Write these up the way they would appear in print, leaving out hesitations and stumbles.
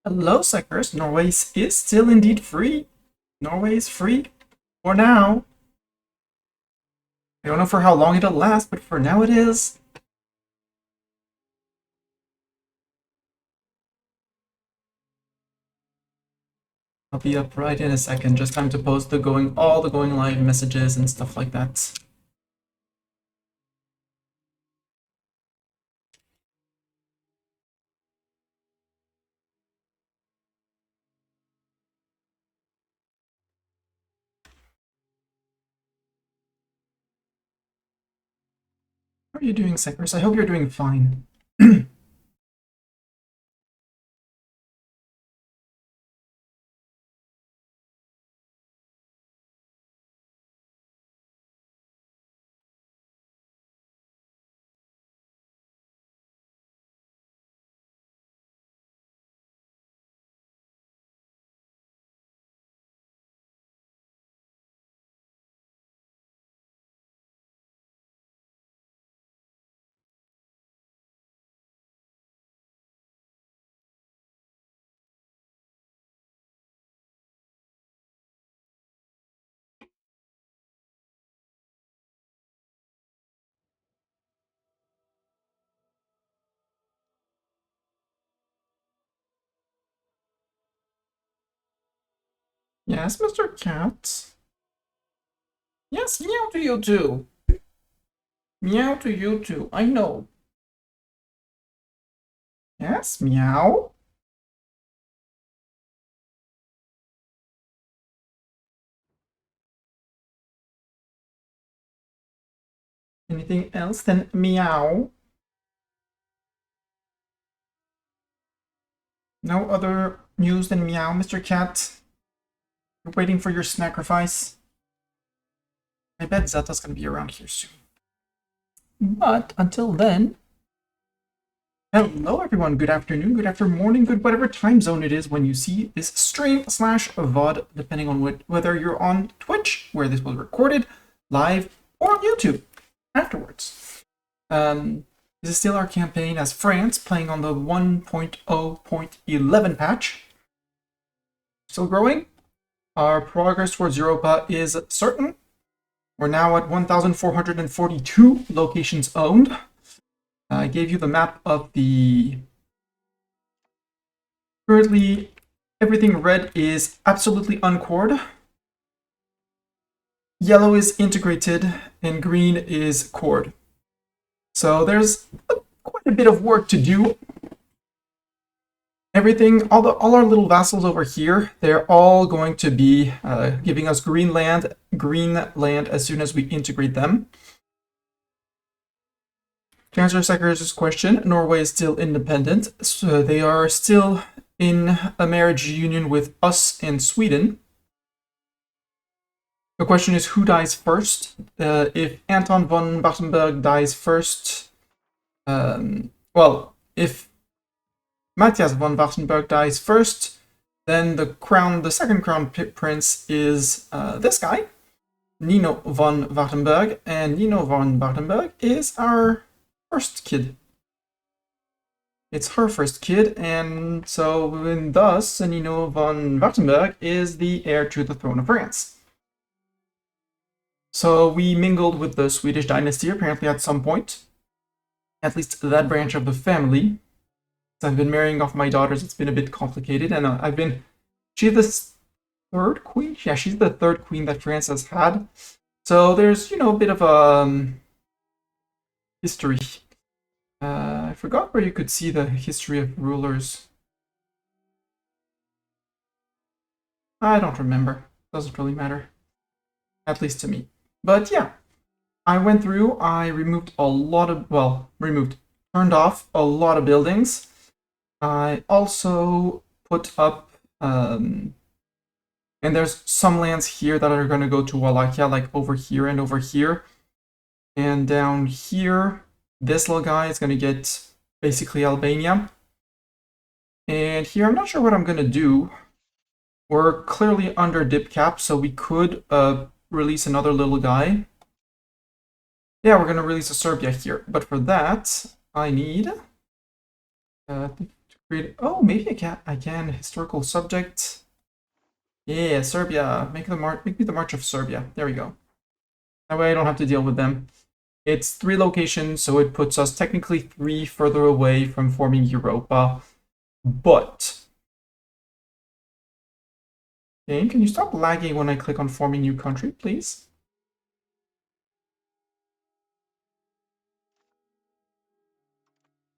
Hello, suckers. Norway is still indeed free. Norway is free for now. I don't know for how long it'll last, but for now it is. I'll be up right in a second. Just time to post all the going live messages and stuff like that. How are you doing, suckers? I hope you're doing fine. Yes, Mr. Cat. Yes, meow to you too. Meow to you too. I know. Yes, meow. Anything else than meow? No other news than meow, Mr. Cat? You're waiting for your sacrifice? I bet Zeta's gonna be around here soon. But until then, hello everyone, good afternoon, good afternoon, good whatever time zone it is when you see this stream / VOD, depending on whether you're on Twitch, where this was recorded, live, or YouTube afterwards. This is still our campaign as France, playing on the 1.0.11 patch. Still growing. Our progress towards Europa is certain. We're now at 1,442 locations owned. I gave you the map of the... Currently, everything red is absolutely uncored. Yellow is integrated, and green is cored. So there's quite a bit of work to do. Everything, all our little vassals over here, they're all going to be giving us green land as soon as we integrate them. To answer Seckers' question, Norway is still independent, so they are still in a marriage union with us and Sweden. The question is who dies first. If Anton von Wartenberg dies first, if Matthias von Wartenberg dies first, then the second crown prince is this guy, Nino von Wartenberg, and Nino von Wartenberg is our first kid. It's her first kid, and thus Nino von Wartenberg is the heir to the throne of France. So we mingled with the Swedish dynasty apparently at some point, at least that branch of the family. So I've been marrying off my daughters. It's been a bit complicated, and she's the third queen. Yeah, she's the third queen that France has had. So there's a bit of history. I forgot where you could see the history of rulers. I don't remember. Doesn't really matter, at least to me. But yeah, I went through. I removed a lot of turned off a lot of buildings. I also put up, and there's some lands here that are going to go to Wallachia, like over here and over here. And down here, this little guy is going to get basically Albania. And here, I'm not sure what I'm going to do. We're clearly under dip cap, so we could release another little guy. Yeah, we're going to release a Serbia here. But for that, I need create. Oh, maybe I can historical subject. Yeah, Serbia. Make me the March of Serbia. There we go. That way I don't have to deal with them. It's 3 locations, so it puts us technically 3 further away from forming Europa. But okay, can you stop lagging when I click on forming new country, please?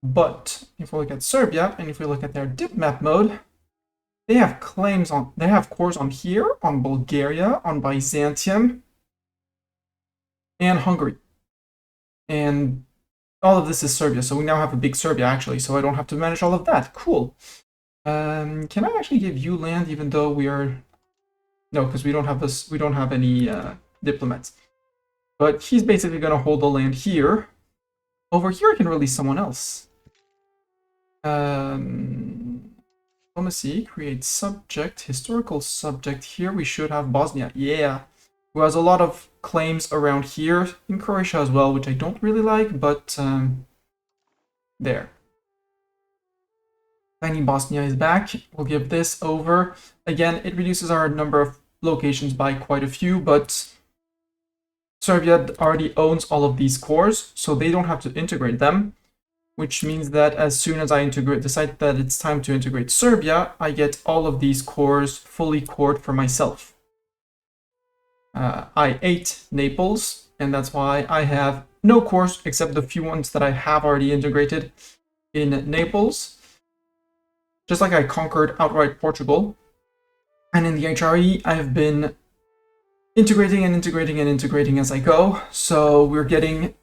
But if we look at Serbia, and if we look at their dip map mode, they have cores on here, on Bulgaria, on Byzantium, and Hungary. And all of this is Serbia, so we now have a big Serbia actually, so I don't have to manage all of that. Cool. Can I actually give you land even though we are... No, because we don't have this. We don't have any diplomats. But he's basically going to hold the land here. Over here, I can release someone else. Diplomacy, create subject, historical subject. Here we should have Bosnia. Yeah, who has a lot of claims around here, in Croatia as well, which I don't really like, but there. Tiny Bosnia is back. We'll give this over. Again, it reduces our number of locations by quite a few, but Serbia already owns all of these cores, so they don't have to integrate them, which means that as soon as I decide that it's time to integrate Serbia, I get all of these cores fully cored for myself. I ate Naples, and that's why I have no cores except the few ones that I have already integrated in Naples. Just like I conquered outright Portugal. And in the HRE, I have been integrating and integrating and integrating as I go. So we're getting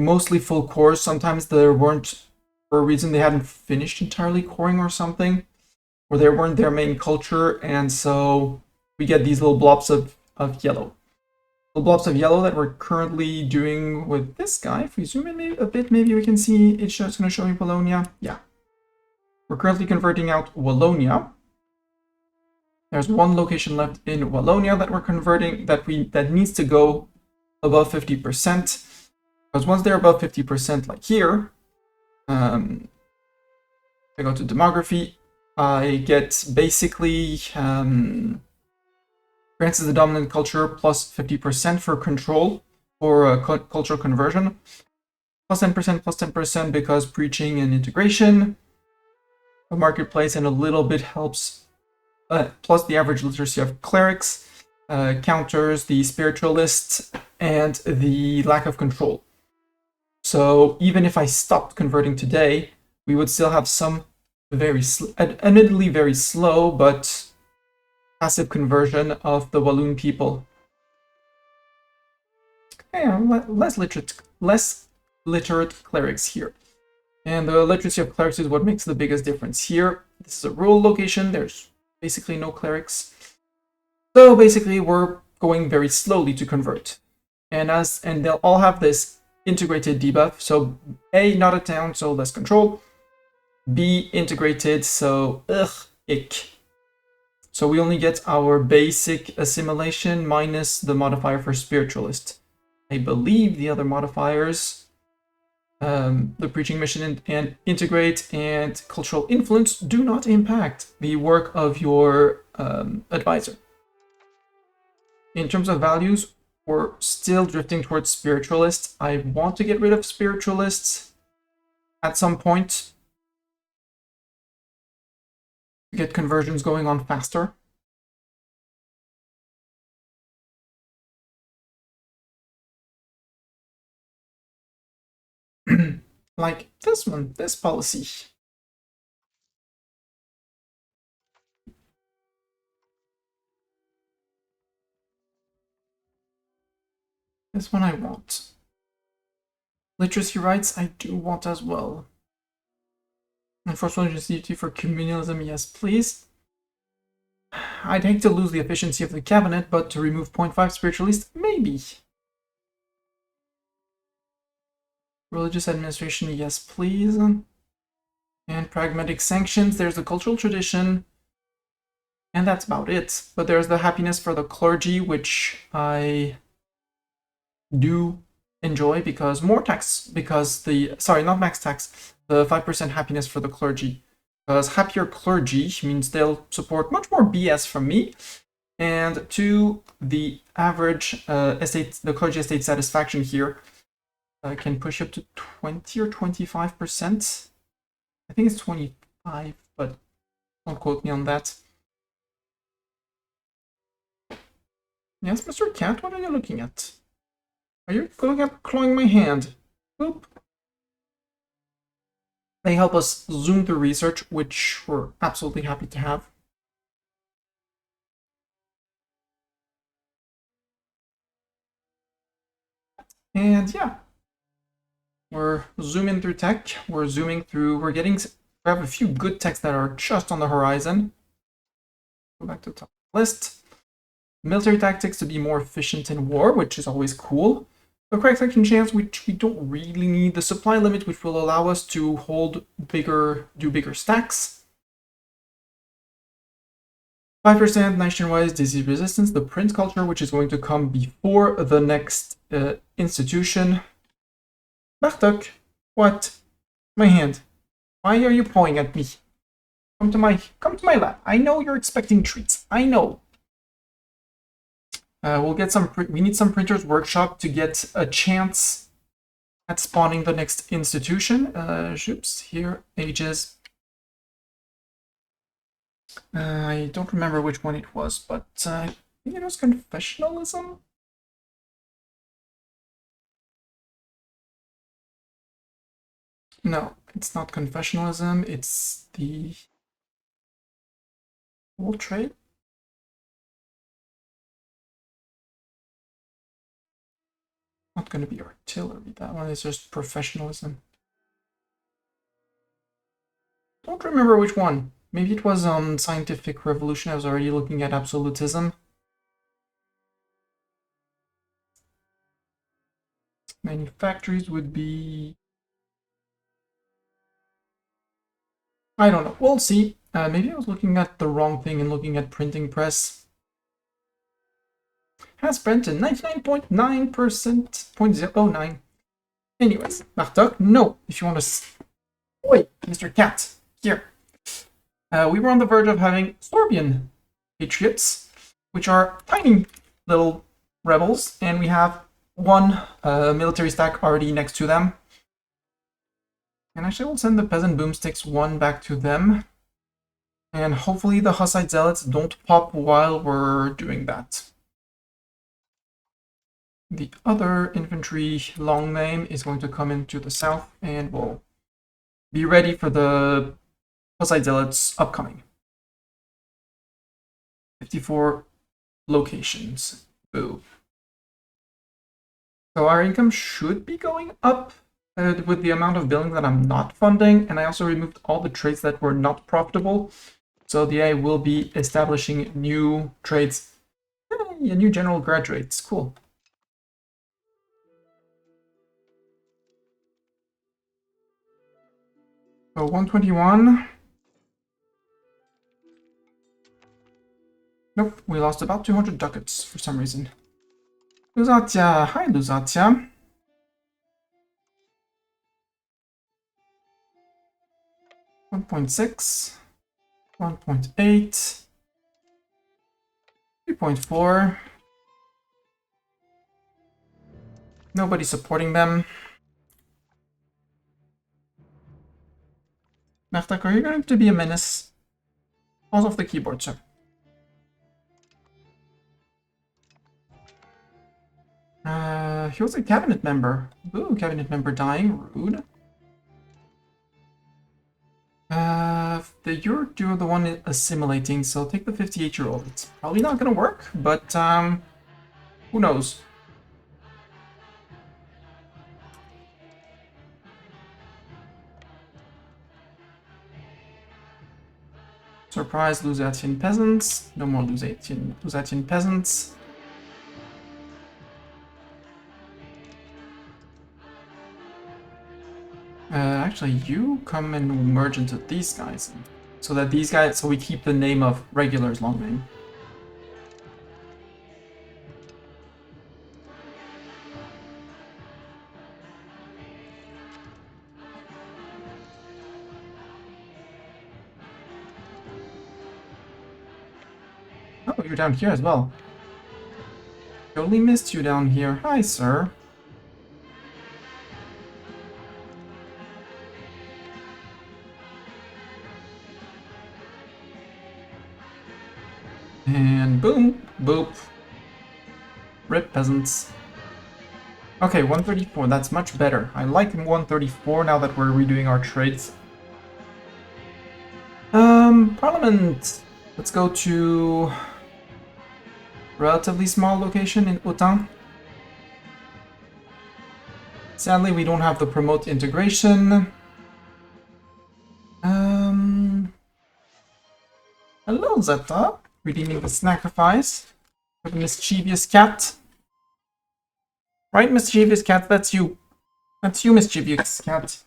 mostly full cores. Sometimes there weren't, for a reason they hadn't finished entirely coring or something, or they weren't their main culture, and so we get these little blobs of yellow. Little blobs of yellow that we're currently doing with this guy. If we zoom in a bit, maybe we can see it's going to show me Wallonia. Yeah. We're currently converting out Wallonia. There's one location left in Wallonia that we're converting that needs to go above 50%. Because once they're above 50%, like here, I go to demography, I get basically France is the dominant culture plus 50% for control or cultural conversion, plus 10% because preaching and integration, a marketplace, and a little bit helps, plus the average literacy of clerics, counters the spiritualists, and the lack of control. So even if I stopped converting today, we would still have some admittedly very slow, but passive conversion of the Walloon people. Yeah, less literate clerics here. And the literacy of clerics is what makes the biggest difference here. This is a rural location. There's basically no clerics. So basically we're going very slowly to convert. And they'll all have this integrated debuff. So A, not a town, so less control. B, integrated, so ick. So we only get our basic assimilation minus the modifier for spiritualist. I believe the other modifiers, the preaching mission and integrate and cultural influence, do not impact the work of your advisor. In terms of values, we're still drifting towards spiritualists. I want to get rid of spiritualists at some point to get conversions going on faster. Like this one, this policy. This one I want. Literacy rights I do want as well. Enforcement duty for communalism, yes please. I'd hate to lose the efficiency of the cabinet, but to remove 0.5 spiritualist, maybe. Religious administration, yes please. And pragmatic sanctions, there's the cultural tradition. And that's about it. But there's the happiness for the clergy, which I do enjoy because more tax, because the, sorry, not max tax, the 5% happiness for the clergy. Because happier clergy means they'll support much more BS from me. And 2, the average the clergy estate satisfaction here can push up to 20 or 25%. I think it's 25, but don't quote me on that. Yes, Mr. Cat, what are you looking at? Are you going up clawing my hand? Boop. They help us zoom through research, which we're absolutely happy to have. And yeah, we're zooming through tech. We're we have a few good techs that are just on the horizon. Go back to the top list. Military tactics to be more efficient in war, which is always cool. The correct section chance, which we don't really need. The supply limit, which will allow us to do bigger stacks. 5% nationwide disease resistance. The print culture, which is going to come before the next institution. Bartok, what? My hand. Why are you pawing at me? Come to my lab. I know you're expecting treats. I know. We'll get we need some printers workshop to get a chance at spawning the next institution. Oops, here, ages. I don't remember which one it was, but I think it was confessionalism. No, it's not confessionalism, it's the old trade. Not going to be artillery, that one is just professionalism. Don't remember which one. Maybe it was on Scientific Revolution. I was already looking at absolutism. Manufactories would be... I don't know. We'll see. Maybe I was looking at the wrong thing and looking at printing press. Has printed 99.9%, 0.09. Anyways, Bartok, no. If you want to... Wait, Mr. Cat, here. We were on the verge of having Sorbian patriots, which are tiny little rebels, and we have one military stack already next to them. And actually, we'll send the peasant boomsticks one back to them. And hopefully the Hussite zealots don't pop while we're doing that. The other infantry long name is going to come into the south, and we'll be ready for the Hussite zealots upcoming. 54 locations. Boo. So our income should be going up with the amount of billing that I'm not funding, and I also removed all the trades that were not profitable. So the AI will be establishing new trades. Yay, a new general graduates. Cool. So 121. Nope, we lost about 200 ducats for some reason. Lusatia, hi Lusatia. 1.6, 1.8, 3.4. Nobody supporting them. Naftak, are you going to be a menace? Pause off the keyboard, sir. He was a cabinet member. Ooh, cabinet member dying. Rude. You're the one assimilating, so take the 58-year-old. It's probably not gonna work, but who knows? Surprise, Lusatian peasants. No more Lusatian peasants. Actually, you come and merge into these guys, so we keep the name of regular's long name. Oh, you're down here as well. Totally missed you down here. Hi, sir. And boom, boop. Rip peasants. Okay, 134, that's much better. I like 134 now that we're redoing our trades. Parliament. Let's go to relatively small location in Autun. Sadly, we don't have the promote integration. Hello, Zeta. Redeeming the sacrifice for the mischievous cat. Right, mischievous cat, that's you. That's you, mischievous cat.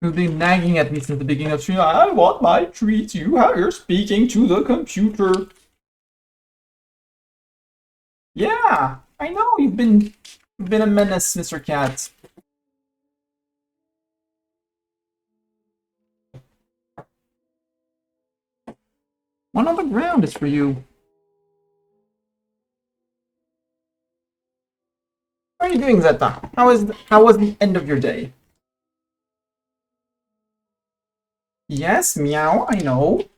You've been nagging at me since the beginning of the stream. I want my treat. You're speaking to the computer. Yeah, I know you've been a menace, Mr. Cat. One on the ground is for you. How are you doing, Zeta? How was the end of your day? Yes, meow, I know.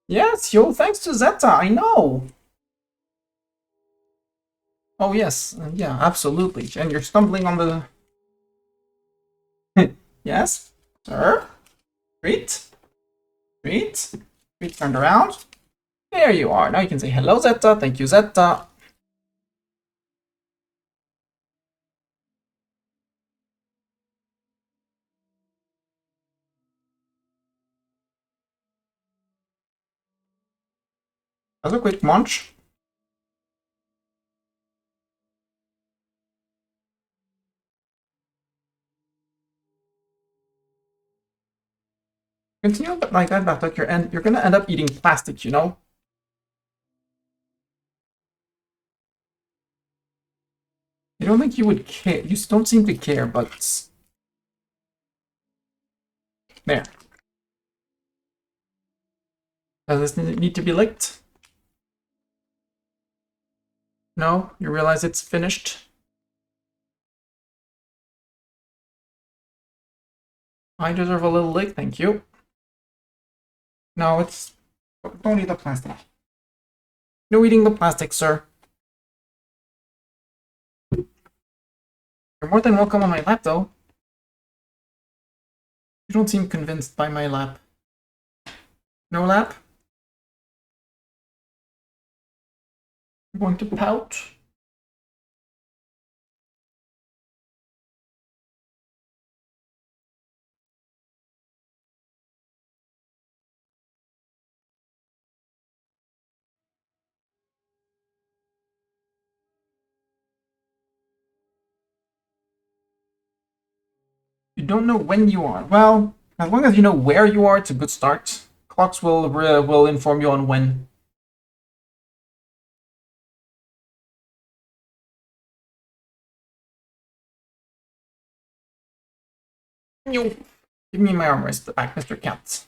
Yes, yo, thanks to Zeta, I know. Oh, yes, yeah, absolutely. And you're stumbling on the... Yes, sir? Treat? Treat? Treat turned around? There you are. Now you can say hello, Zeta. Thank you, Zeta. As a quick munch. Continue like that, Bartok. You're gonna end up eating plastic, you know? I don't think you would care. You don't seem to care, but... There. Does this need to be licked? No? You realize it's finished? I deserve a little lick, thank you. No, it's... Don't eat the plastic. No eating the plastic, sir. You're more than welcome on my lap, though. You don't seem convinced by my lap. No lap? You're going to pout? You don't know when you are. Well, as long as you know where you are, it's a good start. Clocks will inform you on when. You give me my armrest back, Mr. Cat.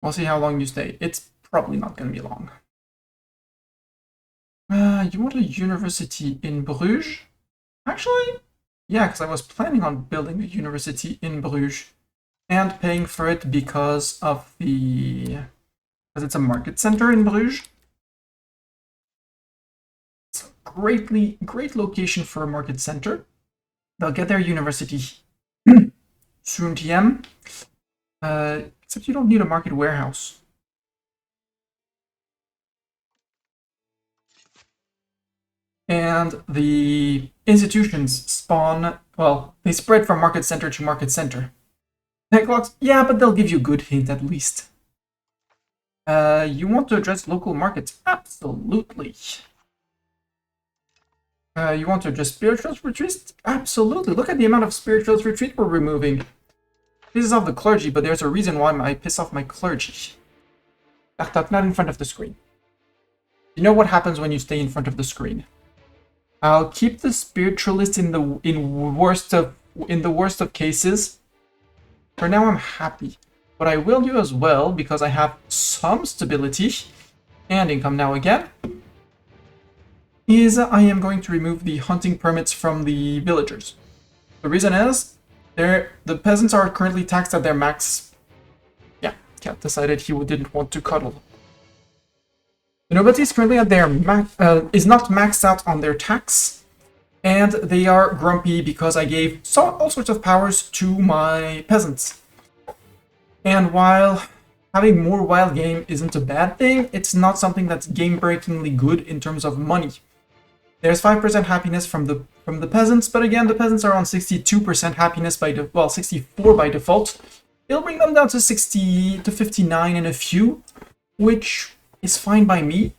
We'll see how long you stay. It's probably not going to be long. You want a university in Bruges? Actually, yeah, because I was planning on building a university in Bruges and paying for it because of the... because it's a market center in Bruges. It's a great location for a market center. They'll get their university soon, TM. Except you don't need a market warehouse. And the institutions spawn, well, they spread from market center to market center. Clocks, yeah, but they'll give you a good hint at least. You want to address local markets? Absolutely. You want to address spirituals retreats? Absolutely. Look at the amount of spirituals retreat we're removing. Pisses off the clergy, but there's a reason why I piss off my clergy. Not in front of the screen. You know what happens when you stay in front of the screen? I'll keep the spiritualist in the worst of cases. For now, I'm happy. What I will do as well, because I have some stability and income now again, is I am going to remove the hunting permits from the villagers. The reason is, the peasants are currently taxed at their max. Yeah, Cat decided he didn't want to cuddle. The nobility is currently at their is not maxed out on their tax, and they are grumpy because I gave all sorts of powers to my peasants. And while having more wild game isn't a bad thing, it's not something that's game-breakingly good in terms of money. There's 5% happiness from the peasants, but again, the peasants are on 62% happiness by 64 by default. It'll bring them down to 60 to 59 in a few, which is fine by me,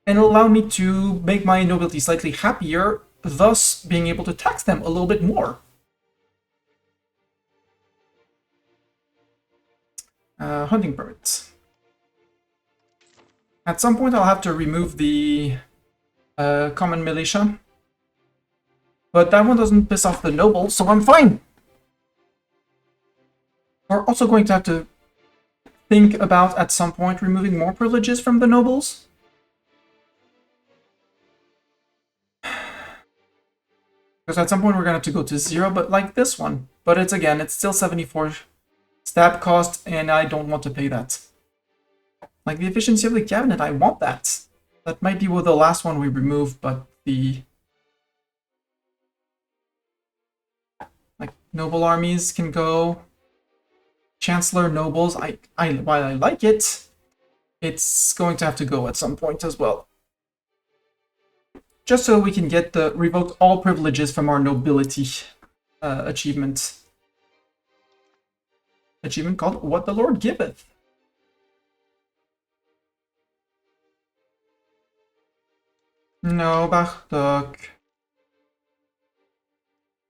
and it'll allow me to make my nobility slightly happier, thus being able to tax them a little bit more. Hunting permits. At some point I'll have to remove the common militia, but that one doesn't piss off the nobles, so I'm fine. We're also going to have to think about at some point removing more privileges from the nobles. Because at some point we're going to have to go to 0, but like this one. But it's still 74 stab cost, and I don't want to pay that. Like the efficiency of the cabinet, I want that. That might be the last one we remove, but the noble armies can go. Chancellor nobles, while I like it, it's going to have to go at some point as well. Just so we can get revoke all privileges from our nobility achievement. Achievement called What the Lord Giveth. No, Bartok.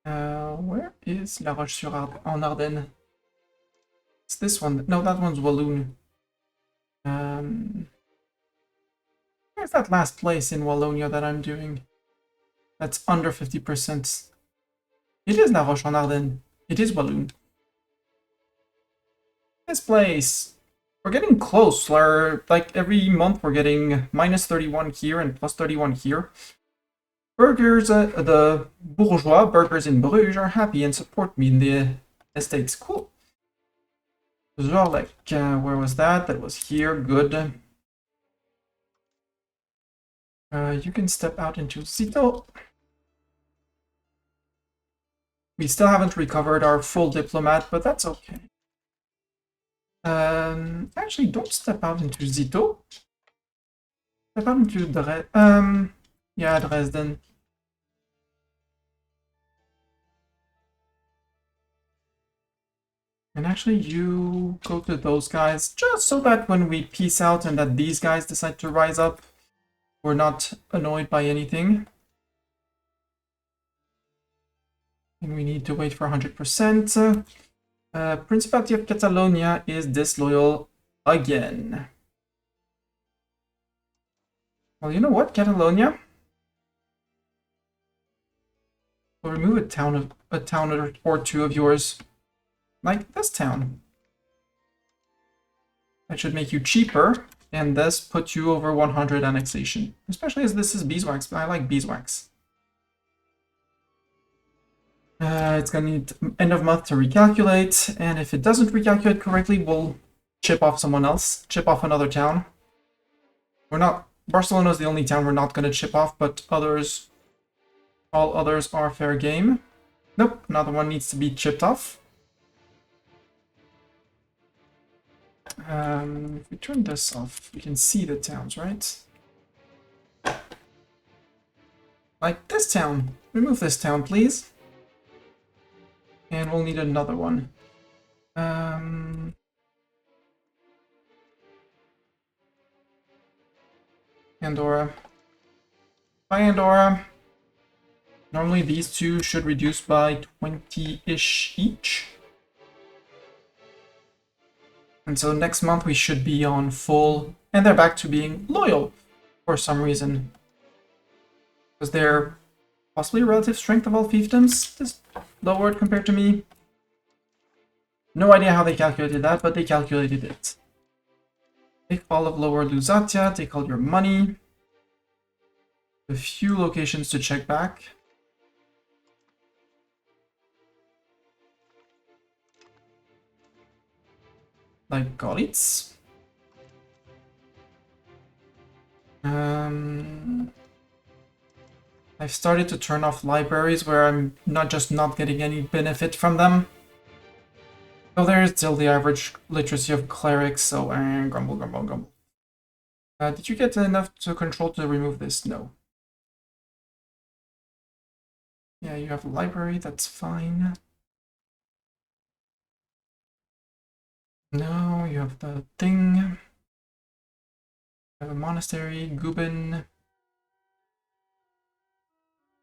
Where is La Roche-sur-Ardennes? En Ardennes. It's this one. No, that one's Walloon. Where's that last place in Wallonia that I'm doing? That's under 50%. It is La Roche-en-Ardennes. It is Walloon. This place. We're getting close. Like every month we're getting minus 31 here and plus 31 here. Burgers, the bourgeois burgers in Bruges are happy and support me in the estates. Cool. Zorlek, where was that? That was here. Good. You can step out into Zito. We still haven't recovered our full diplomat, but that's okay. Actually, don't step out into Zito. Step out into Dresden. And actually, you go to those guys, just so that when we peace out and that these guys decide to rise up, we're not annoyed by anything. And we need to wait for 100%. Principality of Catalonia is disloyal again. Well, you know what, Catalonia? We'll remove a town or two of yours, like this town. That should make you cheaper, and this puts you over 100 annexation. Especially as this is beeswax, but I like beeswax. It's gonna need end of month to recalculate, and if it doesn't recalculate correctly, we'll chip off someone else, chip off another town. Barcelona is the only town we're not gonna chip off, but all others are fair game. Nope, another one needs to be chipped off. If we turn this off, we can see the towns, right? Like this town. Remove this town, please. And we'll need another one. Andorra. Bye, Andorra. Normally these two should reduce by 20-ish each. And so next month we should be on full, and they're back to being loyal for some reason. Because they're Possibly relative strength of all fiefdoms is lowered compared to me. No idea how they calculated that, but they calculated it. Take all of Lower Lusatia, take all your money. A few locations to check back. Like Golitz. I've started to turn off libraries where I'm not getting any benefit from them. So there's still the average literacy of clerics, so grumble, grumble, grumble. Did you get enough to control to remove this? No. Yeah, you have a library, that's fine. No, you have the thing. You have a monastery, Gubin.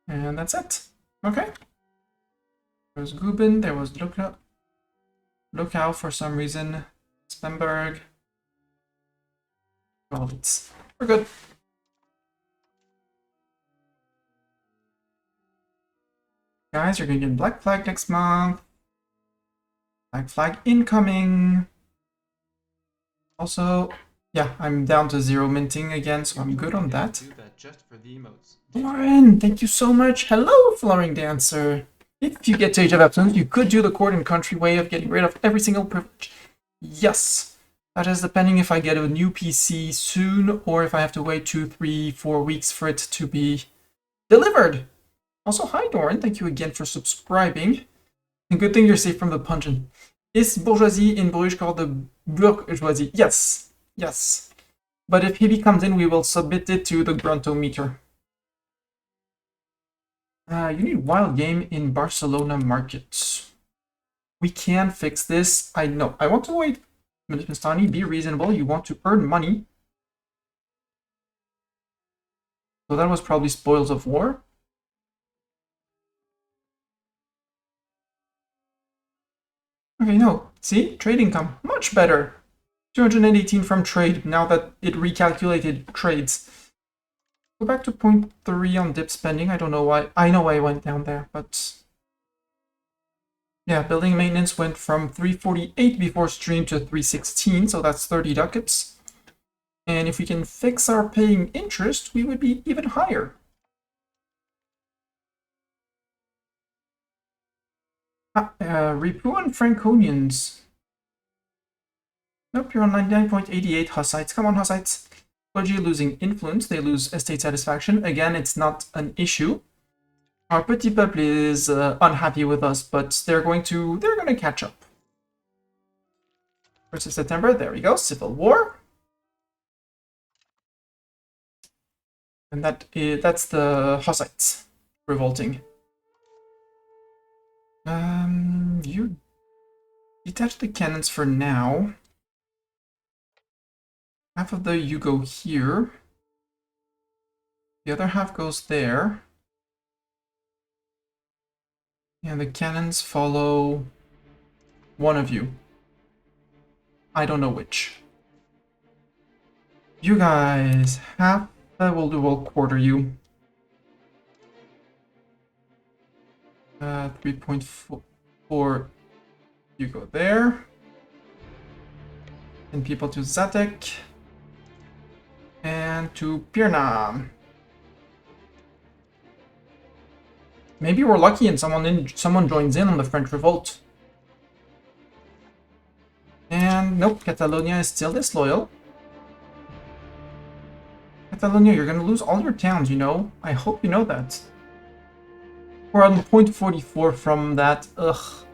And that's it. Okay. There was Gubin, there was Lookout for some reason. Spenberg. Well, we're good. Guys, you're gonna get Black Flag next month. Black Flag incoming. Also, yeah, I'm down to 0 minting again, so I'm good on that. Just for the emotes. Lauren, thank you so much. Hello, Flooring Dancer. If you get to Age of Absolute, you could do the court and country way of getting rid of every single privilege. Yes. That is depending if I get a new PC soon or if I have to wait 2, 3, 4 weeks for it to be delivered. Also, hi Doran, thank you again for subscribing. And good thing you're safe from the pungent. Is bourgeoisie in Bruges called the bourgeoisie? Yes, yes. But if he comes in, we will submit it to the gruntometer. You need wild game in Barcelona market. We can fix this. I know. I want to wait. Mistani, be reasonable. You want to earn money. So that was probably spoils of war. Okay, no. See? Trade income. Much better. 218 from trade now that it recalculated trades. Go back to 0.3 on dip spending. I don't know why. I know why I went down there, but... yeah, building maintenance went from 348 before stream to 316, so that's 30 ducats. And if we can fix our paying interest, we would be even higher. Ripu and Franconians. Nope, you're on 99.88 Hussites. Come on, Hussites. Clergy losing influence, they lose estate satisfaction. Again, it's not an issue. Our petit peuple is unhappy with us, but they're going to catch up. 1st of September, there we go, civil war. And that's the Hussites revolting. You detach the cannons for now. Half of you go here. The other half goes there. And the cannons follow one of you. I don't know which. You guys, half we'll quarter you. 3.4. You go there. And people to Zatek. And to Pirna. Maybe we're lucky and someone joins in on the French Revolt. And nope, Catalonia is still disloyal. Catalonia, you're gonna lose all your towns, you know? I hope you know that. We're on 0.44 from that. Ugh.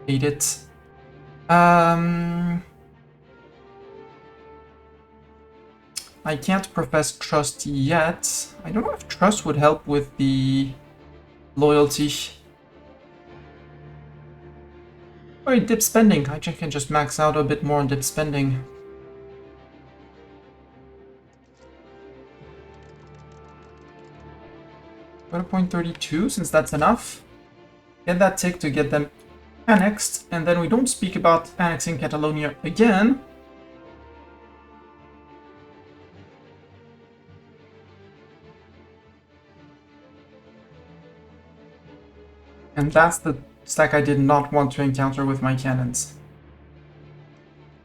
Hate it. I can't profess trust yet. I don't know if trust would help with the loyalty. Alright, dip spending. I can just max out a bit more on dip spending. Go to 0.32, since that's enough. Get that tick to get them annexed, and then we don't speak about annexing Catalonia again. And that's the stack I did not want to encounter with my cannons.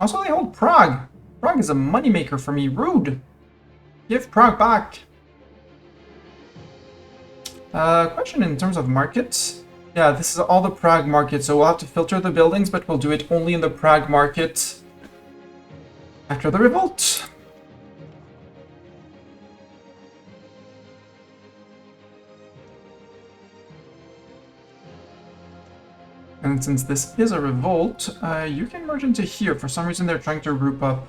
Also, they hold Prague. Prague is a moneymaker for me. Rude. Give Prague back. Question in terms of market. Yeah, this is all the Prague market, so we'll have to filter the buildings, but we'll do it only in the Prague market after the revolt. And since this is a revolt, you can merge into here. For some reason, they're trying to group up.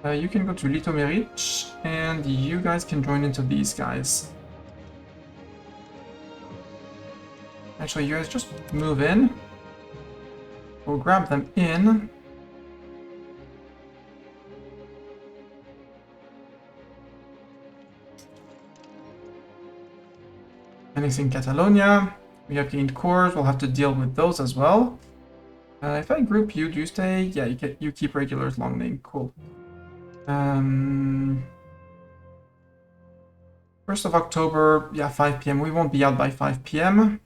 You can go to Litomerich, and you guys can join into these guys. Actually, you guys just move in. We'll grab them in. Anything Catalonia. We have gained cores, we'll have to deal with those as well. If I group you, do you stay? Yeah, you keep regulars, long name, cool. 1st of October, yeah, 5 p.m. We won't be out by 5 p.m.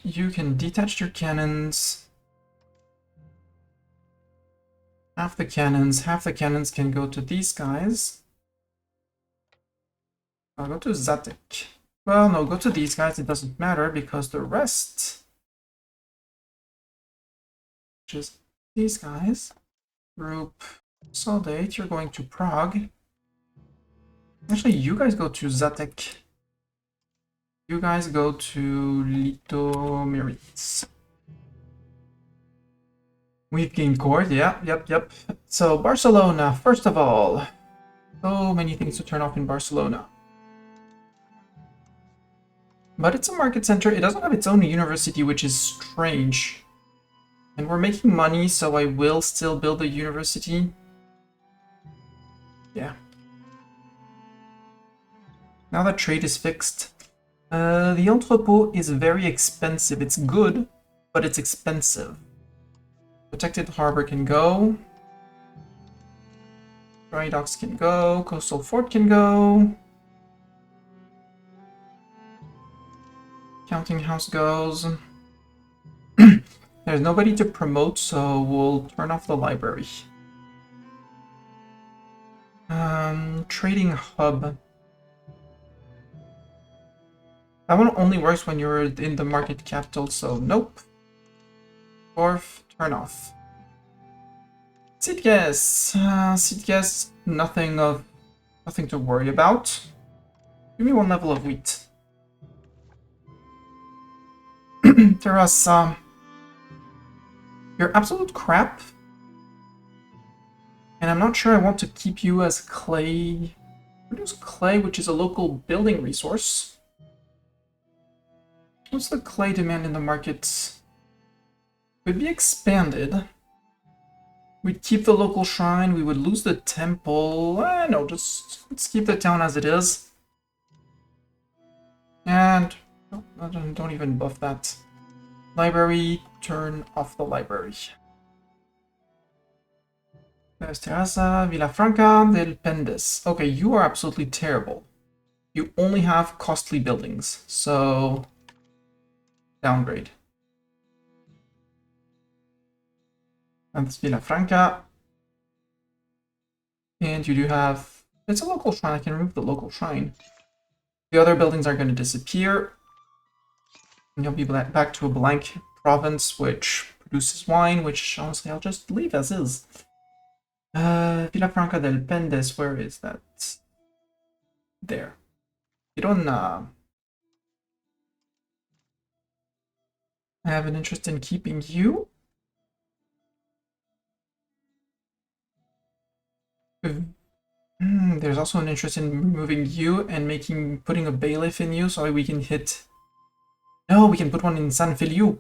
You can detach your cannons. Half the cannons can go to these guys. I'll go to Zatek. Well, no, go to these guys, it doesn't matter because the rest, which is these guys, group Soldate, you're going to Prague. Actually, you guys go to Zatek. You guys go to Litomerits. We've gained cord, yeah, yep. So, Barcelona, first of all. So many things to turn off in Barcelona. But it's a market center. It doesn't have its own university, which is strange. And we're making money, so I will still build a university. Yeah. Now that trade is fixed. The entrepot is very expensive. It's good, but it's expensive. Protected harbor can go. Dry docks can go. Coastal fort can go. Counting house goes. There's nobody to promote, so we'll turn off the library. Trading hub. That one only works when you're in the market capital, so nope. Dwarf, turn off. Sitges, nothing to worry about. Give me one level of wheat. Terrassa. You're absolute crap. And I'm not sure I want to keep you as clay. Produce clay, which is a local building resource. What's the clay demand in the market? Would be expanded. We'd keep the local shrine, we would lose the temple. No, just let's keep the town as it is. And don't even buff that. Library, turn off the library. There's Terrassa, Villafranca del Pendes. Okay, you are absolutely terrible. You only have costly buildings, so downgrade. That's Villafranca. And you do have... It's a local shrine, I can remove the local shrine. The other buildings are going to disappear. And you'll be back to a blank province, which produces wine, which honestly I'll just leave as is. Villafranca del Pendes, where is that? There. Girona. I have an interest in keeping you. There's also an interest in removing you and putting a bailiff in you so we can hit... No, we can put one in San Feliu.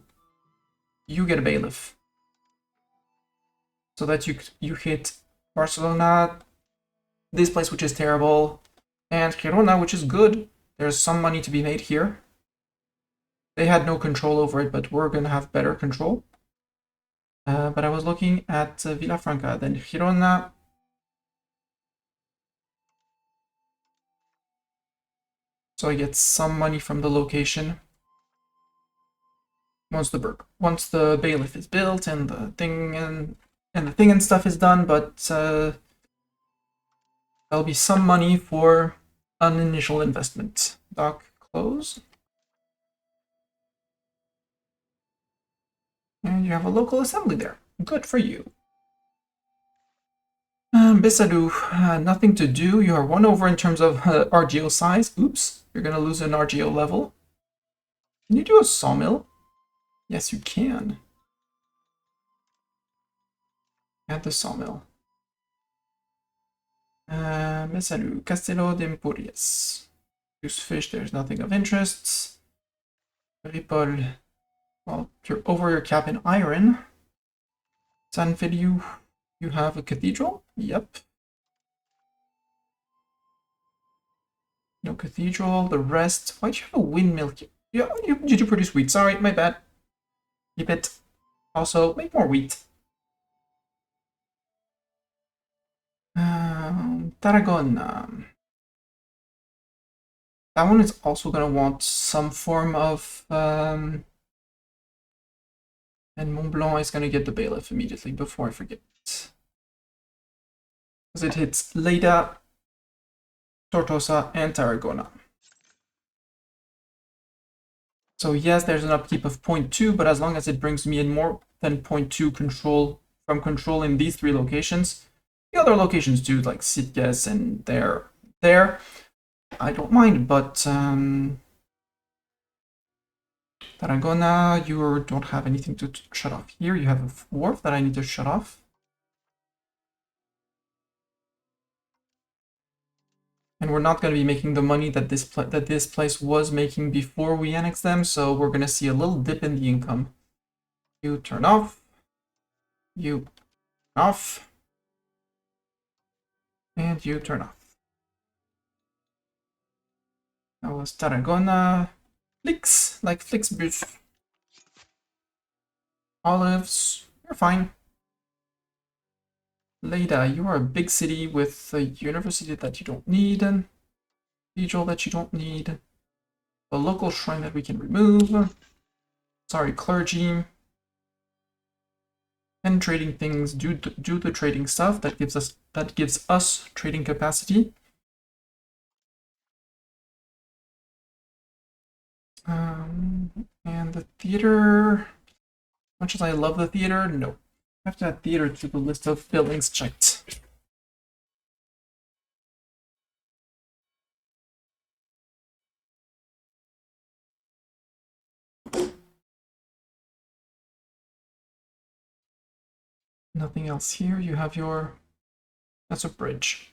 You get a bailiff. So that you hit Barcelona, this place which is terrible, and Girona, which is good. There's some money to be made here. They had no control over it, but we're going to have better control. But I was looking at Villafranca, then Girona. So I get some money from the location. Once the bailiff is built and the thing and stuff is done, but there'll be some money for an initial investment. Dock close. And you have a local assembly there. Good for you. Bisadu, nothing to do. You are 1 over in terms of RGO size. Oops, you're gonna lose an RGO level. Can you do a sawmill? Yes, you can. Add the sawmill. Bisadu, Castello de Empurias. Use fish, there's nothing of interest. Ripoll, well, you're over your cap in iron. Sanfilio, you have a cathedral? Yep. No cathedral. The rest. Why do you have a windmill here? Yeah, you do produce wheat. Sorry, my bad. Keep it. Also, make more wheat. Tarragona. That one is also gonna want some form of. And Mont Blanc is gonna get the bailiff immediately before I forget. Because it hits Lleida, Tortosa, and Tarragona. So yes, there's an upkeep of 0.2, but as long as it brings me in more than 0.2 control from controlling these 3 locations, the other locations do, like Sitges and there, I don't mind, but Tarragona, you don't have anything to shut off here. You have a wharf that I need to shut off. And we're not going to be making the money that this place was making before we annex them, so we're going to see a little dip in the income. You turn off. You off. And you turn off. That was Tarragona. Flix, like Flixbus. Olives, you're fine. Lleida, you are a big city with a university that you don't need, and cathedral that you don't need, a local shrine that we can remove. Sorry, clergy. And trading things, do the trading stuff that gives us trading capacity. And the theater, much as I love the theater, no. I have to add theater to the list of buildings checked. Nothing else here. You have your, that's a bridge.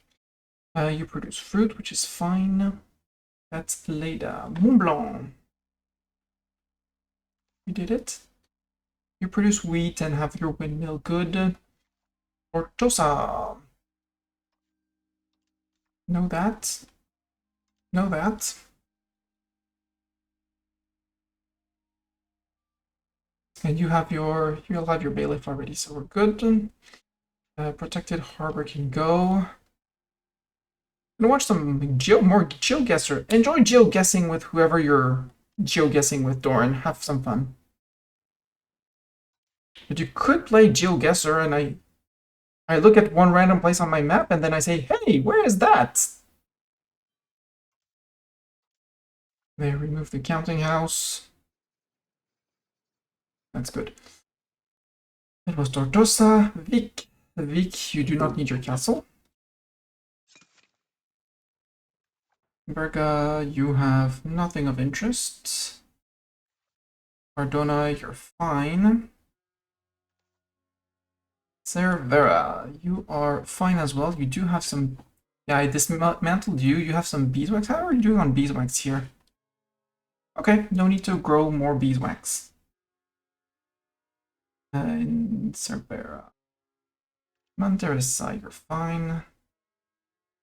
You produce fruit, which is fine. That's Lleida. Mont Blanc. You did it. You produce wheat and have your windmill good. Tortosa. Know that. Know that. And you'll have your bailiff already, so we're good. Protected harbor can go. I'm gonna watch some more GeoGuessr. Enjoy GeoGuessing with whoever you're GeoGuessing with, Doran. Have some fun. But you could play GeoGuessr, and I look at one random place on my map, and then I say, hey, where is that? They remove the counting house. That's good. It was Tortosa. Vic. Vic, you do not need your castle. Berga, you have nothing of interest. Cardona, you're fine. Cervera, you are fine as well. You do have some... Yeah, I dismantled you. You have some beeswax. How are you doing on beeswax here? Okay, no need to grow more beeswax. And Cervera. Monteresa, you're fine.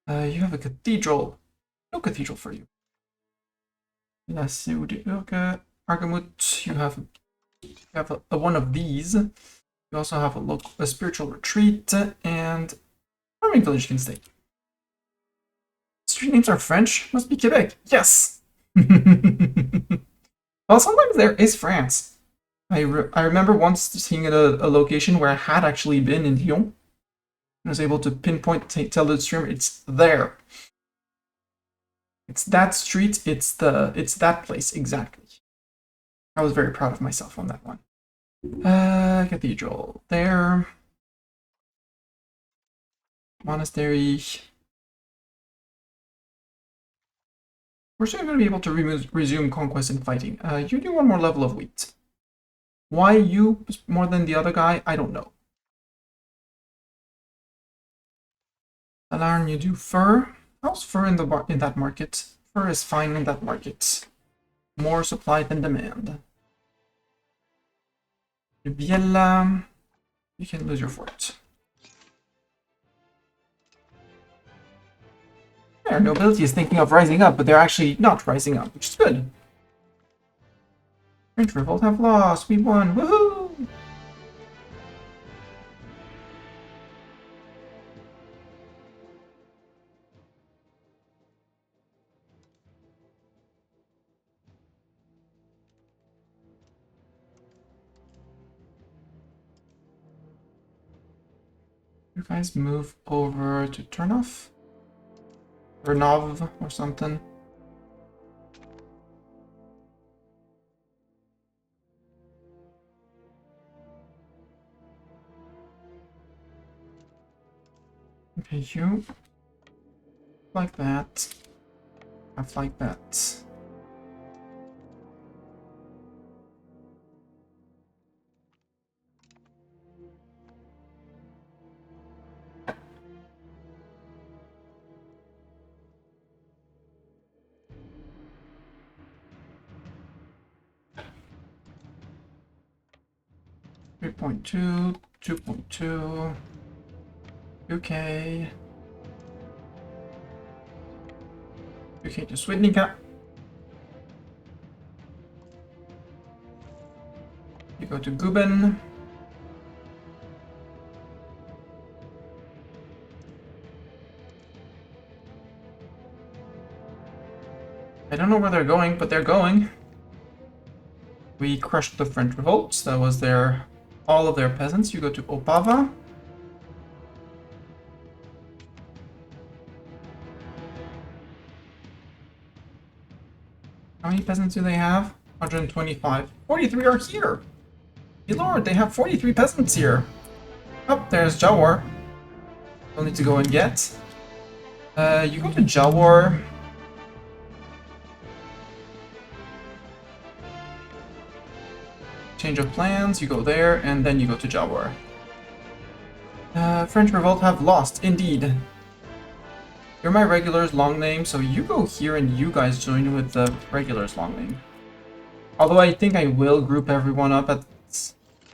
You have a cathedral. No cathedral for you. La Ciudad Argamut, you have a one of these. You also have a spiritual retreat and farming village can stay. Street names are French. Must be Quebec. Yes. Well, sometimes there is France. I remember once seeing a location where I had actually been in Lyon. I was able to pinpoint, tell the streamer it's there. It's that street. It's that place exactly. I was very proud of myself on that one. Cathedral there. Monastery. We're soon going to be able to resume conquest and fighting. You do one more level of wheat. Why you more than the other guy? I don't know. Alarm, you do fur. How's fur in that market? Fur is fine in that market. More supply than demand. Biella, you can lose your fort. Their nobility is thinking of rising up, but they're actually not rising up, which is good. French revolt have lost. We won. Woohoo! You guys move over to Turnoff? Vernov or something. Okay, you like that. Have like that. Three point 2.2. UK. UK to Swidnica. You go to Guben. I don't know where they're going, but they're going. We crushed the French revolts. That was all of their peasants. You go to Opava. How many peasants do they have? 125. 43 are here. Hey lord, they have 43 peasants here. Oh, there's Jawar. We'll need to go and get. You go to Jawar. Change of plans, you go there, and then you go to Jawar. French revolt have lost, indeed. You're my regular's long name, so you go here and you guys join with the regular's long name. Although I think I will group everyone up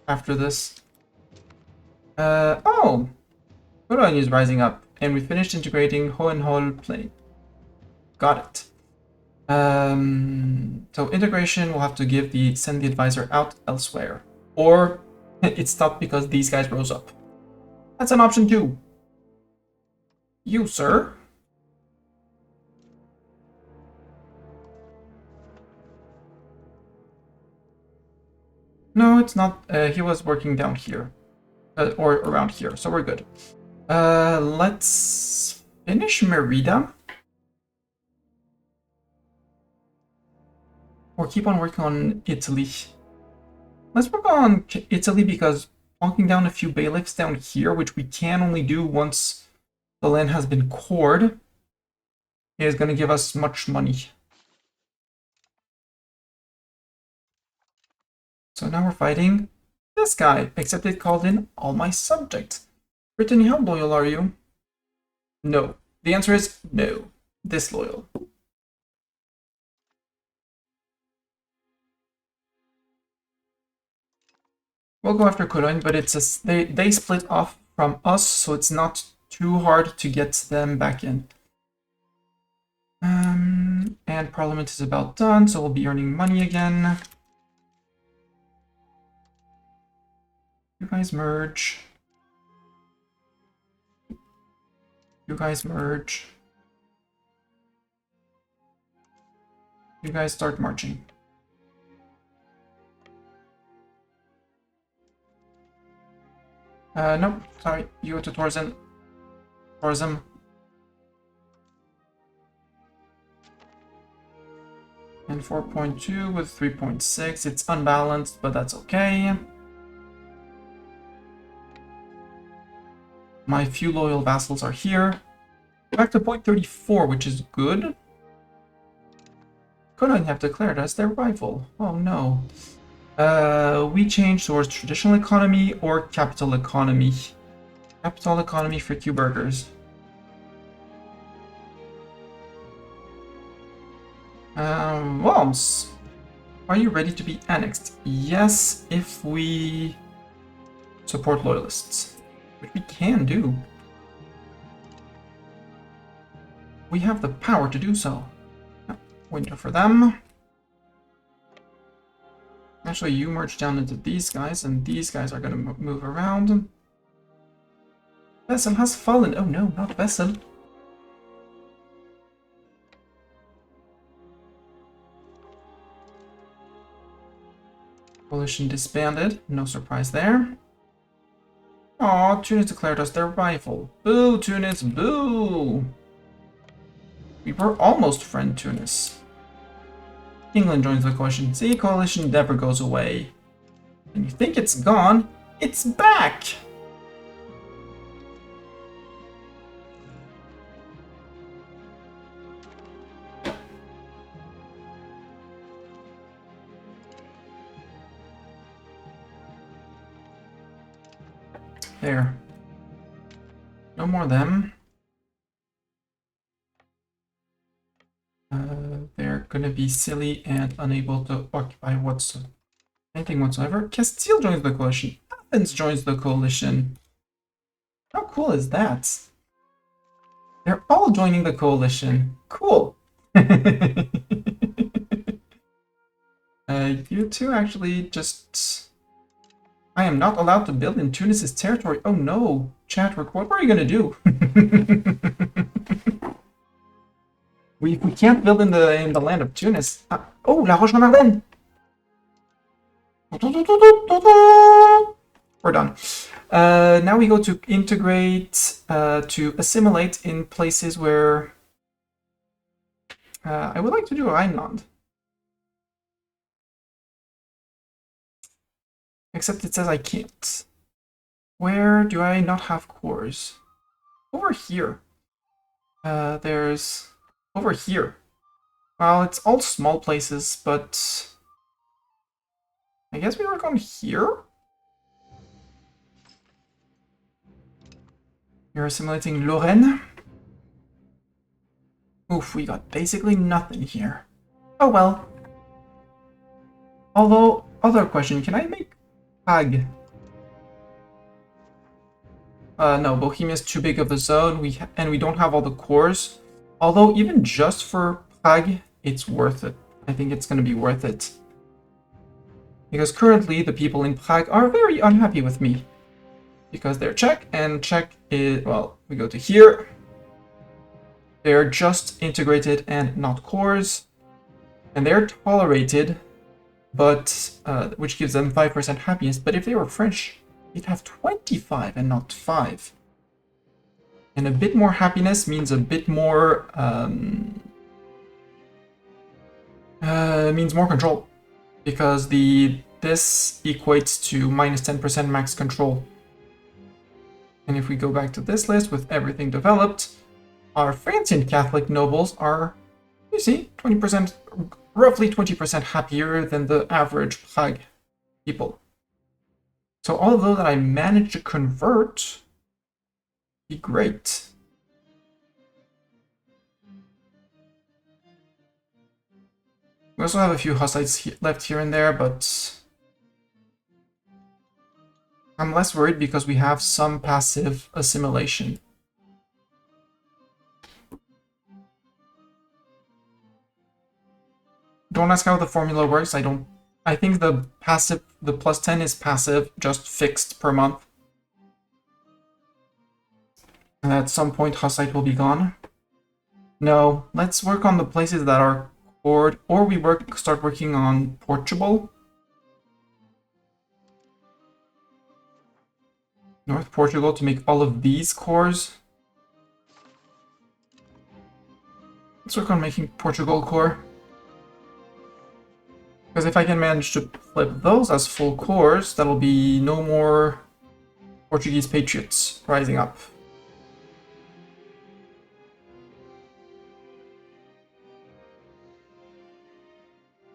after this. Oh! Huron is rising up, and we finished integrating Hohenhol Plain. Got it. So integration will have to send the advisor out elsewhere. Or it stopped because these guys rose up. That's an option too. You, sir. No, it's not. He was working down here. Or around here, so we're good. Let's finish Merida. Or keep on working on Italy. Let's work on Italy because plonking down a few bailiffs down here, which we can only do once the land has been cored, is going to give us much money. So now we're fighting this guy, except it called in all my subjects. Brittany, how loyal are you? No. The answer is no. Disloyal. We'll go after Cologne, but they split off from us, so it's not too hard to get them back in. And Parliament is about done, so we'll be earning money again. You guys merge. You guys merge. You guys start marching. Nope, sorry, you go to tourism. Tourism. And 4.2 with 3.6. It's unbalanced, but that's okay. My few loyal vassals are here. Back to point 34, which is good. Couldn't have declared us their rival. Oh no. We change towards traditional economy or capital economy. Capital economy for Q burgers. Worms. Are you ready to be annexed? Yes, if we support loyalists. Which we can do. We have the power to do so. Winter for them. Actually, you merge down into these guys, and these guys are going to move around. Vessel has fallen. Oh no, not Vessel. Coalition disbanded. No surprise there. Aw, Tunis declared us their rival. Boo, Tunis, boo! We were almost friend Tunis. England joins the coalition. See, coalition never goes away. And you think it's gone? It's back! There. No more of them. They're gonna be silly and unable to occupy anything whatsoever. Castile joins the coalition. Athens joins the coalition. How cool is that? They're all joining the coalition. Cool. You two actually just... I am not allowed to build in Tunis's territory. Oh no, chat record. What are you gonna do? we can't build in the land of Tunis. Oh, La Roche-en-Ardenne. We're done. Now we go to integrate, to assimilate in places where I would like to do Rhineland. Except it says I can't. Where do I not have cores? Over here. There's... over here. Well, it's all small places, but... I guess we work on here? You're assimilating Lorraine. Oof, we got basically nothing here. Oh well. Although, other question, can I make Prague? No, Bohemia is too big of a zone, and we don't have all the cores. Although, even just for Prague, it's worth it. I think it's going to be worth it. Because currently, the people in Prague are very unhappy with me. Because they're Czech, and Czech is, well, we go to here. They're just integrated and not cores. And they're tolerated, but which gives them 5% happiness. But if they were French, they'd have 25 and not 5. And a bit more happiness means a bit more means more control, because this equates to minus 10% max control. And if we go back to this list with everything developed, our Francian Catholic nobles are, you see, 20%, roughly 20% happier than the average Prague people. So all of those that I managed to convert be great. We also have a few Hussites left here and there, but I'm less worried because we have some passive assimilation. Don't ask how the formula works. I think the plus 10 is passive, just fixed per month. And at some point, Hussite will be gone. No, let's work on the places that are board, or we start working on Portugal. North Portugal to make all of these cores. Let's work on making Portugal core. Because if I can manage to flip those as full cores, that'll be no more Portuguese patriots rising up.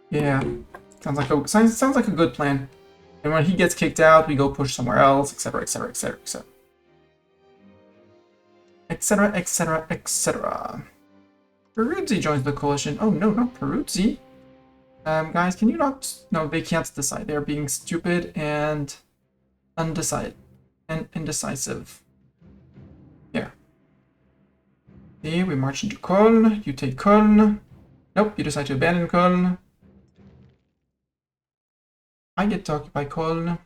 Yeah, sounds like a good plan. And when he gets kicked out, we go push somewhere else, etc., etc., etc., etc. Etc., etc., etc. Peruzzi joins the coalition. Oh no, not Peruzzi. Guys, can you not... No, they can't decide. They're being stupid and undecided and indecisive. Here. See, we march into Köln. You take Köln. Nope, you decide to abandon Köln. I get to occupy Köln.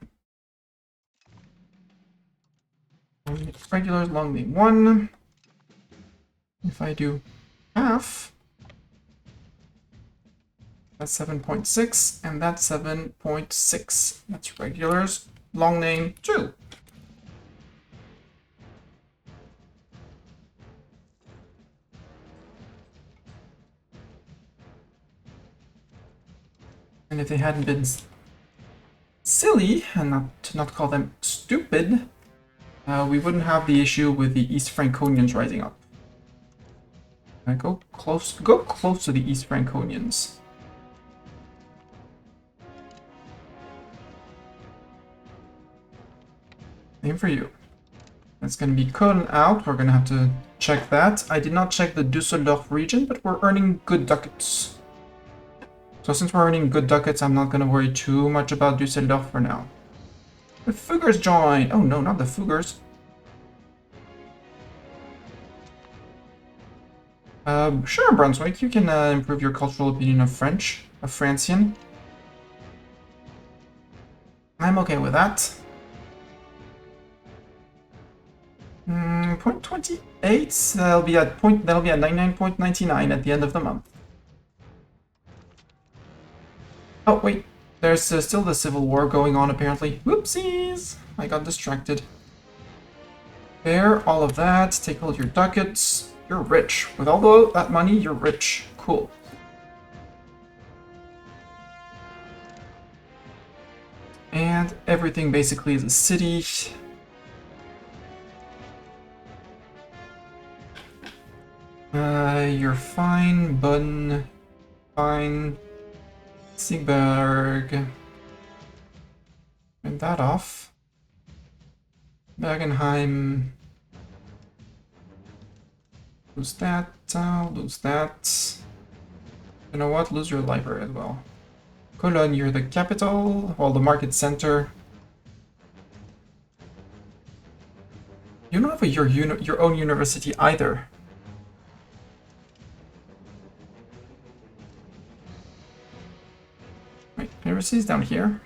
Regulars, long name 1. If I do half, that's 7.6, and that's 7.6. That's regulars, long name 2. And if they hadn't been silly, and not call them stupid, we wouldn't have the issue with the East Franconians rising up. Go close to the East Franconians. Same for you. That's going to be Köln out. We're going to have to check that. I did not check the Düsseldorf region, but we're earning good ducats. So since we're earning good ducats, I'm not going to worry too much about Düsseldorf for now. The Fuggers join! Oh no, not the Fuggers. Sure, Brunswick, you can improve your cultural opinion of French, of Francian. I'm okay with that. 0.28, that'll be at 99.99 at the end of the month. Oh wait, there's still the Civil War going on apparently. Whoopsies! I got distracted. There, all of that, take all your ducats. You're rich. With all that money, you're rich. Cool. And everything basically is a city. You're fine. Bonn. Fine. Siegberg. Turn that off. Bergenheim. Lose that, lose that. You know what? Lose your library as well. Cologne, you're the capital, well, the market center. You don't have your own university either. Wait, university's down here?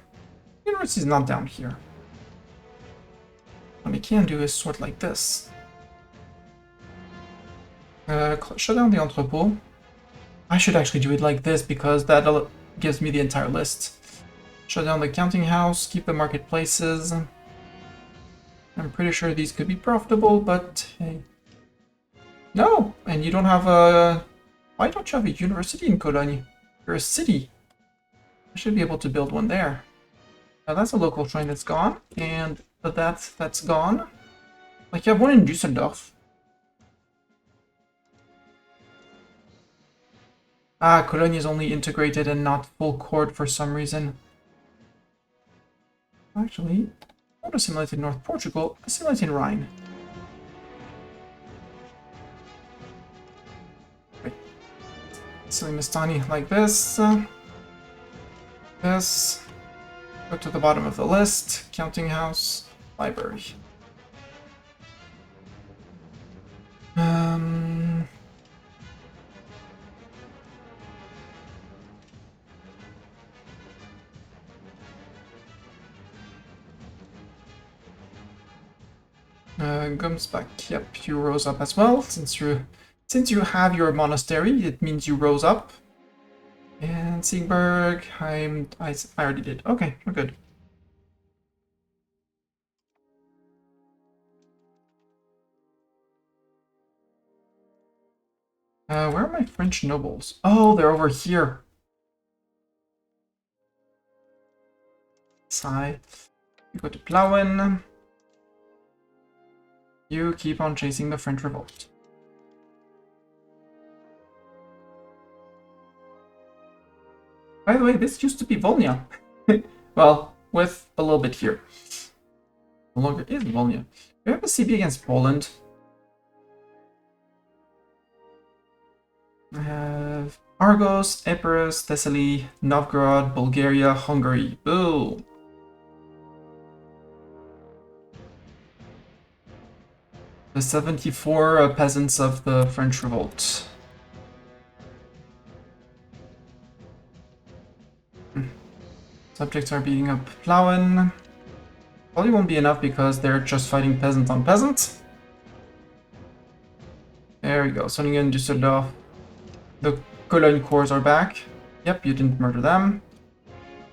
University's not down here. What I can do is sort like this. Shut down the entrepot. I should actually do it like this because that gives me the entire list. Shut down the counting house, keep the marketplaces. I'm pretty sure these could be profitable, but hey. No! And you don't have a... Why don't you have a university in Cologne? You're a city. I should be able to build one there. Now that's a local train that's gone, and that's gone. Like you have one in Düsseldorf. Ah, Cologne is only integrated and not full court for some reason. Actually, I want to assimilate in North Portugal, assimilate in Rhine. Wait. Mistani like this. This. Go to the bottom of the list. Counting house. Library. Gumsback, yep, you rose up as well. Since you have your monastery, it means you rose up. Siegberg. I already did. Okay, we're good. Where are my French nobles? Oh, they're over here. Sigh. You go to Plauen. You keep on chasing the French revolt. By the way, this used to be Volnia. Well, with a little bit here. No longer is Volnia. We have a CB against Poland. I have Argos, Epirus, Thessaly, Novgorod, Bulgaria, Hungary. Boo! The 74 peasants of the French Revolt. Subjects are beating up Plauen. Probably won't be enough because they're just fighting peasant on peasant. There we go. Sonningen, Düsseldorf. The Cologne corps are back. Yep, you didn't murder them.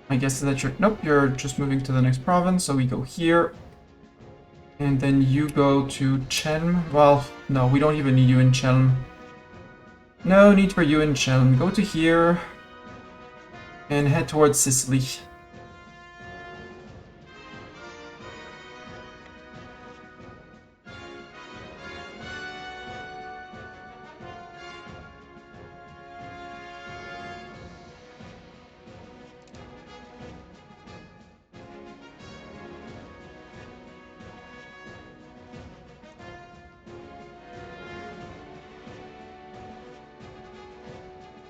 My guess is that you're... Nope, you're just moving to the next province. So we go here. And then you go to Chelm. Well, no, we don't even need you in Chelm. No need for you in Chelm. Go to here. And head towards Sicily.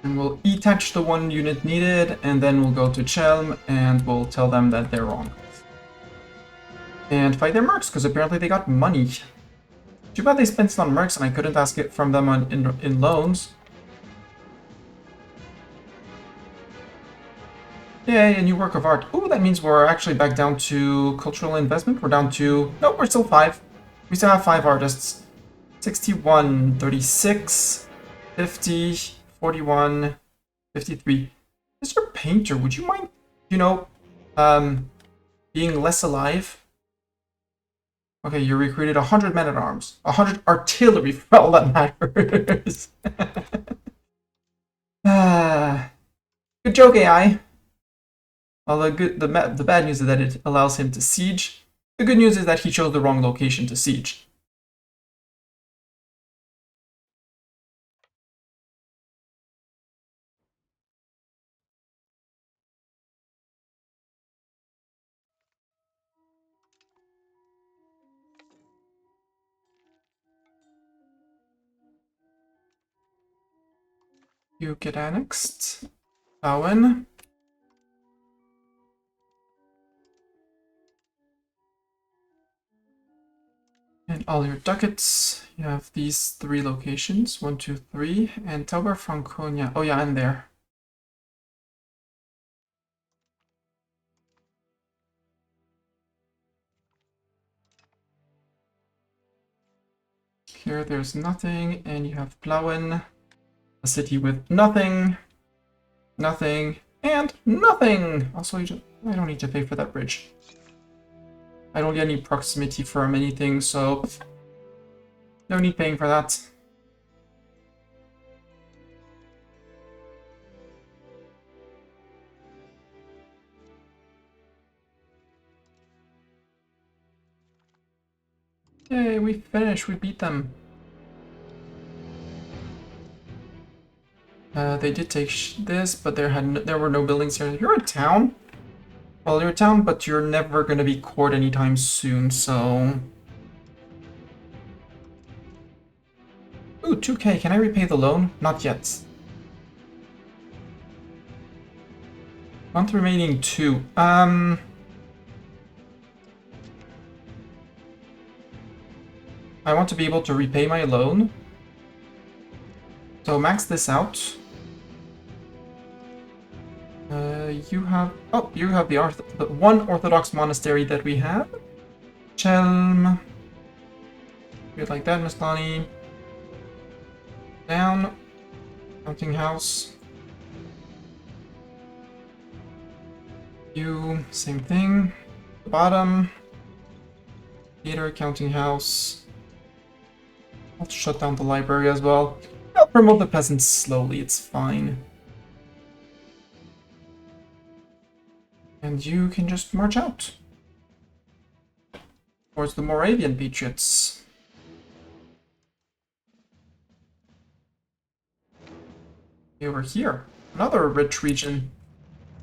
And we'll attach the one unit needed, and then we'll go to Chelm, and we'll tell them that they're wrong. And fight their mercs, because apparently they got money. Too bad they spent it on mercs, and I couldn't ask it from them in loans. Yay, a new work of art. Ooh, that means we're actually back down to cultural investment. We're down to... Nope, we're still 5. We still have 5 artists. 61, 36, 50... 41, 53. Mr. Painter, would you mind, you know, being less alive? Okay, you recruited 100 men-at-arms. 100 artillery for all that matters. Good joke, AI. Well, the bad news is that it allows him to siege. The good news is that he chose the wrong location to siege. You get annexed. Bowen. And all your ducats. You have these 3 locations. 1, 2, 3. And Tauber, Franconia. Oh yeah, I'm there. Here there's nothing, and you have Plauen, a city with nothing, nothing, and nothing! Also, I don't need to pay for that bridge. I don't get any proximity from anything, so no need paying for that. Yay, we finished, we beat them. They did take this, but there were no buildings here. You're a town? Well, you're a town, but you're never gonna be court anytime soon, so... Ooh, 2k, can I repay the loan? Not yet. Month remaining 2. I want to be able to repay my loan. So max this out. You have... Oh, you have the one Orthodox monastery that we have. Chelm. Good like that, Mastani. Down. Counting house. You, same thing. Bottom. Theater, counting house. I'll shut down the library as well. I'll promote the peasants slowly, it's fine. And you can just march out towards the Moravian patriots. Over here, another rich region.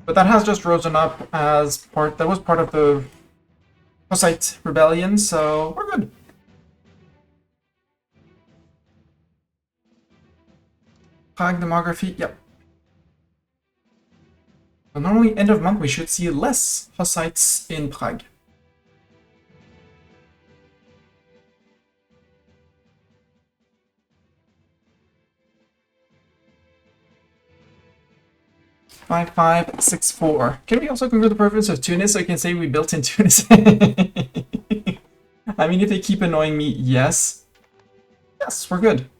But that has just risen up as part, that was part of the Hussite rebellion, so we're good. Prague demography, yep. So normally end of month we should see less Hussites in Prague. Five, 5, 6, 4. Can we also conquer the province of Tunis so we can say we built in Tunis? I mean, if they keep annoying me, yes. Yes, we're good.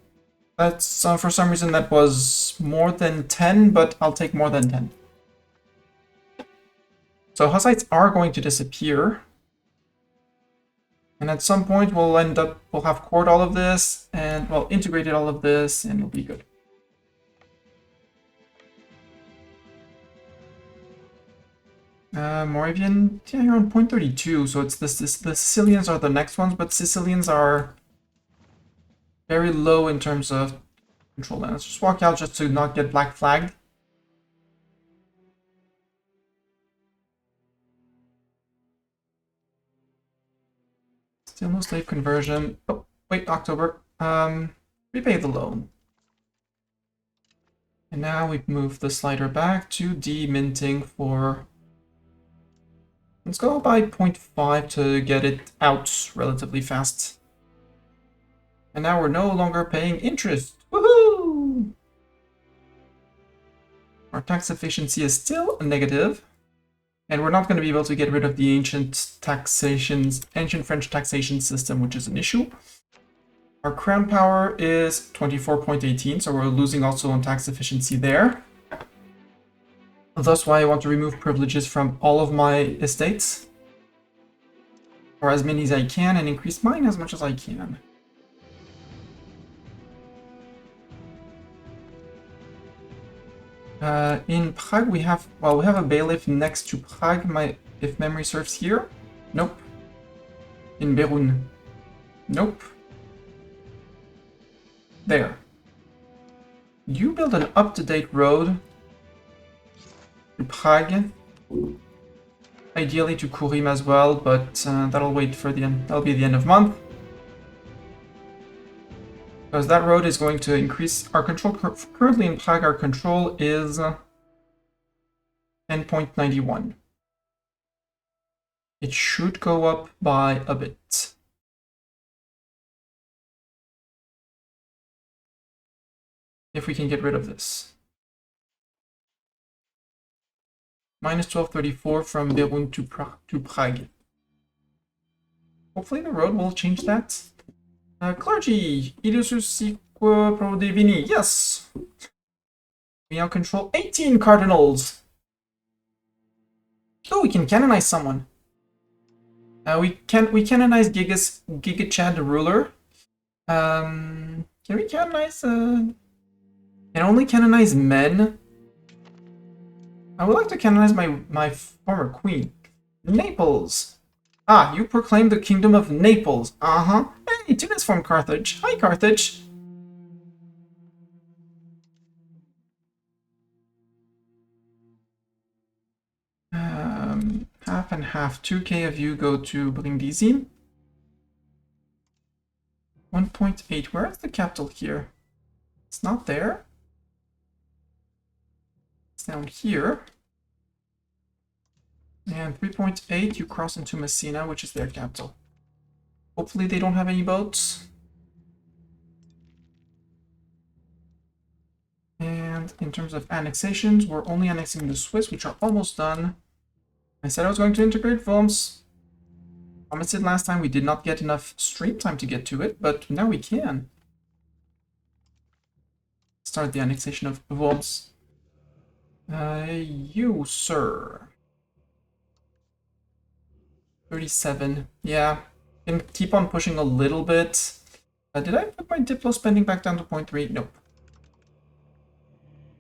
That's, for some reason, that was more than 10, but I'll take more than 10. So Hussites are going to disappear. And at some point, we'll have cored all of this, and, well, integrated all of this, and it'll be good. Moravian, yeah, you're on 0.32, so it's this, the Sicilians are the next ones, but Sicilians are very low in terms of control. Now let's just walk out just to not get black flagged. Still no slave conversion. Oh, wait, October. Repay the loan. And now we move the slider back to de-minting for... Let's go by 0.5 to get it out relatively fast. And now we're no longer paying interest. Woohoo! Our tax efficiency is still negative. And we're not going to be able to get rid of the ancient French taxation system, which is an issue. Our crown power is 24.18, so we're losing also on tax efficiency there. That's why I want to remove privileges from all of my estates, or as many as I can, and increase mine as much as I can. In Prague, we have a bailiff next to Prague, if memory serves here. Nope. In Berun. Nope. There. You build an up-to-date road to Prague. Ideally to Kurim as well, but that'll wait for the end. That'll be the end of month. Because that road is going to increase our control. Currently in Prague, our control is 10.91. It should go up by a bit. If we can get rid of this. Minus 1234 from Berun to Prague. Hopefully the road will change that. Clergy, Idusus pro divini, yes! We now control 18 cardinals! Oh, we can canonize someone. We canonize Gigachad the ruler. Can we canonize can only canonize men? I would like to canonize my former queen. Naples! Ah, you proclaim the kingdom of Naples. Uh-huh. Hey, Tunis from Carthage. Hi, Carthage. Half and half. 2k of you go to Brindisi. 1.8. Where is the capital here? It's not there. It's down here. And 3.8, you cross into Messina, which is their capital. Hopefully they don't have any boats. And in terms of annexations, we're only annexing the Swiss, which are almost done. I said I was going to integrate Worms. Promised it last time, we did not get enough stream time to get to it, but now we can. Start the annexation of Worms. You, sir. 37. Yeah. Can keep on pushing a little bit. Did I put my Diplo spending back down to 0.3? Nope.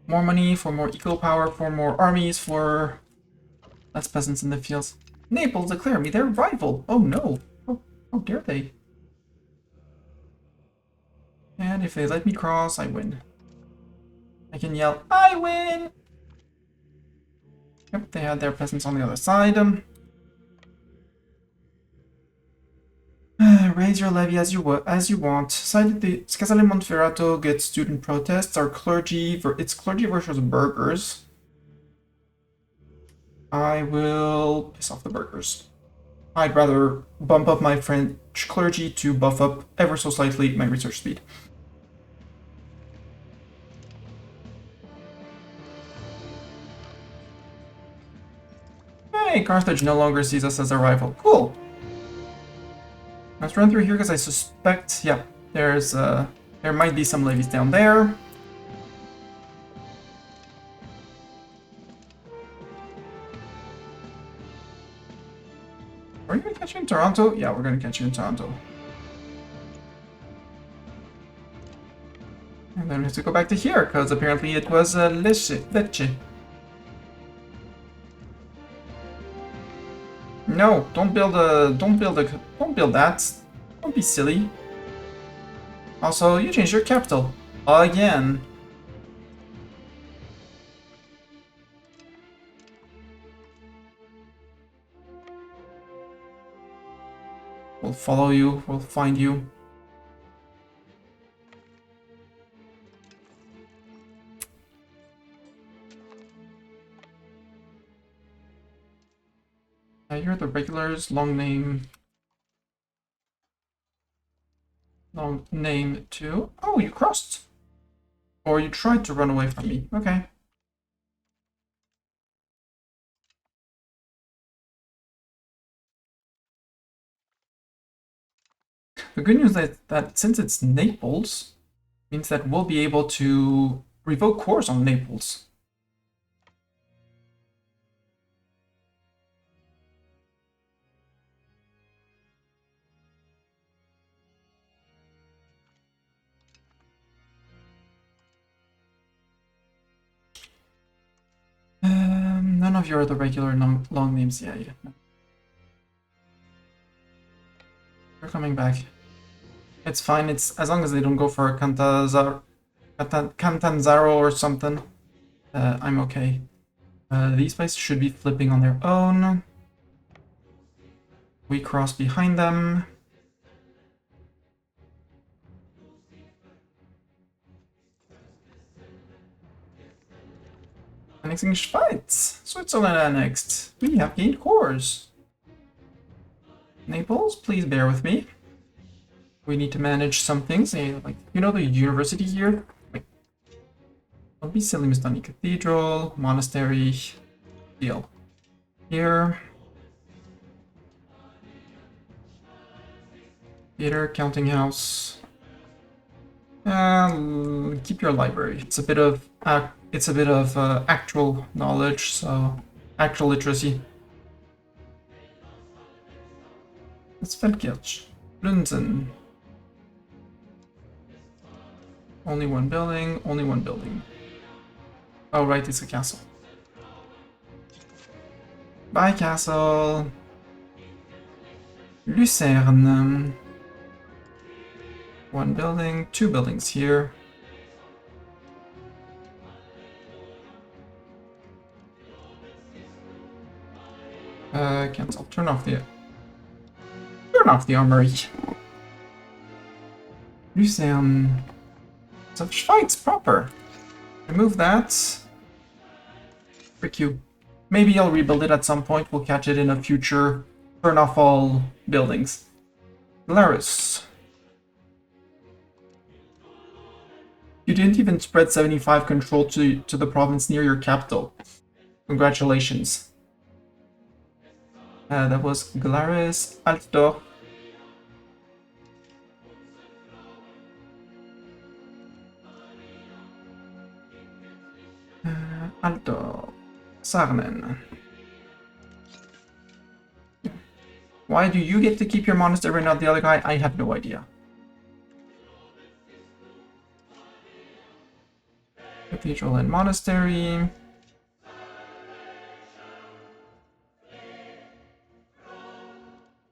More money for more eco power, for more armies, for less peasants in the fields. Naples declare me their rival. Oh no. How dare they? And if they let me cross, I win. I can yell, I win! Yep, they had their peasants on the other side. Raise your levy as you want. Decided the Casale Monferrato gets student protests. Our clergy, it's clergy versus burghers. I will piss off the burghers. I'd rather bump up my French clergy to buff up ever so slightly my research speed. Hey, Carthage no longer sees us as a rival. Cool. Let's run through here because I suspect, yeah, there might be some levies down there. Are you gonna catch you in Toronto? Yeah, we're gonna catch you in Toronto. And then we have to go back to here because apparently it was Lecce. No, don't build that. Don't be silly. Also, you changed your capital. Again. We'll follow you, we'll find you. You're the regulars, long name 2. Oh, you crossed. Or you tried to run away from me. Okay. The good news is that since it's Naples, means that we'll be able to revoke cores on Naples. None of you are the regular long names. Yeah, they're coming back. It's fine. It's as long as they don't go for a Cantanzaro or something. I'm okay. These places should be flipping on their own. We cross behind them. Annexing Schweiz. Switzerland annexed. We have gained cores. Naples, please bear with me. We need to manage some things. Like, you know the university here? Like, don't be silly, Miss Dunny. Cathedral, monastery, deal. Here. Theater, counting house. Keep your library. It's a bit of actual knowledge, so actual literacy. It's Feldkirch. Lunzen. Only one building, only one building. Oh right, it's a castle. Bye, castle. Lucerne. One building, 2 buildings here. Cancel. Turn off the armory. Lucerne. So Schweiz proper. Remove that. Frick you. Maybe I'll rebuild it at some point. We'll catch it in a future. Turn off all buildings. Glarus. You didn't even spread 75 control to the province near your capital. Congratulations. That was Glarus, Altdorf. Altdorf. Sarnen. Why do you get to keep your monastery and not the other guy? I have no idea. Cathedral and monastery.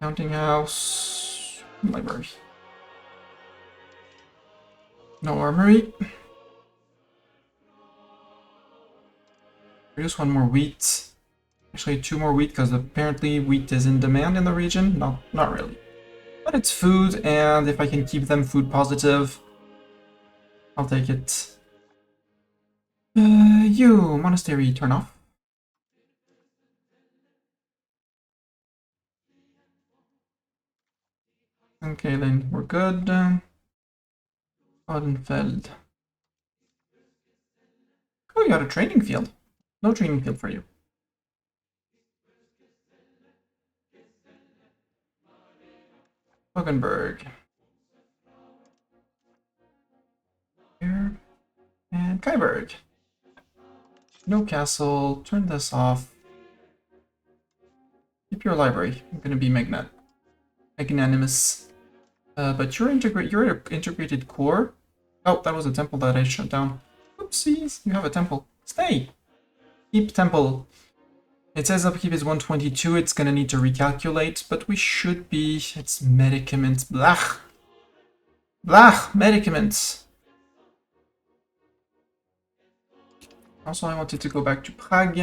Counting house. Library. No armory. Produce one more wheat. Actually, 2 more wheat, because apparently wheat is in demand in the region. No, not really. But it's food, and if I can keep them food positive, I'll take it. You, monastery, turn off. Okay, then we're good. Odenfeld. Oh, you got a training field. No training field for you. Hogenberg. Here. And Kaiberg. No castle. Turn this off. Keep your library. I'm gonna be magnanimous. But you're an integrated core. Oh, that was a temple that I shut down. Oopsies, you have a temple. Stay! Keep temple. It says upkeep is 122, it's gonna need to recalculate, but we should be... It's medicaments. Blach! Blach! Medicaments! Also, I wanted to go back to Prague.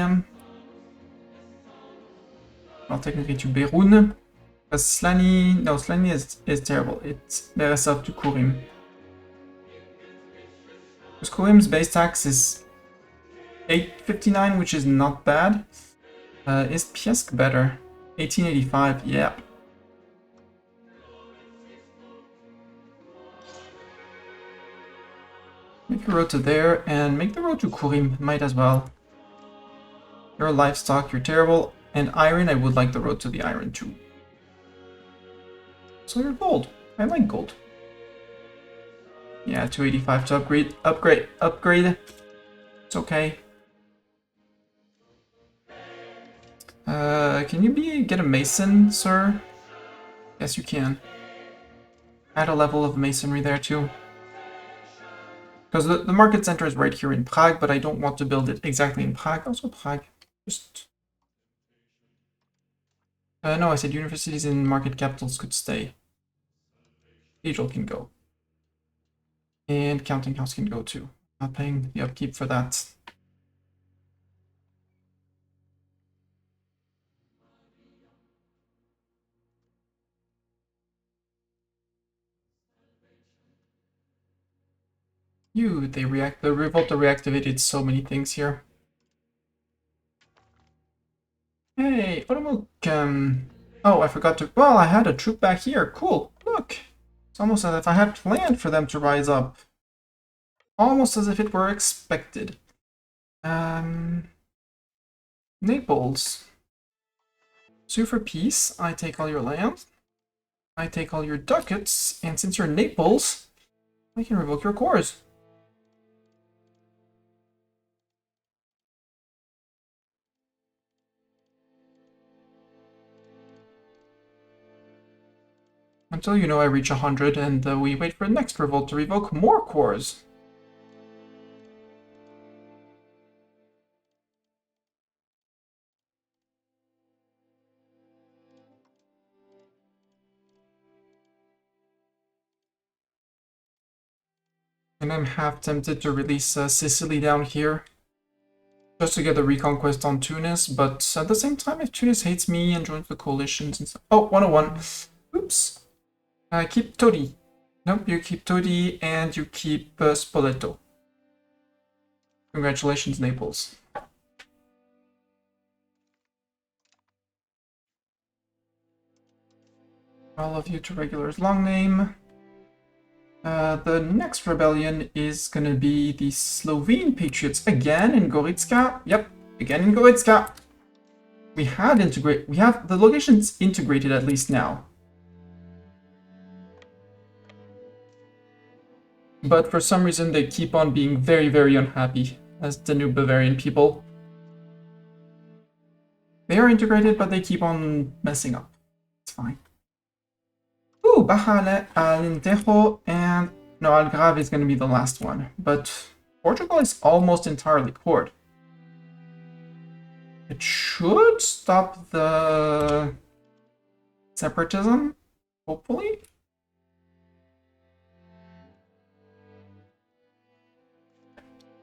Well, technically to Berun. Because Slani... No, Slani is terrible. It's better up to Kurim. Because Kurim's base tax is 859, which is not bad. Is Piesk better? 1885, yeah. Make the road to there, and make the road to Kurim, might as well. Your livestock, you're terrible. And iron, I would like the road to the iron too. So you're gold. I like gold. Yeah, 285 to upgrade. It's okay. Can you get a mason, sir? Yes, you can. Add a level of masonry there too. Because the market center is right here in Prague, but I don't want to build it exactly in Prague. Also Prague. Just... no, I said universities in market capitals could stay. Cathedral can go. And counting house can go too. Not paying the upkeep for that. The revolt reactivated so many things here. Hey, Otomuk, oh, I forgot to... Well, I had a troop back here. Cool. Look. It's almost as if I had planned for them to rise up. Almost as if it were expected. Naples. Sue for peace. I take all your land. I take all your ducats. And since you're Naples, I can revoke your cores. Until, I reach 100 and we wait for the next revolt to revoke more cores. And I'm half tempted to release Sicily down here. Just to get the reconquest on Tunis, but at the same time, if Tunis hates me and joins the coalitions and stuff... Oh, 101. Oops. Keep Todi. Nope, you keep Todi and you keep Spoleto. Congratulations, Naples. All of you to regulars long name. The next rebellion is gonna be the Slovene Patriots again in Goritska. Yep, again in Goritska. We have the locations integrated at least now. But for some reason they keep on being very, very unhappy as the new Bavarian people. They are integrated, but they keep on messing up. It's fine. Ooh, Baja Alentejo and... No, Algarve is going to be the last one. But Portugal is almost entirely cored. It should stop the separatism, hopefully.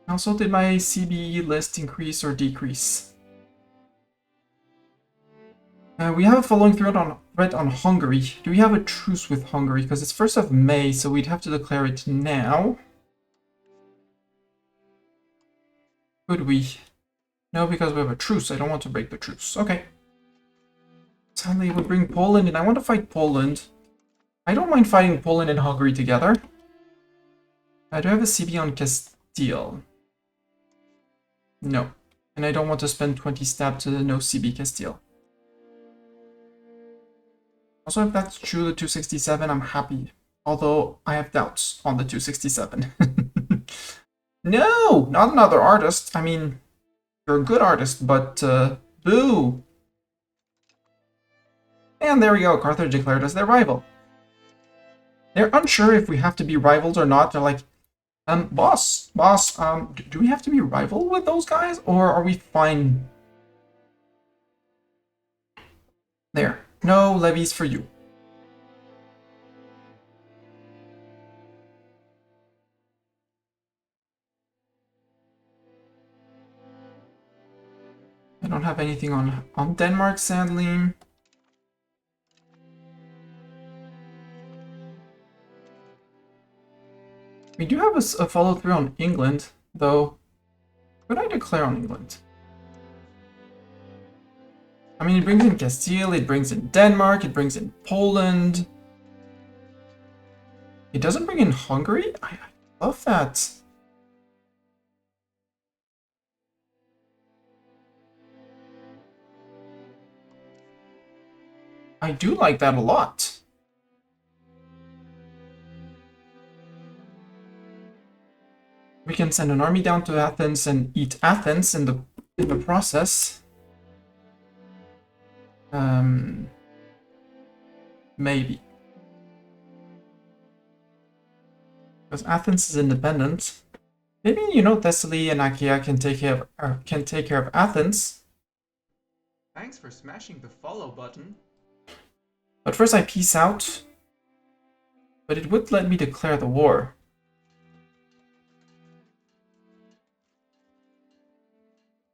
Also, did my CBE list increase or decrease? We have a following thread on Hungary. Do we have a truce with Hungary? Because it's 1st of May, so we'd have to declare it now. Could we? No, because we have a truce. I don't want to break the truce. Okay. Sadly, it would bring Poland, and I want to fight Poland. I don't mind fighting Poland and Hungary together. I do have a CB on Castile. No. And I don't want to spend 20 stab to no CB Castile. Also, if that's true, the 267, I'm happy. Although, I have doubts on the 267. No! Not another artist. I mean, you're a good artist, but, boo! And there we go, Carthage declared as their rival. They're unsure if we have to be rivals or not. They're like, boss, do we have to be rival with those guys, or are we fine? There. No levies for you. I don't have anything on Denmark, sadly. We do have a follow-through on England, though. Could I declare on England? I mean, it brings in Castile, it brings in Denmark, it brings in Poland. It doesn't bring in Hungary? I love that. I do like that a lot. We can send an army down to Athens and eat Athens in the process. Maybe. Because Athens is independent. Maybe, you know, Thessaly and Achaea can take care of Athens. Thanks for smashing the follow button. But first I peace out. But it would let me declare the war.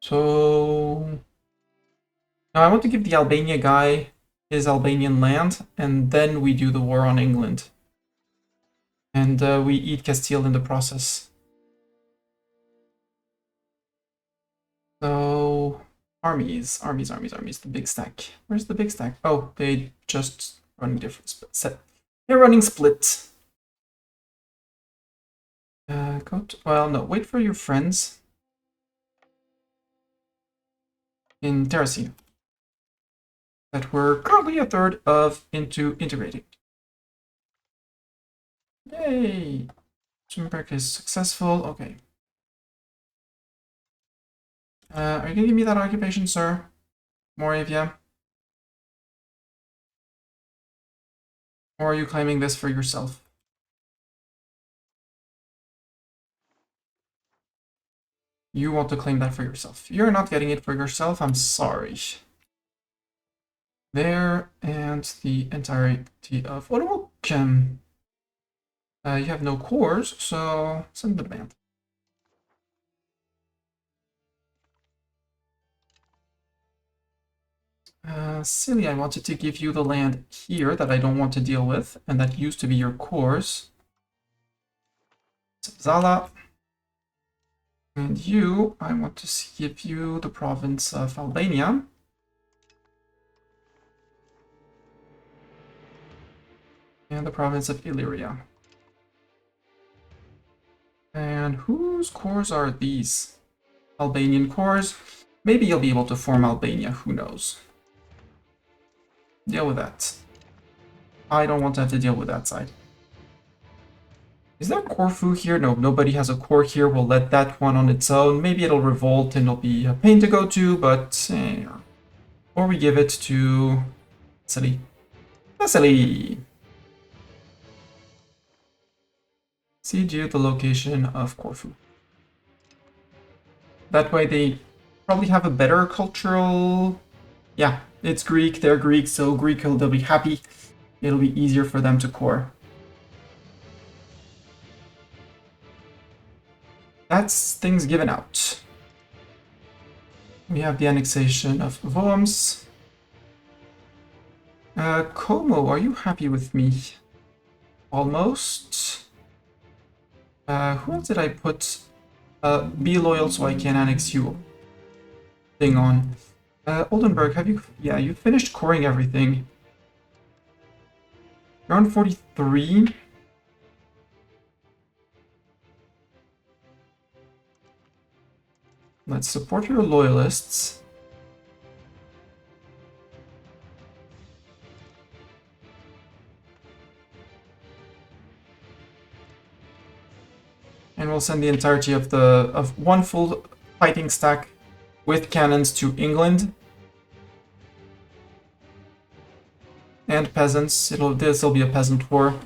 So... Now I want to give the Albania guy his Albanian land, and then we do the war on England. And we eat Castile in the process. So... Armies, the big stack. Where's the big stack? Oh, they just running different set. They're running split. Well, no, wait for your friends in Terracina that we're currently a third of into integrating. Yay! Schumberg is successful. Okay. Are you gonna give me that occupation, sir? Moravia? Or are you claiming this for yourself? You want to claim that for yourself. You're not getting it for yourself, I'm sorry. There, and the entirety of Otowokem. You have no cores, so send the band. Silly, I wanted to give you the land here that I don't want to deal with, and that used to be your cores. Zala. And you, I want to give you the province of Albania. And the province of Illyria. And whose cores are these? Albanian cores? Maybe you'll be able to form Albania, who knows? Deal with that. I don't want to have to deal with that side. Is there Corfu here? No, nobody has a core here. We'll let that one on its own. Maybe it'll revolt and it'll be a pain to go to, but... or we give it to... Italy. Thessaly! Siege you the location of Corfu. That way they probably have a better cultural... Yeah, it's Greek, they're Greek, so Greek, they'll be happy. It'll be easier for them to core. That's things given out. We have the annexation of Worms. Como, are you happy with me? Almost. Who else did I put? Be loyal so I can annex you. Thing on. Oldenburg, have you... Yeah, you finished coring everything. You're on 43. Let's support your loyalists. And we'll send the entirety of one full fighting stack with cannons to England. And peasants. This'll be a peasant war.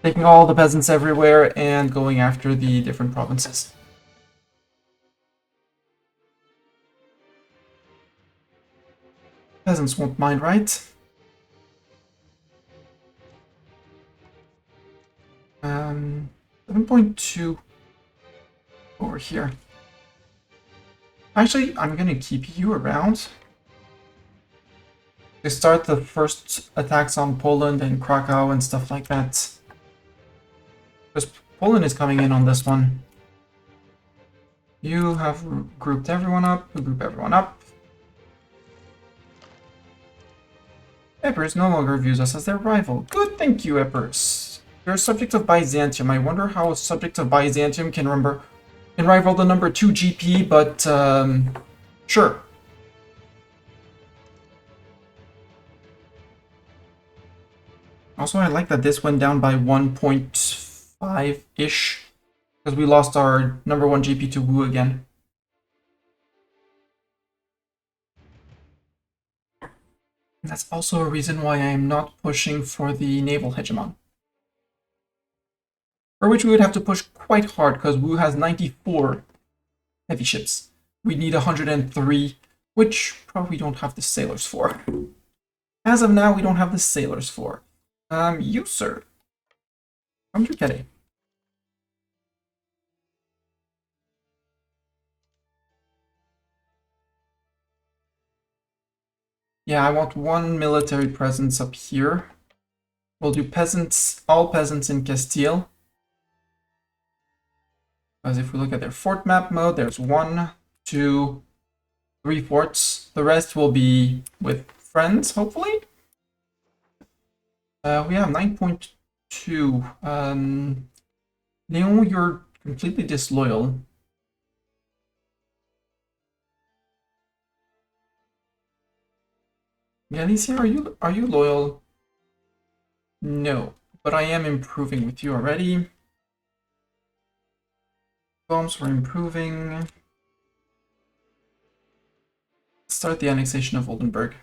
Taking all the peasants everywhere and going after the different provinces. Peasants won't mind, right? 7.2 over here. Actually, I'm gonna keep you around to start the first attacks on Poland and Krakow and stuff like that. Because Poland is coming in on this one. You have grouped everyone up. Group everyone up. Epirus no longer views us as their rival. Good, thank you, Epirus. You're a subject of Byzantium. I wonder how a subject of Byzantium can rival the number 2 GP, but sure. Also, I like that this went down by 1.5-ish, because we lost our number 1 GP to Wu again. And that's also a reason why I am not pushing for the naval hegemon. For which we would have to push quite hard, because Wu has 94 heavy ships. We need 103, which probably don't have the sailors for. As of now, we don't have the sailors for. You, sir. Come to Kede. Yeah, I want one military presence up here. We'll do peasants, all peasants in Castile. Because if we look at their fort map mode, there's 1, 2, 3 forts. The rest will be with friends, hopefully. We have 9.2. Leon, you're completely disloyal. Galicia, are you loyal? No, but I am improving with you already. Bombs were improving. Start the annexation of Oldenburg.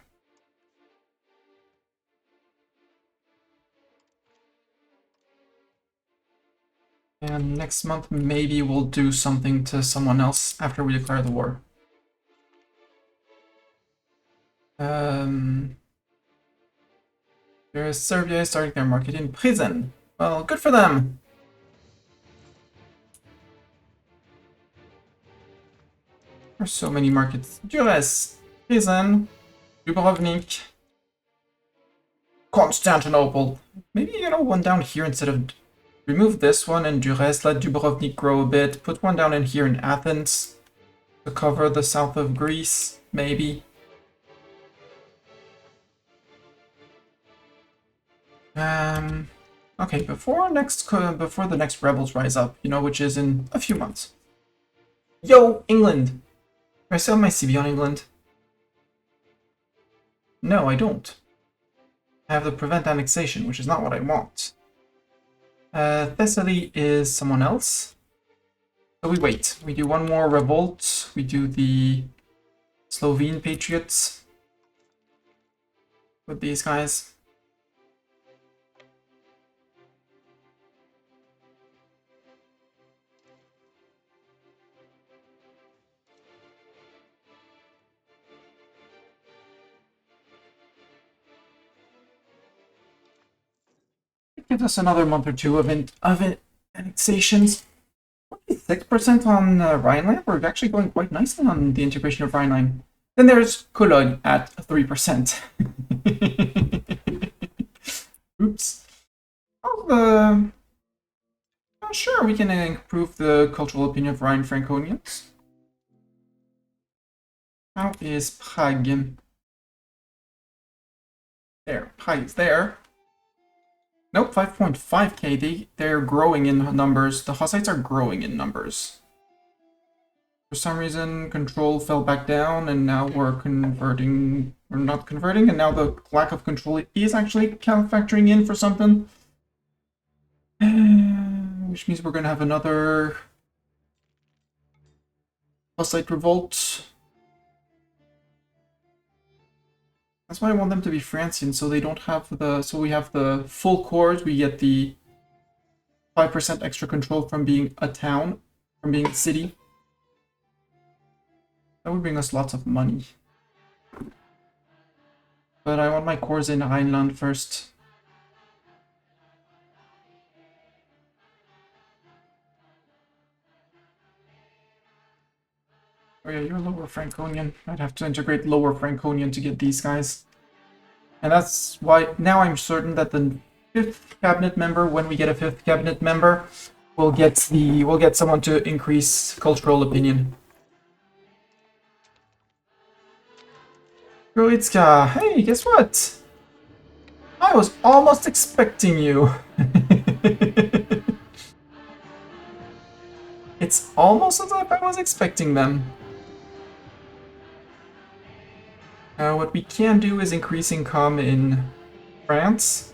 And next month, maybe we'll do something to someone else after we declare the war. There's Serbia starting their market in prison. Well, good for them. There's so many markets. Durres, prison, Dubrovnik, Constantinople. Maybe, one down here instead of... Remove this one and Durres, let Dubrovnik grow a bit. Put one down in here in Athens to cover the south of Greece, maybe. Okay, before the next rebels rise up, which is in a few months. Yo, England! Do I still have my CB on England? No, I don't. I have the prevent annexation, which is not what I want. Thessaly is someone else. So we wait. We do one more revolt. We do the Slovene Patriots with these guys. Give us another month or two of annexations. 6% on Rhineland. We're actually going quite nicely on the integration of Rhineland. Then there's Cologne at 3%. Oops. Oh, sure, we can improve the cultural opinion of Rhine Franconians. How is Prague? There, Prague is there. Nope, 5.5k. They're growing in numbers. The Hussites are growing in numbers. For some reason, control fell back down, and now we're converting. We're not converting, and now the lack of control is actually factoring in for something. Which means we're going to have another Hussite revolt. That's why I want them to be Francian, so they don't have the... So we have the full cores, we get the 5% extra control from being a town, from being a city. That would bring us lots of money. But I want my cores in Rhineland first. Oh yeah, you're Lower Franconian. I'd have to integrate Lower Franconian to get these guys. And that's why now I'm certain that the 5th cabinet member, when we get a 5th cabinet member, we'll get someone to increase cultural opinion. Kroitska, hey, guess what? I was almost expecting you. It's almost as if I was expecting them. What we can do is increase income in France.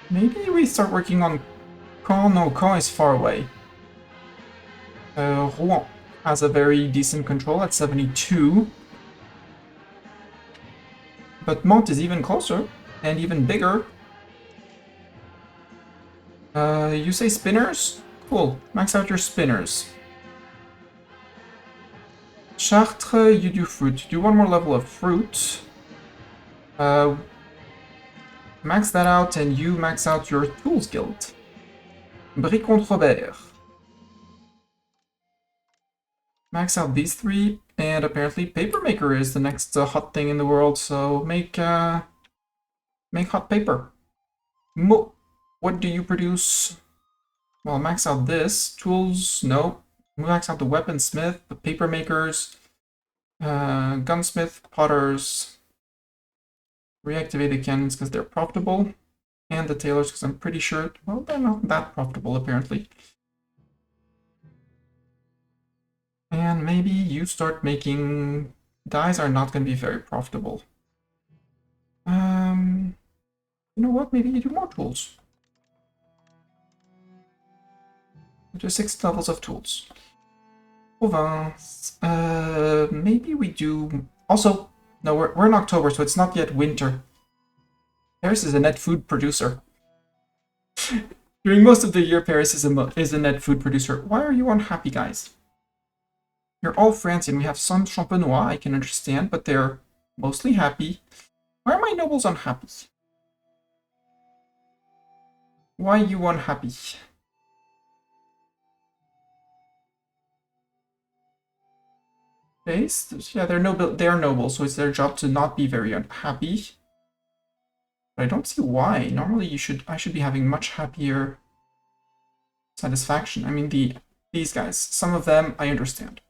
Maybe we start working on Caen. No, Caen is far away. Rouen has a very decent control at 72. But Mont is even closer and even bigger. You say spinners? Cool. Max out your spinners. Chartres, you do fruit. Do one more level of fruit. Max that out and you max out your tools guild. Brie contre Robert. Max out these three, and apparently papermaker is the next hot thing in the world, so make hot paper. What do you produce? Well, max out this. Tools, no. Max out the weaponsmith, the papermakers, gunsmith, potters. Reactivate the cannons because they're profitable. And the tailors because I'm pretty sure, well, they're not that profitable apparently. And maybe you start making... Dyes are not going to be very profitable. You know what? Maybe you do more tools. Just 6 levels of tools. Province. Maybe we do... Also, no, we're in October, so it's not yet winter. Paris is a net food producer. During most of the year, Paris is a net food producer. Why are you unhappy, guys? You're all Francian. We have some Champenois, I can understand, but they're mostly happy. Why are my nobles unhappy? Why are you unhappy? Yeah, they're noble, so it's their job to not be very unhappy. But I don't see why. Normally I should be having much happier satisfaction. I mean these guys, some of them I understand.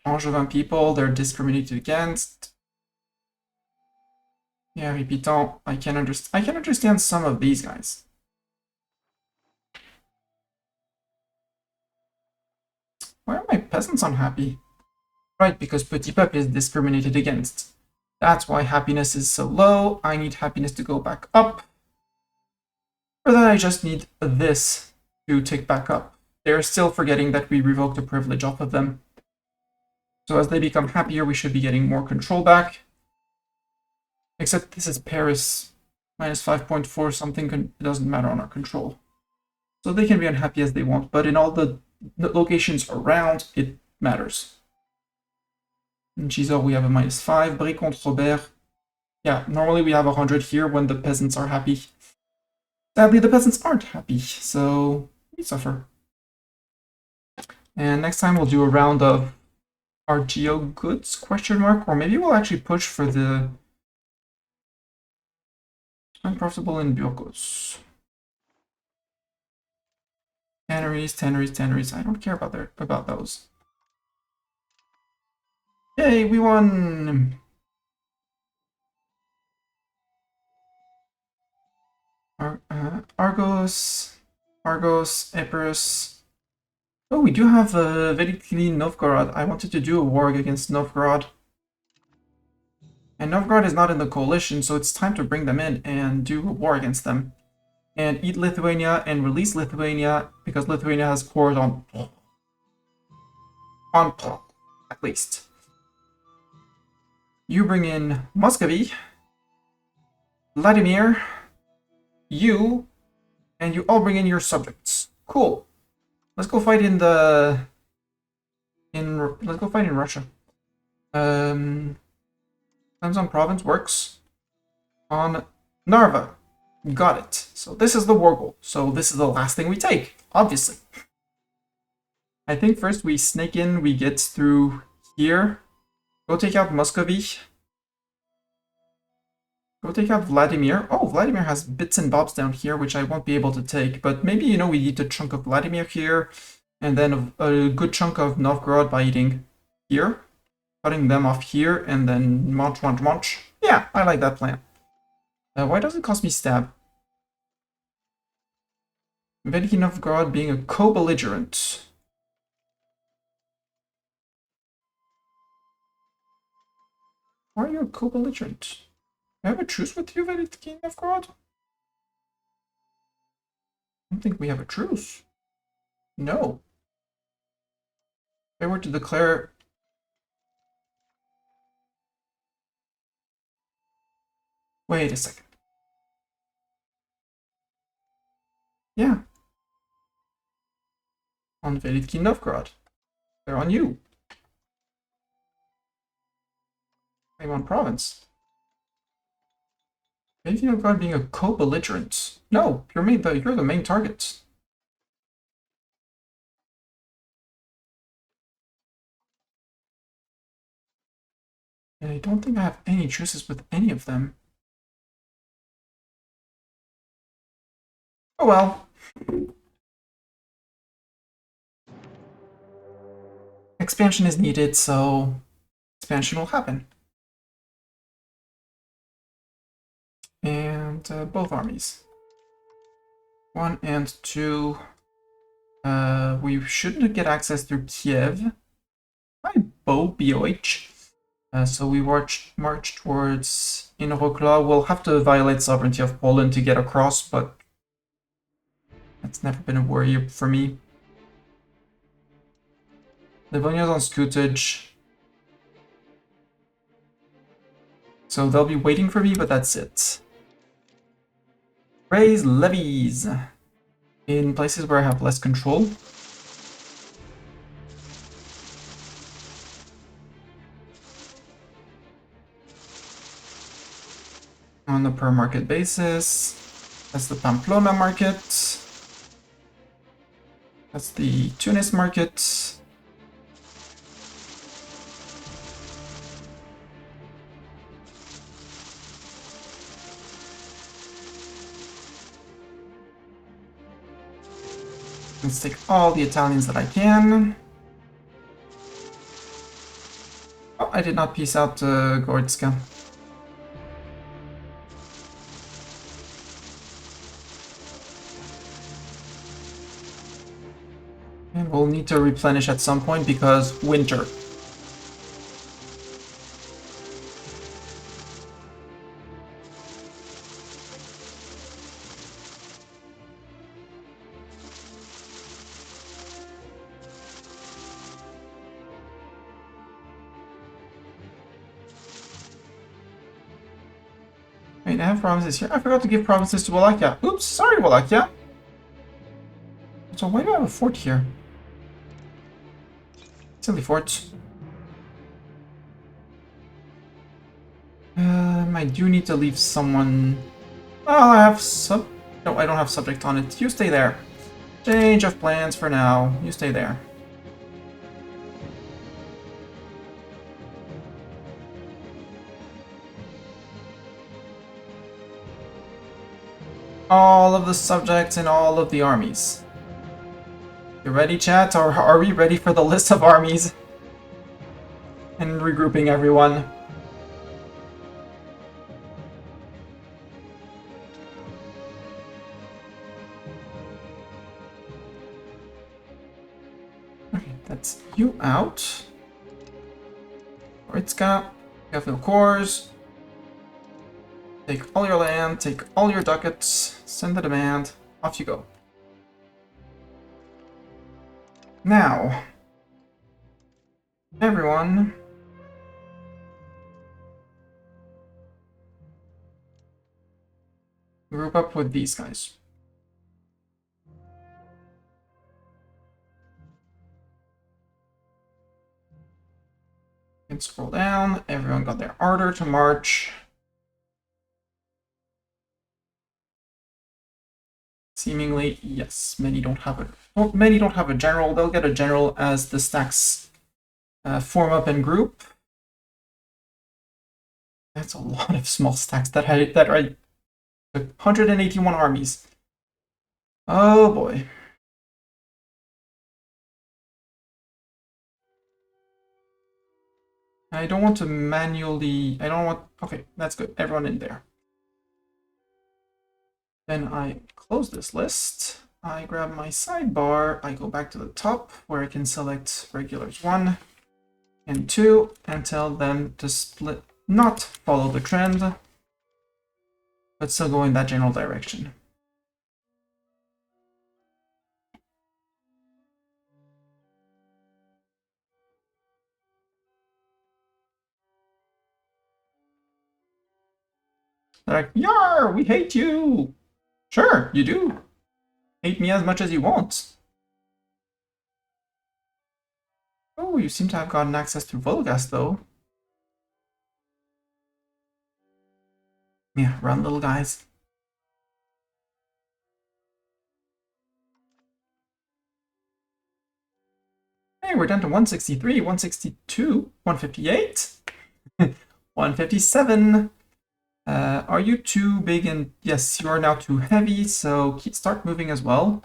Angevin people, they're discriminated against. Yeah, Ripiton, I can understand some of these guys. Why are my peasants unhappy? Right, because Petit Peuple is discriminated against. That's why happiness is so low. I need happiness to go back up. For that, I just need this to tick back up. They're still forgetting that we revoked a privilege off of them. So as they become happier, we should be getting more control back. Except this is Paris. Minus 5.4 something, it doesn't matter on our control. So they can be unhappy as they want, but in all the locations around, it matters. In Gisors, we have a minus 5. Brie contre Robert. Yeah, normally we have 100 here when the peasants are happy. Sadly, the peasants aren't happy, so we suffer. And next time we'll do a round of RGO goods, question mark, or maybe we'll actually push for the unprofitable in Biokos. Tanneries, tanneries, tanneries. I don't care about those. Yay, we won! Argos, Epirus. Oh, we do have Veliki Novgorod. I wanted to do a war against Novgorod. And Novgorod is not in the coalition, so it's time to bring them in and do a war against them. And eat Lithuania and release Lithuania, because Lithuania has cores on at least. You bring in Muscovy, Vladimir, you, and you all bring in your subjects. Cool. Let's go fight in let's go fight in Russia. Times on province works on Narva. Got it. So this is the war goal. So this is the last thing we take, obviously. I think first we snake in, we get through here. Go take out Muscovy. Go take out Vladimir. Oh, Vladimir has bits and bobs down here, which I won't be able to take. But maybe, you know, we eat a chunk of Vladimir here, and then a good chunk of Novgorod by eating here. Cutting them off here, and then munch. Yeah, I like that plan. Why does it cost me stab? Veliki Novgorod being a co-belligerent. Why are you a co-belligerent? Do I have a truce with you, Veliki Novgorod? I don't think we have a truce. No. If I were to declare... Wait a second. Yeah. On Veliki Novgorod. They're on you. I'm on province. Veliki Novgorod being a co-belligerent. No, you're the main target. And I don't think I have any truces with any of them. Oh well. Expansion is needed, so expansion will happen. And both armies. 1 and 2. We shouldn't get access through Kiev. Hi, BOH. So we march towards Inrokla. We'll have to violate sovereignty of Poland to get across, but that's never been a worry for me. Livonia's on Scootage. So they'll be waiting for me, but that's it. Raise levies in places where I have less control. On a per market basis. That's the Pamplona market. That's the Tunis market. Let's take all the Italians that I can. Oh, I did not piece out Gordska. And we'll need to replenish at some point because winter. Wait, I have provinces here. I forgot to give provinces to Wallachia. Oops, sorry, Wallachia. So why do I have a fort here? Silly forts. I do need to leave someone... Oh, I have sub... No, I don't have subject on it. You stay there. Change of plans for now. You stay there. All of the subjects in all of the armies. You ready, chat? Or are we ready for the list of armies? And regrouping everyone. Okay, that's you out. Oritska, Gaffil cores. Take all your land, take all your ducats, send the demand, off you go. Now, everyone, group up with these guys. And scroll down, everyone got their order to march. Seemingly, yes, many don't have a general. They'll get a general as the stacks form up and group. That's a lot of small stacks that are 181 armies. Oh boy. I don't want to manually... Okay, that's good. Everyone in there. Then I close this list. I grab my sidebar. I go back to the top where I can select regulars 1 and 2 and tell them to split, not follow the trend, but still go in that general direction. They're like, "Yar, we hate you!" Sure, you do. Hate me as much as you want. Oh, you seem to have gotten access to Volgas, though. Yeah, run, little guys. Hey, we're down to 163, 162, 158, 157. Are you too big? And yes, you are now too heavy, so start moving as well.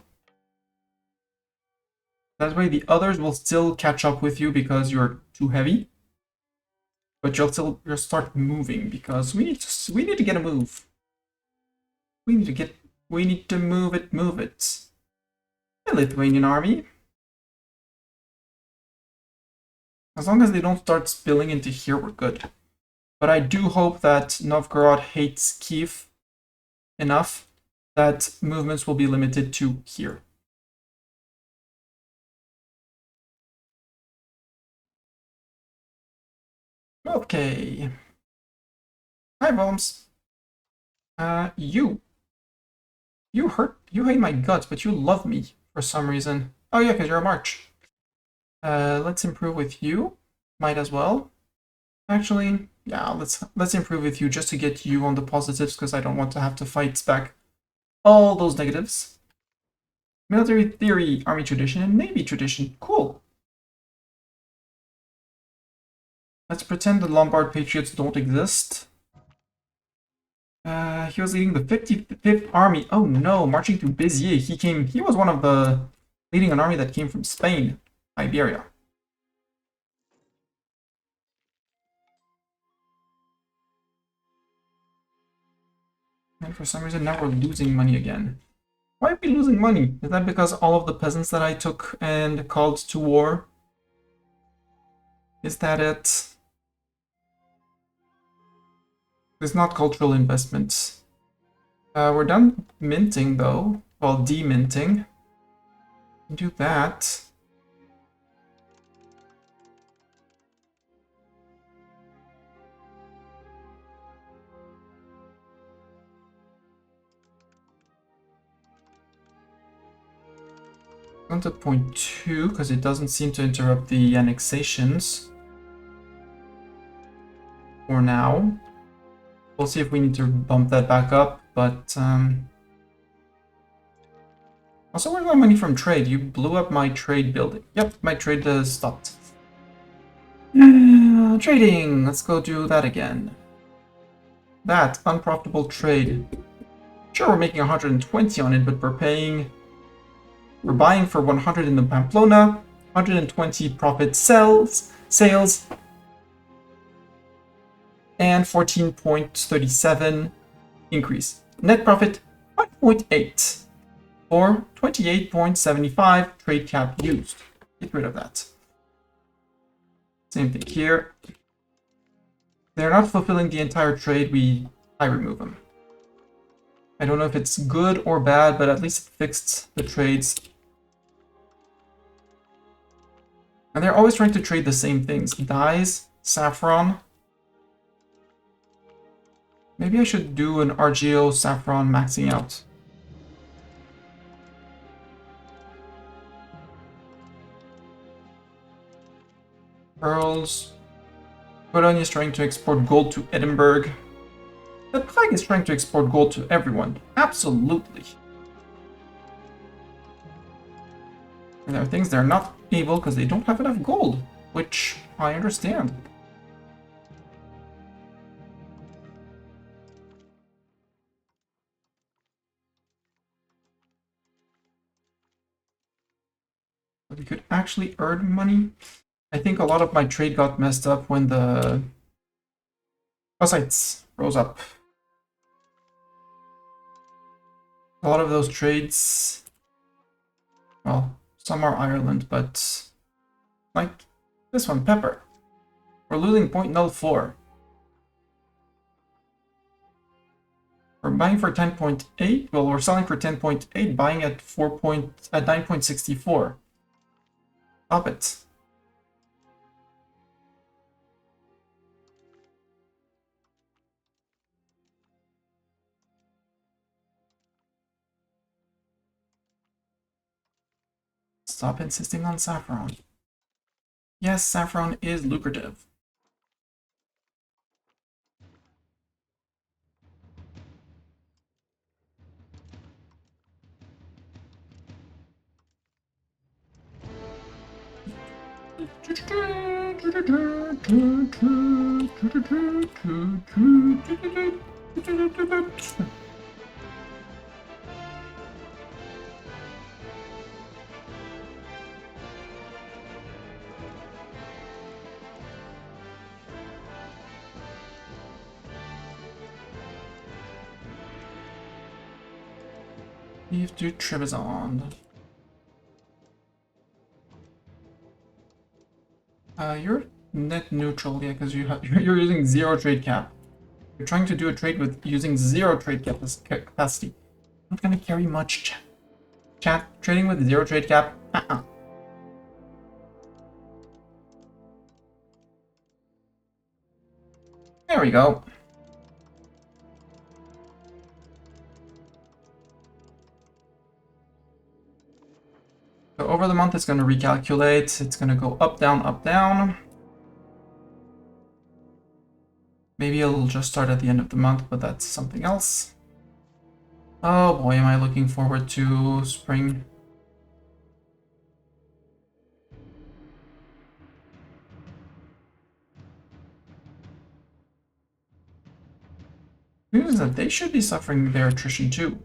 That way the others will still catch up with you because you're too heavy. But you'll start moving because we need to get a move. We need to move it. The Lithuanian army. As long as they don't start spilling into here, we're good. But I do hope that Novgorod hates Kiev enough that movements will be limited to here. Okay. Hi, Bombs. You hate my guts, but you love me for some reason. Oh yeah, because you're a march. Let's improve with you. Might as well. Actually, yeah, let's improve with you just to get you on the positives, because I don't want to have to fight back all those negatives. Military theory, army tradition, and navy tradition. Cool. Let's pretend the Lombard Patriots don't exist. He was leading the 55th Army. Oh no, marching to Béziers. He was one of the leading an army that came from Spain, Iberia. And for some reason now we're losing money again. Why are we losing money? Is that because all of the peasants that I took and called to war? Is that it? It's not cultural investments. We're done minting though. Well, deminting. Do that. On to point 2 because it doesn't seem to interrupt the annexations. For now. We'll see if we need to bump that back up, but also, where's my money from trade? You blew up my trade building. Yep, my trade stopped. Trading! Let's go do that again. That, unprofitable trade. Sure, we're making 120 on it, but we're buying for 100 in the Pamplona, 120 profit sales, and 14.37 increase. Net profit 5.8 or 28.75 trade cap used. Get rid of that. Same thing here. They're not fulfilling the entire trade, I remove them. I don't know if it's good or bad, but at least it fixed the trades. And they're always trying to trade the same things. Dyes, saffron. Maybe I should do an RGO saffron maxing out. Pearls. Polonia is trying to export gold to Edinburgh. The Prague is trying to export gold to everyone. Absolutely. And there are things they're not able because they don't have enough gold, which I understand. But we could actually earn money. I think a lot of my trade got messed up when the Hussites rose up. A lot of those trades, well, some are Ireland, but like this one, pepper. We're losing 0.04. We're buying for 10.8. Well, we're selling for 10.8, buying at 9.64. Stop it. Stop insisting on saffron. Yes, saffron is lucrative. Leave to Trebizond. You're net neutral, yeah, because you're using 0 trade cap. You're trying to do a trade with using 0 trade capacity. Not gonna carry much chat. Trading with 0 trade cap. There we go. So over the month, it's going to recalculate. It's going to go up, down, up, down. Maybe it'll just start at the end of the month, but that's something else. Oh boy, am I looking forward to spring. News is that they should be suffering their attrition too.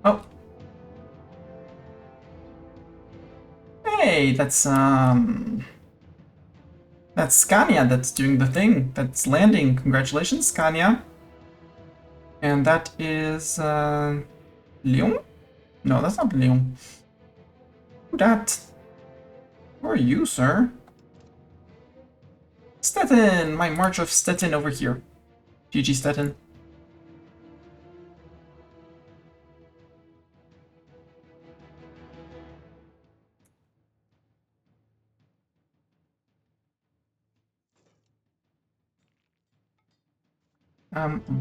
Oh. Hey, that's Scania that's doing the thing. That's landing. Congratulations, Scania. And that is Lyon? No, that's not Lyon. Who that? Who are you, sir? Stettin! My March of Stettin over here. GG Stettin.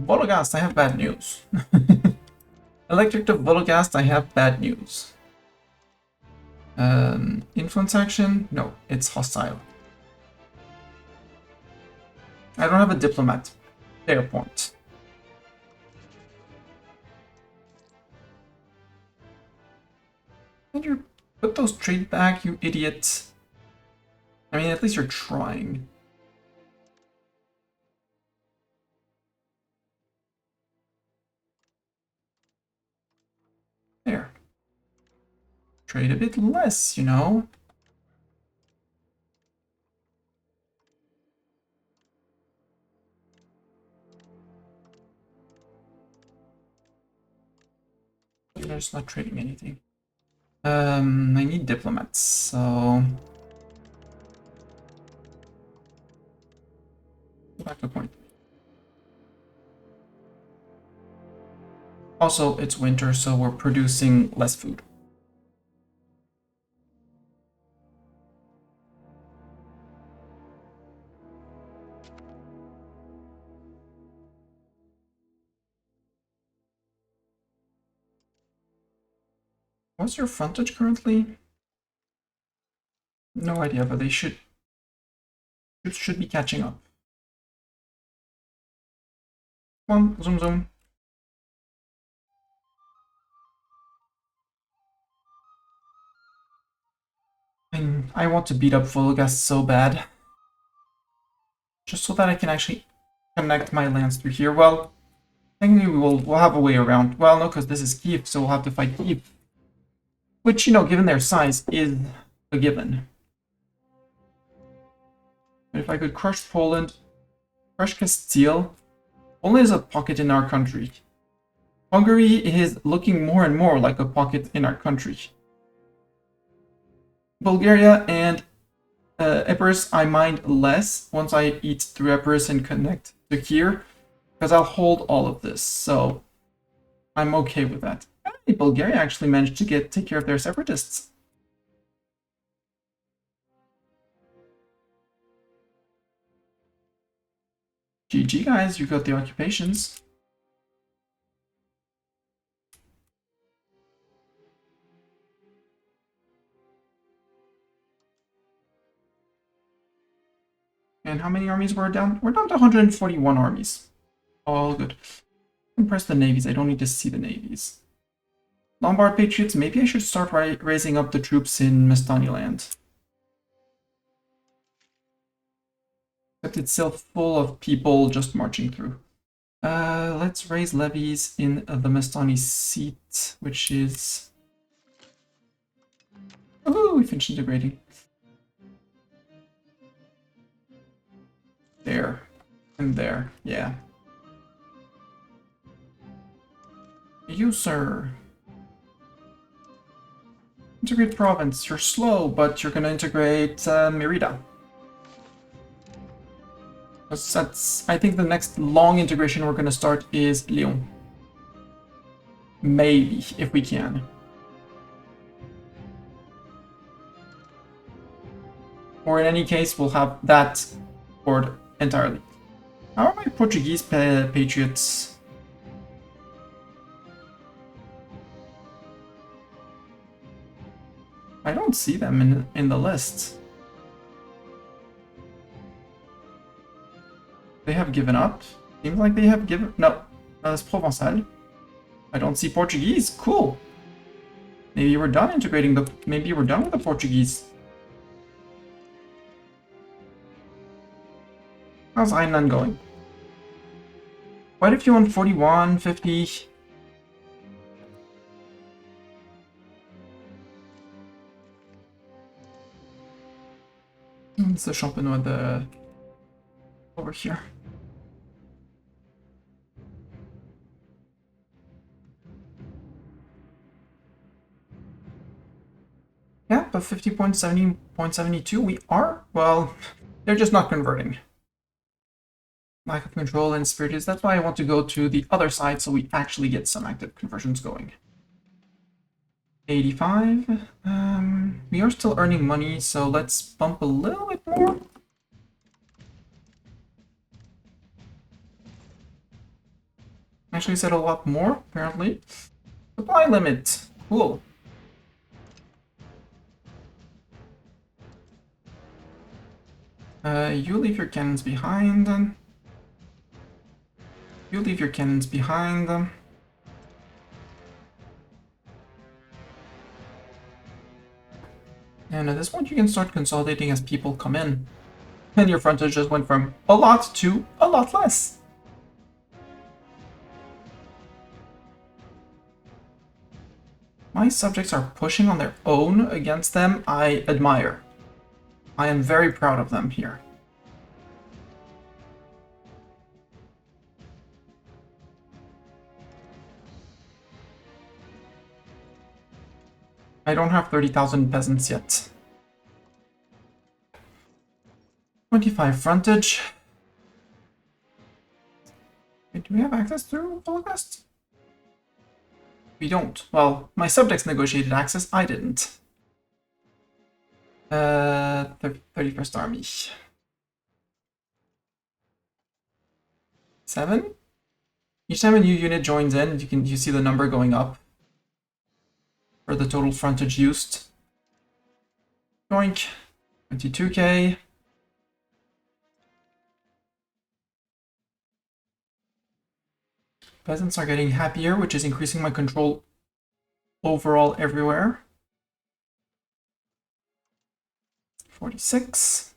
Vologast, I have bad news. Electric to Vologast, I have bad news. Influence action? No, it's hostile. I don't have a diplomat. Fair point. And you put those trade back, you idiot. I mean, at least you're trying. There. Trade a bit less, you know? They're just not trading anything. I need diplomats, so... Back to the point. Also, it's winter, so we're producing less food. What's your frontage currently? No idea, but they should be catching up. Come on, zoom zoom. I want to beat up Volga so bad. Just so that I can actually connect my lands through here. Well, technically we'll have a way around. Well, no, because this is Kiev, so we'll have to fight Kiev. Which, you know, given their size, is a given. But if I could crush Poland, crush Castile, only is a pocket in our country. Hungary is looking more and more like a pocket in our country. Bulgaria and Epirus I mind less once I eat through Epirus and connect to here, because I'll hold all of this, so I'm okay with that. Hey, Bulgaria actually managed to take care of their separatists. GG guys, you got the occupations. And how many armies were down? We're down to 141 armies. All good. Impress the navies. I don't need to see the navies. Lombard Patriots, maybe I should start raising up the troops in Mestoniland. Except it's still full of people just marching through. Let's raise levies in the Mestoni seat, which is... Oh, we finished integrating. There. And there, yeah. You, sir. Integrate province. You're slow, but you're gonna integrate Merida. That's, I think the next long integration we're gonna start is Lyon. Maybe, if we can. Or in any case, we'll have that board entirely. How are my Portuguese patriots? I don't see them in the list. They have given up. Seems like they have given... No, that's Provençal. I don't see Portuguese. Cool. Maybe we're done integrating the... Maybe we're done with the Portuguese. How's Hainan going? What if you want 41, 50? It's the Champenois over here. Yeah, but 50.70.72 we are? Well, they're just not converting. Lack of control and spirit is. That's why I want to go to the other side so we actually get some active conversions going. 85. We are still earning money, so let's bump a little bit more. Actually said a lot more, apparently. Supply limit. Cool. You leave your cannons behind. You leave your cannons behind them. And at this point, you can start consolidating as people come in. And your frontage just went from a lot to a lot less. My subjects are pushing on their own against them. I admire. I am very proud of them here. I don't have 30,000 peasants yet. 25 frontage. Wait, do we have access through Holocaust? We don't. Well, my subjects negotiated access, I didn't. 31st Army. 7? Each time a new unit joins in, you see the number going up for the total frontage used. Joink. 22k. Peasants are getting happier, which is increasing my control overall everywhere. 46.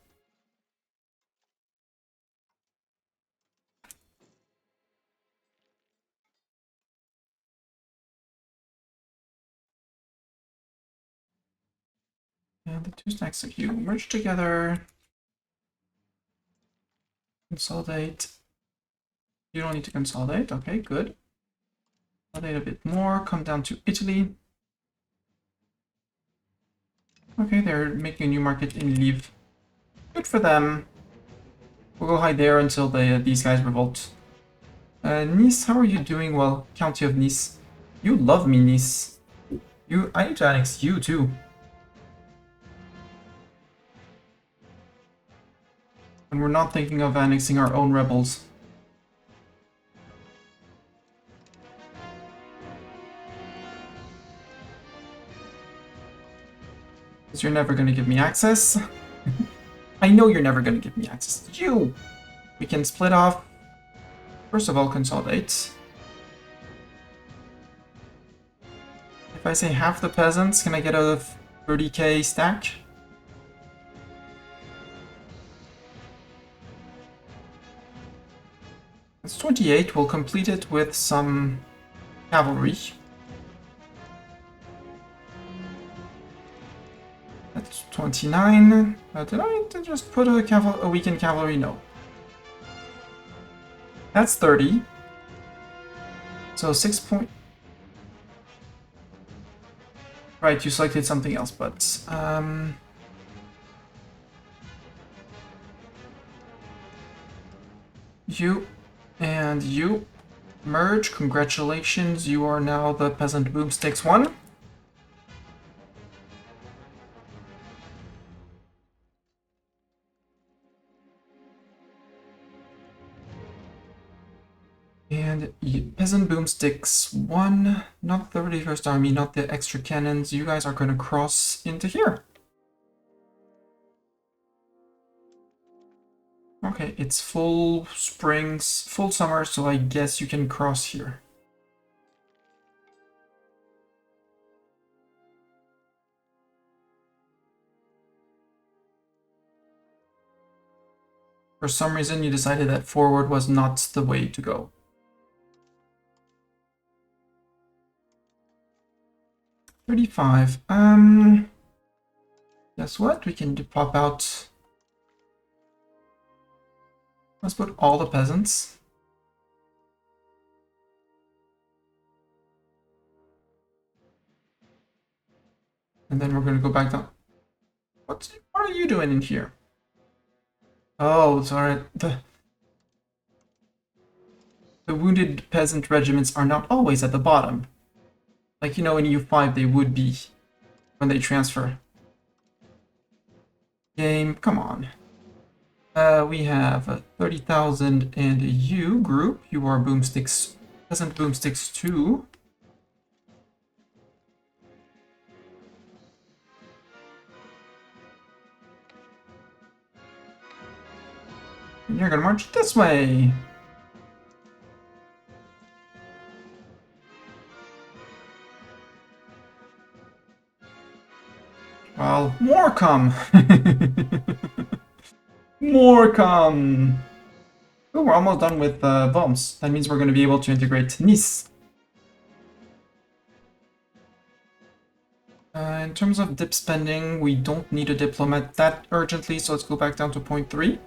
And the two stacks of you merge together. Consolidate. You don't need to consolidate. Okay, good. Consolidate a bit more. Come down to Italy. Okay, they're making a new market in Lviv. Good for them. We'll go hide there until these guys revolt. Nice, how are you doing? Well, County of Nice. You love me, Nice. I need to annex you too. And we're not thinking of annexing our own rebels. Because you're never going to give me access. I know you're never going to give me access. You! We can split off. First of all, consolidate. If I say half the peasants, can I get a 30k stack? It's 28. We'll complete it with some cavalry. That's 29. Did I just put a weakened cavalry? No. That's 30. So 6 point... Right, you selected something else, but... You and you merge. Congratulations, you are now the Peasant Boomsticks 1. And Peasant Boomsticks 1, not the 31st Army, not the extra cannons. You guys are going to cross into here. Okay, it's full springs, full summer, so I guess you can cross here. For some reason, you decided that forward was not the way to go. $35. Guess what? We can pop out. Let's put all the peasants. And then we're going to go back down. What are you doing in here? Oh, sorry. The wounded peasant regiments are not always at the bottom. Like, you know, in EU5 they would be when they transfer. Game, come on. We have 30,000 and you group. You are Boomsticks, Peasant Boomsticks 2. And you're gonna march this way. Well, more come! More come! Oh, we're almost done with Worms. That means we're going to be able to integrate Nice. In terms of dip spending, we don't need a diplomat that urgently, so let's go back down to 0.3.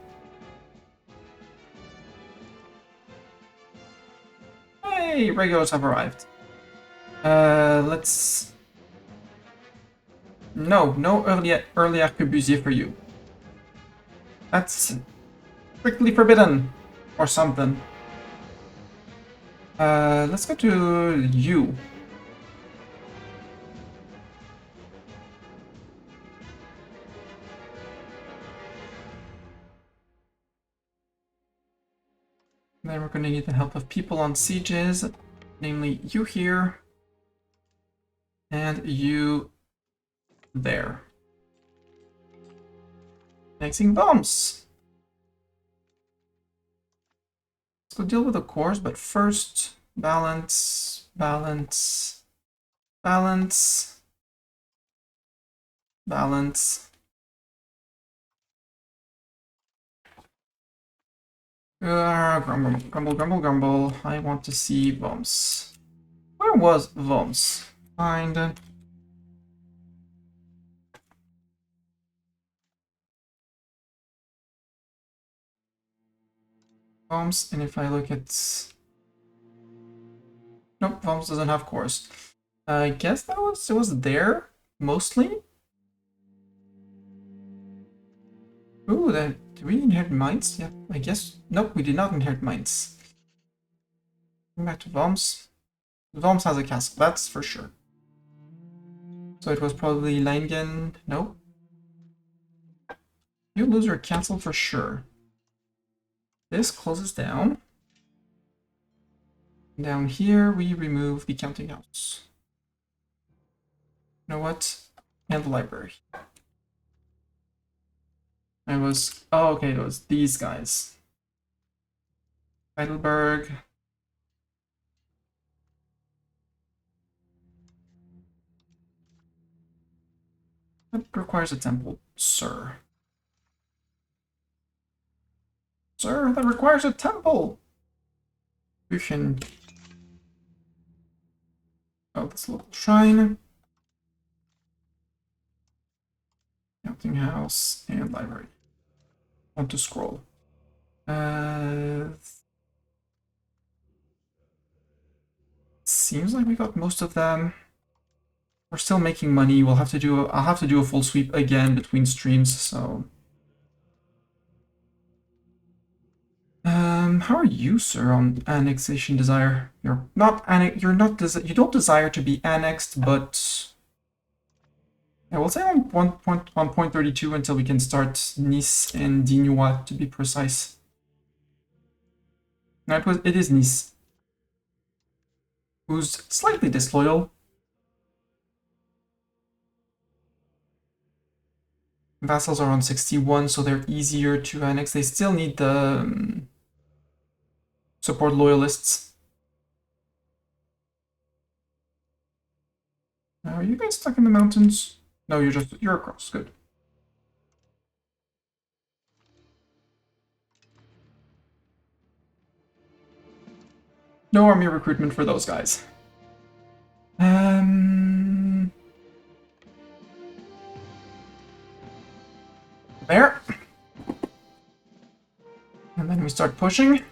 Hey, regulars have arrived. Let's... No early arquebusier for you. That's strictly forbidden. Or something. Let's go to you. Then we're going to need the help of people on sieges, namely you here, and you there. Annexing bombs! Let's go deal with the cores, but first, balance, balance, balance, balance. Grumble, grumble, grumble, grumble. I want to see bombs. Where was bombs? Find. Bombs, and if I look at... Nope, bombs doesn't have cores. I guess it was there, mostly. Ooh, did we inherit mines? Yeah, I guess. Nope, we did not inherit mines. Going back to bombs. Worms has a castle, that's for sure. So it was probably Langen. No. You lose your castle for sure. This closes down. Down here, we remove the counting house. You know what? And the library. It was... Oh, okay, it was these guys. Heidelberg. That requires a temple, sir. Sir, that requires a temple! You can... Oh, this little shrine. Counting house and library. Want to scroll. Seems like we got most of them. We're still making money. I'll have to do a full sweep again between streams, so... How are you, sir, on annexation desire? You don't desire to be annexed, but... I will say on 1.32 until we can start Nice and Dinuois, to be precise. No, it is Nice. Who's slightly disloyal. Vassals are on 61, so they're easier to annex. They still need the support loyalists. Are you guys stuck in the mountains? No, you're across. Good. No army recruitment for those guys. There. And then we start pushing.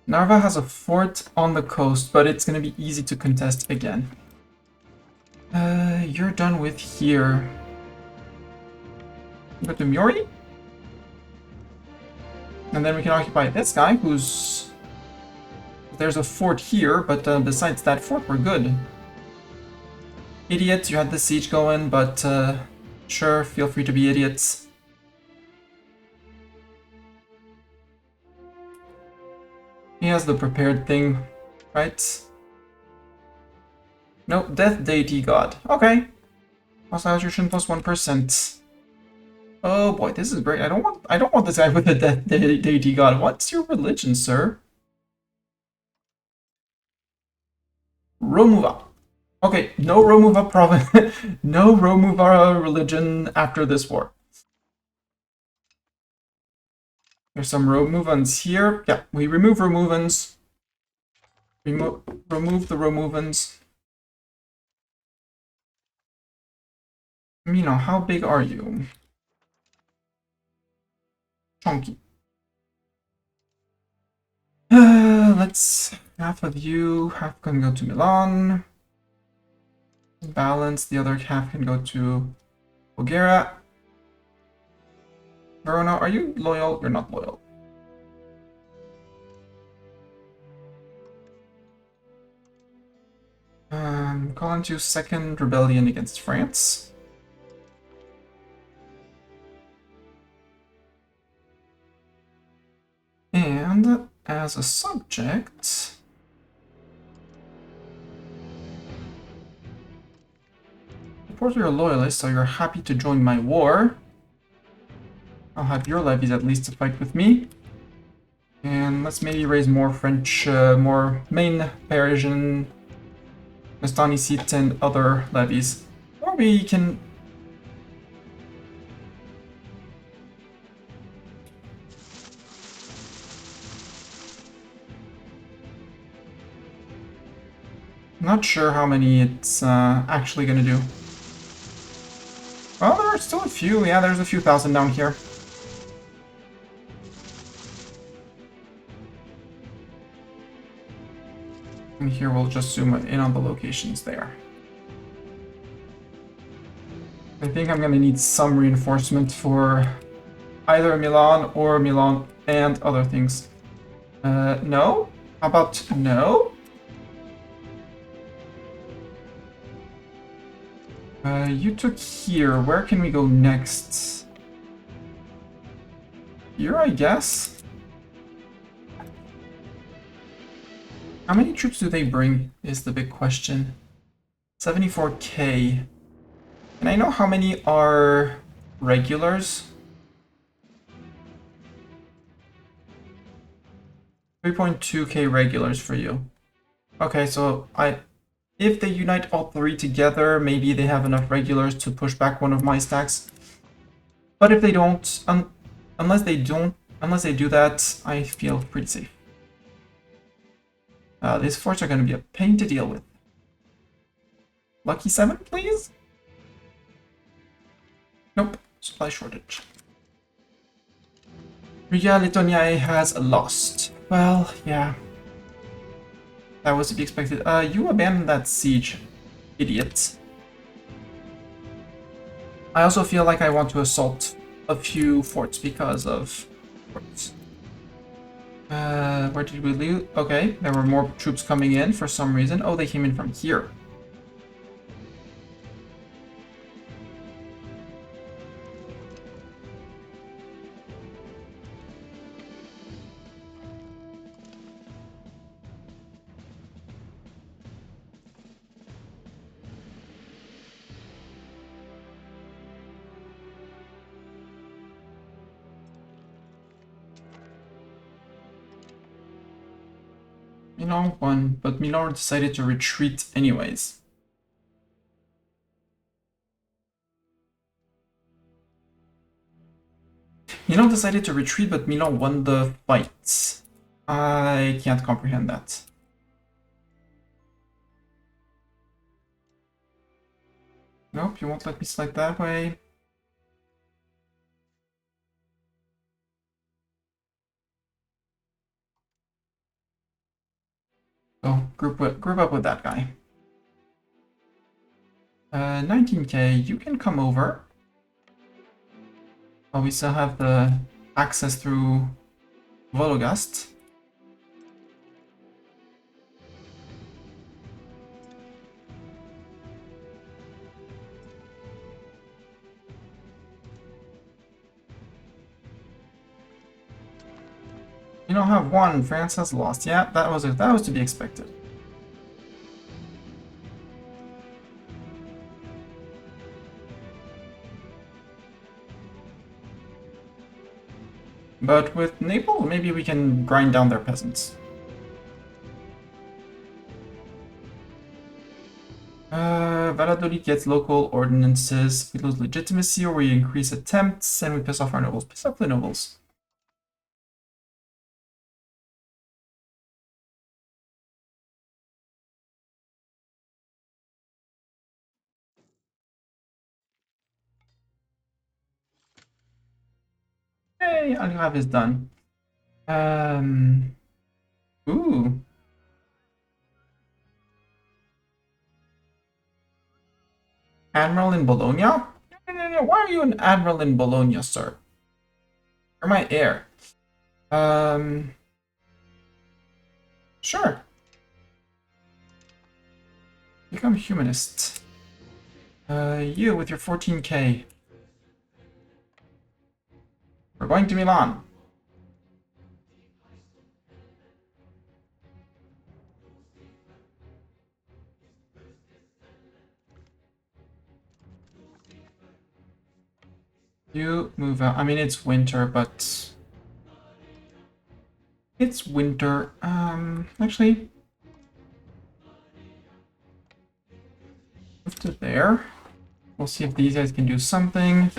Narva has a fort on the coast, but it's going to be easy to contest again. You're done with here. Go to Muri. And then we can occupy this guy, who's... There's a fort here, but besides that fort, we're good. Idiots, you had the siege going, but sure, feel free to be idiots. He has the prepared thing, right? No, Death Deity God. Okay. Hostile attrition plus 1%. Oh boy, this is great. I don't want this guy with the Death Deity God. What's your religion, sir? Romuva. Okay, no Romuva province, no Romuva religion after this war. There's some Romuvans here. Yeah, we remove Romuvans. Remove the Romuvans. Mino, how big are you? Chunky. Let's half of you, half can go to Milan. Balance, the other half can go to Bulgaria. Verona, are you loyal? You're not loyal. Call into second rebellion against France. And as a subject, suppose you're a loyalist, so you're happy to join my war. I'll have your levies at least to fight with me. And let's maybe raise more French, more main Parisian, Mestani seat and other levies. Or we can... Not sure how many it's actually gonna do. Well, there are still a few. Yeah, there's a few thousand down here. And here we'll just zoom in on the locations there. I think I'm gonna need some reinforcement for either Milan or Milan and other things. No? How about no? You took here. Where can we go next? Here, I guess? How many troops do they bring is the big question. 74k. And I know how many are regulars. 3.2k regulars for you. Okay, so if they unite all three together, maybe they have enough regulars to push back one of my stacks. But if they don't, unless they do that, I feel pretty safe. These forts are going to be a pain to deal with. Lucky 7, please? Nope, supply shortage. Riga Littonia has lost. Well, yeah. That was to be expected. You abandoned that siege, idiot. I also feel like I want to assault a few forts because of forts. Where did we leave? Okay, there were more troops coming in for some reason. Oh, they came in from here. Milan won, but Milan decided to retreat anyways. Milan decided to retreat, but Milan won the fight. I can't comprehend that. Nope, you won't let me select that way. Oh, group up with that guy. 19k, you can come over. Oh, we still have the access through Vologast. You don't have one. France has lost. Yeah, that was it. That was to be expected. But with Naples, maybe we can grind down their peasants. Valladolid gets local ordinances. We lose legitimacy or we increase attempts and we piss off our nobles. Piss off the nobles. Hey, Algrave is done. Ooh. Admiral in Bologna? No, no, no. Why are you an admiral in Bologna, sir? You're my heir. Sure. Become humanist. You with your 14k. We're going to Milan. You move out. I mean, it's winter, but... It's winter. Actually... Move to there. We'll see if these guys can do something.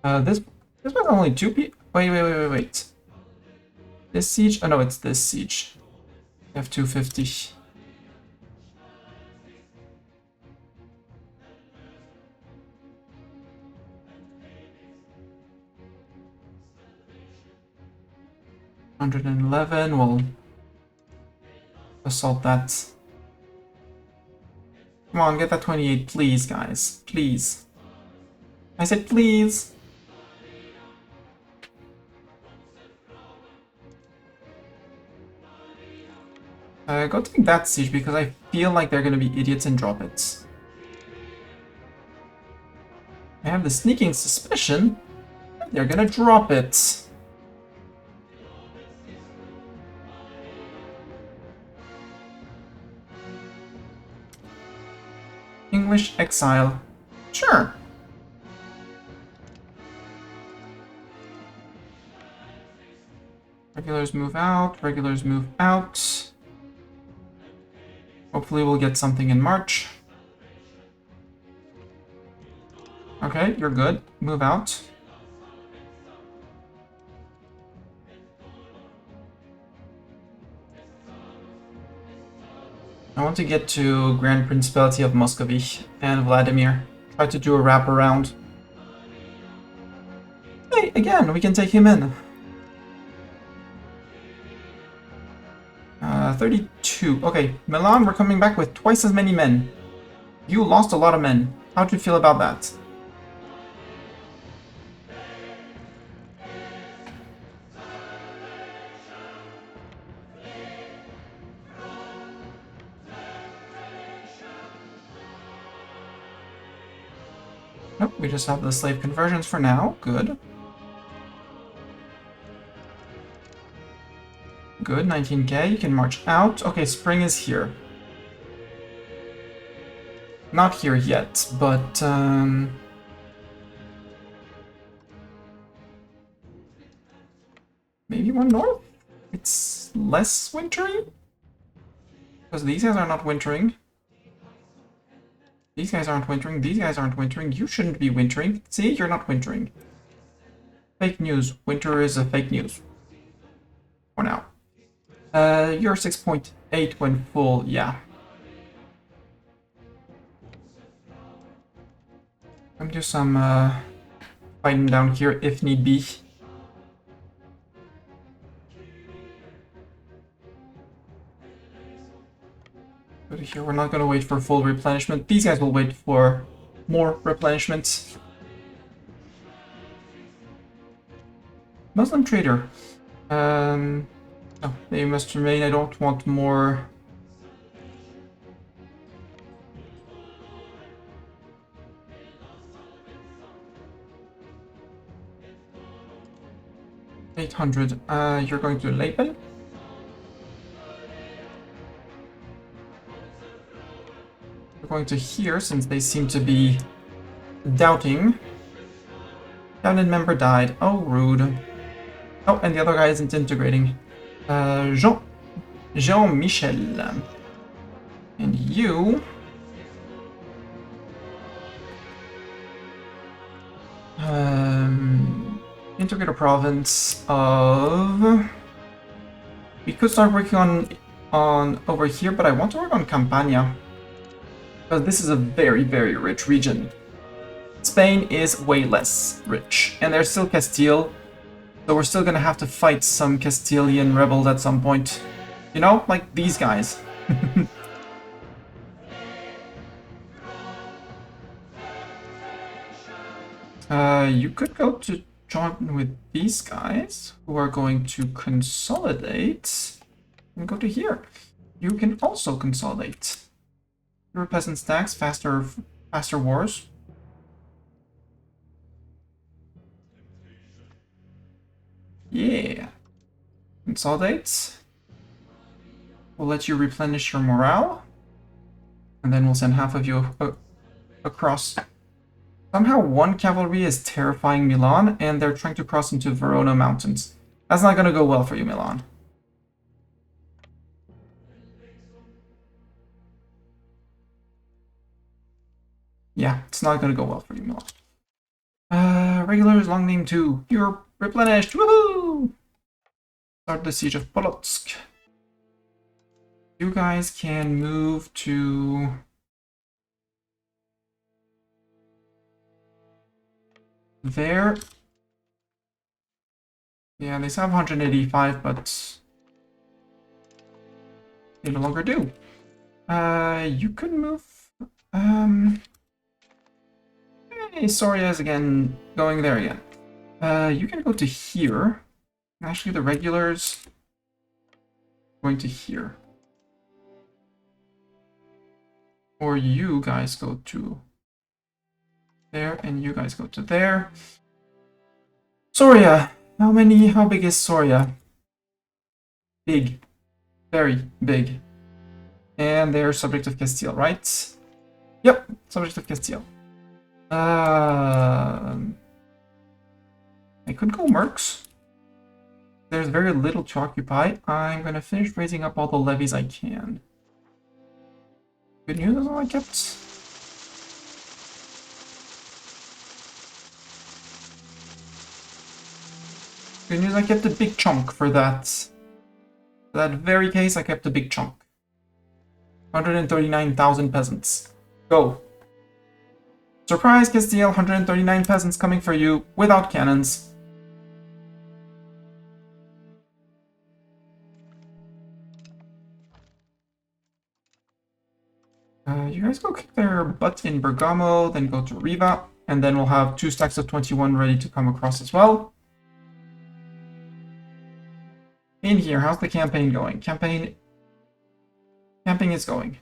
This was only 2 people. Wait. This siege? Oh no, it's this siege. We have 250. $111. We'll assault that. Come on, get that 28, please, guys. Please. I said please. Go take that siege because I feel like they're gonna be idiots and drop it. I have the sneaking suspicion that they're gonna drop it. English exile. Sure. Regulars move out. Regulars move out. Hopefully we'll get something in March. Okay, you're good. Move out. I want to get to Grand Principality of Muscovy and Vladimir. Try to do a wraparound. Hey, again, we can take him in. 32. Okay, Milan, we're coming back with twice as many men. You lost a lot of men. How do you feel about that? Nope, we just have the slave conversions for now. Good. Good, 19k. You can march out. Okay, spring is here. Not here yet, but maybe one north? It's less wintry? Because these guys are not wintering. These guys aren't wintering. These guys aren't wintering. You shouldn't be wintering. See, you're not wintering. Fake news. Winter is a fake news. For now. You're 6.8 when full, yeah. I'm do some fighting down here if need be. But here we're not gonna wait for full replenishment. These guys will wait for more replenishment. Muslim trader. No, they must remain. I don't want more. $800. You're going to Leipel? We're going to here since they seem to be doubting. Cabinet member died. Oh, rude. Oh, and the other guy isn't integrating. Jean-Michel. And you Integrate a province of... We could start working on over here, but I want to work on Campania. Because this is a very, very rich region. Spain is way less rich, and there's still Castile, so we're still gonna have to fight some Castilian rebels at some point. You know, like these guys. You could go to join with these guys, who are going to consolidate, and go to here. You can also consolidate. Fewer peasants tax, faster wars. Yeah. Consolidate. We'll let you replenish your morale. And then we'll send half of you across. Somehow one cavalry is terrifying Milan, and they're trying to cross into Verona Mountains. That's not gonna go well for you, Milan. Yeah, it's not gonna go well for you, Milan. Regulars, long name 2. You're replenished. Woohoo! Start the siege of Polotsk. You guys can move to... there. Yeah, they still have 185, but they no longer do. You could move... Hey, Soria is again going there again. You can go to here. Actually, the regulars going to here. Or you guys go to there, and you guys go to there. Soria. How big is Soria? Big. Very big. And they're subject of Castile, right? Yep, subject of Castile. I could go mercs. There's very little to occupy. I'm gonna finish raising up all the levies I can. Good news is all I kept. Good news, I kept a big chunk for that. For that very case, I kept a big chunk. 139,000 peasants. Go. Surprise, Castile, 139 peasants coming for you without cannons. You guys go kick their butt in Bergamo, then go to Riva, and then we'll have 2 stacks of 21 ready to come across as well. In here, how's the campaign going? Campaign is going.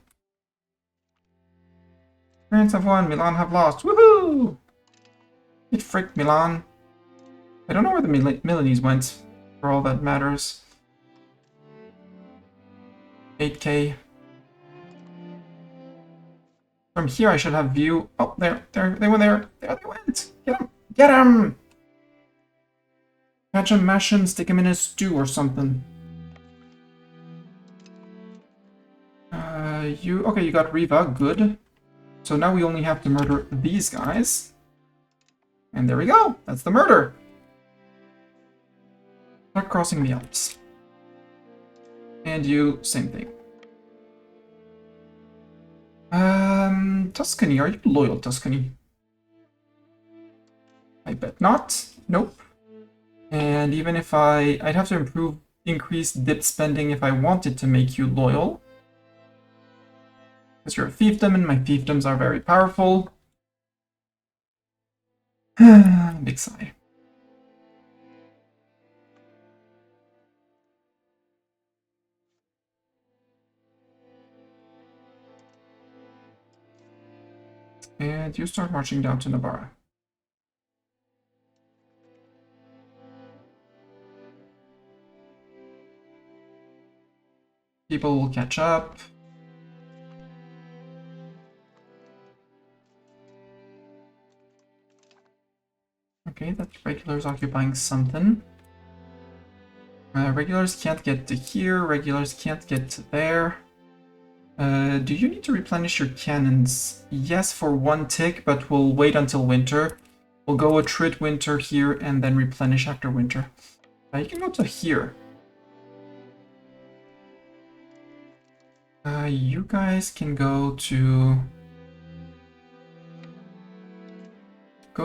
France have won, Milan have lost. Woohoo! Get fricked, Milan. I don't know where the Milanese went, for all that matters. 8k. From here, I should have view. Oh, there, they went there. There they went. Get them, get them. Catch him, mash him, stick him in a stew or something. Okay, you got Riva, good. So now we only have to murder these guys. And there we go, that's the murder. Start crossing the Alps. And you, same thing. Tuscany, are you loyal, Tuscany? I bet not. Nope. And even if I'd have to increase dip spending if I wanted to make you loyal. Because you're a fiefdom and my fiefdoms are very powerful. Big sigh. And you start marching down to Navarra. People will catch up. Okay, that regulars occupying something. Regulars can't get to here, regulars can't get to there. Do you need to replenish your cannons? Yes, for 1 tick, but we'll wait until winter. We'll go a Trid winter here and then replenish after winter. You can go to here. You guys can go to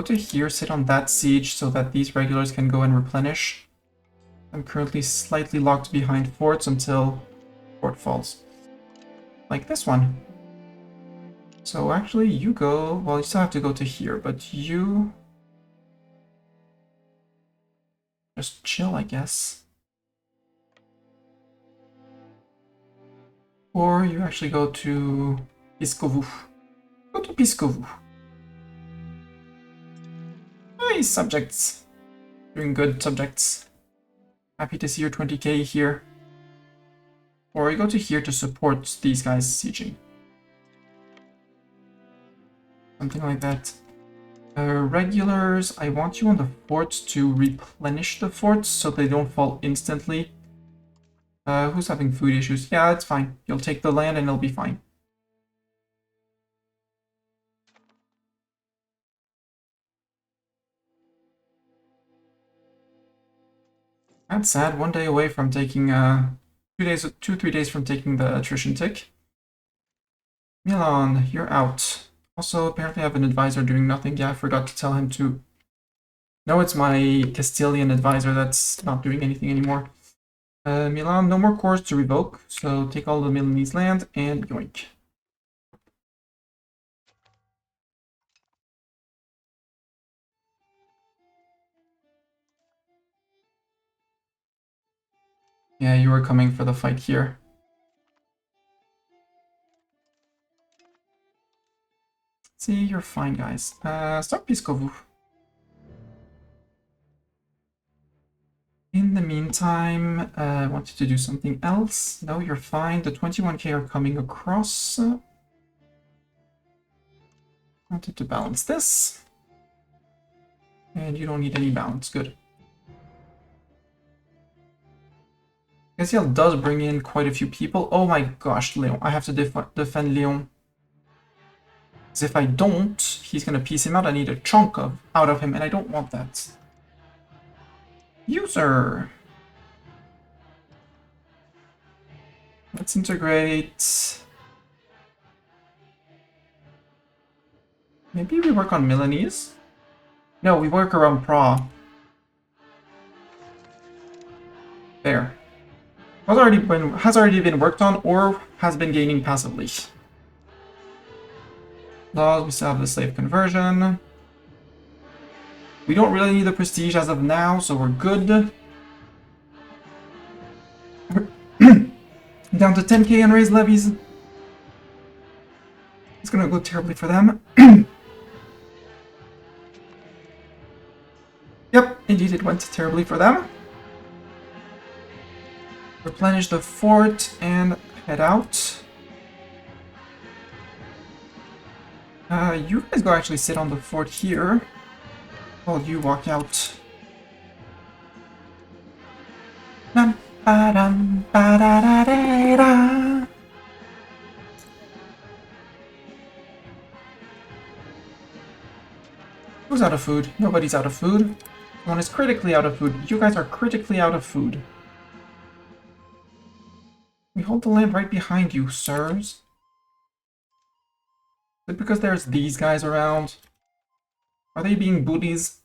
here, sit on that siege so that these regulars can go and replenish. I'm currently slightly locked behind forts until fort falls. Like this one. So actually you go, well, you still have to go to here, but you just chill, I guess. Or you actually go to Piskovu. Go to Piskovu. Nice subjects. Doing good, subjects. Happy to see your 20k here. Or you go to here to support these guys sieging. Something like that. Regulars, I want you on the forts to replenish the forts so they don't fall instantly. Who's having food issues? Yeah, it's fine. You'll take the land and it'll be fine. That's sad. 1 day away from taking 3 days from taking the attrition tick. Milan, you're out. Also, apparently I have an advisor doing nothing. Yeah, I forgot to tell him to... No, it's my Castilian advisor that's not doing anything anymore. Milan, no more cores to revoke, so take all the Milanese land and yoink. Yeah, you were coming for the fight here. See, you're fine, guys. Start Piskovu. In the meantime, I wanted to do something else. No, you're fine. The 21k are coming across. Wanted to balance this. And you don't need any balance. Good. Castiel does bring in quite a few people. Oh my gosh, Leon. I have to defend Leon. Because if I don't, he's going to piece him out. I need a chunk out of him, and I don't want that. User. Let's integrate. Maybe we work on Milanese? No, we work around Prague. There. Has already been worked on or has been gaining passively. Laws, we still have the slave conversion. We don't really need the prestige as of now, so we're good. Down to 10k unraised levies. It's gonna go terribly for them. Yep, indeed it went terribly for them. Replenish the fort and head out. You guys go actually sit on the fort here while you walk out. Who's out of food? Nobody's out of food. Someone is critically out of food. You guys are critically out of food. We hold the land right behind you, sirs. Is it because there's these guys around? Are they being booties?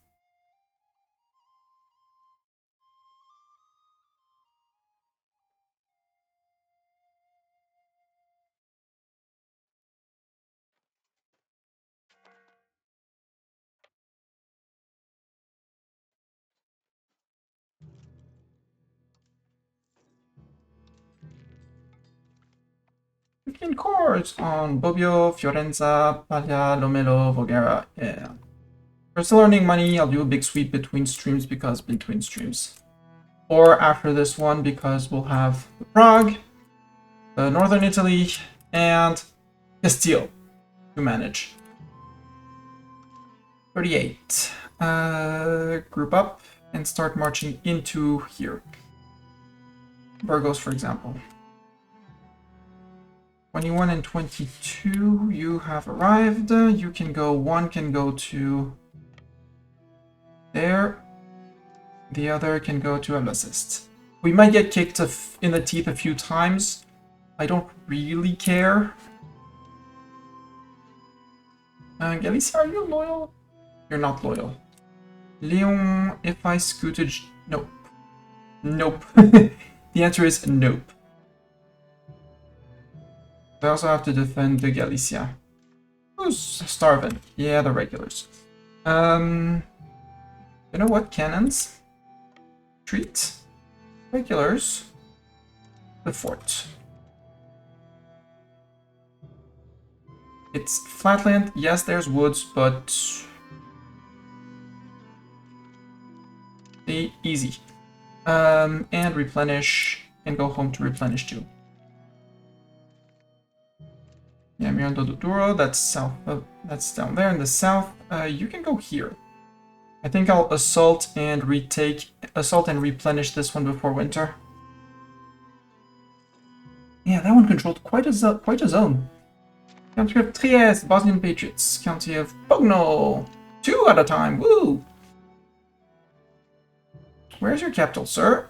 In cores on Bobbio, Fiorenza, Paglia, Lomelo, Voghera. Yeah. We're still earning money. I'll do a big sweep between streams because between streams. Or after this one because we'll have the Prague, the Northern Italy, and Castile to manage. 38. Group up and start marching into here. Burgos, for example. 21 and 22, you have arrived. You can go, one can go to There. The other can go to Embassist. We might get kicked in the teeth a few times. I don't really care. Galicia, are you loyal? You're not loyal. Leon, if I scootage... Nope. Nope. The answer is nope. I also have to defend the Galicia. Who's starving? Yeah, the regulars. You know what? Cannons. Treat. Regulars. The fort. It's flatland. Yes, there's woods, but... easy. And replenish. And go home to replenish too. Yeah, Miranda do Douro, that's south. That's down there in the south. You can go here. I think I'll assault and replenish this one before winter. Yeah, that one controlled quite a zone. County of Trieste, Bosnian Patriots. County of Pogno, 2 at a time. Woo! Where's your capital, sir?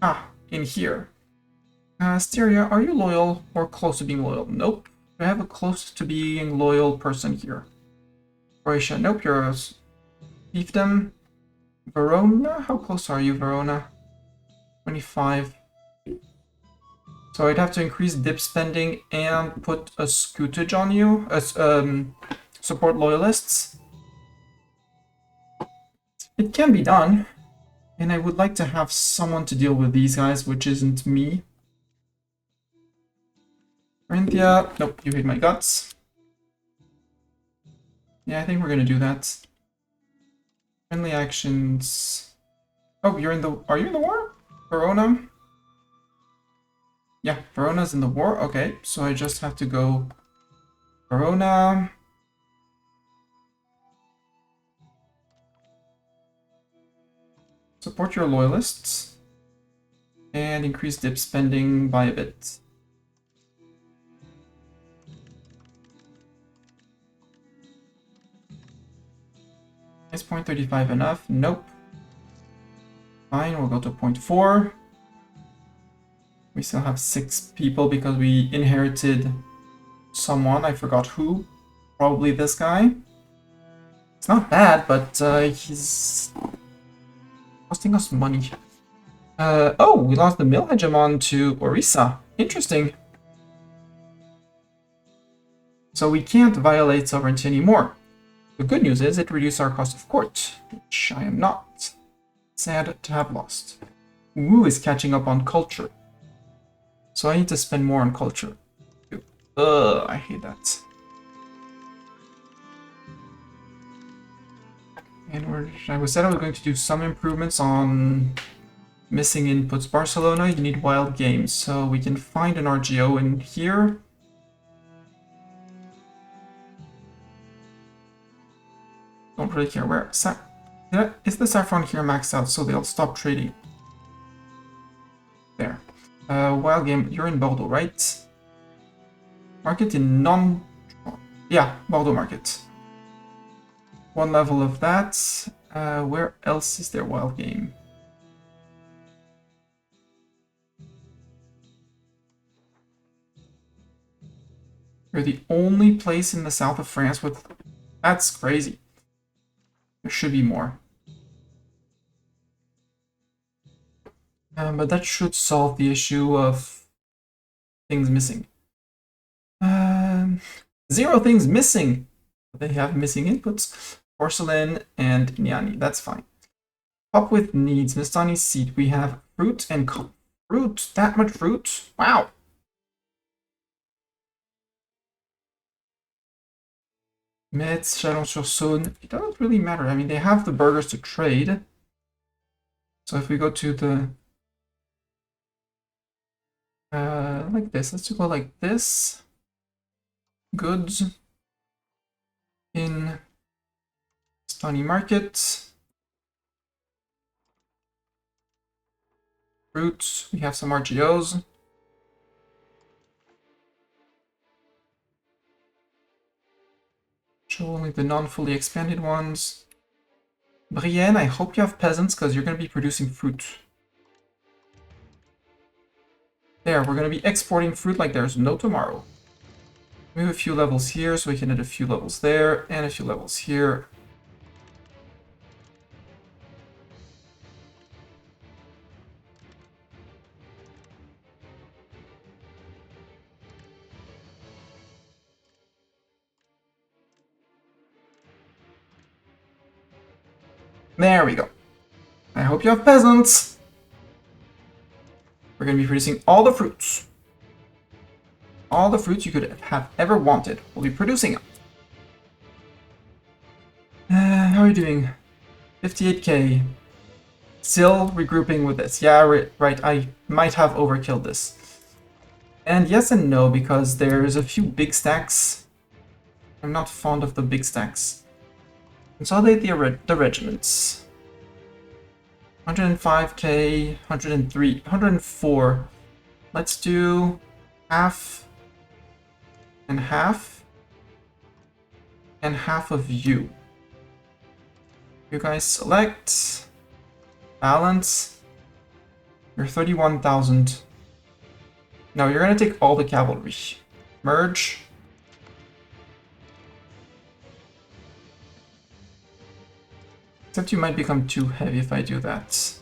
Ah, in here. Styria, are you loyal or close to being loyal? Nope. Do I have a close to being loyal person here? Croatia, nope, you're a fiefdom. Verona, how close are you, Verona? 25. So I'd have to increase dip spending and put a scootage on you, as support loyalists. It can be done, and I would like to have someone to deal with these guys, which isn't me. Corinthia, nope, you hate my guts. Yeah, I think we're gonna do that. Friendly actions. Oh, you're in the. Are you in the war? Verona? Yeah, Verona's in the war. Okay, so I just have to go. Verona. Support your loyalists. And increase dip spending by a bit. Is 0.35 enough? Nope. Fine, we'll go to 0.4. We still have 6 people because we inherited someone. I forgot who. Probably this guy. It's not bad, but he's costing us money. Oh, we lost the mill hegemon to Orissa. Interesting. So we can't violate sovereignty anymore. The good news is it reduced our cost of court, which I am not sad to have lost. Wu is catching up on culture. So I need to spend more on culture. Ugh, I hate that. And I said I was going to do some improvements on missing inputs. Barcelona, you need wild games, so we can find an RGO in here. Don't really care where. Is the saffron here maxed out so they'll stop trading? There. Wild game, you're in Bordeaux, right? Market in non... Yeah, Bordeaux market. One level of that. Where else is there wild game? You're the only place in the south of France with... That's crazy. There should be more. But that should solve the issue of things missing. 0 things missing. They have missing inputs. Porcelain and Nyani. That's fine. Up with needs. Mistani seed. We have fruit and fruit. That much fruit? Wow. Metz, Chalon-sur-Saône. It doesn't really matter. I mean, they have the burgers to trade. So if we go to the... like this. Let's go like this. Goods. In Stani Market. Fruits. We have some RGOs. only the non-fully expanded ones. Brienne, I hope you have peasants, because you're going to be producing fruit. There, we're going to be exporting fruit like there's no tomorrow. Move a few levels here, so we can add a few levels there, and a few levels here. There we go. I hope you have peasants. We're going to be producing all the fruits. All the fruits you could have ever wanted. We'll be producing them. How are you doing? 58k. Still regrouping with this. Yeah, right. I might have overkilled this. And yes and no, because there's a few big stacks. I'm not fond of the big stacks. Consolidate the regiments. 105k, 103, 104. Let's do half and half and half of you. You guys select, balance. You're 31,000. No, you're gonna take all the cavalry. Merge. Except you might become too heavy if I do that.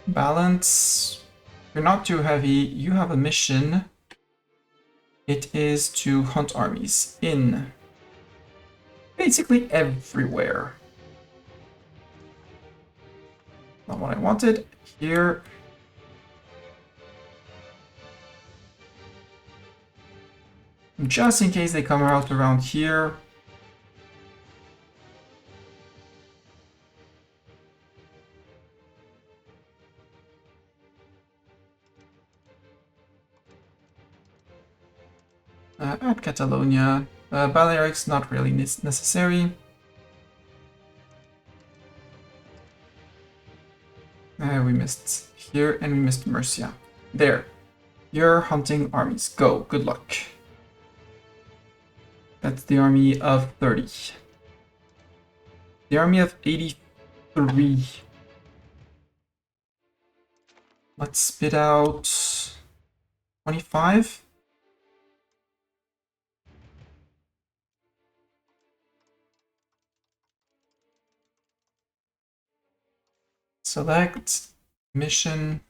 Balance. You're not too heavy. You have a mission. It is to hunt armies in basically everywhere. Not what I wanted. Here. Just in case they come out around here. Add Catalonia. Balearic's not really necessary. We missed here and we missed Mercia. There. You're hunting armies. Go. Good luck. That's the army of 30. The army of 83. Let's spit out 25. Select mission.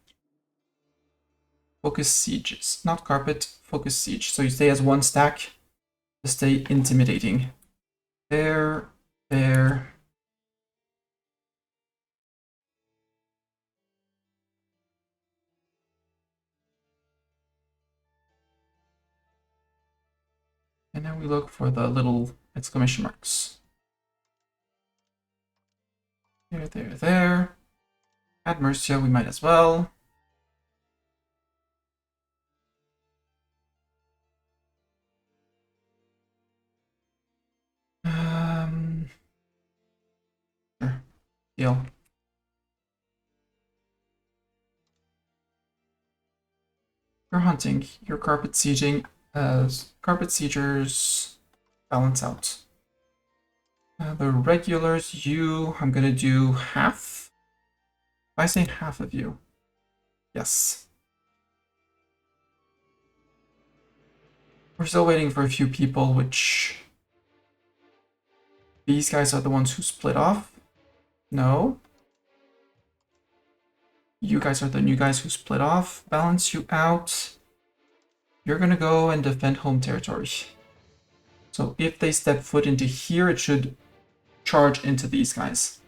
Focus sieges. Not carpet, focus siege. So you stay as one stack to stay intimidating. There, there. And now we look for the little exclamation marks. There, there, there. Add Mercia, we might as well. Sure. Deal. You're hunting. You're carpet sieging. Carpet siegers balance out. The regulars, I'm gonna do half. I say half of you. Yes. We're still waiting for a few people, which... These guys are the ones who split off. No. You guys are the new guys who split off. Balance you out. You're gonna go and defend home territory. So if they step foot into here, it should charge into these guys.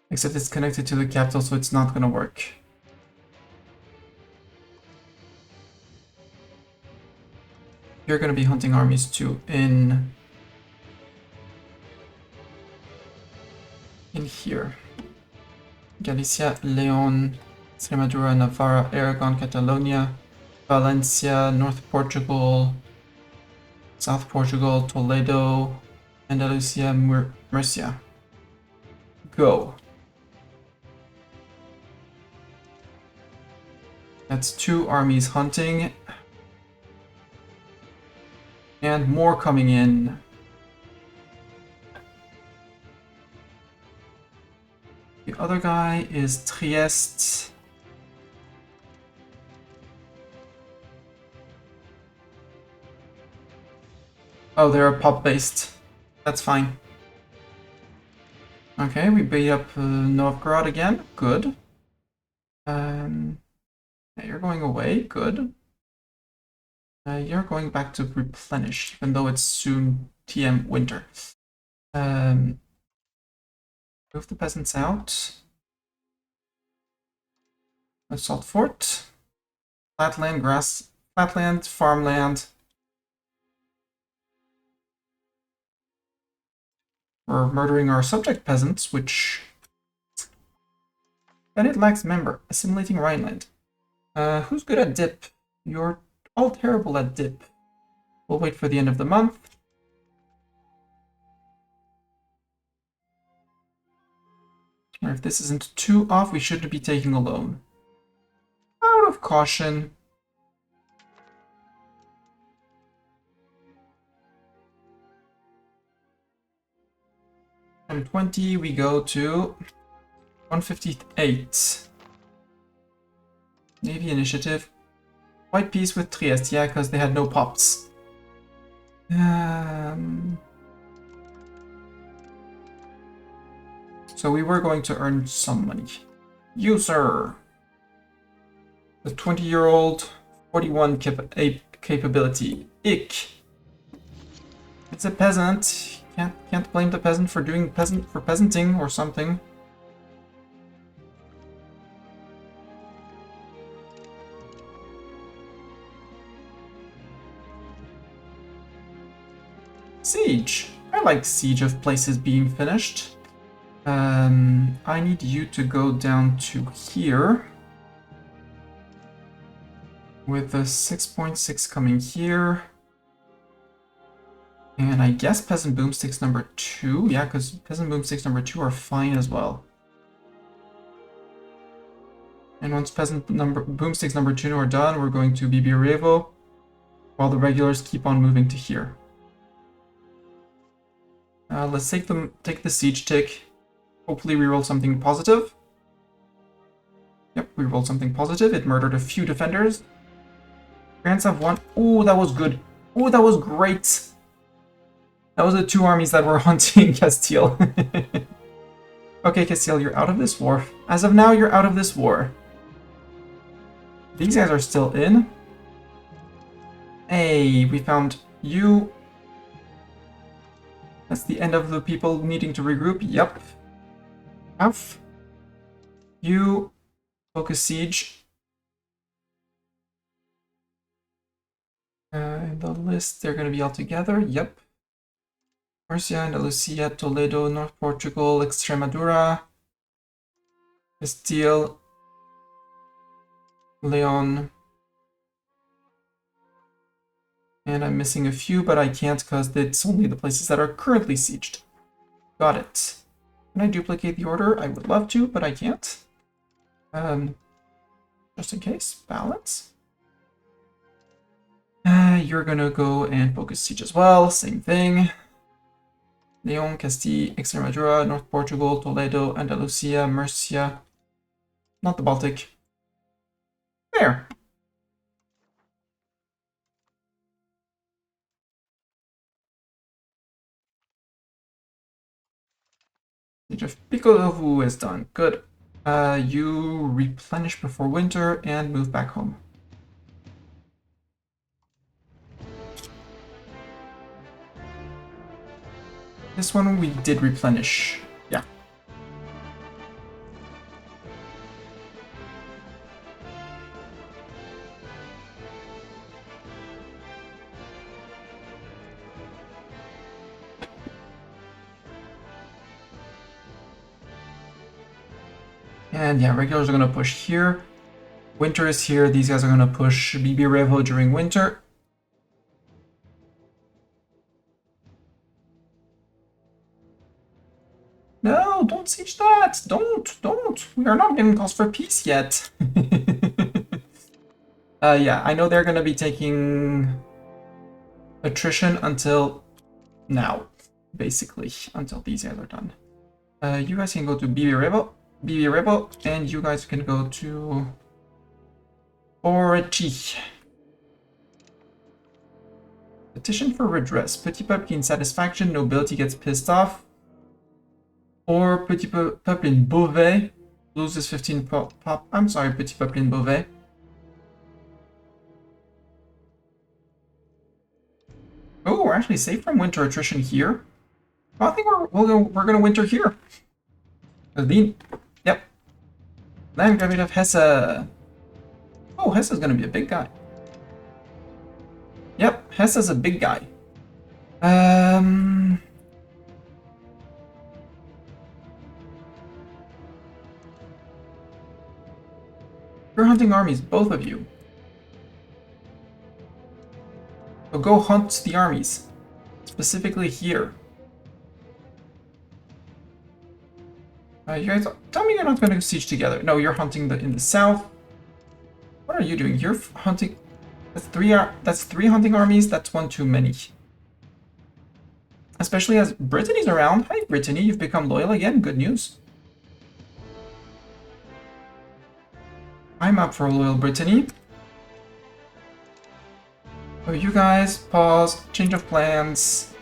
Except it's connected to the capital, so it's not gonna work. You're gonna be hunting armies too in here. Galicia, Leon, Extremadura, Navarra, Aragon, Catalonia. Valencia, North Portugal, South Portugal, Toledo, Andalusia, Murcia. Go. That's 2 armies hunting. And more coming in. The other guy is Trieste. Oh, they're pop-based. That's fine. Okay, we beat up Novgorod again. Good. Yeah, you're going away. Good. You're going back to replenish, even though it's soon TM winter. Move the peasants out. Assault fort. Flatland, grass, flatland, farmland. We're murdering our subject peasants, which... And it lacks member. Assimilating Rhineland. Who's good at dip? You're all terrible at dip. We'll wait for the end of the month. Or if this isn't too off, we shouldn't be taking a loan. Out of caution. From 20, we go to 158. Navy initiative. White peace with Trieste, yeah, because they had no pops. So we were going to earn some money. You, sir. The 20-year-old, 41 capability. Ick. It's a peasant. Can't blame the peasant for doing peasanting or something. Siege. I like siege of places being finished. I need you to go down to here. With the 6.6 coming here. And I guess Peasant Boomsticks number 2. Yeah, because Peasant Boomsticks number 2 are fine as well. And once Boomsticks number 2 are done, we're going to Bibirievo, while the regulars keep on moving to here. Let's take the siege tick. Hopefully we roll something positive. Yep, we rolled something positive. It murdered a few defenders. Grants have 1. Ooh, that was good. Ooh, that was great. That was the 2 armies that were hunting Castile. Okay, Castile, you're out of this war. As of now, you're out of this war. These guys are still in. Hey, we found you. That's the end of the people needing to regroup. Yep. F. You. Focus siege. In the list, they're going to be all together. Yep. Murcia, Andalusia, Toledo, North Portugal, Extremadura, Castile, Leon. And I'm missing a few, but I can't because it's only the places that are currently sieged. Got it. Can I duplicate the order? I would love to, but I can't. Just in case. Balance. You're gonna go and focus siege as well. Same thing. Leon, Castile, Extremadura, North Portugal, Toledo, Andalusia, Murcia. Not the Baltic. There. Siege of Piccolo is done. Good. You replenish before winter and move back home. This one we did replenish. Yeah. And yeah, regulars are gonna push here. Winter is here. These guys are gonna push BB Revo during winter. No, don't siege that! Don't! We are not getting calls for peace yet. Yeah, I know they're gonna be taking attrition until now, basically, until these guys are done. You guys can go to BB Revo, and you guys can go to Orachi. Petition for redress. Petit peuple gains satisfaction, nobility gets pissed off. Or Petit peuple in Beauvais loses 15 pop. I'm sorry, Petit peuple in Beauvais. Oh, we're actually safe from winter attrition here. Well, I think we're gonna winter here. Yep. Then get rid of Hesse. Oh, Hesse's gonna be a big guy. Yep, Hesse's a big guy. You're hunting armies, both of you. So go hunt the armies. Specifically here. You guys, tell me you're not going to siege together. No, you're hunting in the south. What are you doing? You're hunting... That's three hunting armies. That's one too many. Especially as Brittany's around. Hi, Brittany. You've become loyal again. Good news. I'm up for loyal Brittany. So you guys, pause. Change of plans.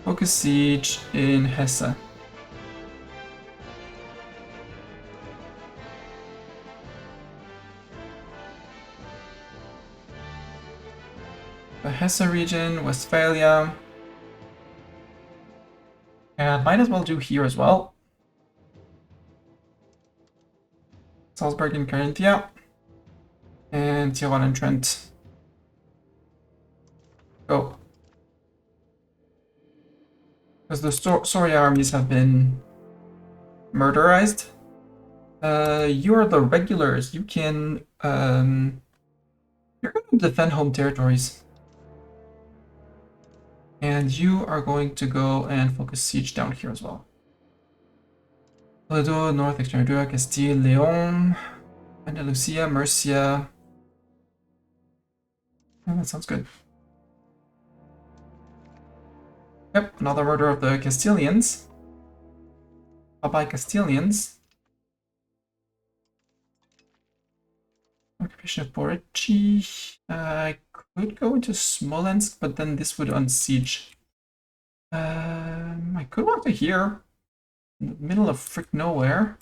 Focus siege in Hesse. The Hesse region, Westphalia. And might as well do here as well. Salzburg and Carinthia. And Tyrol and Trent. Go. Because the Soria armies have been murderized. You are the regulars. You can... you're going to defend home territories. And you are going to go and focus siege down here as well. Toledo, North, Extremadura, Castile, Leon, Andalusia, Murcia. Oh, that sounds good. Yep, another murder of the Castilians. Bye-bye, Castilians. Occupation of Borici. I could go into Smolensk, but then this would unsiege. I could walk to here. In the middle of frick nowhere.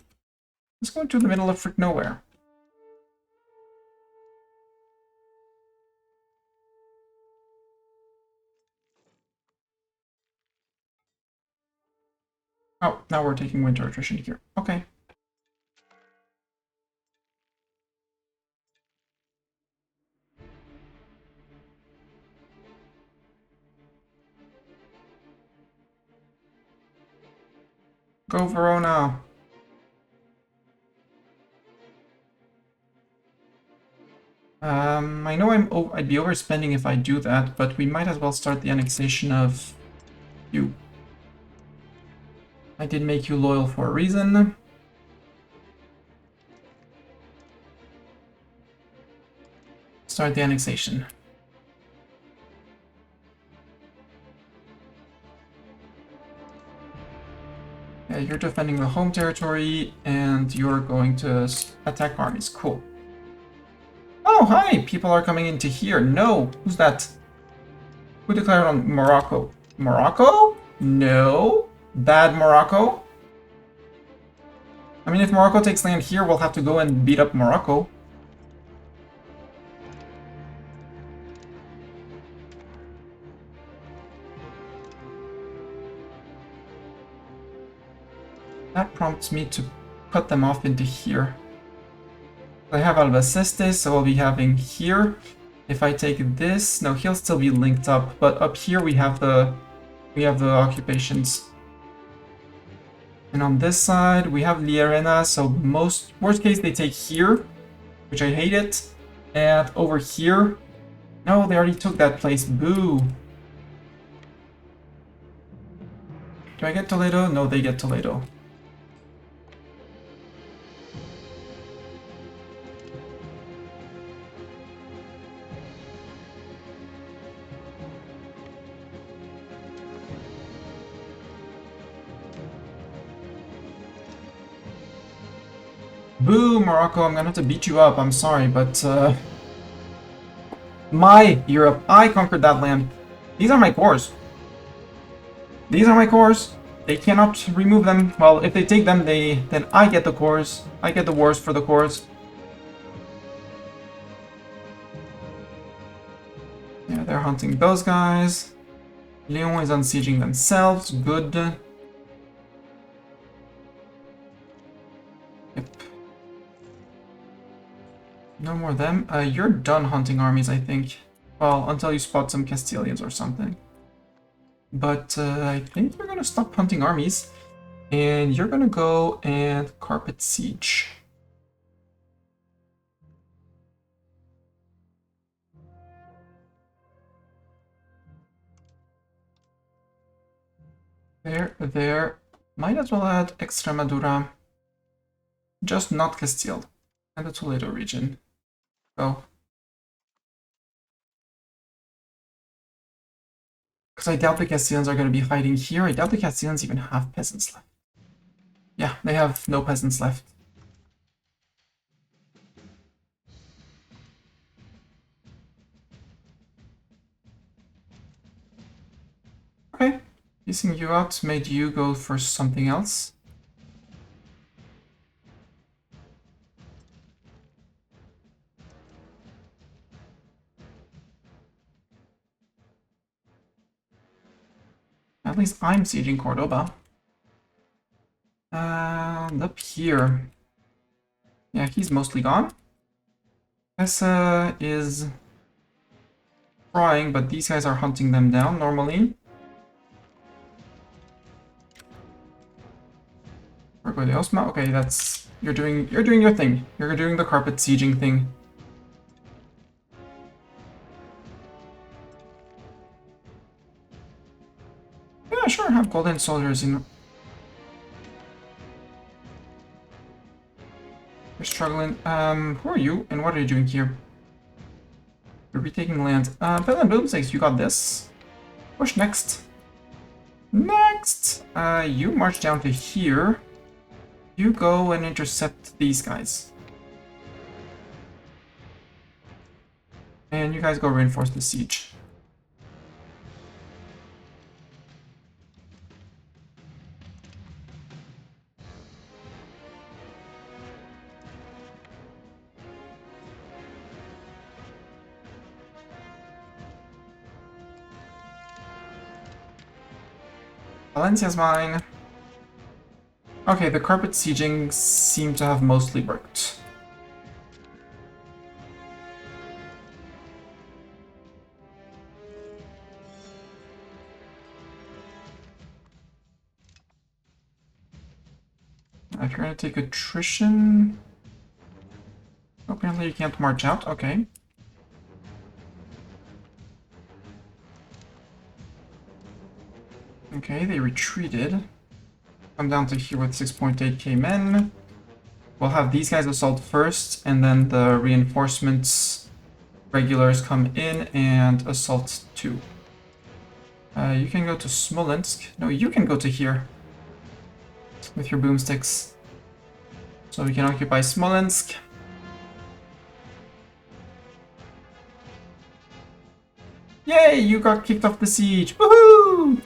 Let's go to the middle of frick nowhere. Oh, now we're taking winter attrition here. Okay. Go Verona. I know I'd be overspending if I do that, but we might as well start the annexation of you. I did make you loyal for a reason. Start the annexation. Yeah, you're defending the home territory, and you're going to attack armies. Cool. Oh, hi! People are coming into here. No! Who's that? Who declared on Morocco? Morocco? No. Bad Morocco. I mean, if Morocco takes land here, we'll have to go and beat up Morocco. That prompts me to cut them off into here. I have Albacete, so I'll be having here. If I take this, no, he'll still be linked up, but up here we have the occupations. And on this side, we have the arena, so worst case they take here, which I hate it. And over here, no, they already took that place, boo. Do I get Toledo? No, they get Toledo. Boo, Morocco, I'm gonna have to beat you up, I'm sorry, but my Europe, I conquered that land. These are my cores. These are my cores. They cannot remove them. Well, if they take them, then I get the cores. I get the wars for the cores. Yeah, they're hunting those guys. Lyon is unsieging themselves. Good. Yep. No more of them. You're done hunting armies, I think. Well, until you spot some Castilians or something. But I think you're gonna stop hunting armies. And you're gonna go and carpet siege. There. Might as well add Extremadura. Just not Castile. And the Toledo region. Go. Because I doubt the Castilians are going to be hiding here. I doubt the Castilians even have peasants left. Yeah, they have no peasants left. Okay. Piecing you out made you go for something else. At least I'm sieging Cordoba. And up here. Yeah, he's mostly gone. Essa is trying, but these guys are hunting them down normally. Virgo de Osma. Okay, that's you're doing your thing. You're doing the carpet sieging thing. Yeah, sure, have golden soldiers in. You're struggling. Who are you and what are you doing here? You're retaking land. Phelan Boomsticks, you got this. Push next. Next! You march down to here. You go and intercept these guys. And you guys go reinforce the siege. Valencia's mine. Okay, the carpet sieging seemed to have mostly worked. If you're gonna take attrition... Apparently you can't march out, okay. Okay, they retreated. Come down to here with 6.8k men. We'll have these guys assault first, and then the reinforcements regulars come in and assault too. You can go to Smolensk. No, you can go to here with your boomsticks. So we can occupy Smolensk. Yay, you got kicked off the siege. Woohoo!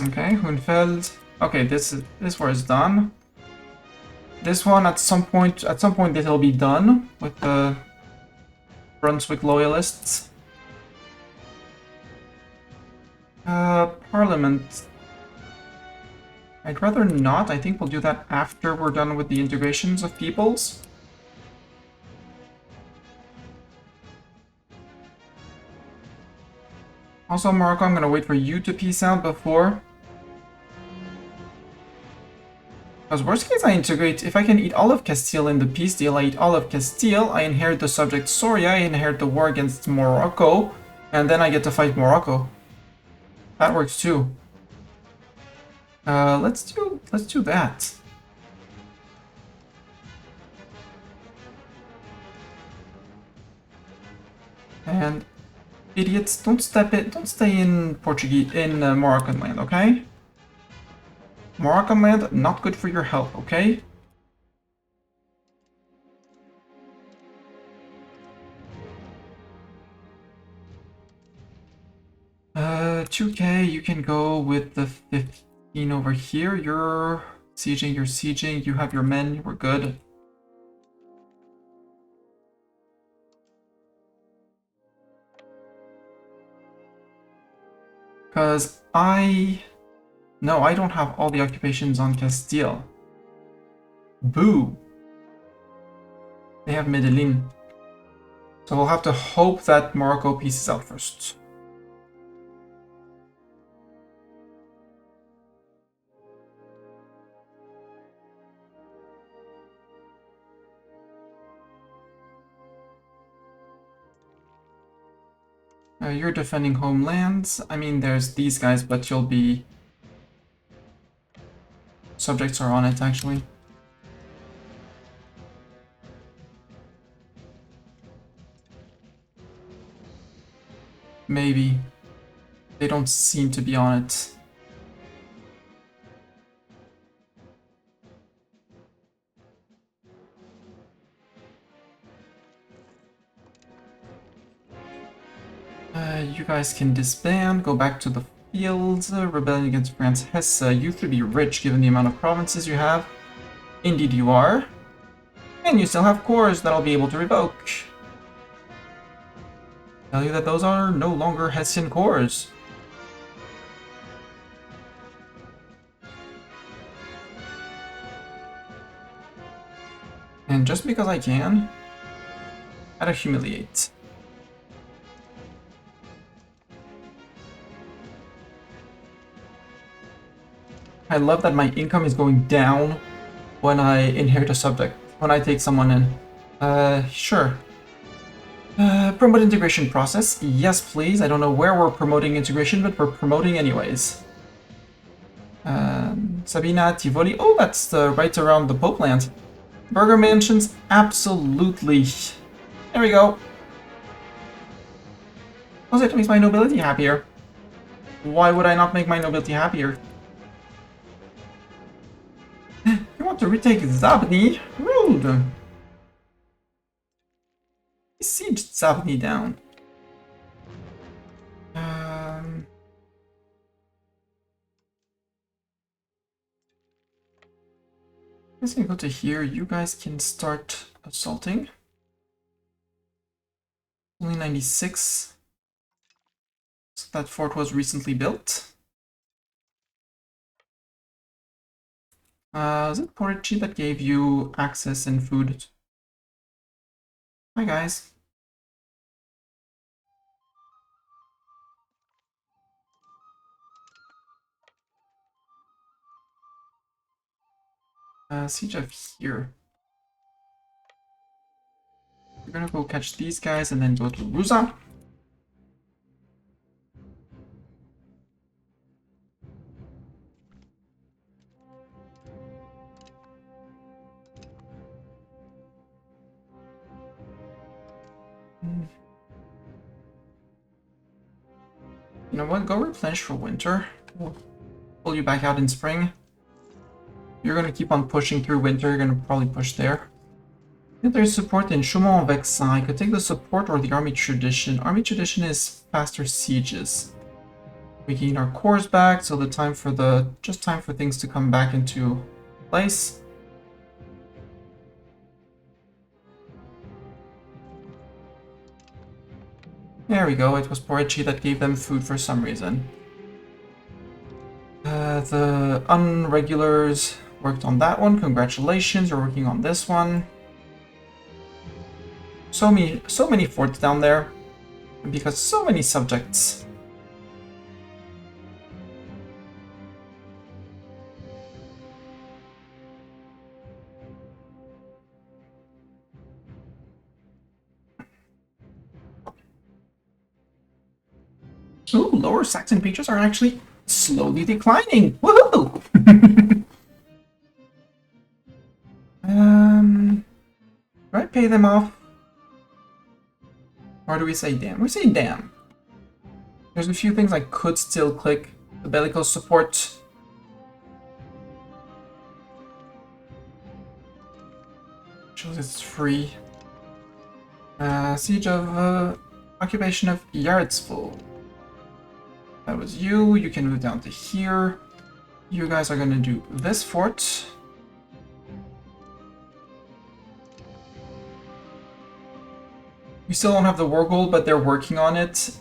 Okay, Hunfeld. Okay, this war is done. This one at some point it'll be done with the Brunswick loyalists. Parliament. I'd rather not. I think we'll do that after we're done with the integrations of peoples. Also, Morocco, I'm gonna wait for you to peace out before. Because worst case, I integrate. If I can eat all of Castile in the peace deal, I eat all of Castile, I inherit the subject Soria, I inherit the war against Morocco, and then I get to fight Morocco. That works too. Let's do that. And idiots, don't stay in Moroccan land, okay? Moroccan land, not good for your health, okay? 2k, you can go with the 15 over here. You're sieging, you have your men, we're good. Because no, I don't have all the occupations on Castile. Boo! They have Medellin. So we'll have to hope that Morocco pieces out first. You're defending homelands. I mean, there's these guys, but you'll be... Subjects are on it, actually. Maybe. They don't seem to be on it. You guys can disband, go back to the fields. Rebellion against France Hesse. You should be rich given the amount of provinces you have. Indeed you are. And you still have cores that I'll be able to revoke. Tell you that those are no longer Hessian cores. And just because I can, gotta humiliate. I love that my income is going down when I inherit a subject, when I take someone in. Sure. Promote integration process. Yes, please. I don't know where we're promoting integration, but we're promoting anyways. Sabina, Tivoli. Oh, that's right around the Pope land. Burger mansions? Absolutely. There we go. Also, it makes my nobility happier. Why would I not make my nobility happier? You want to retake Zabni? Rude. Siege Zabni down. I'm just gonna go to here. You guys can start assaulting. Only 96. So that fort was recently built. Was it Porridge that gave you access and food? Hi guys. Siege of here. We're gonna go catch these guys and then go to Ruza. You know what? Go replenish for winter. We'll pull you back out in spring. You're gonna keep on pushing through winter. You're gonna probably push there. If there's support in Chaumont-en-Vexin, I could take the support or the army tradition. Army tradition is faster sieges. We gain our cores back, so the time for just time for things to come back into place. There we go. It was Porridge that gave them food for some reason. The unregulars worked on that one. Congratulations, you're working on this one. So many forts down there, because so many subjects. Ooh, Lower Saxon pages are actually slowly declining. Woohoo! Do I pay them off? Or do we say damn? We say damn. There's a few things I could still click. The bellicose support. Shows it's free. Siege of occupation of Yardsful. That was you. You can move down to here. You guys are gonna do this fort. We still don't have the war goal, but they're working on it.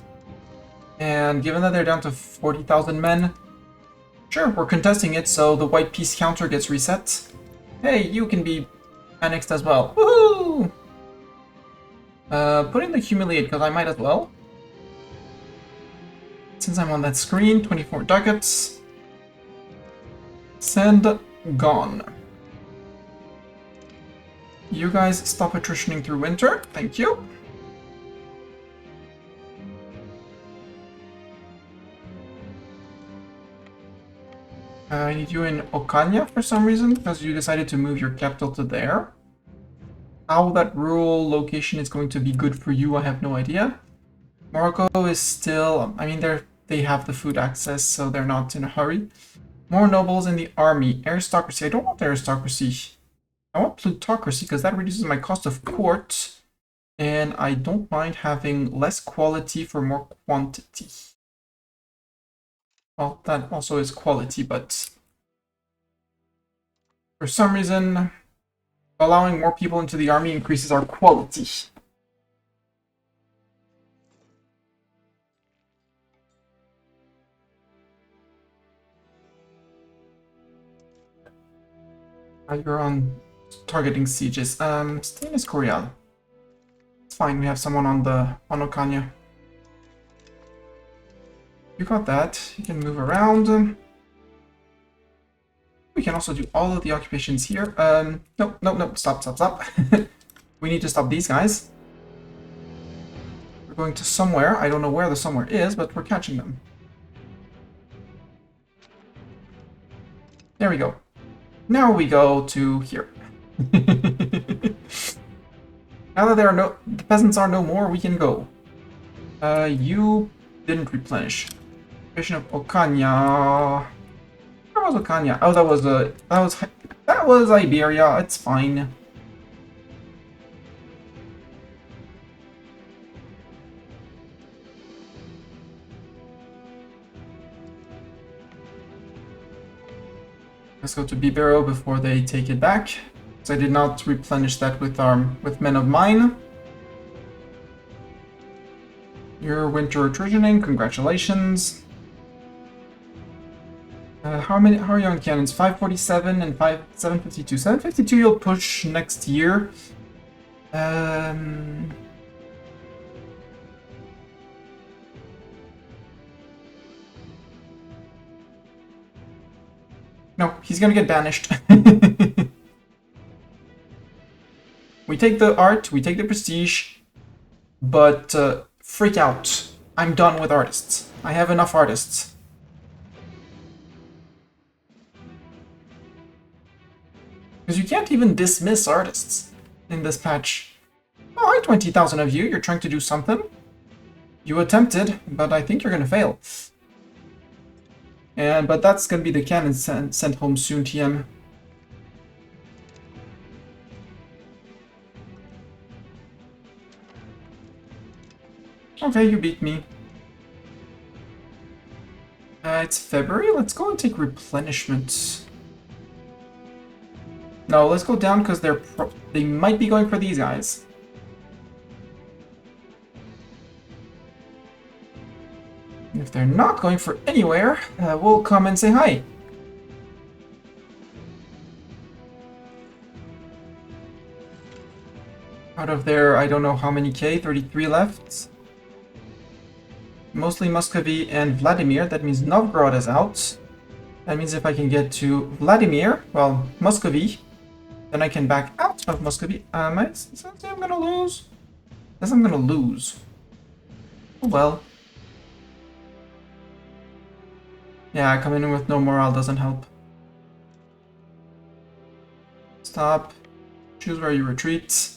And given that they're down to 40,000 men, sure, we're contesting it, so the white peace counter gets reset. Hey, you can be annexed as well. Woohoo! Put in the humiliate, because I might as well. Since I'm on that screen, 24 ducats. Send gone. You guys stop attritioning through winter. Thank you. I need you in Okanya for some reason, because you decided to move your capital to there. How that rural location is going to be good for you, I have no idea. Morocco is still... I mean, they have the food access, so they're not in a hurry. More nobles in the army. Aristocracy. I don't want aristocracy. I want plutocracy, because that reduces my cost of court. And I don't mind having less quality for more quantity. Well, that also is quality, but for some reason, allowing more people into the army increases our quality. You're on targeting sieges. Stainless Corial. It's fine, we have someone on Okanya. You got that. You can move around. We can also do all of the occupations here. No, stop. We need to stop these guys. We're going to somewhere. I don't know where the somewhere is, but we're catching them. There we go. Now we go to here. Now that the peasants are no more, we can go. You didn't replenish. Occupation of Okanya. Where was Okanya? Oh, that was Iberia. It's fine. Let's go to Bibero before they take it back. So I did not replenish that with men of mine. Your winter attritioning, congratulations. How are you on cannons? 547 and 752. 752 you'll push next year. No, he's gonna get banished. We take the art, we take the prestige, but freak out. I'm done with artists. I have enough artists. Because you can't even dismiss artists in this patch. Oh, hi, 20,000 of you. You're trying to do something. You attempted, but I think you're going to fail. But that's going to be the cannon sent home soon, TM. Okay, you beat me. It's February. Let's go and take replenishment. No, let's go down because they might be going for these guys. And if they're not going for anywhere, we'll come and say hi. Out of their, I don't know how many K, 33 left. Mostly Muscovy and Vladimir. That means Novgorod is out. That means if I can get to Vladimir, well, Muscovy, then I can back out of Muscovy. I'm gonna lose. Guess I'm gonna lose. Oh well. Yeah, coming in with no morale doesn't help. Stop. Choose where you retreat.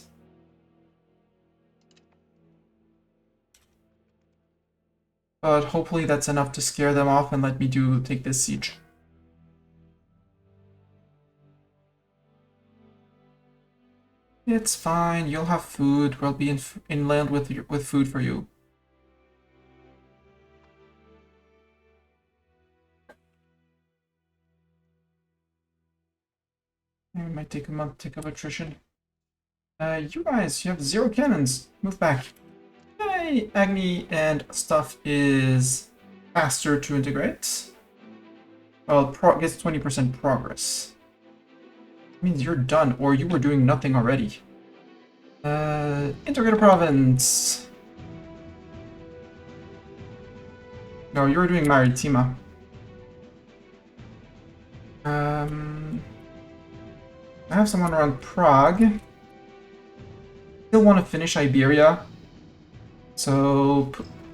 But hopefully that's enough to scare them off and let me take this siege. It's fine. You'll have food. We'll be in land with food for you. It might take a month to tick of attrition. You guys, you have 0 cannons. Move back. Yay! Agni and stuff is faster to integrate. Well, gets 20% progress. That means you're done, or you were doing nothing already. Integrated province. No, you were doing Maritima. I have someone around Prague. Still want to finish Iberia. So,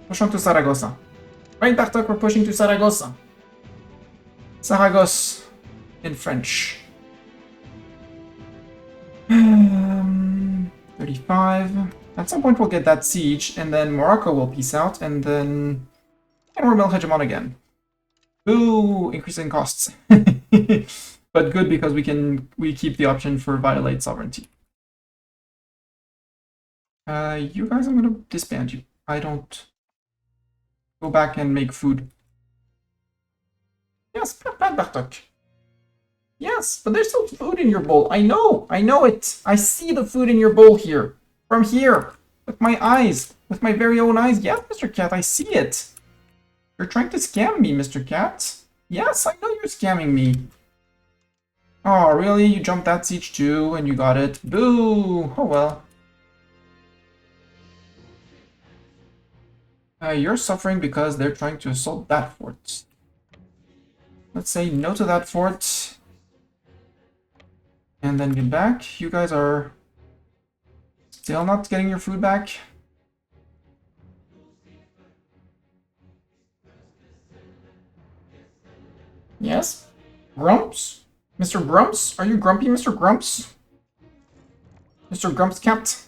push on to Saragossa. Right, Bartok, we're pushing to Saragossa. Saragosse in French. 35. At some point we'll get that siege, and then Morocco will peace out, and then we'll mill Hegemon again. Boo! Increasing costs. But good because we keep the option for violate sovereignty. You guys, I'm gonna disband you. I don't go back and make food. Yes, bad Bartok. Yes, but there's still food in your bowl. I know it. I see the food in your bowl here. From here. With my eyes. With my very own eyes. Yes, Mr. Cat, I see it. You're trying to scam me, Mr. Cat. Yes, I know you're scamming me. Oh, really? You jumped that siege too, and you got it. Boo! Oh well. You're suffering because they're trying to assault that fort. Let's say no to that fort. And then get back. You guys are still not getting your food back. Yes? Grumps? Mr. Grumps? Are you grumpy, Mr. Grumps? Mr. Grumps Cat?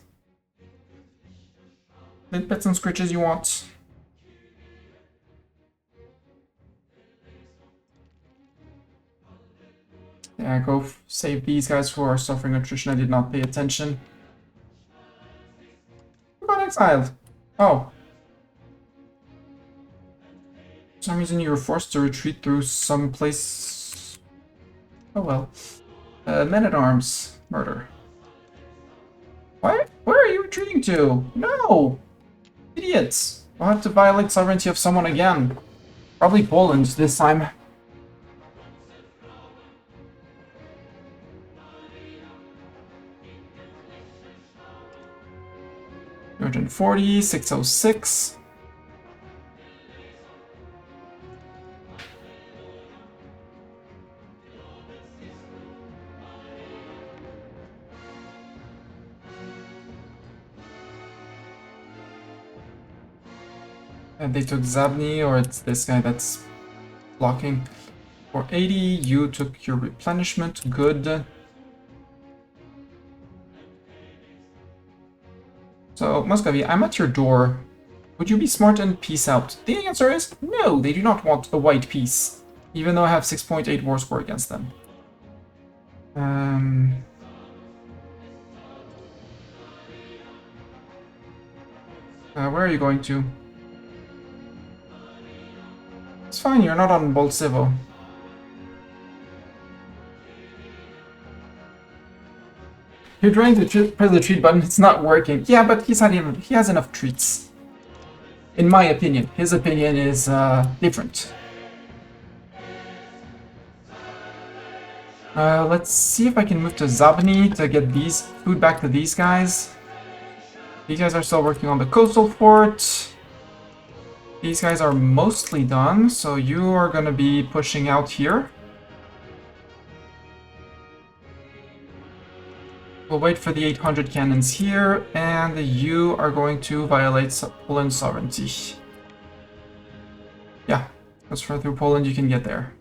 Lit pets and scritches you want. Yeah, go save these guys who are suffering attrition. I did not pay attention. Who got exiled? Oh. For some reason you were forced to retreat through some place. Oh well. Men-at-arms. Murder. What? Where are you retreating to? No! Idiots! I'll have to violate sovereignty of someone again. Probably Poland this time. 240, 606. And they took Zabni, or it's this guy that's blocking. For 80, you took your replenishment. Good. So, Muscovy, I'm at your door. Would you be smart and peace out? The answer is no, they do not want a white peace. Even though I have 6.8 war score against them. Where are you going to? It's fine, you're not on Bolsevo. You're trying to press the treat button, it's not working. Yeah, but he has enough treats. In my opinion. His opinion is different. Let's see if I can move to Zabni to get these food back to these guys. These guys are still working on the coastal fort. These guys are mostly done, so you are going to be pushing out here. We'll wait for the 800 cannons here, and you are going to violate Poland's sovereignty. Yeah, Because through Poland you can get there.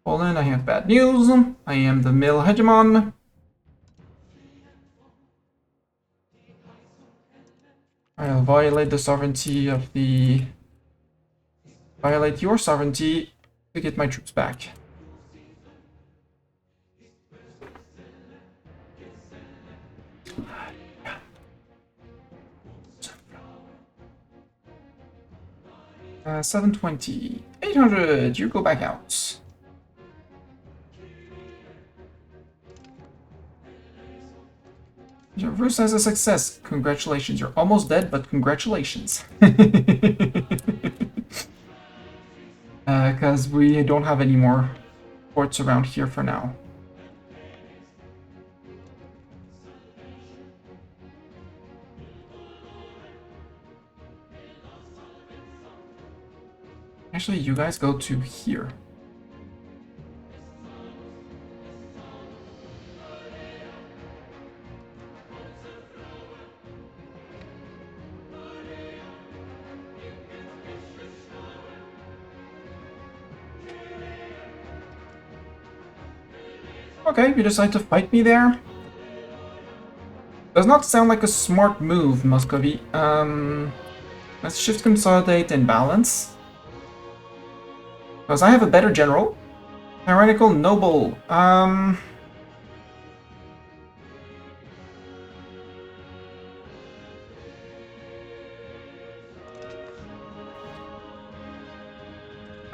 Poland, I have bad news. I am the male hegemon. I'll violate the sovereignty of the... Violate your sovereignty to get my troops back. Uh, 720. 800, you go back out. Your ruse has a success. Congratulations. You're almost dead, but congratulations. Because we don't have any more forts around here for now. Actually, you guys go to here. Okay, you decide to fight me there. Does not sound like a smart move, Muscovy. Let's shift, consolidate, and balance. Because I have a better general. Tyrannical noble. I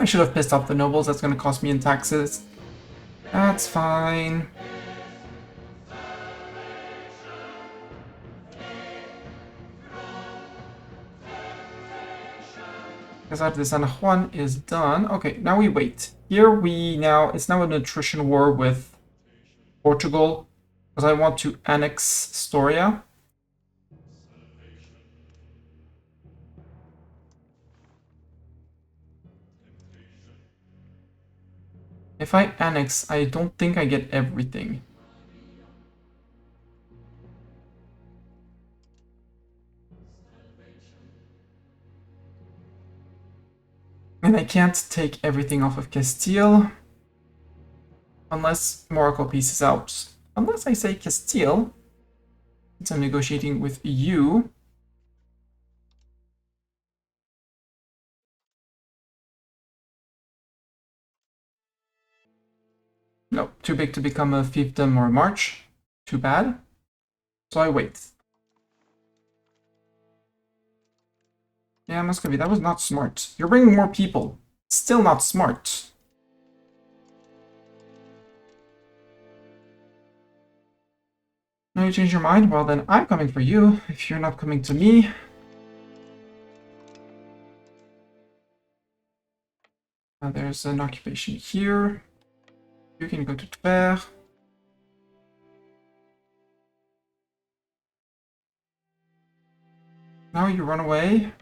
should have pissed off the nobles. That's going to cost me in taxes. That's fine. Casar de San Juan is done. Okay, now we wait. Here it's now an attrition war with Portugal. Because I want to annex Storia. If I annex, I don't think I get everything. And I can't take everything off of Castile. Unless Morocco pieces out. Unless I say Castile. Since I'm negotiating with you. No, too big to become a fiefdom or a march. Too bad. So I wait. Yeah, Muscovy, that was not smart. You're bringing more people. Still not smart. Now you change your mind? Well, then I'm coming for you, if you're not coming to me. There's an occupation here. You can go to Tver. Now you run away.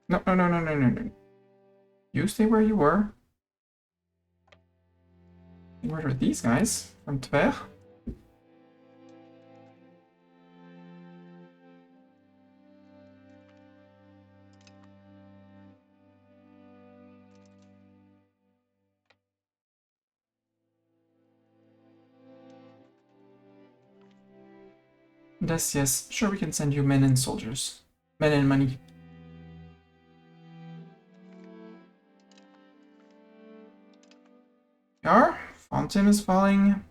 No. You stay where you were. Where are these guys from Tver? Yes, sure, we can send you men and soldiers. Men and money. Yar, Fontaine is falling.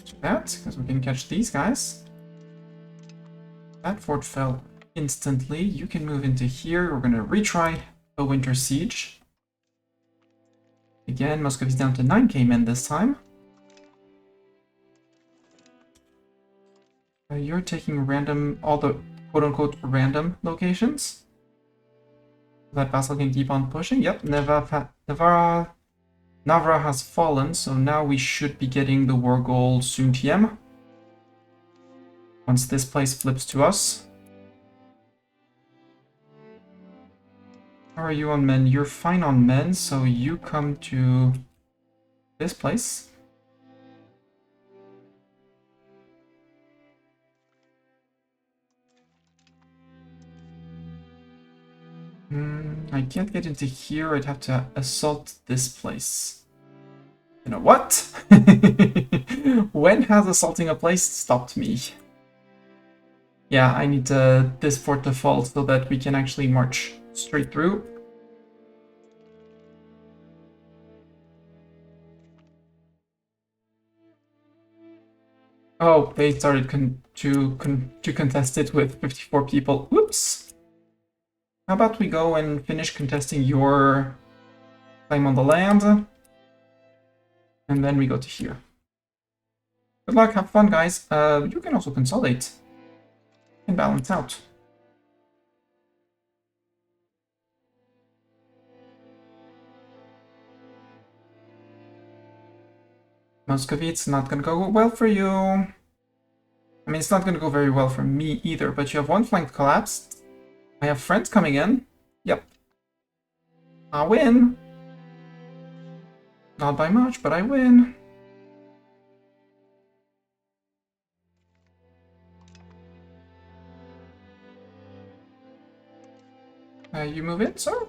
Do that, because we can catch these guys. That fort fell instantly. You can move into here. We're gonna retry a winter siege. Again, Muscovy's down to 9k men this time. You're taking random, all the quote-unquote random locations. That vassal can keep on pushing. Yep, Navarra has fallen, so now we should be getting the war goal soon TM. Once this place flips to us. How are you on men? You're fine on men, so you come to this place. I can't get into here. I'd have to assault this place. You know what? When has assaulting a place stopped me? Yeah, I need this fort to fall so that we can actually march straight through. Oh, they started to contest it with 54 people. Whoops! How about we go and finish contesting your claim on the land, and then we go to here. Good luck, have fun, guys. You can also consolidate and balance out. Muscovy, it's not gonna go well for you. I mean, it's not gonna go very well for me either, but you have one flank collapsed. I have friends coming in. Yep. I win. Not by much, but I win. You move in, sir?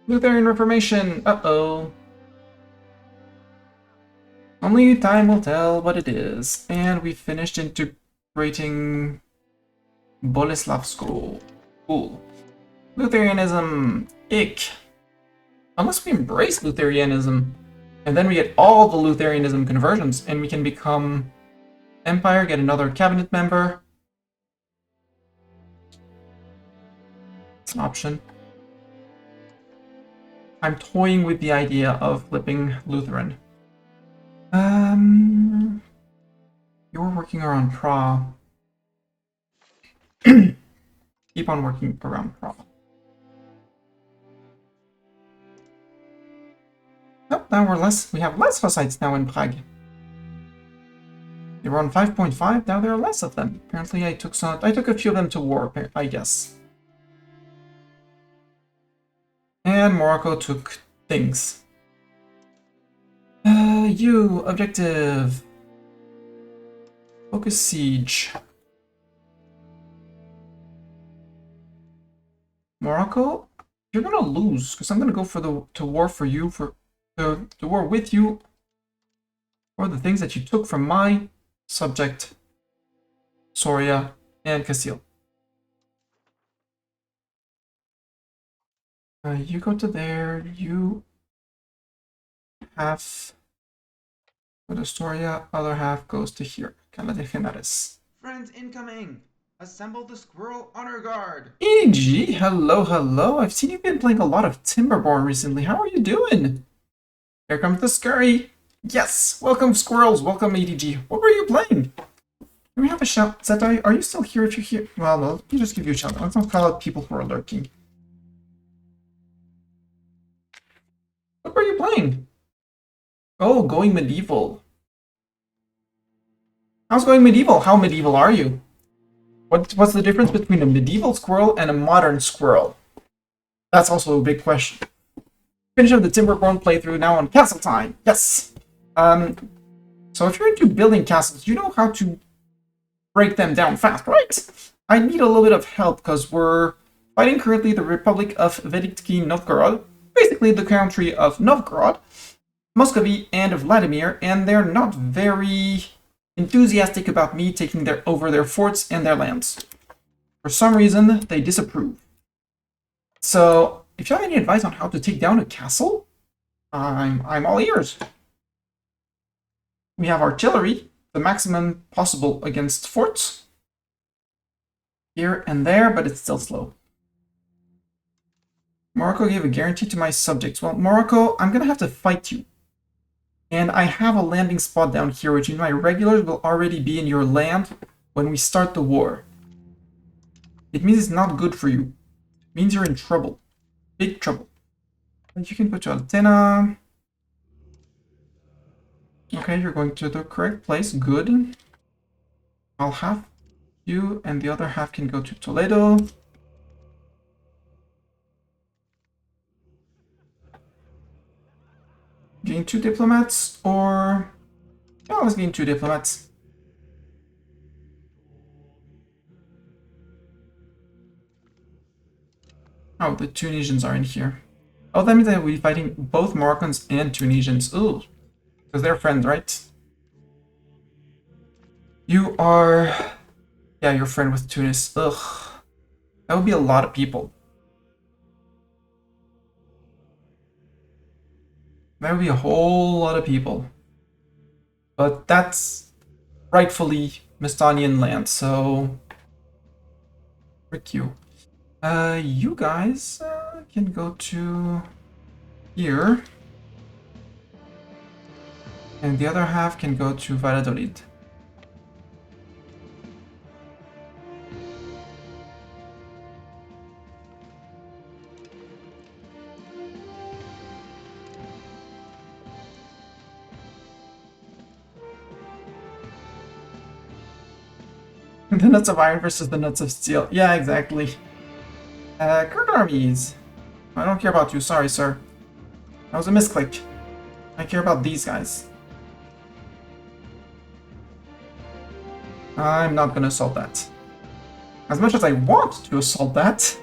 Lutheran Reformation. Uh-oh. Only time will tell what it is. And we finished integrating Boleslav School. Cool. Lutheranism. Ick. Unless we embrace Lutheranism, and then we get all the Lutheranism conversions, and we can become Empire, get another cabinet member. It's an option. I'm toying with the idea of flipping Lutheran. You're working around Prague. Keep on working around Prague. Nope, now we have less Hussites now in Prague. They were on 5.5, now there are less of them. Apparently I took a few of them to war, I guess. And Morocco took things. You, objective. Focus siege. Morocco, you're gonna lose, because I'm gonna go for to war for you, for the war with you, for the things that you took from my subject, Soria and Castile. You go to there, you half go to Soria, other half goes to here. Cala de Henares. Friends incoming! Assemble the squirrel honor guard! EG, hello, hello. I've seen you've been playing a lot of Timberborn recently. How are you doing? Here comes the scurry. Yes, welcome squirrels, welcome EDG. What were you playing? Can we have a shout? Zetai, are you still here? If you're here, well, no, let me just give you a shout. Let's not call out people who are lurking. What were you playing? Oh, going medieval. How's going medieval? How medieval are you? What's the difference between a medieval squirrel and a modern squirrel? That's also a big question. Finish up the Timberborn playthrough now on Castle Time. Yes. So if you're into building castles, you know how to break them down fast, right? I need a little bit of help because we're fighting currently the Republic of Veliki Novgorod, basically the country of Novgorod, Muscovy, and Vladimir, and they're not very enthusiastic about me taking over their forts and their lands. For some reason, they disapprove. So, if you have any advice on how to take down a castle, I'm all ears. We have artillery, the maximum possible against forts. Here and there, but it's still slow. Morocco gave a guarantee to my subjects. Well, Morocco, I'm gonna have to fight you. And I have a landing spot down here, which means my regulars will already be in your land when we start the war. It means it's not good for you. It means you're in trouble. Big trouble. And you can put your antenna. Okay, you're going to the correct place. Good. I'll have you, and the other half can go to Toledo. Gain 2 diplomats, or... yeah, let's gain 2 diplomats. Oh, the Tunisians are in here. Oh, that means that we'll be fighting both Moroccans and Tunisians. Ooh, because they're friends, right? You are... Yeah, you're friend with Tunis. Ugh. That would be a lot of people. That would be a whole lot of people. But that's rightfully Mistanian land, so... Frick you. You guys can go to here. And the other half can go to Valladolid. The nuts of iron versus the nuts of steel. Yeah, exactly. Current armies. I don't care about you, sorry, sir. That was a misclick. I care about these guys. I'm not gonna assault that. As much as I want to assault that,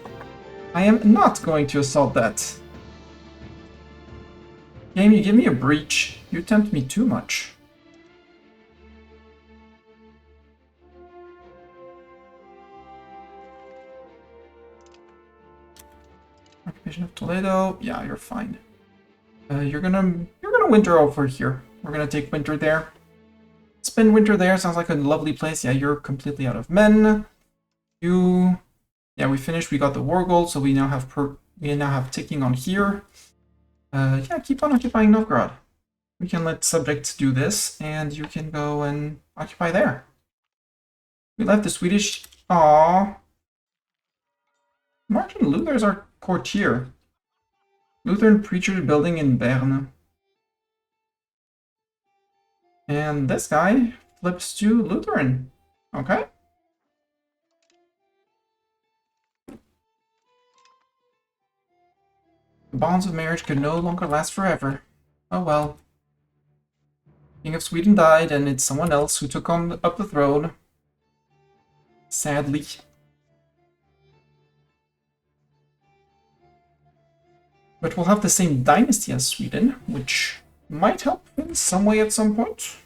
I am not going to assault that. Game, you give me a breach. You tempt me too much. Occupation of Toledo. Yeah, you're fine. You're gonna winter over here. We're gonna take winter there. Spend winter there. Sounds like a lovely place. Yeah, you're completely out of men. You, yeah, we finished. We got the war gold, so we now have ticking on here. Yeah, keep on occupying Novgorod. We can let subjects do this, and you can go and occupy there. We left the Swedish. Aww. Martin Luther's our courtier. Lutheran preacher building in Berne. And this guy flips to Lutheran. Okay. The bonds of marriage could no longer last forever. Oh well. King of Sweden died, and it's someone else who took up the throne. Sadly. But we'll have the same dynasty as Sweden, which might help in some way at some point.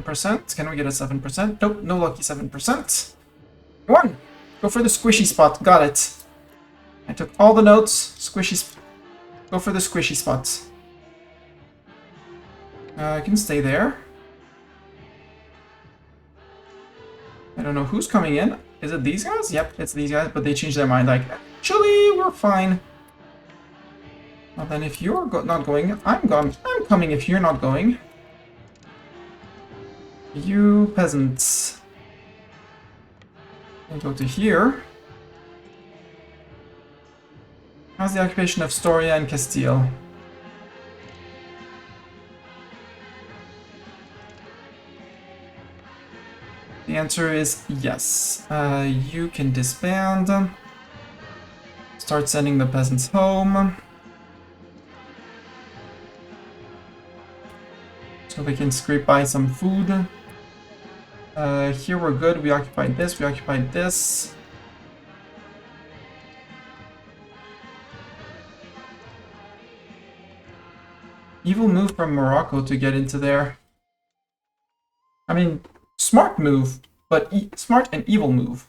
%. Can we get a 7%? Nope, no lucky 7%. One! Go for the squishy spot. Got it. I took all the notes. Squishy. Go for the squishy spot. I can stay there. I don't know who's coming in. Is it these guys? Yep, it's these guys, but they changed their mind. Like, actually, we're fine. Well, then if you're not going, I'm gone. I'm coming if you're not going. You peasants. And go to here. How's the occupation of Storia and Castile? The answer is yes. You can disband. Start sending the peasants home. So they can scrape by some food. Here we're good. We occupied this. We occupied this. Evil move from Morocco to get into there. I mean, smart move, but smart and evil move.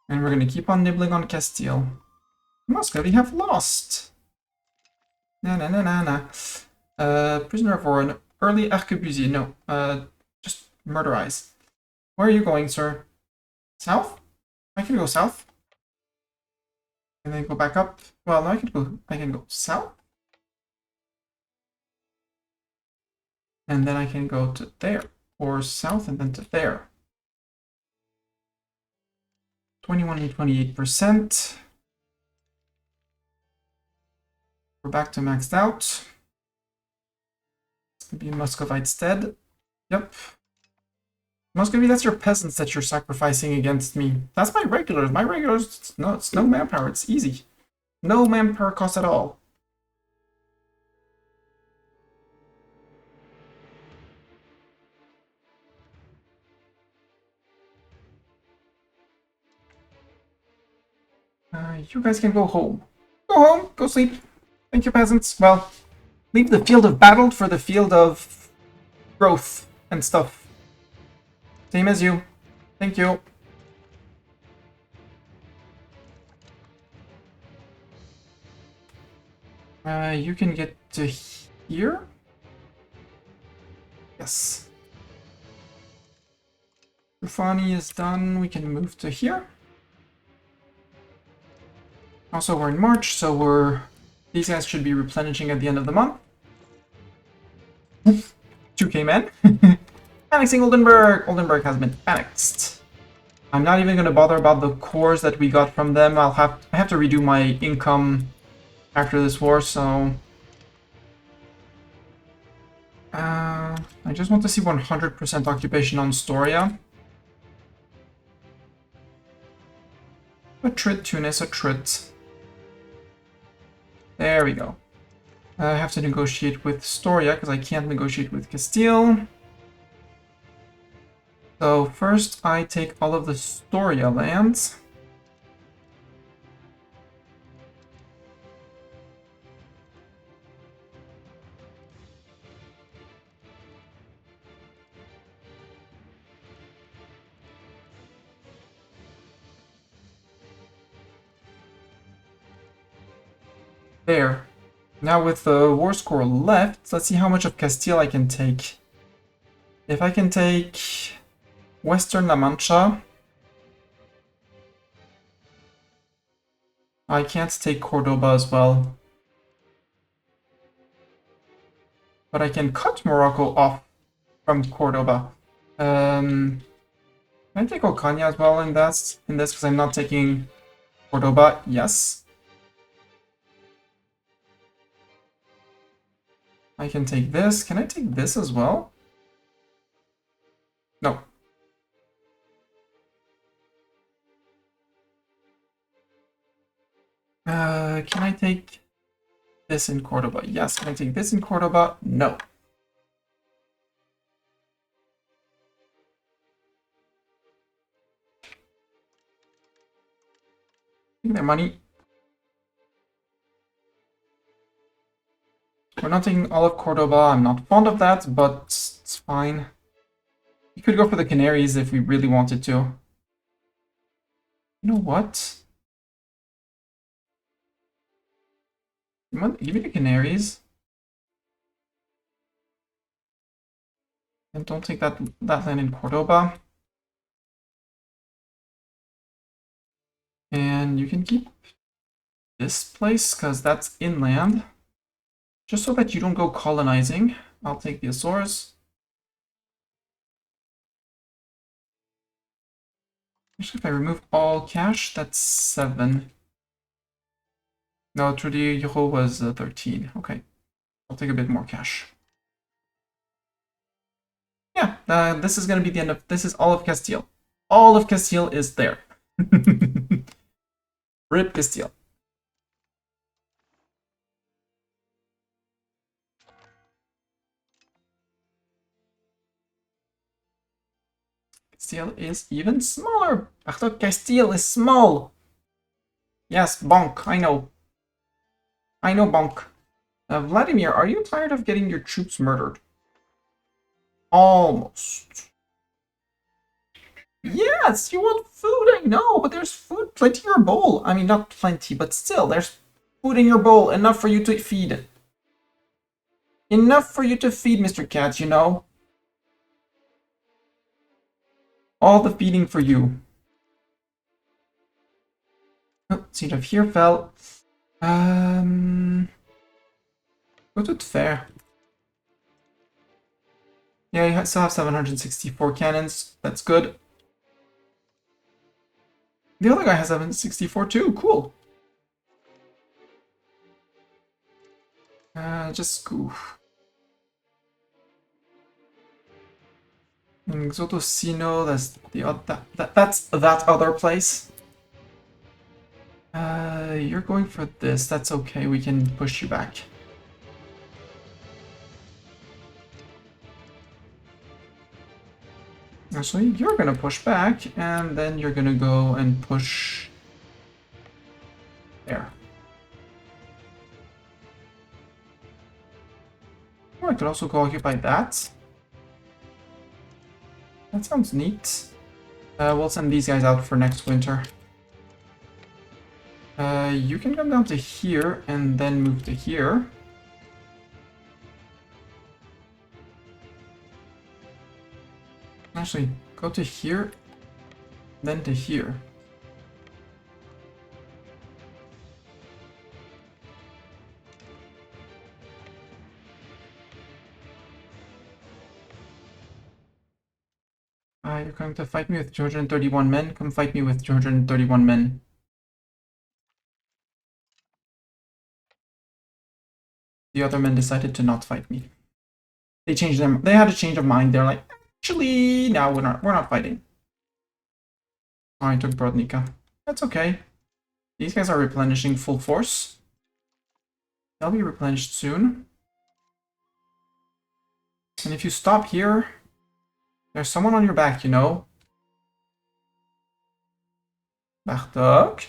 And we're going to keep on nibbling on Castile. Muscovy have lost. Na. Prisoner of war, an early arquebusier. No, just murderize. Where are you going, sir? South? I can go south. And then go back up. Well, no, I can go south. And then I can go to there. Or south and then to there. 21 and 28%. We're back to maxed out. It's gonna be Muscovite stead. Yep. Muscovy, that's your peasants that you're sacrificing against me. That's my regulars. My regulars, no, it's no manpower. It's easy. No manpower cost at all. You guys can go home. Go home. Go sleep. Thank you, peasants. Well, leave the field of battle for the field of growth and stuff. Same as you. Thank you. You can get to here? Yes. Rufani is done. We can move to here. Also, we're in March, so these guys should be replenishing at the end of the month. 2k men. Annexing Oldenburg. Oldenburg has been annexed. I'm not even going to bother about the cores that we got from them. I have to redo my income after this war, so... I just want to see 100% occupation on Storia. A trit, Tunis, a trit. There we go. I have to negotiate with Storia, because I can't negotiate with Castile. So first I take all of the Storia lands. There. Now with the war score left, let's see how much of Castile I can take. If I can take Western La Mancha, I can't take Cordoba as well. But I can cut Morocco off from Cordoba. Can I take Ocaña as well in this? Because I'm not taking Cordoba? Yes. I can take this. Can I take this as well? No. Can I take this in Cordoba? Yes. Can I take this in Cordoba? No. Take their money. We're not taking all of Cordoba. I'm not fond of that, but it's fine. We could go for the Canaries if we really wanted to. You know what? Give me the Canaries. And don't take that land in Cordoba. And you can keep this place, because that's inland. Just so that you don't go colonizing. I'll take the Azores. Actually, if I remove all cash, that's 7. No, through the euro was 13. Okay. I'll take a bit more cash. Yeah, this is going to be the end of... This is all of Castile. All of Castile is there. Rip Castile. Castile is even smaller. I thought Castile is small. Yes, bonk. I know. I know, bonk. Vladimir, are you tired of getting your troops murdered? Almost. Yes, you want food, I know, but there's food plenty in your bowl. I mean, not plenty, but still, there's food in your bowl, enough for you to feed. Enough for you to feed, Mr. Cat, you know. All the feeding for you. Oh, seed of here fell. Go to fair. Yeah, you still have 764 cannons. That's good. The other guy has 764 too. Cool. Just goof. And Xotocino, that's that's that other place. You're going for this. That's okay. We can push you back. Actually, you're gonna push back, and then you're gonna go and push there. Oh, I could also go occupy that. That sounds neat. We'll send these guys out for next winter. You can come down to here and then move to here. Actually, go to here, then to here. You're going to fight me with 231 men? Come fight me with 231 men. The other men decided to not fight me. They changed them. They had a change of mind. They're like, actually, no, we're not fighting. Oh, I took Brodnica. That's okay. These guys are replenishing full force. They'll be replenished soon. And if you stop here, there's someone on your back, you know. Bartok.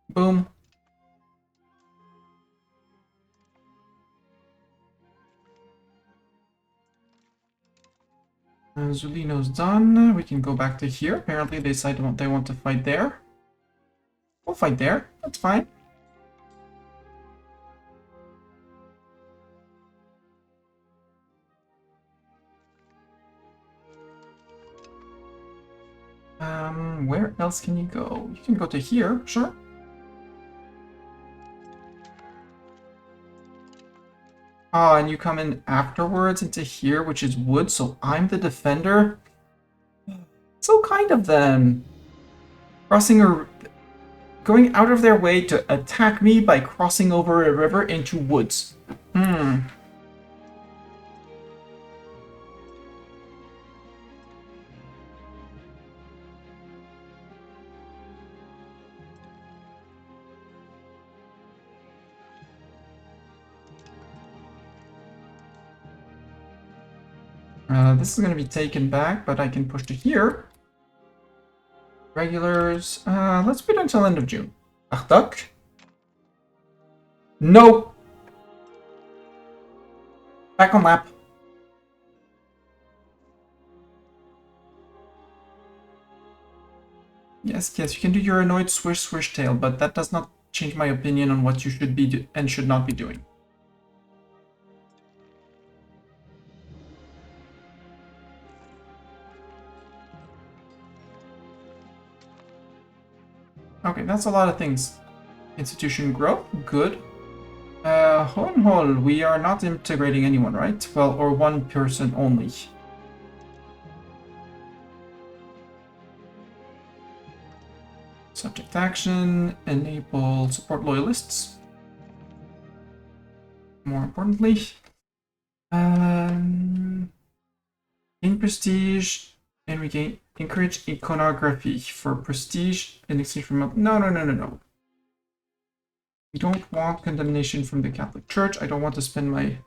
Boom. Zulino's done. We can go back to here. Apparently they decided they want to fight there. We'll fight there. That's fine. Where else can you go? You can go to here, sure. Ah, and you come in afterwards into here, which is wood, so I'm the defender? So kind of them. Going out of their way to attack me by crossing over a river into woods. This is going to be taken back, but I can push to here. Regulars. Let's wait until end of June. Achtak. No! Back on lap. Yes, you can do your annoyed swish swish tail, but that does not change my opinion on what you should be and should not be doing. Okay, that's a lot of things. Institution growth, good. Hohenhol, we are not integrating anyone, right? Well, or one person only. Subject action, enable support loyalists. More importantly, gain prestige, and we encourage iconography for prestige in exchange for no. We don't want condemnation from the Catholic Church. I don't want to spend my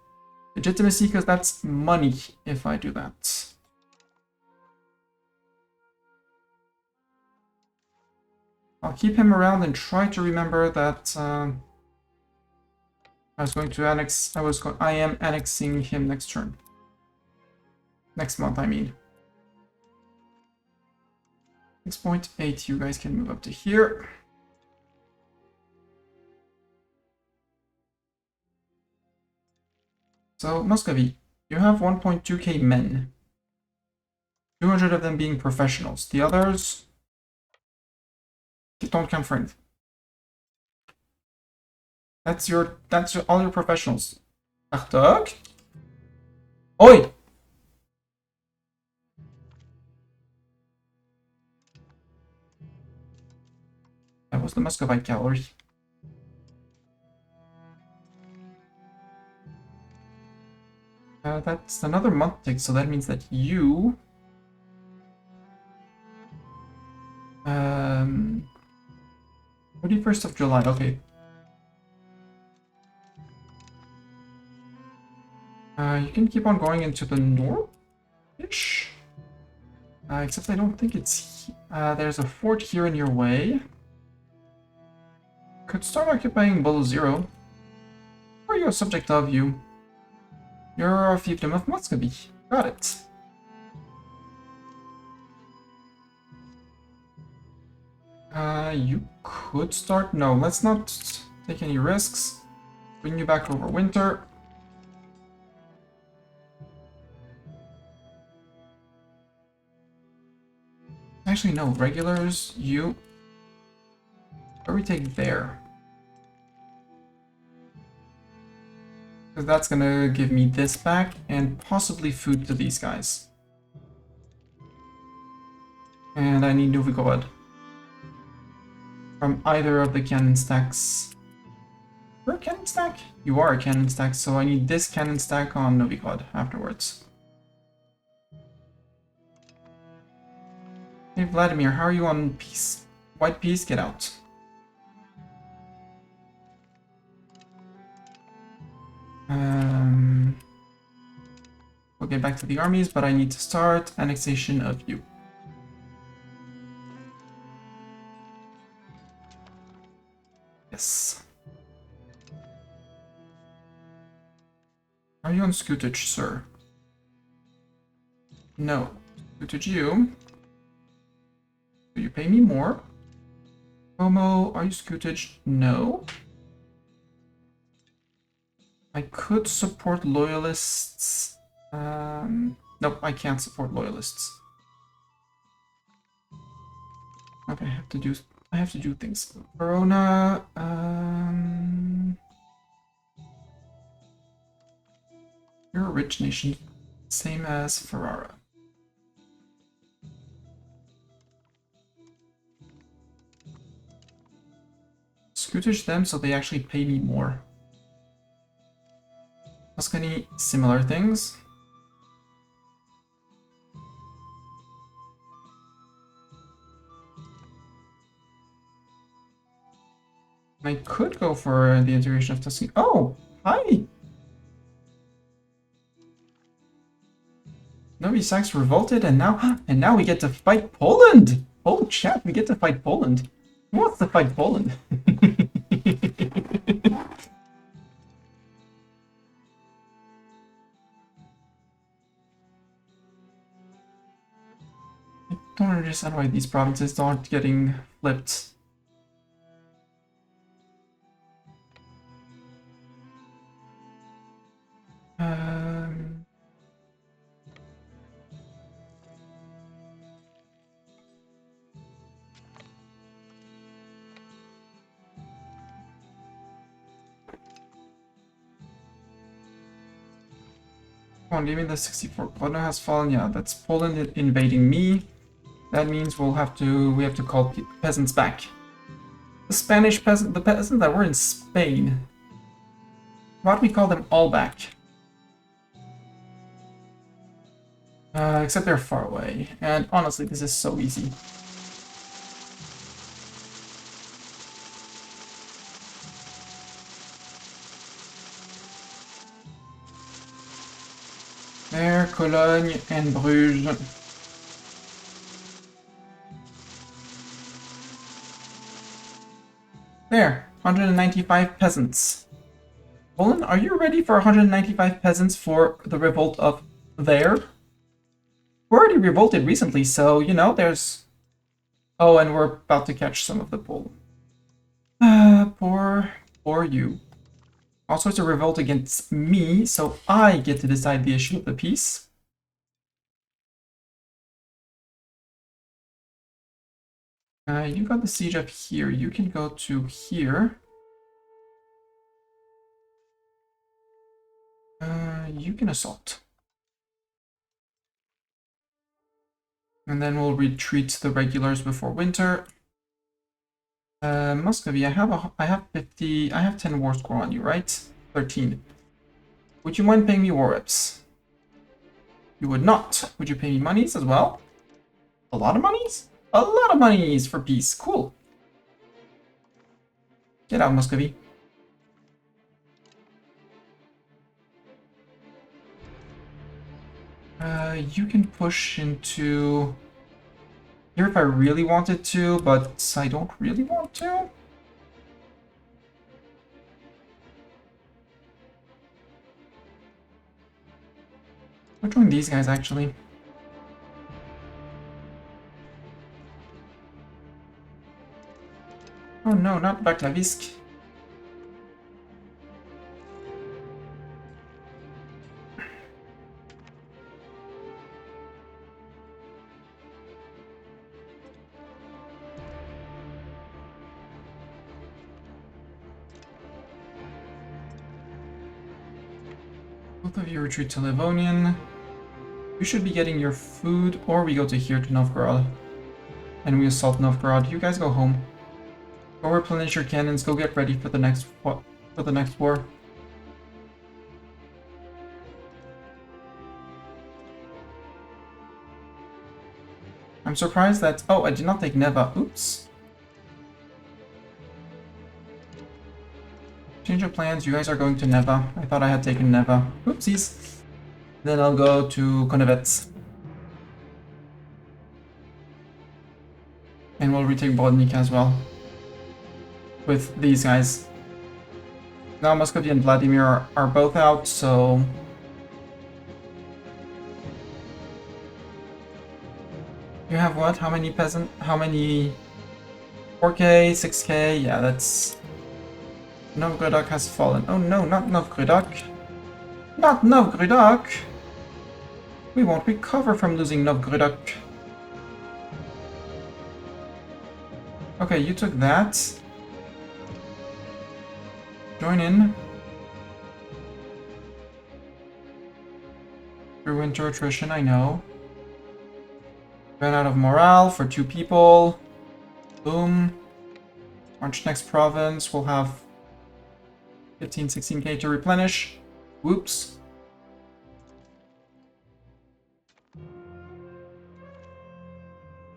legitimacy because that's money if I do that. I'll keep him around and try to remember that I was going to annex. I am annexing him next turn. Next month, I mean. 6.8, you guys can move up to here. So, Muscovy, you have 1.2k men. 200 of them being professionals. The others don't come friend. That's all your professionals. Bartok. Oi! That was the Muscovite cavalry. That's another month tick, so that means that you... 31st of July, okay. You can keep on going into the north-ish. Except I don't think it's... there's a fort here in your way. Could start occupying below 0. Or you're a subject of you. You're a fiefdom of Muscovy. Got it. You could start... No, let's not take any risks. Bring you back over winter. Actually, no. Regulars, you... Or we take there. Because that's gonna give me this back, and possibly food to these guys. And I need Novigorod. From either of the cannon stacks. You're a cannon stack? You are a cannon stack, so I need this cannon stack on Novigorod afterwards. Hey Vladimir, how are you on peace? White peace, get out. We'll get back to the armies, but I need to start annexation of you. Yes. Are you on Scootage, sir? No. Scootage you. Do you pay me more? Homo, are you Scootage? No. I could support loyalists. Nope, I can't support loyalists. Okay, I have to do things. Verona, you're a rich nation, same as Ferrara. Scootage them so they actually pay me more. Tuscany, similar things. I could go for the integration of Tuscany. Oh, hi! Novi Sax revolted, and now we get to fight Poland. Oh, chat, we get to fight Poland. Who wants to fight Poland? I don't understand why these provinces aren't getting flipped. Come on, give me the 64. Poland has fallen. Yeah, that's Poland invading me. That means we have to call peasants back. The Spanish peasant, the peasants that were in Spain. Why don't we call them all back? Except they're far away. And honestly, this is so easy. There, Cologne and Bruges. There, 195 peasants. Poland, are you ready for 195 peasants for the revolt of there? We already revolted recently, so, you know, there's... Oh, and we're about to catch some of the bull. Poor you. Also, it's a revolt against me, so I get to decide the issue of the peace. You got the siege up here. You can go to here. You can assault. And then we'll retreat the regulars before winter. Muscovy, I have 50, I have 10 war score on you, right? 13. Would you mind paying me war reps? You would not. Would you pay me monies as well? A lot of monies? A lot of monies for peace. Cool. Get out, Muscovy. You can push into here if I really wanted to, but I don't really want to. I'll join these guys, actually. Oh no, not Baklavisk. Both of you retreat to Livonian. You should be getting your food, or we go to here to Novgorod. And we assault Novgorod. You guys go home. Go replenish your cannons, go get ready for the next war. I'm surprised that... Oh, I did not take Neva. Oops. Change of plans. You guys are going to Neva. I thought I had taken Neva. Oopsies. Then I'll go to Konevets. And we'll retake Bodnik as well. With these guys. Now Muscovy and Vladimir are both out, so... You have what? How many peasant? How many? 4k, 6k? Yeah, that's... Novgorod has fallen. Oh no, not Novgorod. Not Novgorod! We won't recover from losing Novgorod. Okay, you took that. Join in. Through winter attrition, I know. Ran out of morale for 2 people. Boom. March next province. We'll have 15, 16k to replenish. Whoops.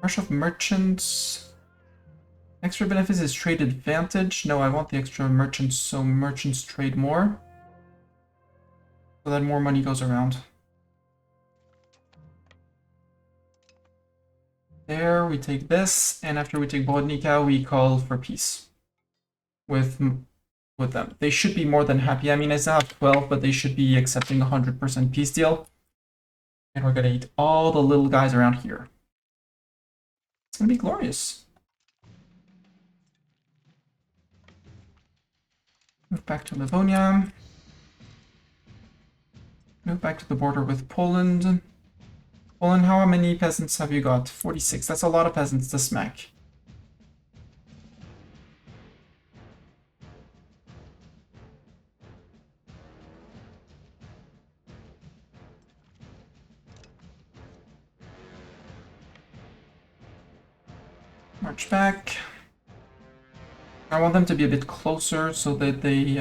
Rush of merchants. Extra benefits is trade advantage. No, I want the extra merchants, so merchants trade more. So that more money goes around. There, we take this, and after we take Bodnica, we call for peace with them. They should be more than happy. I mean, I still have 12, but they should be accepting a 100% peace deal. And we're gonna eat all the little guys around here. It's gonna be glorious. Move back to Livonia. Move back to the border with Poland. Poland, how many peasants have you got? 46. That's a lot of peasants to smack. March back. I want them to be a bit closer so that they...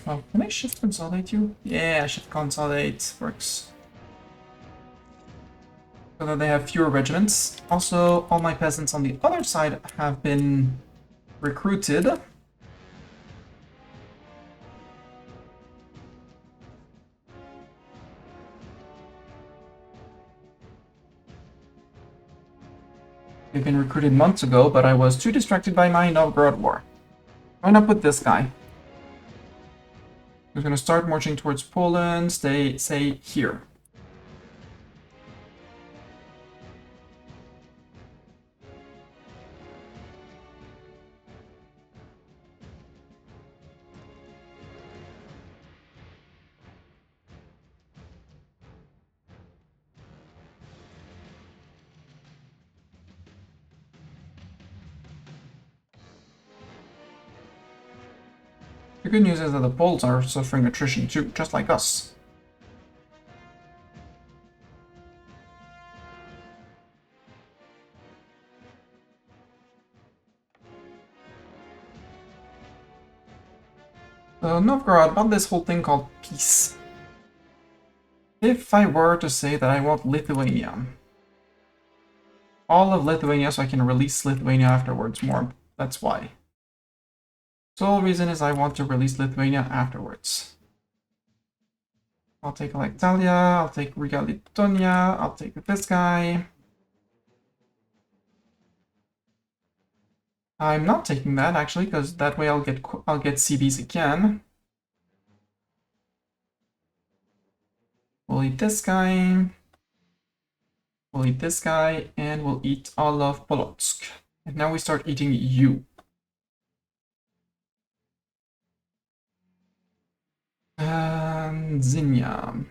well, can I shift consolidate you? Yeah, shift consolidate works. So that they have fewer regiments. Also, all my peasants on the other side have been recruited. They've been recruited months ago, but I was too distracted by my Novgorod war. Why not put this guy? Who's gonna start marching towards Poland, say here. The good news is that the Poles are suffering attrition too, just like us. So Novgorod bought this whole thing called peace. If I were to say that I want Lithuania, all of Lithuania so I can release Lithuania afterwards more, that's why. Sole reason is I want to release Lithuania afterwards. I'll take Italia, I'll take Riga Litonia, I'll take this guy. I'm not taking that actually, because that way I'll get CBs again. We'll eat this guy. We'll eat this guy, and we'll eat all of Polotsk. And now we start eating you. Zinja.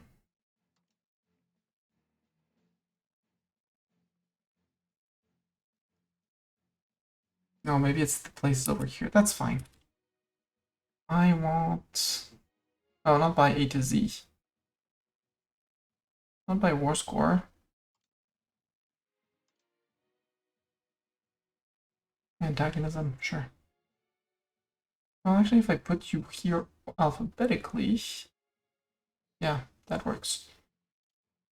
No, maybe it's the places over here. That's fine. I want... Oh, not by A to Z. Not by war score. Antagonism, sure. Well, actually, if I put you here alphabetically... Yeah, that works.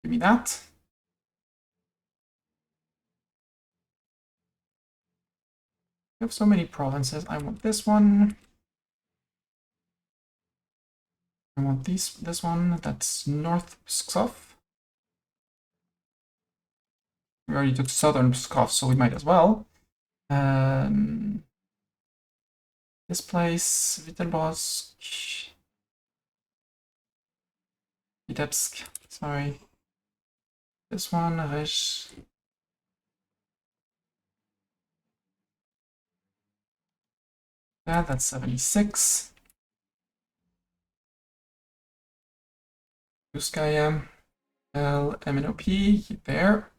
Give me that. I have so many provinces. I want this one. I want this one. That's North Pskov. We already took Southern Pskov, so we might as well. This place, Vitebsk, Vitebsk, sorry. This one, Resh. That's 76. Ruskaya, LMNOP, there.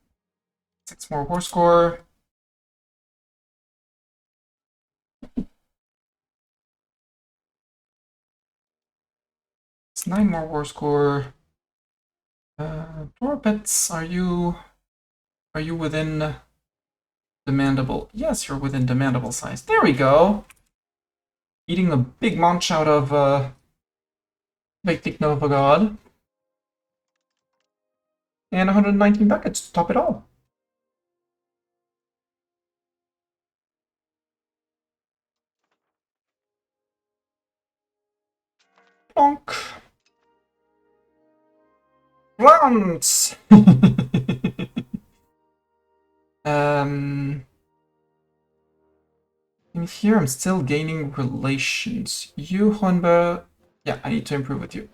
6 more war score. It's 9 more war score. Torpets, are you within demandable? Yes, you're within demandable size. There we go. Eating a big munch out of Vectic Novgorod. And 119 ducats to top it all. Bonk. Once. In here, I'm still gaining relations. You, Honba, yeah, I need to improve with you.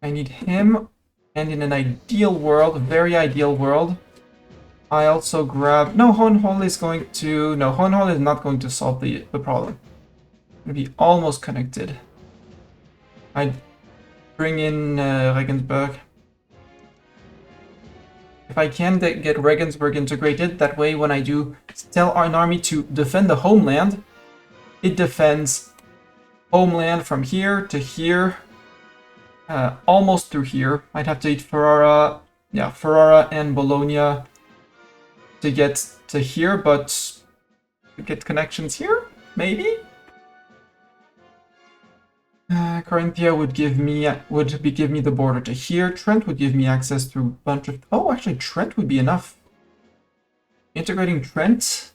I need him, and in an ideal world, very ideal world, I also grab... No, Honhol is going to... No, Honhol is not going to solve the problem. It'll be almost connected. I'd bring in Regensburg. If I can get Regensburg integrated, that way when I do tell an army to defend the homeland, it defends homeland from here to here, almost through here. I'd have to eat Ferrara, yeah, Ferrara and Bologna to get to here, but to get connections here, maybe? Carinthia would give me the border to here. Trent would give me access through a bunch of... Oh, actually, Trent would be enough. Integrating Trent,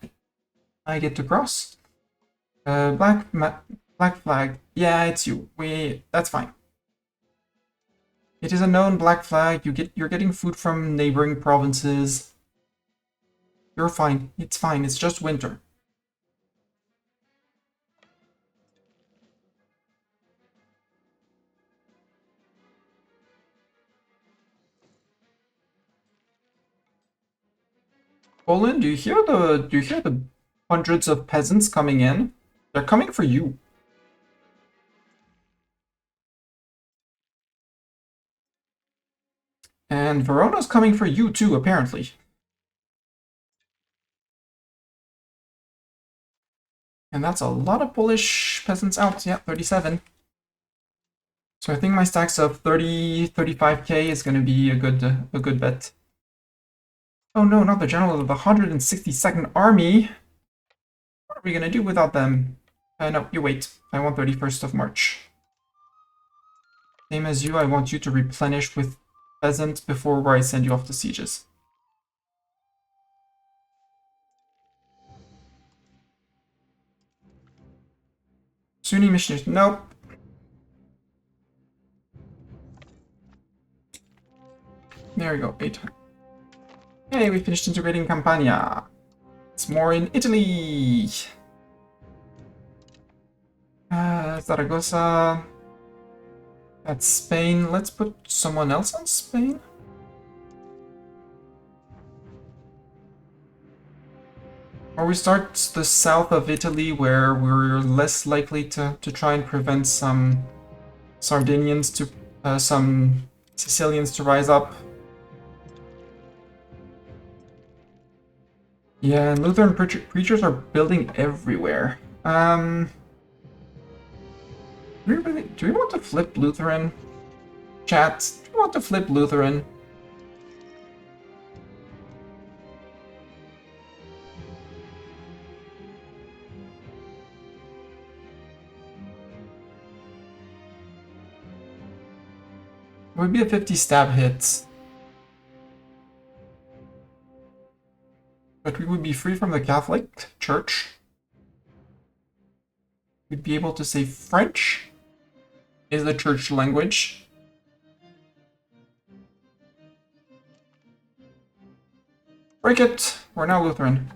I get to cross. Black flag. Yeah, it's you. That's fine. It is a known black flag. You're getting food from neighboring provinces. You're fine. It's fine. It's just winter. Poland, do you hear the hundreds of peasants coming in? They're coming for you. And Verona's coming for you too, apparently. And that's a lot of Polish peasants out. Yeah, 37. So I think my stacks of 35k is going to be a good bet. Oh no, not the general of the 162nd Army. What are we going to do without them? No, you wait. I want 31st of March. Same as you, I want you to replenish with peasants before I send you off to sieges. Sunni missionaries, nope. There we go, 800. Hey, we finished integrating Campania. It's more in Italy. Zaragoza. That's Spain. Let's put someone else on Spain. Or we start the south of Italy where we're less likely to try and prevent some Sardinians to, some Sicilians to rise up. Yeah, and Lutheran preachers are building everywhere. Do we want to flip Lutheran? Chat, do we want to flip Lutheran? It would be a 50 stab hit. But we would be free from the Catholic Church. We'd be able to say French is the church language. Break it! We're now Lutheran.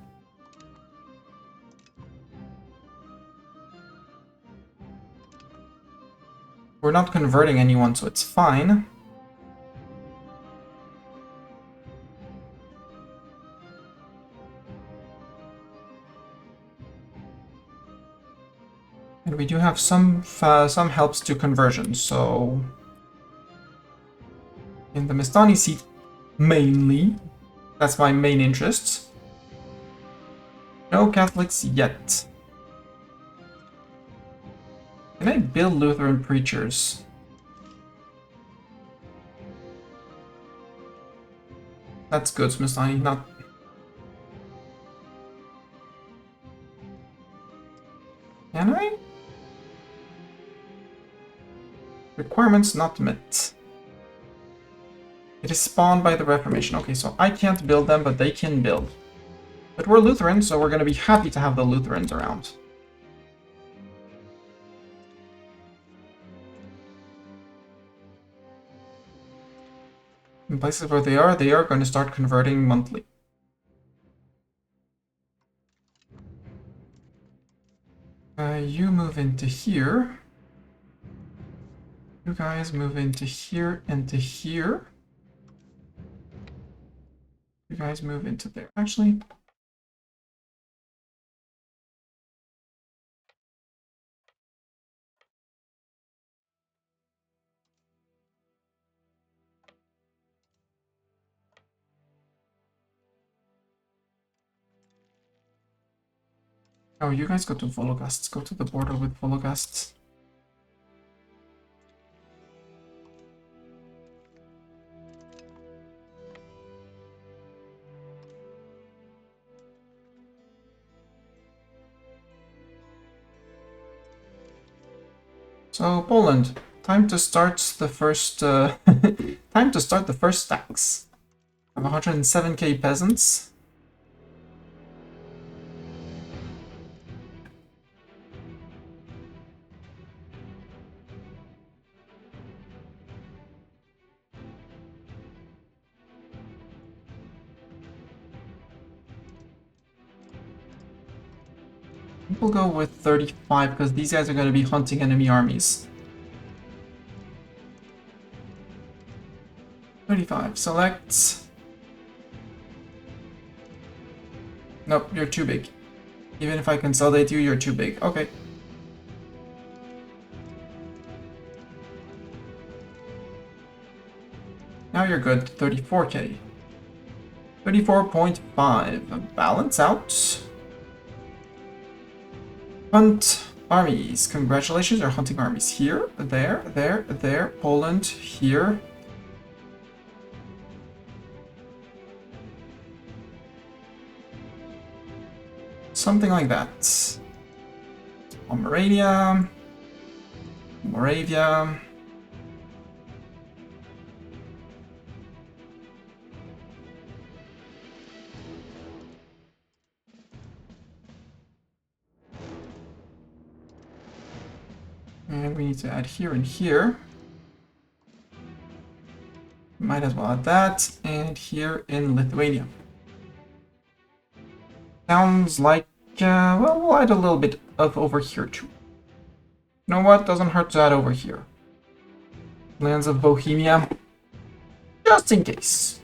We're not converting anyone, so it's fine. And we do have some helps to conversion, so in the Mestani seat, mainly, that's my main interest. No Catholics yet. Can I build Lutheran preachers? That's good, Mestani, not... Can I? Requirements not met. It is spawned by the Reformation. Okay, so I can't build them, but they can build. But we're Lutherans, so we're going to be happy to have the Lutherans around. In places where they are going to start converting monthly. You move into here. You guys move into here and to here. You guys move into there. Actually, oh, you guys go to Vologast. Go to the border with Vologast. So Poland, time to start the first time to start the first stacks. I have 107k peasants. We'll go with 35 because these guys are going to be hunting enemy armies. 35, select. Nope, you're too big. Even if I consolidate you, you're too big. Okay. Now you're good, 34k. 34.5, balance out. Hunt armies. Congratulations, you're hunting armies here, there, Poland, here. Something like that. Pomerania, Moravia. And we need to add here and here. Might as well add that. And here in Lithuania. Sounds like, well, we'll add a little bit of over here too. You know what? Doesn't hurt to add over here. Lands of Bohemia. Just in case.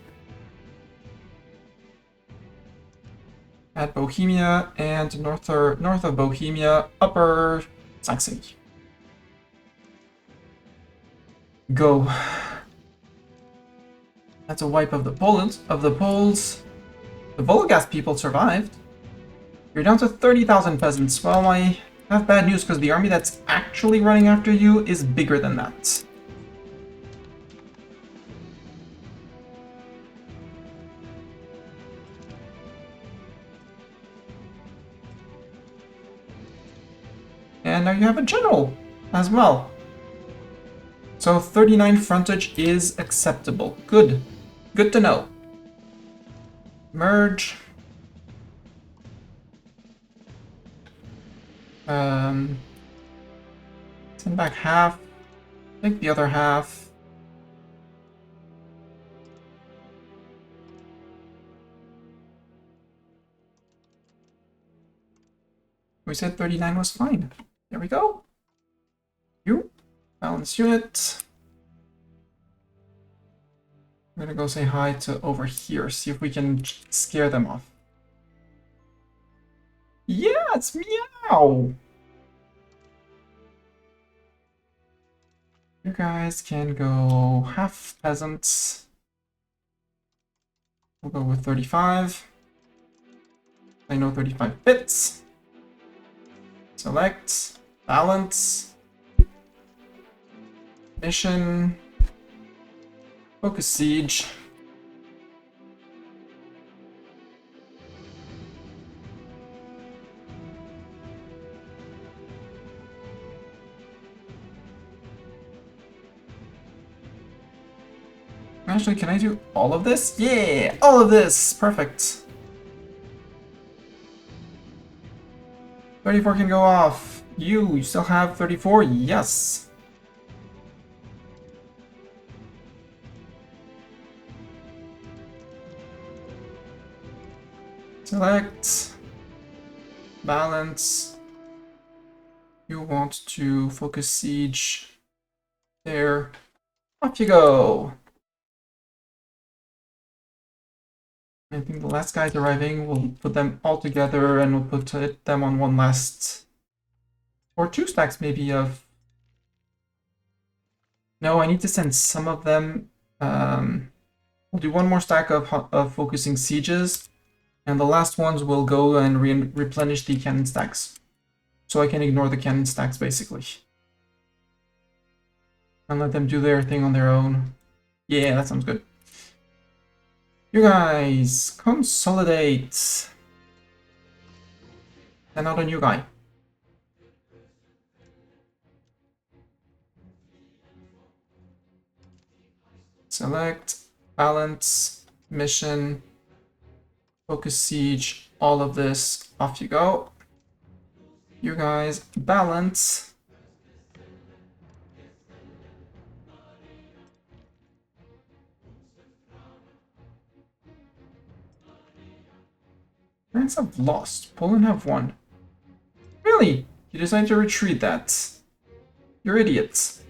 Add Bohemia and north of Bohemia, Upper Saxony. Go. That's a wipe of the Poles. The Volgas people survived. You're down to 30,000 peasants. Well, I have bad news because the army that's actually running after you is bigger than that. And now you have a general as well. So 39 frontage is acceptable. Good. Good to know. Merge. Send back half. Take the other half. We said 39 was fine. There we go. You. Balance unit. I'm gonna go say hi to over here, see if we can scare them off. Yeah, it's meow! You guys can go half peasants. We'll go with 35. I know 35 fits. Select, balance, mission, focus siege. Actually, can I do all of this? Yeah, all of this, perfect. 34 can go off. You still have 34? Yes. Select. Balance. You want to focus siege. There. Off you go. I think the last guys arriving, we'll put them all together and we'll put them on one last... Or two stacks maybe of... No, I need to send some of them. We'll do one more stack of focusing sieges. And the last ones will go and replenish the cannon stacks. So I can ignore the cannon stacks basically. And let them do their thing on their own. Yeah, that sounds good. You guys, consolidate. Send out a new guy. Select, balance, mission, focus siege, all of this. Off you go. You guys, balance. France have lost. Poland have won. Really? You decided to retreat that. You're idiots.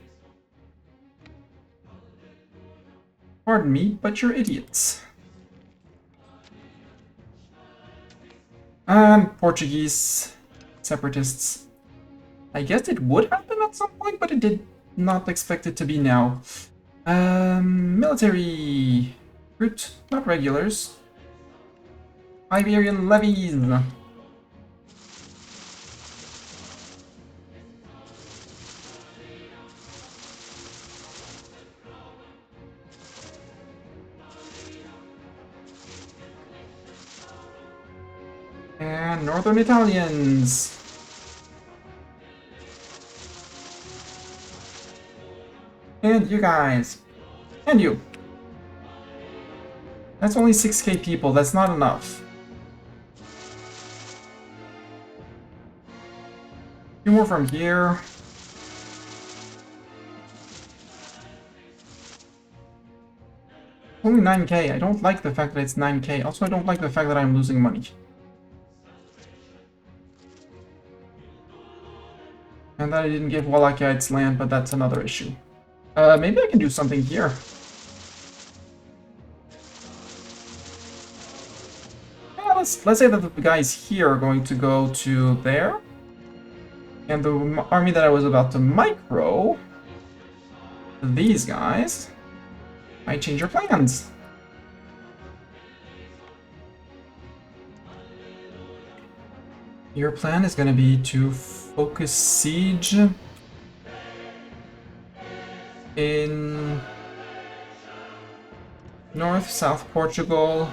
Pardon me, but you're idiots. And Portuguese separatists. I guess it would happen at some point, but it did not expect it to be now. Military. Route, not regulars. Iberian levies. And Northern Italians. And you guys. And you. That's only 6k people, that's not enough. Two more from here. Only 9k. I don't like the fact that it's 9k. Also, I don't like the fact that I'm losing money. And that I didn't give Wallachia its land, but that's another issue. Maybe I can do something here. Yeah, let's say that the guys here are going to go to there. And the army that I was about to micro, these guys, might change your plans. Your plan is going to be to focus siege in North, South Portugal.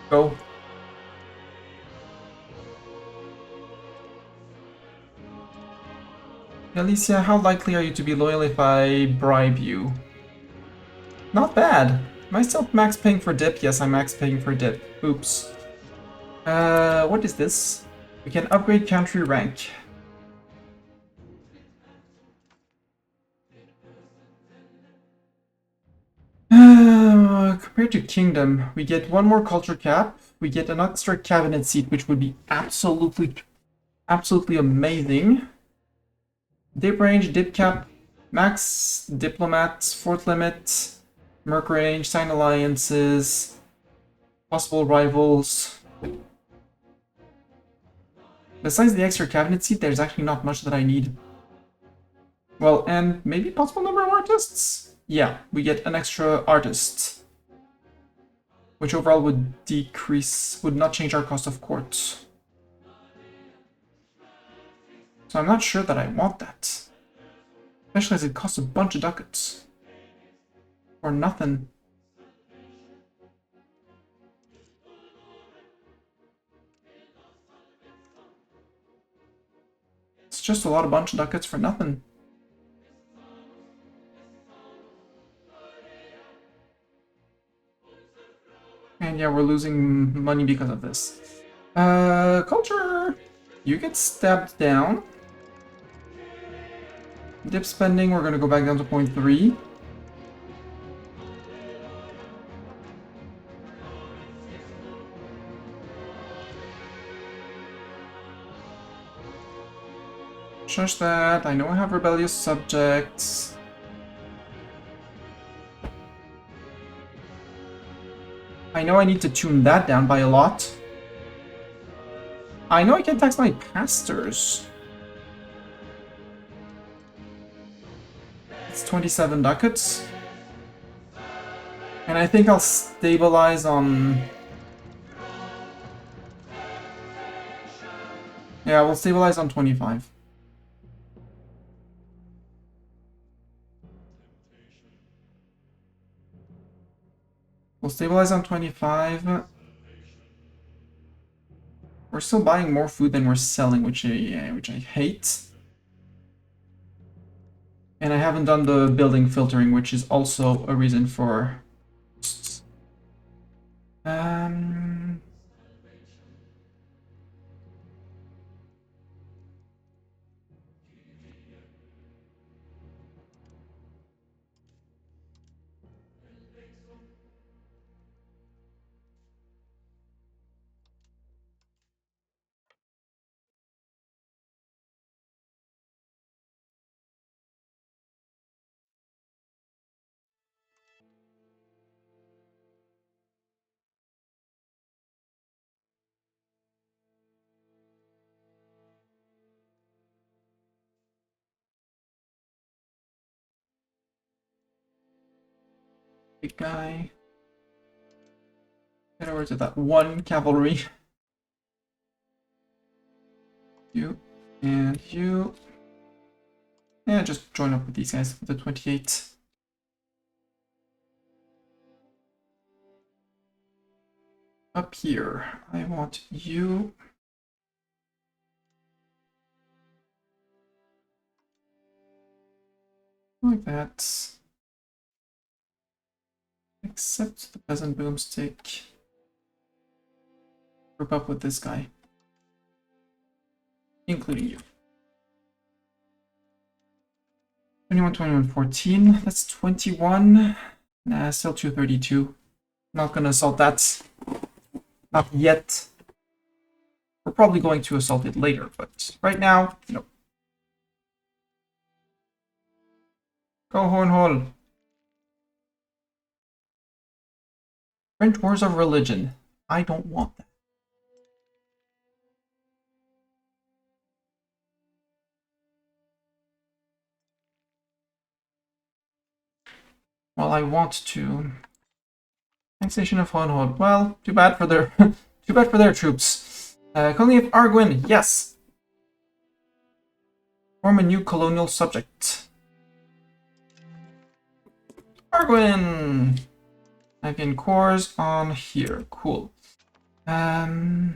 Go. Alicia, how likely are you to be loyal if I bribe you? Not bad. Am I still max paying for dip? Yes, I'm max paying for dip. Oops. What is this? We can upgrade country rank. Compared to kingdom, we get one more culture cap. We get an extra cabinet seat, which would be absolutely amazing. Dip range, dip cap, max diplomats, fort limit, merc range, sign alliances, possible rivals. Besides the extra cabinet seat, there's actually not much that I need. Well, and maybe possible number of artists? Yeah, we get an extra artist. Which overall would decrease, would not change our cost of court. So I'm not sure that I want that. Especially as it costs a bunch of ducats. Or nothing. It's just a bunch of ducats for nothing. And yeah, we're losing money because of this. Culture! You get stabbed down. Dip spending, we're gonna go back down to 0.3. Shush that, I know I have rebellious subjects. I know I need to tune that down by a lot. I know I can tax my pastors. It's 27 ducats. And I think I'll stabilize on... Yeah, we'll stabilize on 25. We'll stabilize on 25. We're still buying more food than we're selling, which I hate. And I haven't done the building filtering, which is also a reason for... Big guy. Head over to that one cavalry. You and you. Yeah, just join up with these guys with the 28. Up here, I want you. Like that. Except the peasant boomstick. Group up with this guy. Including you. 21, 21, 14. That's 21. Nah, still 232. Not gonna assault that. Not yet. We're probably going to assault it later, but right now, no. Go Horn Hall. French Wars of Religion. I don't want that. Well, I want to. Annexation of Hohenhold. Well, too bad for their too bad for their troops. Colony of Arguin, yes. Form a new colonial subject. Arguin! Again, cores on here. Cool. Yeah,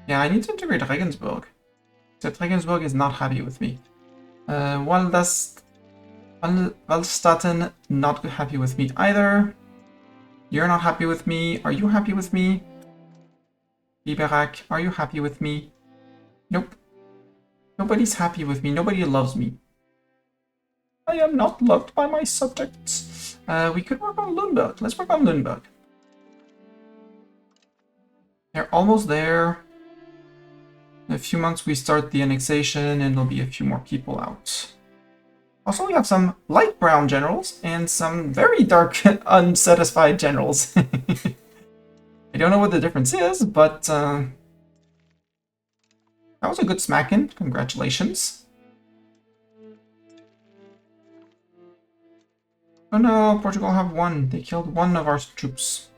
I need to integrate Regensburg. Except Regensburg is not happy with me. Wallstatten, not happy with me either. You're not happy with me. Are you happy with me? Biberak, are you happy with me? Nope. Nobody's happy with me. Nobody loves me. I am not loved by my subjects. We could work on Lundberg. Let's work on Lundberg. They're almost there. In a few months we start the annexation and there'll be a few more people out. Also, we have some light brown generals and some very dark, unsatisfied generals. I don't know what the difference is, but that was a good smacking. Congratulations. Oh no, Portugal have won. They killed one of our troops.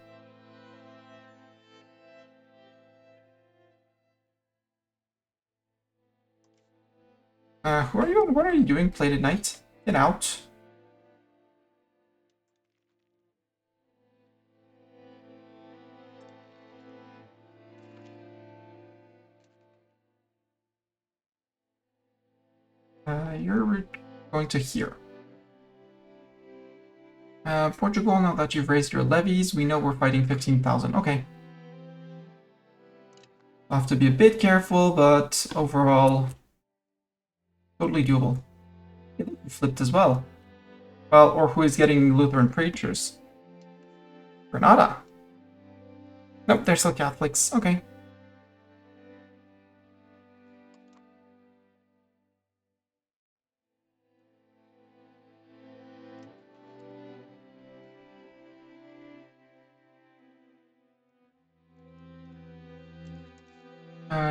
Who are you? What are you doing, Plated Knight? Get out. You're going to here. Portugal, now that you've raised your levies, we know we're fighting 15,000. Okay. I'll have to be a bit careful, but overall, totally doable. You flipped as well. Well, or who is getting Lutheran preachers? Granada. Nope, they're still Catholics. Okay.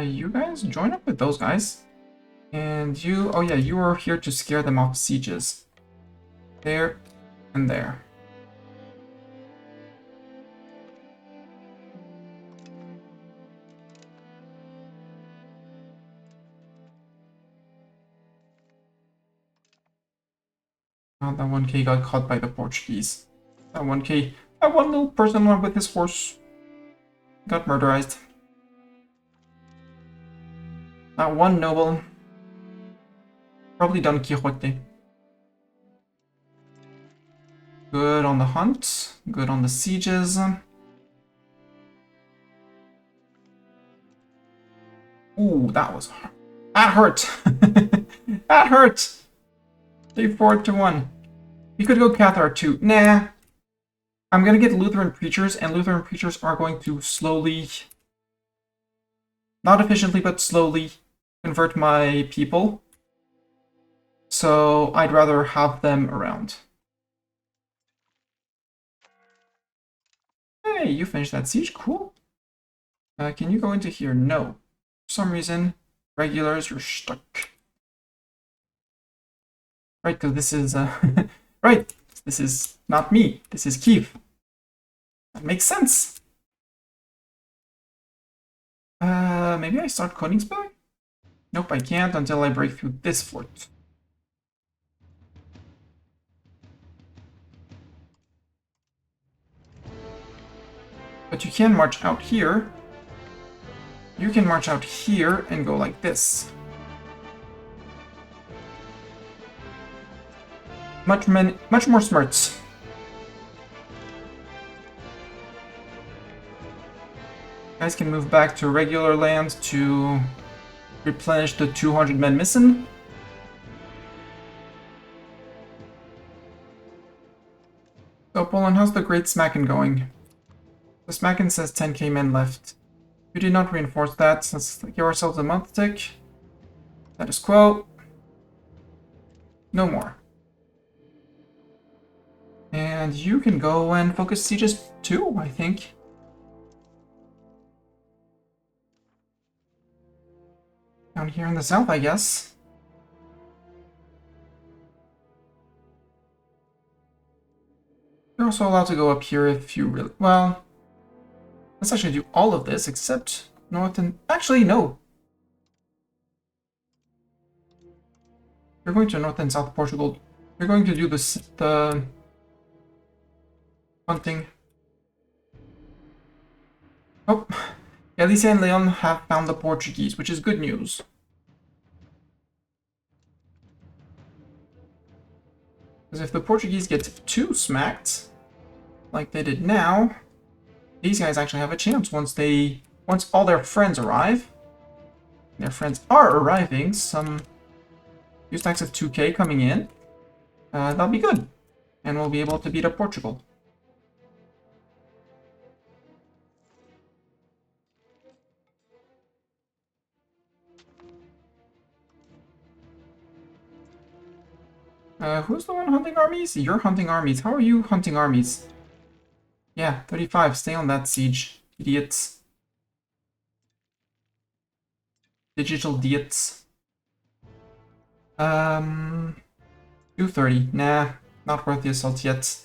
You guys join up with those guys. And you, oh yeah, you are here to scare them off sieges. There and there. Oh, that 1K got caught by the Portuguese. That 1K, that one little person went with his horse. Got murderized. That one noble. Probably Don Quixote. Good on the hunt. Good on the sieges. Ooh, that was hard. That hurt. That hurt. 3-4 to 1. You could go Cathar too. Nah. I'm gonna get Lutheran preachers, and Lutheran preachers are going to slowly, not efficiently, but slowly convert my people. So I'd rather have them around. Hey, you finished that siege. Cool. Can you go into here? No. For some reason, regulars, you're stuck. Right, because this is, right, this is not me. This is Kiev. That makes sense. Maybe I start Königsberg? Nope, I can't until I break through this fort. But you can march out here. You can march out here and go like this. Much more smarts. Guys can move back to regular land to replenish the 200 men missing. So, Poland, how's the Great Smackin' going? The Smackin' says 10k men left. You did not reinforce that. Let's give ourselves a month tick. Status quo. No more. And you can go and focus sieges too, I think. Down here in the south, I guess. You're also allowed to go up here if you really... Well, let's actually do all of this except north and... Actually, no. You're going to north and south Portugal. You're going to do the hunting. Oh, Galicia and Leon have found the Portuguese, which is good news. Because if the Portuguese get too smacked, like they did now, these guys actually have a chance once all their friends arrive. Their friends are arriving. Some few stacks of 2k coming in. That'll be good. And we'll be able to beat up Portugal. Who's the one hunting armies? You're hunting armies. How are you hunting armies? Yeah, 35. Stay on that siege. Idiots. Digital idiots. 230. Nah, not worth the assault yet.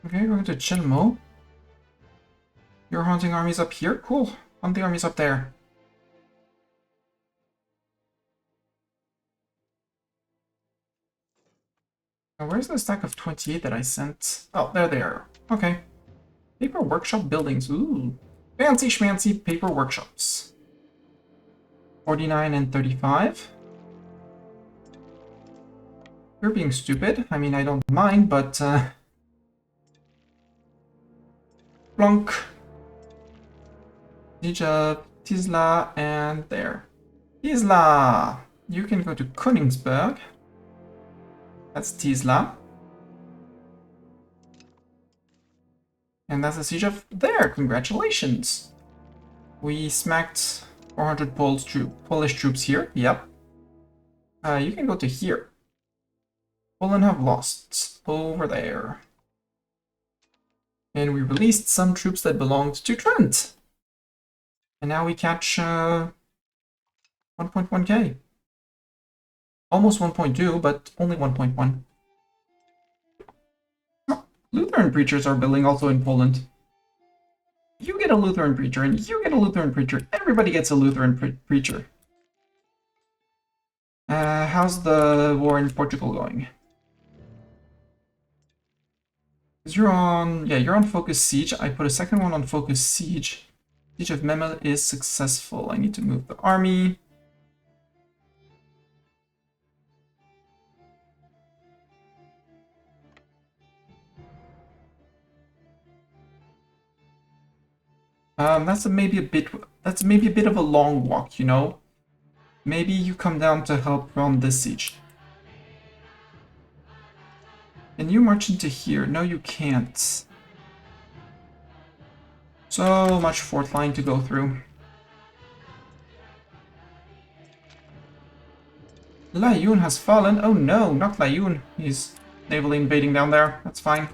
Okay, we're going to Chinmo. You're hunting armies up here? Cool. Hunting armies up there. Now, where's the stack of 28 that I sent? Oh, there they are. Okay. Paper workshop buildings. Ooh. Fancy schmancy paper workshops. 49 and 35. You're being stupid. I mean, I don't mind, but... Plonk. Siege of Tisla and there. Tisla! You can go to Königsberg. That's Tisla. And that's the siege of there. Congratulations. We smacked 400 Polish troops here. Yep. You can go to here. Poland have lost over there. And we released some troops that belonged to Trent. And now we catch 1.1k. Almost 1.2, but only 1.1. Oh, Lutheran preachers are building also in Poland. You get a Lutheran preacher, and you get a Lutheran preacher. Everybody gets a Lutheran preacher. How's the war in Portugal going? Because you're on Focus Siege. I put a second one on Focus Siege. Siege of Memel is successful. I need to move the army. That's maybe a bit of a long walk, you know? Maybe you come down to help run this siege. Can you march into here? No, you can't. So much fourth line to go through. Layun has fallen. Oh no, not Layun. He's navally invading down there. That's fine.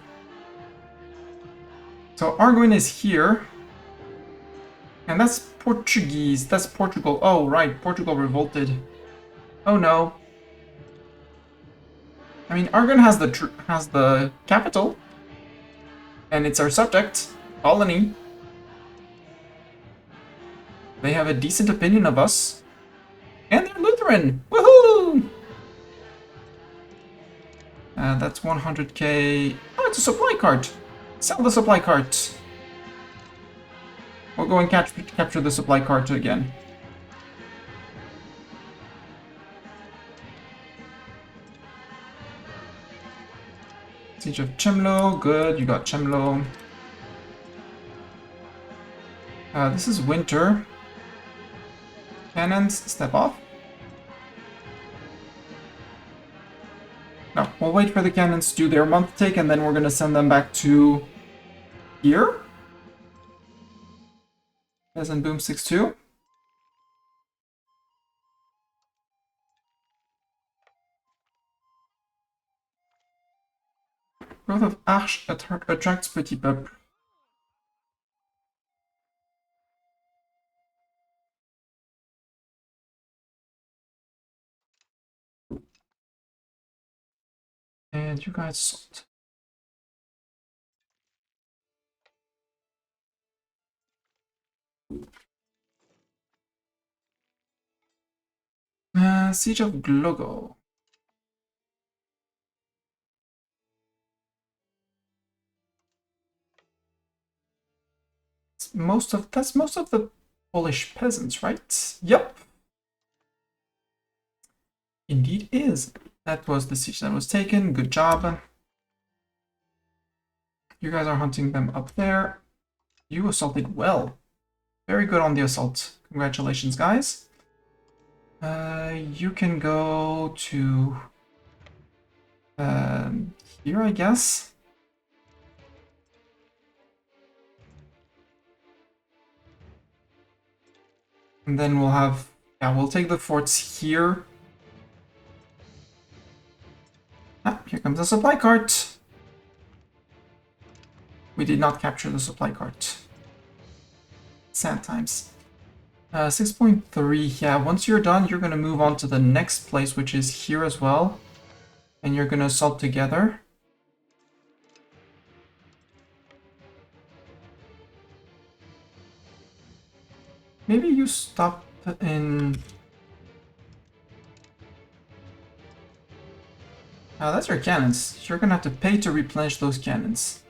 So Arguin is here. And that's Portuguese. That's Portugal. Oh, right. Portugal revolted. Oh no. I mean, Arguin has the capital. And it's our subject. Colony. They have a decent opinion of us. And they're Lutheran! Woohoo! That's 100k. Oh, it's a supply cart. Sell the supply cart. We'll go and capture the supply cart again. Siege of Chemlo, good, you got Chemlo. This is winter. Cannons, step off. No, we'll wait for the cannons to do their month take, and then we're gonna send them back to here. Peasant Boom 6-2. Growth of Arche attracts Petit Peuple. And you guys sold. Siege of Glogo. That's most of the Polish peasants, right? Yep. Indeed is. That was the siege that was taken. Good job. You guys are hunting them up there. You assaulted well. Very good on the assault. Congratulations, guys. You can go to here, I guess. And then we'll have, yeah, we'll take the forts here. Ah, here comes the supply cart. We did not capture the supply cart. Sad times. 6.3, yeah, once you're done, you're going to move on to the next place, which is here as well. And you're going to assault together. Maybe you stop in... that's your cannons. You're going to have to pay to replenish those cannons.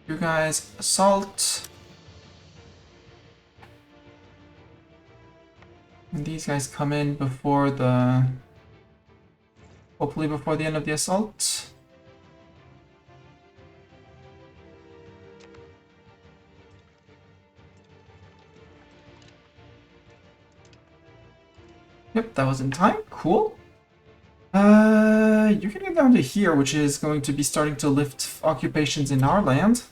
You guys assault. And these guys come in before the... hopefully before the end of the assault. Yep, that was in time. Cool. You can get down to here, which is going to be starting to lift occupations in our land.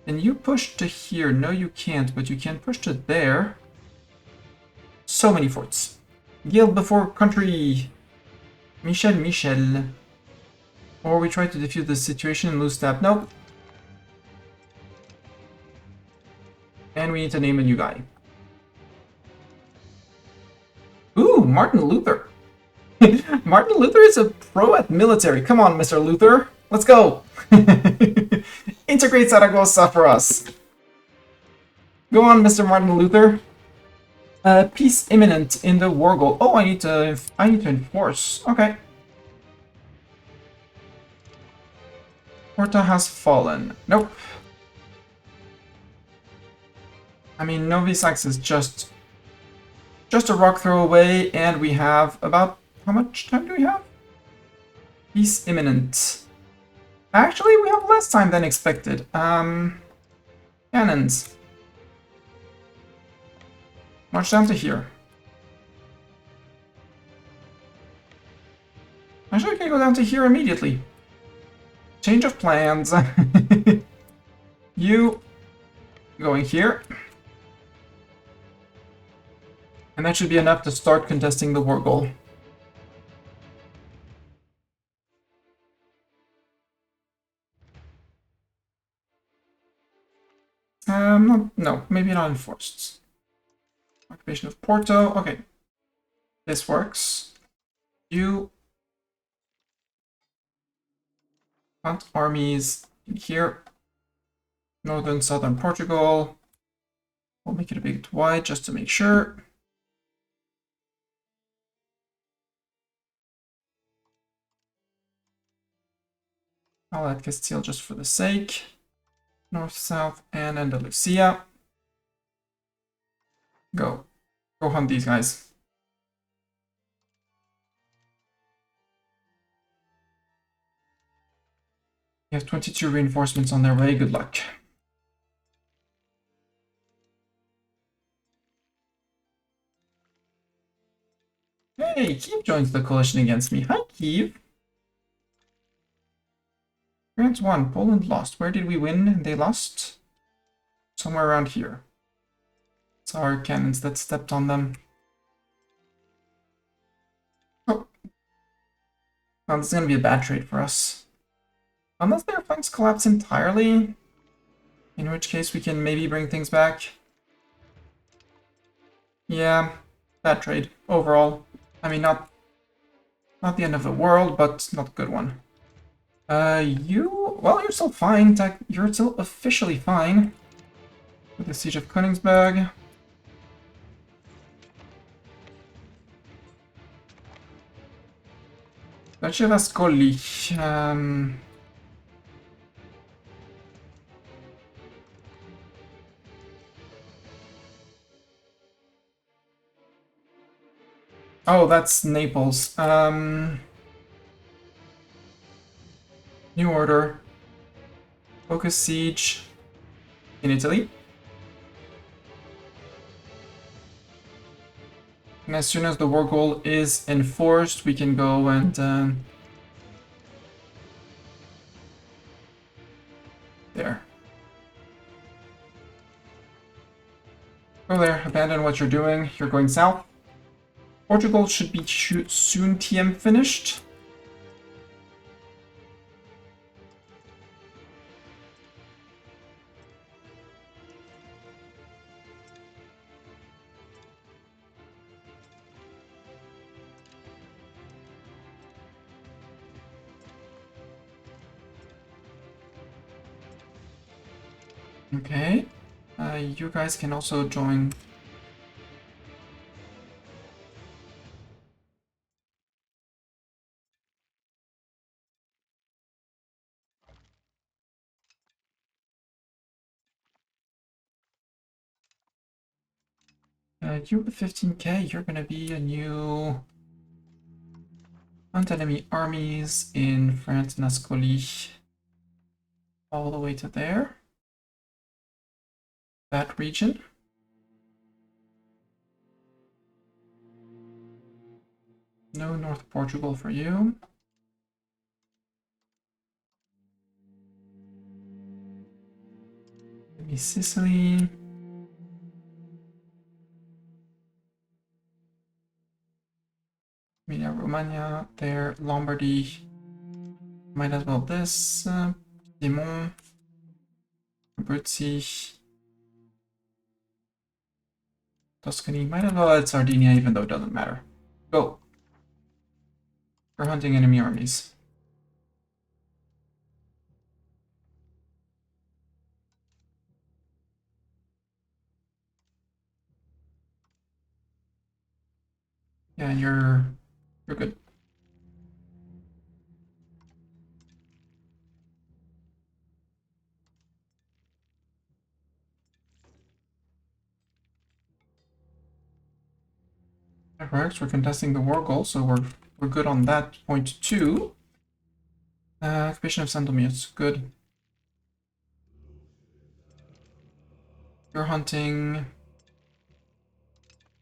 And you push to here. No, you can't, but you can push to there. So many forts. Yield before country. Michel. Or we try to defuse the situation and lose stab. Nope. And we need to name a new guy. Ooh, Martin Luther. Martin Luther is a pro at military. Come on, Mr. Luther. Let's go. Integrate Zaragoza for us. Go on, Mr. Martin Luther. Peace imminent in the war goal. Oh, I need to enforce. Okay. Porta has fallen. Nope. I mean, Novi Sax is just a rock throw away, and we have about... how much time do we have? Peace imminent. Actually, we have less time than expected. Cannons. March down to here. Actually, we can go down to here immediately. Change of plans. You going here. And that should be enough to start contesting the war goal. No, maybe not enforced. Occupation of Porto. Okay. This works. You hunt armies in here. Northern, southern Portugal. We'll make it a bit wide just to make sure. I'll add Castile just for the sake. North, south, and Andalusia. Go. Go hunt these guys. They have 22 reinforcements on their way. Good luck. Hey, Kiev joins the coalition against me. Hi, Kiev. France won. Poland lost. Where did we win? They lost? Somewhere around here. It's our cannons that stepped on them. Oh. Well, this is going to be a bad trade for us. Unless their flanks collapse entirely. In which case we can maybe bring things back. Yeah, bad trade overall. I mean, not the end of the world, but not a good one. Well, you're still fine. You're still officially fine. With the Siege of Königsberg. Duchy of Ascoli. Oh, that's Naples. New order. Focus siege in Italy. And as soon as the war goal is enforced, we can go and there. Go there, abandon what you're doing. You're going south. Portugal should be soon TM finished. Okay. You guys can also join. You with 15k, you're gonna be a new anti-enemy armies in France and Ascoli. All the way to there. That region. No North Portugal for you. Maybe Sicily. Emilia Romagna, there, Lombardy. Might as well this. Piedmont. Abruzzi. Tuscany. Might as well add Sardinia, even though it doesn't matter. Go. We're hunting enemy armies. Yeah, you're good. That works. We're contesting the war goal, so we're good on that point too. Occupation of Sandomierz, good. You're hunting.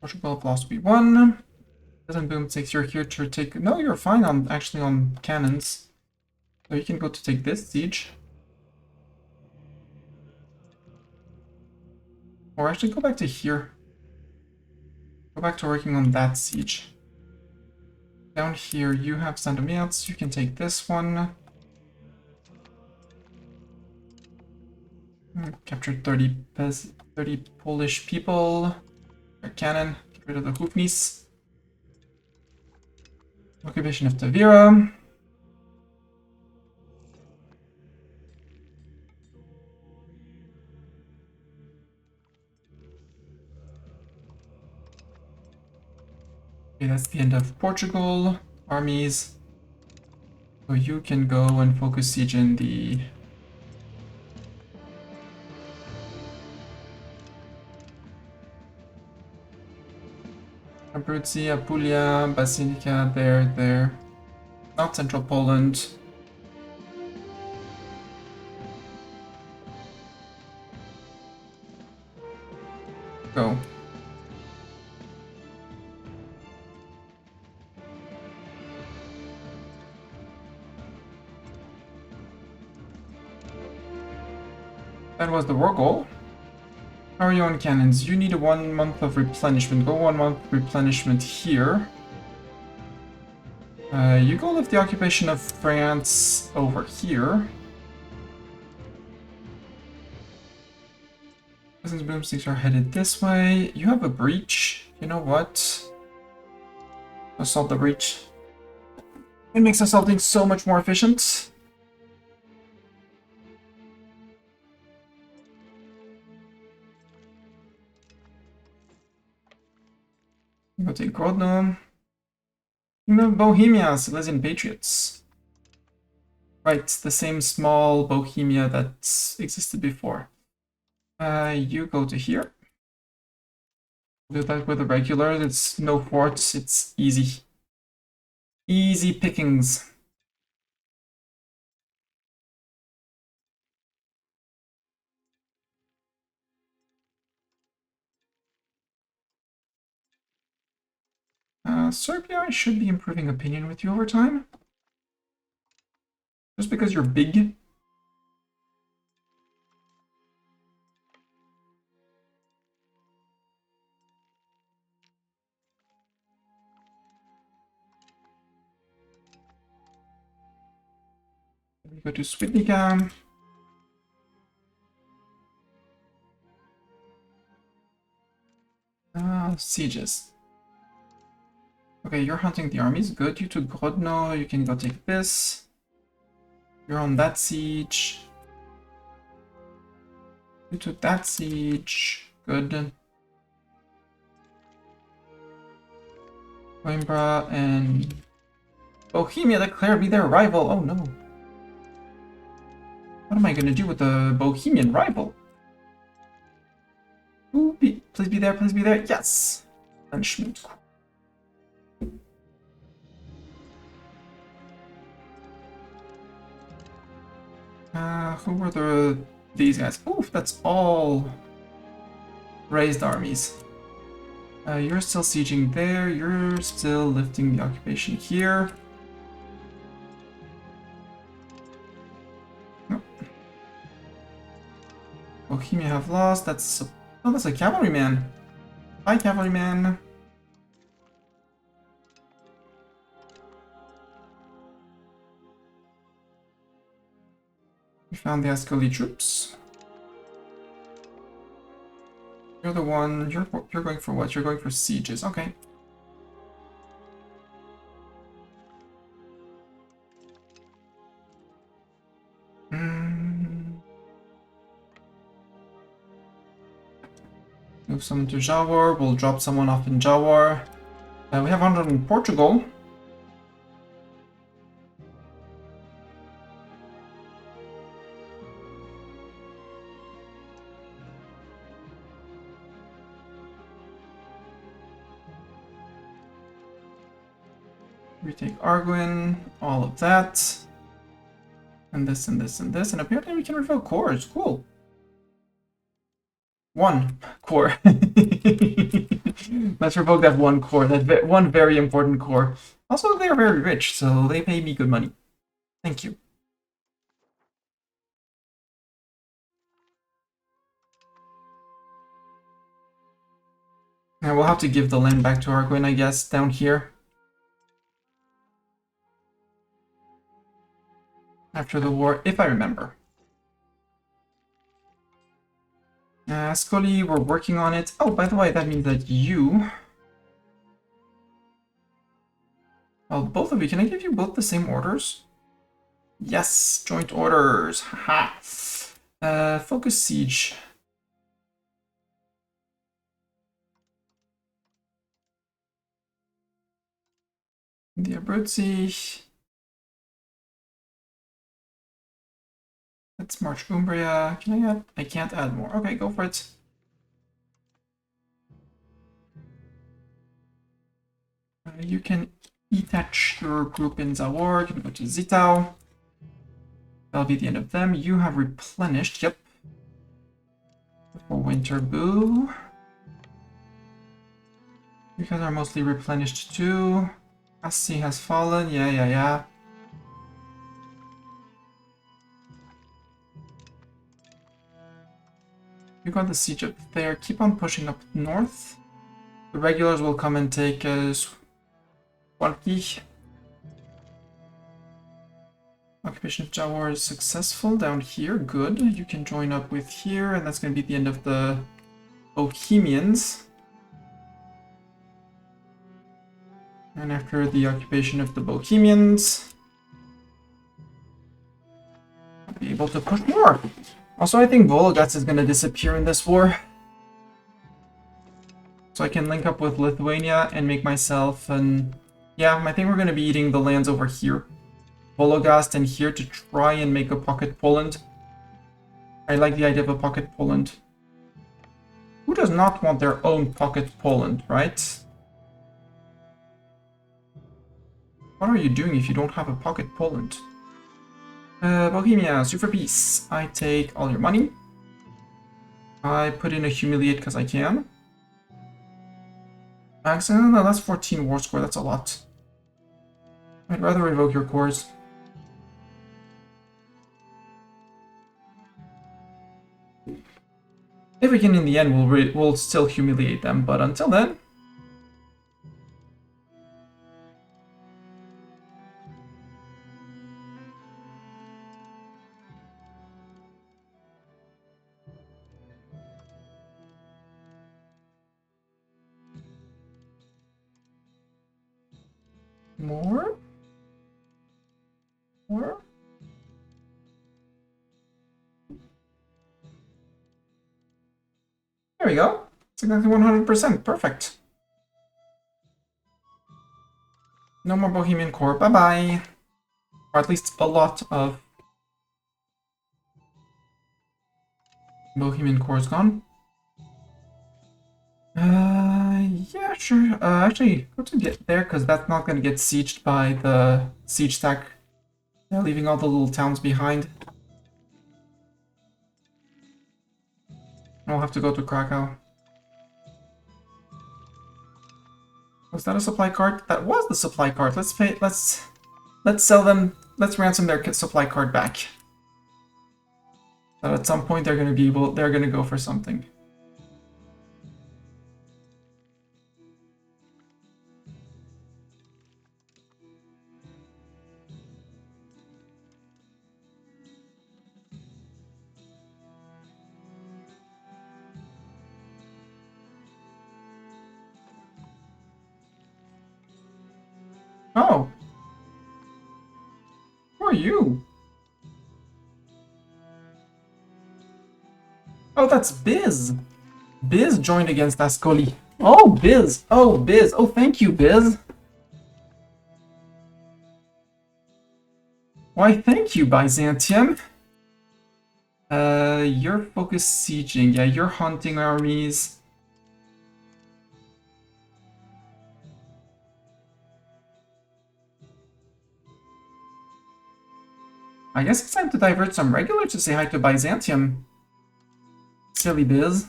Portugal have lost B1. Doesn't boom takes you're here to take. No, you're fine on actually on cannons. So you can go to take this siege. Or actually go back to here. Go back to working on that siege. Down here you have Sandomierz, you can take this one. Captured 30 Polish people. A cannon, get rid of the Hoofnies. Occupation of Tavira. Okay, that's the end of Portugal. Armies. So you can go and focus siege in the Abruzzi, Apulia, Basilica, there. Not central Poland. Go. That was the war goal. How are you on cannons? You need a 1 month of replenishment. Go 1 month replenishment here. You go lift the occupation of France over here. Business boomsticks are headed this way. You have a breach. You know what? Assault the breach. It makes assaulting so much more efficient. Go take Grodno. Bohemia, Silesian Patriots. Right, the same small Bohemia that existed before. You go to here. Do that with a regular. It's no forts. It's easy. Easy pickings. Serbia, I should be improving opinion with you over time. Just because you're big. We go to Swidnica. Sieges. Okay, you're hunting the armies. Good. You took Grodno. You can go take this. You're on that siege. You took that siege. Good. Coimbra and Bohemia declare me their rival. Oh no. What am I gonna do with the Bohemian rival? Ooh, please be there, please be there. Yes! Punishment. Who were these guys? Oof, that's all raised armies. You're still sieging there. You're still lifting the occupation here. No. Bohemia have lost. That's a cavalryman. Hi, cavalryman. We found the Ascoli troops. You're the one. You're going for what? You're going for sieges. Okay. Move someone to Jawar. We'll drop someone off in Jawar. We have 100 in Portugal. We take Arguin, all of that. And this, and this, and this. And apparently we can revoke cores. Cool. 1 core. Let's revoke that 1 core. That one very important core. Also, they are very rich, so they pay me good money. Thank you. And we'll have to give the land back to Arguin, I guess, down here. After the war, if I remember. Scully, we're working on it. Oh, by the way, that means that you... Well, both of you, can I give you both the same orders? Yes, joint orders. Haha. Focus siege. The Abruzzi. Let's march Umbria. Can I add? I can't add more. Okay, go for it. You can detach your group in Zawar. You can go to Zittau. That'll be the end of them. You have replenished. Yep. For Winter Boo. You guys are mostly replenished too. Assi has fallen. Yeah. You got the siege up there. Keep on pushing up north. The regulars will come and take Swarki. Occupation of Jawar is successful down here. Good. You can join up with here, and that's going to be the end of the Bohemians. And after the occupation of the Bohemians, I'll be able to push more. Also, I think Vologats is going to disappear in this war. So I can link up with Lithuania and make myself an... Yeah, I think we're going to be eating the lands over here. Vologast and here to try and make a pocket Poland. I like the idea of a pocket Poland. Who does not want their own pocket Poland, right? What are you doing if you don't have a pocket Poland? Bohemia, sue for peace. I take all your money. I put in a humiliate because I can. Accent? No, that's 14 war score, that's a lot. I'd rather revoke your cores. If we can in the end, we'll still humiliate them, but until then... More? More? There we go. It's exactly 100%. Perfect. No more Bohemian Core. Bye-bye. Or at least a lot of Bohemian Core is gone. Yeah, sure. Actually, go to get there, because that's not going to get sieged by the siege stack. Yeah, leaving all the little towns behind. I'll have to go to Krakow. Was that a supply cart? That was the supply cart. Let's sell them. Let's ransom their supply cart back. But at some point they're gonna go for something. Oh. Who are you? Oh, that's Biz. Biz joined against Ascoli. Oh, Biz. Oh, Biz. Oh, thank you, Biz. Why, thank you, Byzantium. You're focused sieging. Yeah, you're hunting armies. I guess it's time to divert some regulars to say hi to Byzantium. Silly Biz.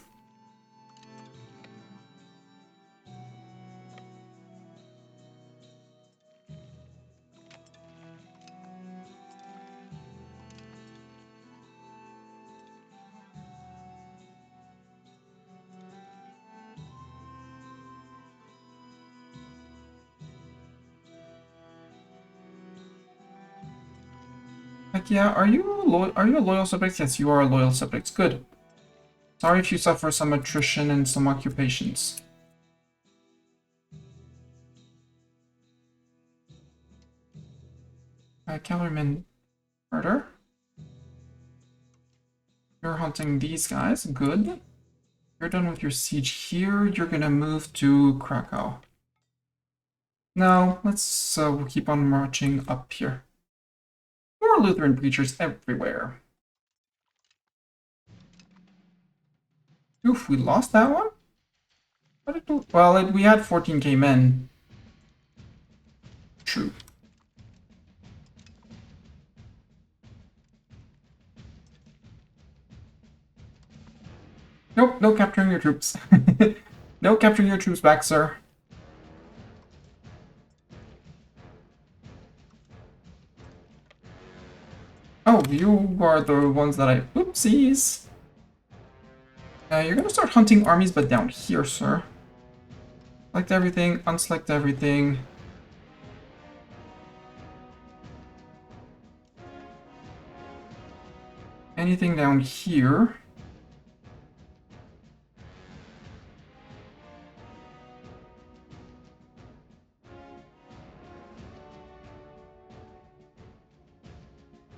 Heck yeah, are you a loyal subject? Yes, you are a loyal subject. Good. Sorry if you suffer some attrition and some occupations. Cavalryman murder. You're hunting these guys. Good. You're done with your siege here. You're gonna move to Krakow. No, let's keep on marching up here. More Lutheran preachers everywhere. Oof, we lost that one? What did we... Well, we had 14k men. True. Nope, no capturing your troops. No capturing your troops back, sir. Oh, you are the ones that I... Oopsies! You're gonna start hunting armies, but down here, sir. Select everything, unselect everything. Anything down here.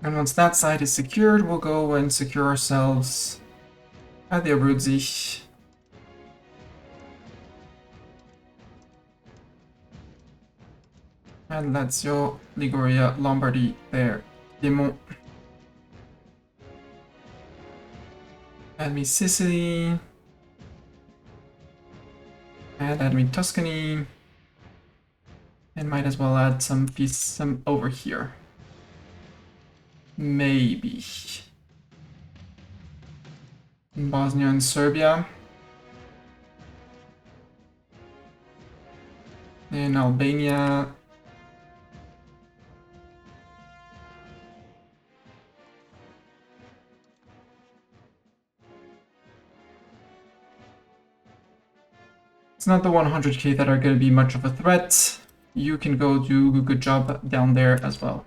And once that side is secured, we'll go and secure ourselves at the Abruzzi. And Lazio, Liguria, Lombardy, there. Piedmont. Add me Sicily. And add me Tuscany. And might as well add some over here. Maybe. Bosnia and Serbia. In Albania. It's not the 100k that are going to be much of a threat. You can go do a good job down there as well.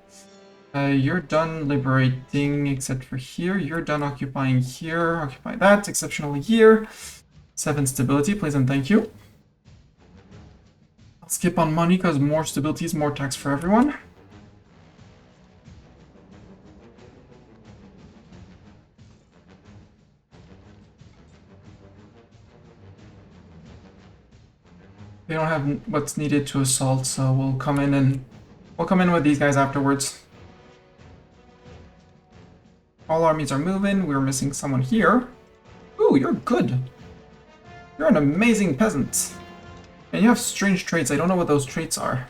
You're done liberating, except for here. You're done occupying here. Occupy that, exceptionally here. 7 stability, please and thank you. I'll skip on money because more stability is more tax for everyone. They don't have what's needed to assault, so we'll come in with these guys afterwards. All armies are moving. We're missing someone here. Ooh, you're good. You're an amazing peasant. And you have strange traits. I don't know what those traits are.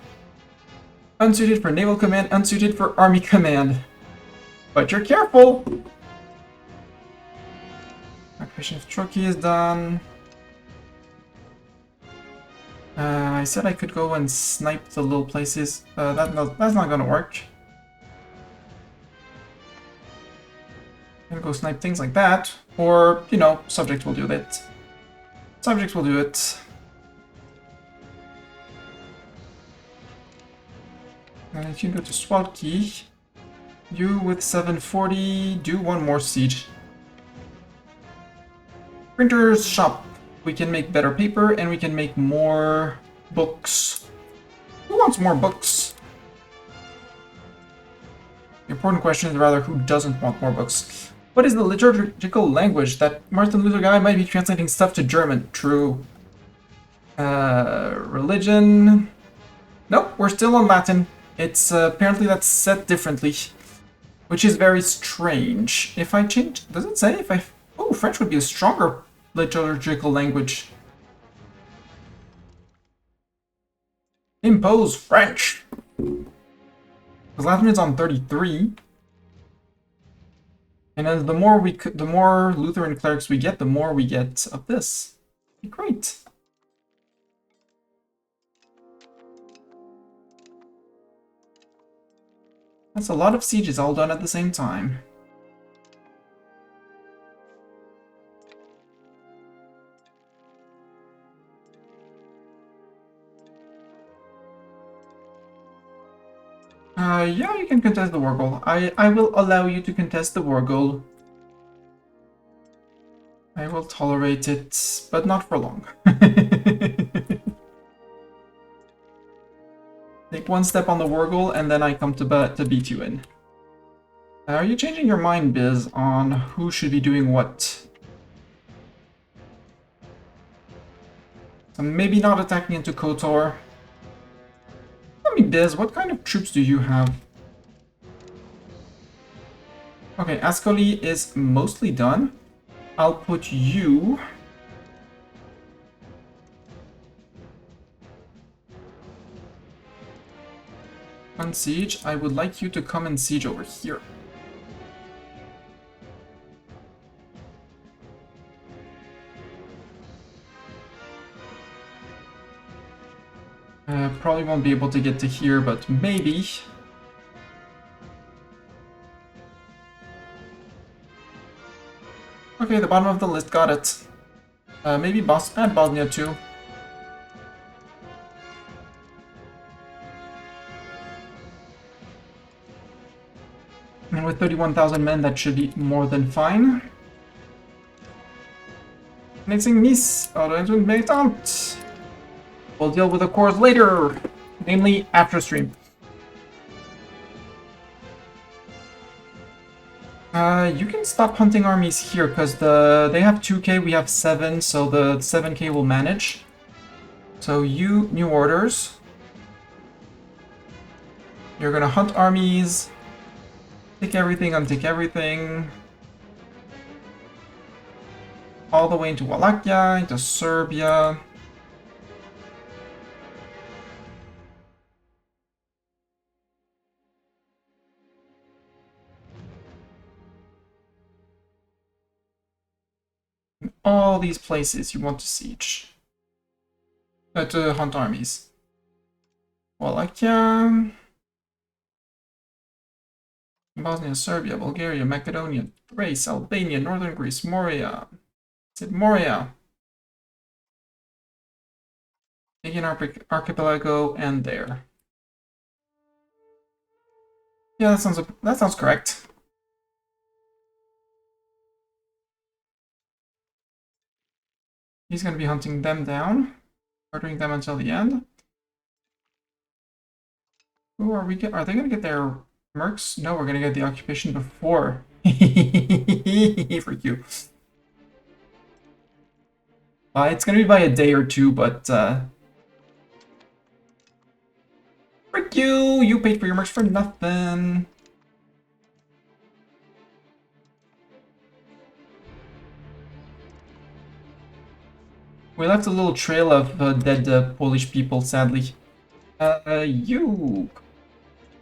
Unsuited for naval command, unsuited for army command. But you're careful! Occupation of Turkey is done. I said I could go and snipe the little places. That's not gonna work. I'm gonna go snipe things like that. Or, you know, subject will do it. Subject will do it. And if you go to Swalki, you with 740 do one more siege. Printer's shop. We can make better paper and we can make more books. Who wants more books? The important question is rather who doesn't want more books. What is the liturgical language? That Martin Luther guy might be translating stuff to German. True. Religion. Nope, we're still on Latin. It's apparently that's set differently, which is very strange. If I change, does it say if I? Oh, French would be a stronger liturgical language. Impose French. Because Latin is on 33, and as the more Lutheran clerics we get, the more we get of this. Great. That's a lot of sieges all done at the same time. Yeah, you can contest the war goal. I will allow you to contest the war goal. I will tolerate it, but not for long. Take one step on the war goal, and then I come to beat you in. Are you changing your mind, Biz, on who should be doing what? So maybe not attacking into KOTOR. Tell me, Biz, what kind of troops do you have? Okay, Ascoli is mostly done. I'll put you... on siege. I would like you to come and siege over here. Probably won't be able to get to here, but maybe. Okay, the bottom of the list, got it. Maybe Bosnia too. And with 31,000 men, that should be more than fine. Annexing Nice, Métante. We'll deal with the cores later, namely after stream. You can stop hunting armies here, because they have 2k, we have 7, so the 7k will manage. So you, new orders. You're gonna hunt armies, take everything, untake everything. All the way into Wallachia, into Serbia. All these places you want to siege. To hunt armies. Wallachia. Bosnia, Serbia, Bulgaria, Macedonia, Thrace, Albania, Northern Greece, Moria. Is it Moria? Aegean Archipelago, and there. Yeah, that sounds correct. He's gonna be hunting them down, murdering them until the end. Who are we? Are they gonna get their mercs? No, we're gonna get the occupation before. For you. It's gonna be by a day or two, but frick you! You paid for your mercs for nothing. We left a little trail of dead Polish people, sadly. You.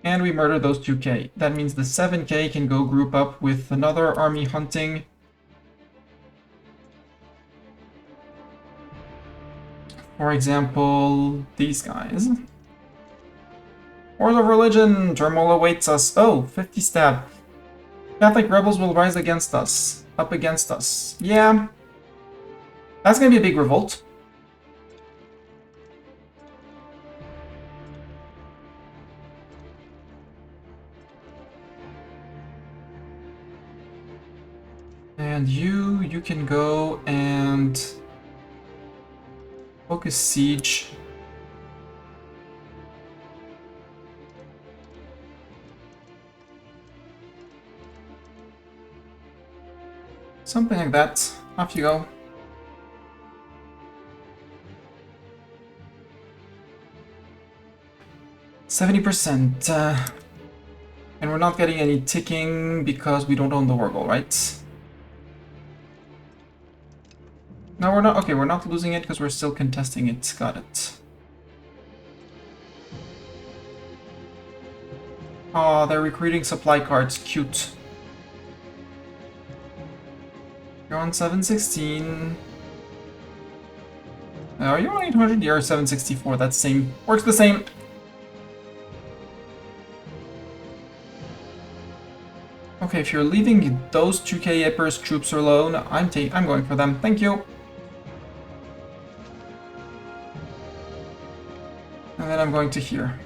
And we murdered those 2k. That means the 7k can go group up with another army hunting. For example, these guys. Wars of Religion! Turmoil awaits us. Oh, 50 stab. Catholic rebels will rise against us. Up against us. Yeah. That's gonna be a big revolt. And you can go and focus siege. Something like that. Off you go. %70%. And we're not getting any ticking because we don't own the Wargle, right? No, we're not. Okay, we're not losing it because we're still contesting it. Got it. Oh, they're recruiting supply cards. Cute. You're on 716. Are you on 800? You're 764. That's same. Works the same. Okay, if you're leaving those 2k Ypres troops alone, I'm going for them. Thank you. And then I'm going to here.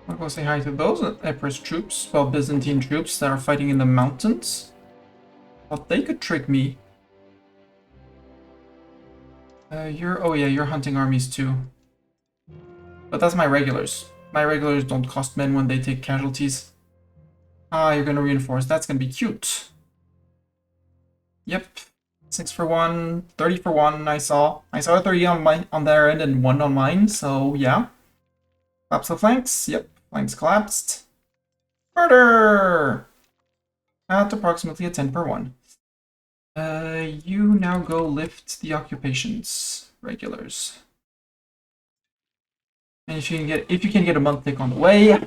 I'll go say hi to those Ypres troops, well, Byzantine troops that are fighting in the mountains. Thought they could trick me. Oh yeah, you're hunting armies too. But that's my regulars. My regulars don't cost men when they take casualties. Ah, you're gonna reinforce. That's gonna be cute. Yep. 6 for 1, 30 for 1, I saw. I saw a 30 on their end and 1 on mine, so yeah. Collapse the flanks. Yep. Flanks collapsed. Murder! At approximately a 10 per 1. You now go lift the occupations. Regulars. And if you can get a month tick on the way,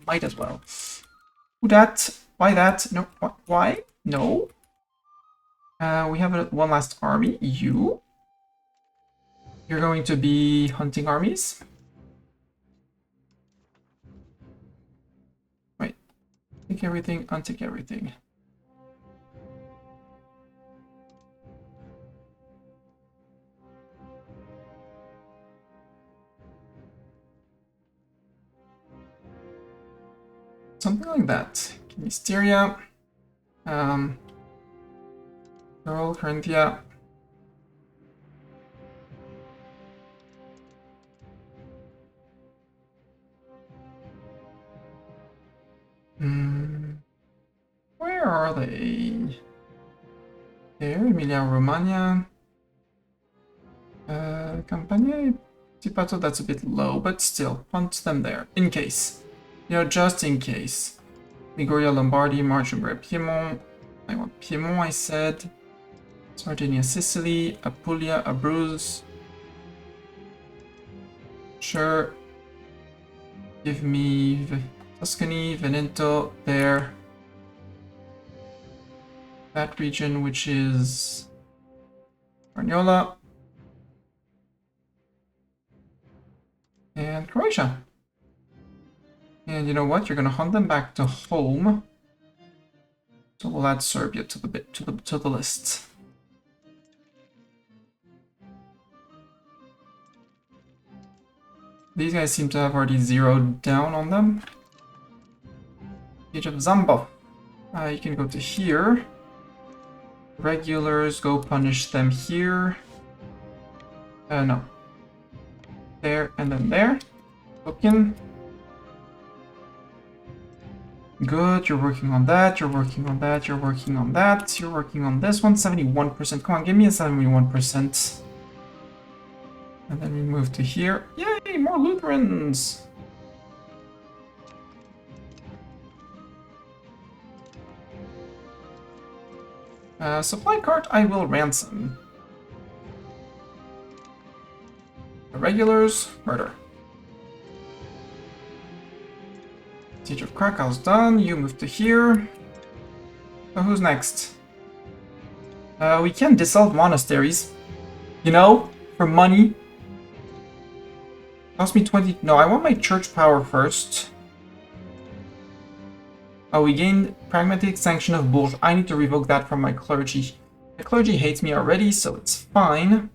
might as well. Who that? Why that? No. Why? No. We have one last army. You. You're going to be hunting armies. Wait. Take everything, untick everything. Something like that. Mysteria. Pearl, Corinthia. Where are they? There, Emilia-Romagna. Campania, Tipato, that's a bit low, but still, hunt them there, in case. You know, just in case. Liguria, Lombardy, Marchingray, Piedmont. I want Piedmont, I said. Sardinia, Sicily, Apulia, Abruzes. Sure. Give me Tuscany, Veneto, there. That region, which is Carniola. And Croatia. And you know what? You're gonna hunt them back to home. So we'll add Serbia to the list. These guys seem to have already zeroed down on them. Siege of Zambov. You can go to here. Regulars, go punish them here. No. There, and then there. Looking. Good, you're working on that, you're working on that, you're working on that, you're working on this one, 71%. Come on, give me a 71%. And then we move to here. Yay, more Lutherans! Supply cart, I will ransom. Irregulars, murder. Siege of Krakow's done, you move to here. So who's next? We can dissolve monasteries. You know, for money. Cost me 20... No, I want my church power first. Oh, we gained pragmatic sanction of Bourges. I need to revoke that from my clergy. My clergy hates me already, so it's fine.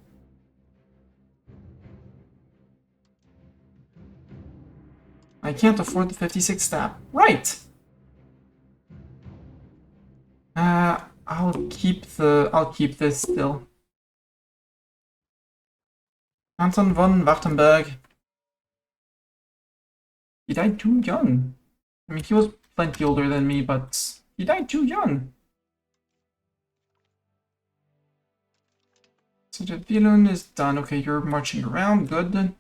I can't afford the 56 staff. Right! I'll keep this still. Anton von Wartenberg. He died too young. I mean, he was plenty older than me, but he died too young. Siege of Vilun is done. Okay, you're marching around. Good.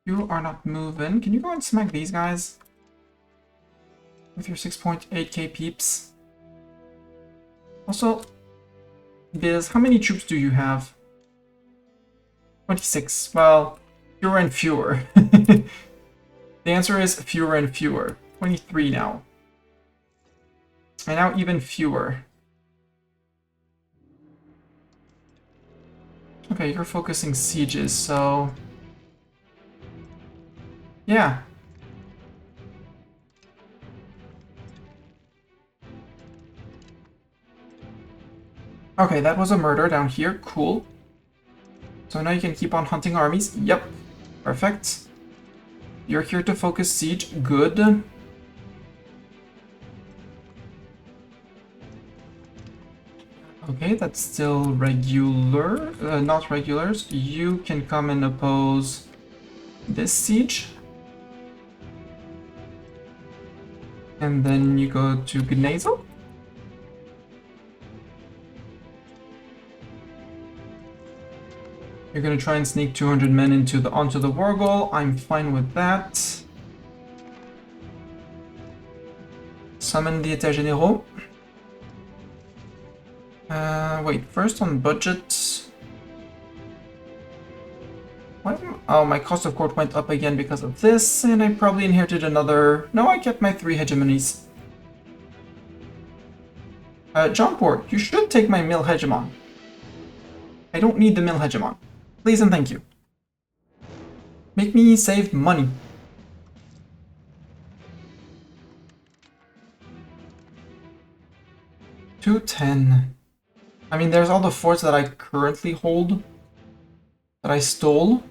You are not moving. Can you go and smack these guys? With your 6.8k peeps. Also, Biz, how many troops do you have? 26. Well, fewer and fewer. The answer is fewer and fewer. 23 now. And now even fewer. Okay, you're focusing sieges, so... yeah. Okay, that was a murder down here. Cool. So now you can keep on hunting armies. Yep. Perfect. You're here to focus siege. Good. Okay, that's still regular. Not regulars. You can come and oppose this siege. And then you go to Gnezel. You're gonna try and sneak 200 men onto the war goal. I'm fine with that. Summon the États Généraux. Wait, first on budget. Oh, my cost of court went up again because of this, and I probably inherited another... No, I kept my 3 hegemonies. Johnport, you should take my mill hegemon. I don't need the mill hegemon. Please and thank you. Make me save money. $210. I mean, there's all the forts that I currently hold that I stole.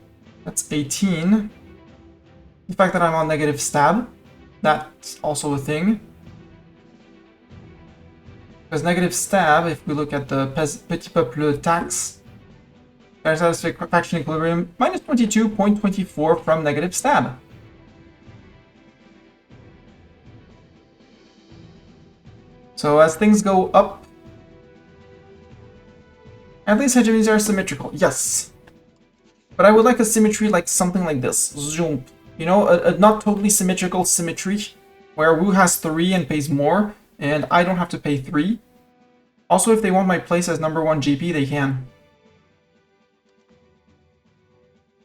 That's 18. The fact that I'm on negative stab, that's also a thing. Because negative stab, if we look at the Petit Peuple tax, there's satisfaction equilibrium minus 22.24 from negative stab. So as things go up, at least hegemonies are symmetrical, yes. But I would like a symmetry like something like this. Zoom. You know, a not totally symmetrical symmetry, where Wu has 3 and pays more, and I don't have to pay 3. Also, if they want my place as #1 GP, they can.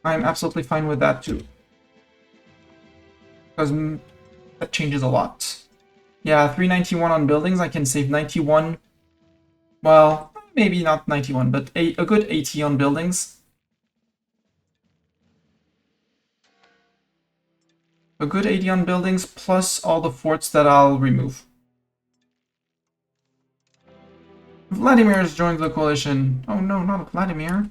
I'm absolutely fine with that too. Because that changes a lot. Yeah, 391 on buildings, I can save 91. Well, maybe not 91, but a good 80 on buildings. A good 80 on buildings, plus all the forts that I'll remove. Vladimir has joined the coalition. Oh no, not Vladimir.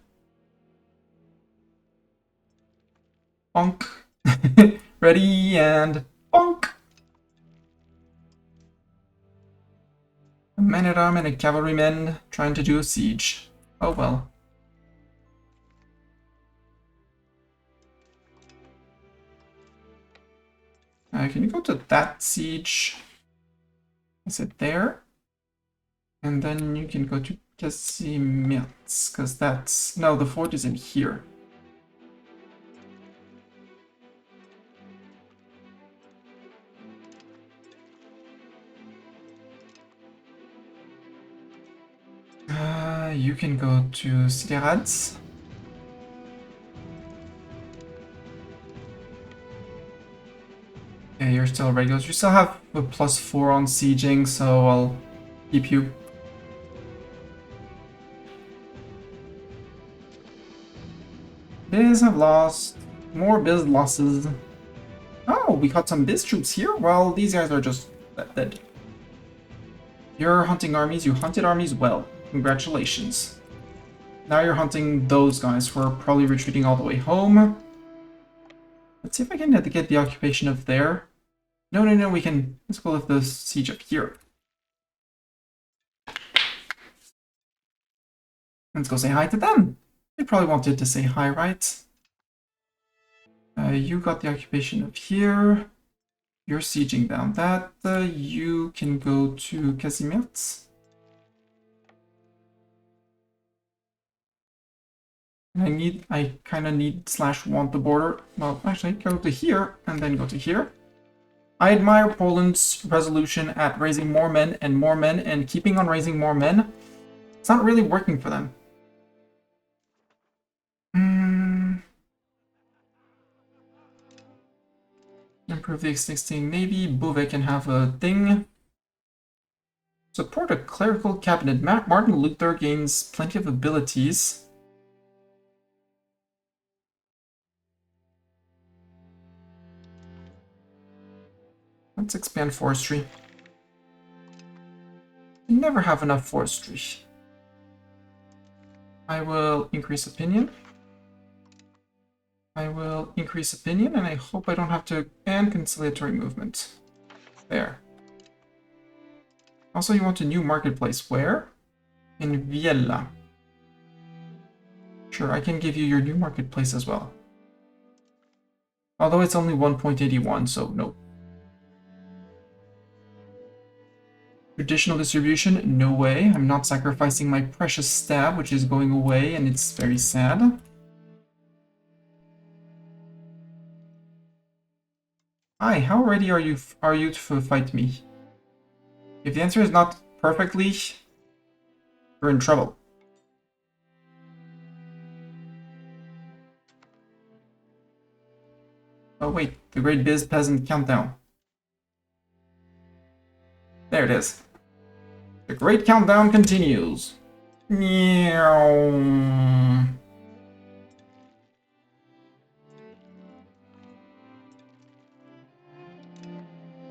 Bonk. Ready and bonk. A man-at-arm and a cavalryman trying to do a siege. Oh well. Can you go to that siege? Is it there? And then you can go to Casimets, because that's... No, the fort is in here. You can go to Siderads. Yeah, you're still regulars. You still have a +4 on sieging, so I'll keep you. Biz have lost. More Biz losses. Oh, we got some Biz troops here? Well, these guys are just dead. You're hunting armies. You hunted armies well. Congratulations. Now you're hunting those guys who are probably retreating all the way home. Let's see if I can get the occupation of there. No, we can... Let's go with the siege up here. Let's go say hi to them. They probably wanted to say hi, right? You got the occupation of here. You're sieging down that. You can go to Casimets. I kind of need / want the border. Well, actually, go to here and then go to here. I admire Poland's resolution at raising more men and keeping on raising more men. It's not really working for them. Improve the existing navy. Bouvet can have a thing. Support a clerical cabinet. Martin Luther gains plenty of abilities. Let's expand forestry. We never have enough forestry. I will increase opinion. I will increase opinion, and I hope I don't have to... And conciliatory movement. There. Also, you want a new marketplace. Where? In Viella. Sure, I can give you your new marketplace as well. Although it's only 1.81, so no. Traditional distribution? No way. I'm not sacrificing my precious stab, which is going away, and it's very sad. Hi, how ready are you to fight me? If the answer is not perfectly, you're in trouble. Oh wait, the Great Biz Peasant Countdown. There it is. The Great Countdown continues. Meow.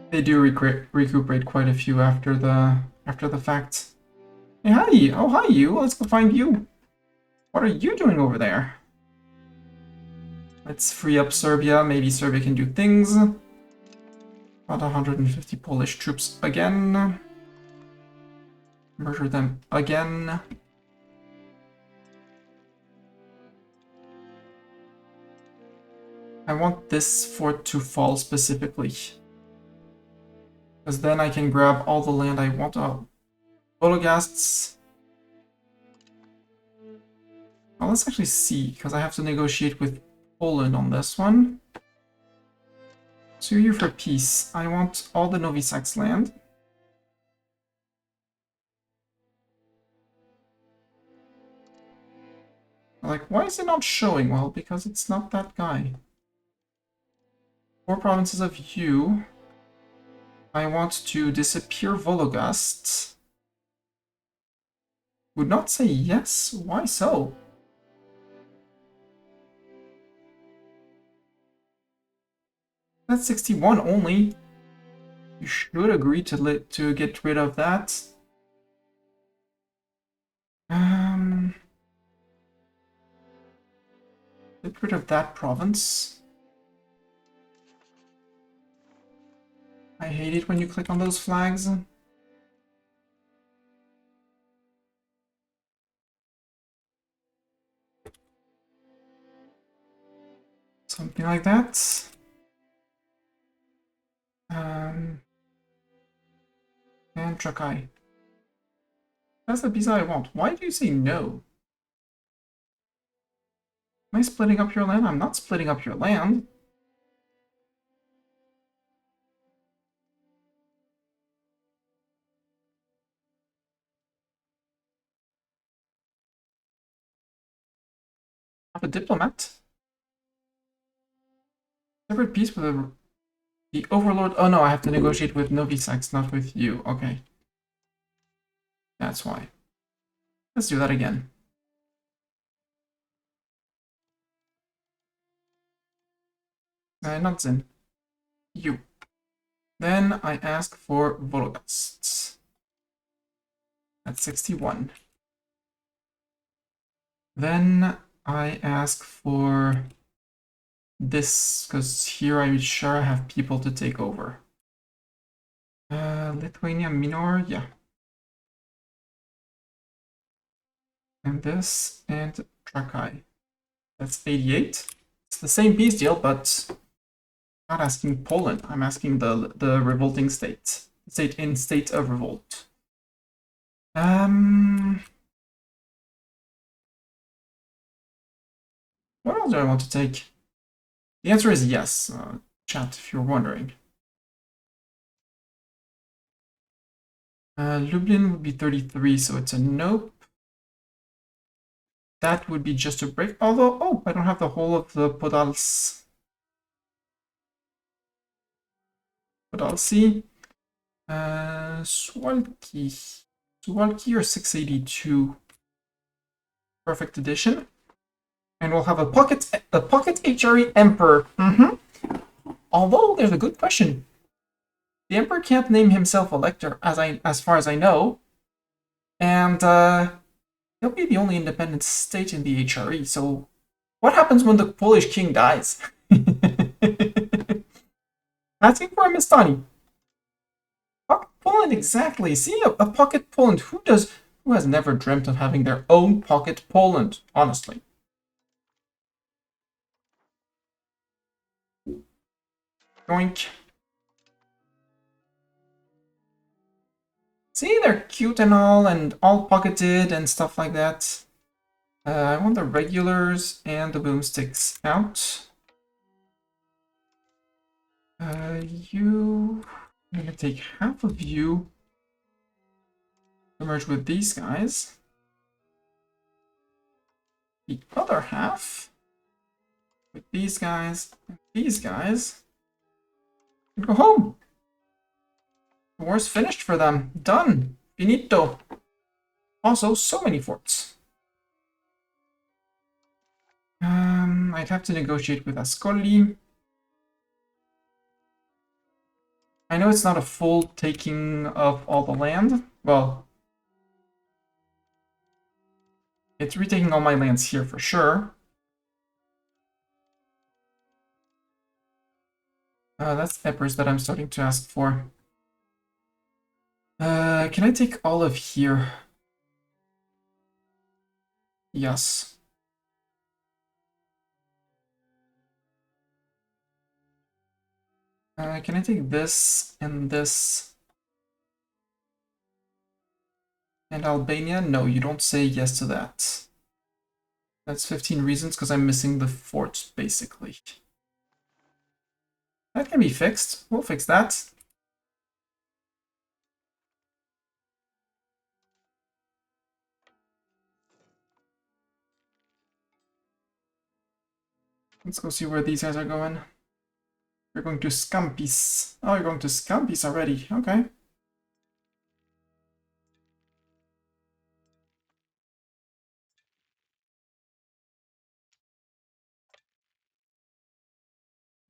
They do recuperate quite a few after the fact. Hey, hi! Oh, hi, you! Let's go find you! What are you doing over there? Let's free up Serbia. Maybe Serbia can do things. About 150 Polish troops again. Murder them again. I want this fort to fall specifically. Because then I can grab all the land I want. Oh, Vologasts. Well, let's actually see, because I have to negotiate with Poland on this one. So you're for peace. I want all the Novi Sax land. Like, why is it not showing? Well, because it's not that guy. 4 provinces of you. I want to disappear Vologast. Would not say yes? Why so? That's 61 only. You should agree to get rid of that. Get rid of that province. I hate it when you click on those flags. Something like that. And Trakai. That's the pizza I want. Why do you say no? Am I splitting up your land? I'm not splitting up your land. I have a diplomat. Separate peace with the overlord. Oh no, I have to negotiate with Novi Sax, not with you. Okay. That's why. Let's do that again. Not Zin. You. Then I ask for Vologast. That's 61. Then I ask for this, because here I'm sure I have people to take over. Lithuania Minor, yeah. And this, and Trakai. That's 88. It's the same peace deal, but I'm not asking Poland. I'm asking the revolting state. State in state of revolt. What else do I want to take? The answer is yes, chat, if you're wondering. Lublin would be 33, so it's a nope. That would be just a break. Although, oh, I don't have the whole of the Podalsi. Suwalki. Suwalki or 682. Perfect addition. And we'll have a pocket HRE Emperor. Although there's a good question. The Emperor can't name himself Elector, as far as I know. And he'll be the only independent state in the HRE, so what happens when the Polish king dies? Asking for a Mistani. Pocket Poland, exactly. See, a pocket Poland. Who has never dreamt of having their own pocket Poland, honestly? Yoink. See, they're cute and all pocketed and stuff like that. I want the regulars and the boomsticks out. I'm gonna take half of you to merge with these guys. The other half with these guys and these guys. And go home. The war's finished for them. Done. Finito. Also, so many forts. I'd have to negotiate with Ascoli. I know it's not a full taking of all the land. Well, it's retaking all my lands here for sure. That's peppers that I'm starting to ask for. Can I take all of here? Yes. Can I take this and this? And Albania? No, you don't say yes to that. That's 15 reasons because I'm missing the fort, basically. That can be fixed. We'll fix that. Let's go see where these guys are going. You're going to Scampis. Oh, you're going to Scampis already. Okay.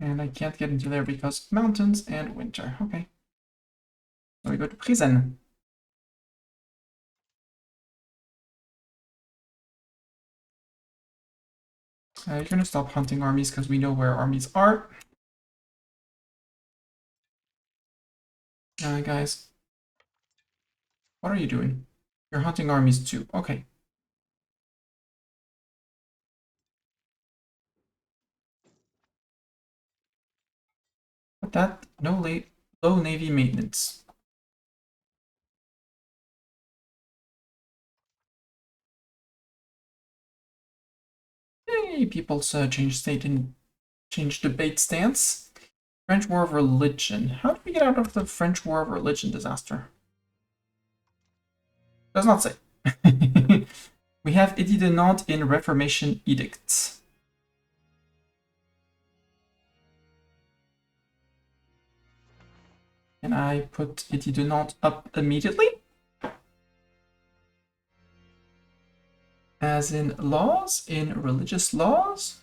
And I can't get into there because mountains and winter. Okay. So we go to prison. You're going to stop hunting armies because we know where armies are. Guys, what are you doing? You're hunting armies too. Okay. But that, no low navy maintenance. Hey, people change state and change debate stance. French War of Religion. How did we get out of the French War of Religion disaster? Does not say. We have Edit de Nantes in Reformation Edicts. Can I put Edit de Nantes up immediately? As in laws? In religious laws?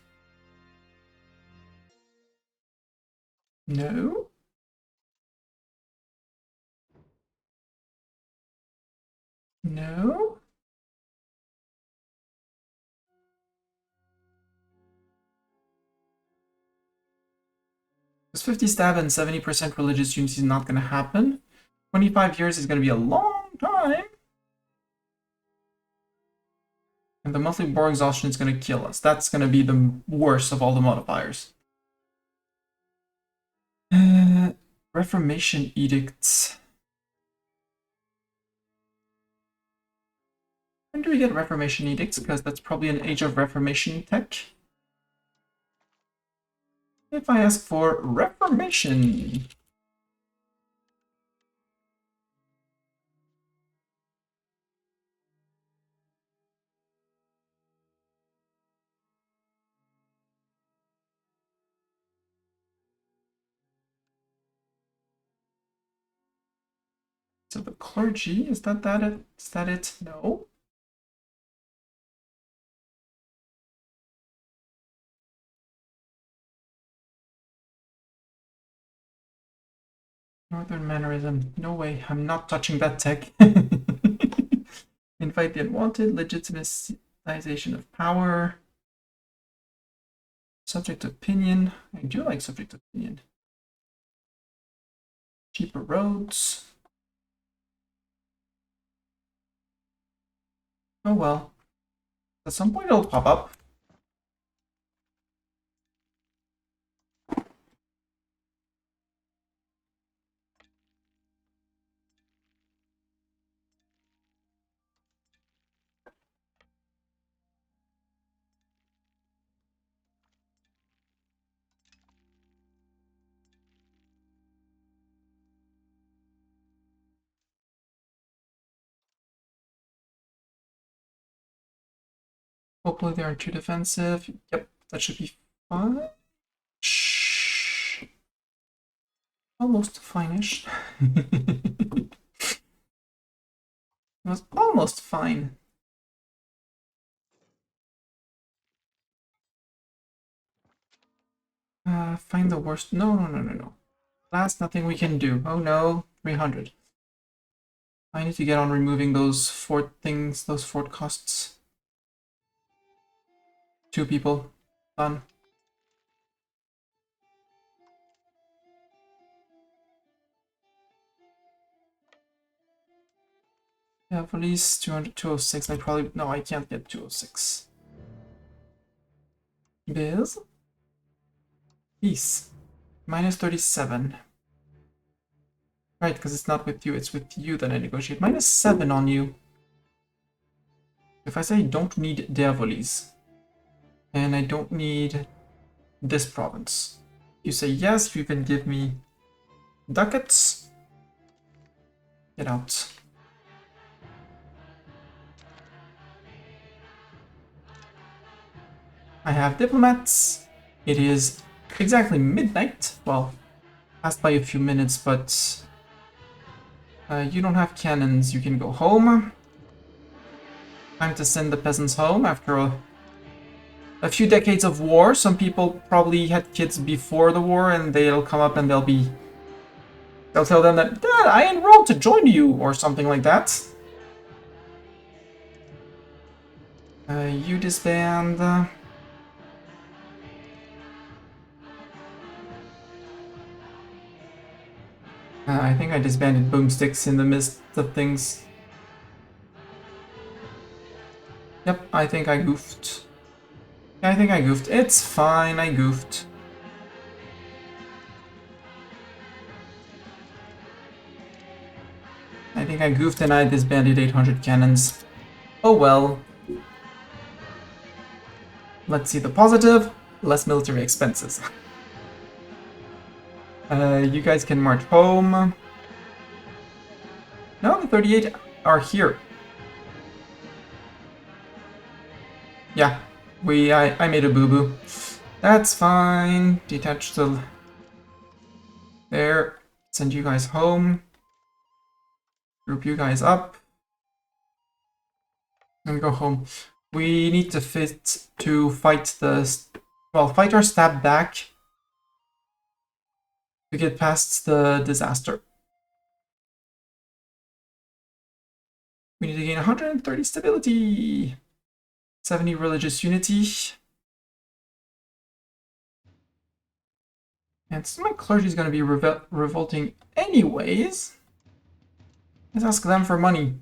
No. No. Because 50 stab and 70% religious unity is not going to happen. 25 years is going to be a long time. And the monthly war exhaustion is going to kill us. That's going to be the worst of all the modifiers. Reformation edicts. When do we get Reformation edicts? Because that's probably an Age of Reformation tech. If I ask for Reformation. So the clergy, is that it? Is that it? No. Northern Mannerism. No way, I'm not touching that tech. Invite the unwanted, legitimization of power. Subject opinion. I do like subject opinion. Cheaper roads. Oh well. At some point it'll pop up. Hopefully they aren't too defensive. Yep, that should be fine. Shh. Almost fine-ish. It was almost fine. Find the worst. No. Last, nothing we can do. Oh no, 300. I need to get on removing those fort things, those fort costs. 2 people. Done. Yeah, police, 200, 206. I probably... No, I can't get 206. Biz? Peace. Minus 37. Right, because it's not with you, it's with you that I negotiate. Minus 7 on you. If I say don't need Diavolis, and I don't need this province, you say yes, you can give me ducats. Get out. I have diplomats. It is exactly midnight. Well, passed by a few minutes, but you don't have cannons. You can go home. Time to send the peasants home after a few decades of war. Some people probably had kids before the war, and they'll come up and they'll tell them that, Dad, I enrolled to join you, or something like that. You disband. I think I disbanded boomsticks in the midst of things. Yep, I think I goofed. Yeah, I think I goofed. It's fine, I goofed. I think I goofed and I disbanded 800 cannons. Oh well. Let's see the positive. Less military expenses. You guys can march home. No, the 38 are here. Yeah, I made a boo-boo. That's fine. Detach the... There. Send you guys home. Group you guys up. And go home. We need to fight the... Well, fight or stab back to get past the disaster. We need to gain 130 stability. 70 religious unity. And since my clergy is going to be revolting anyways, let's ask them for money.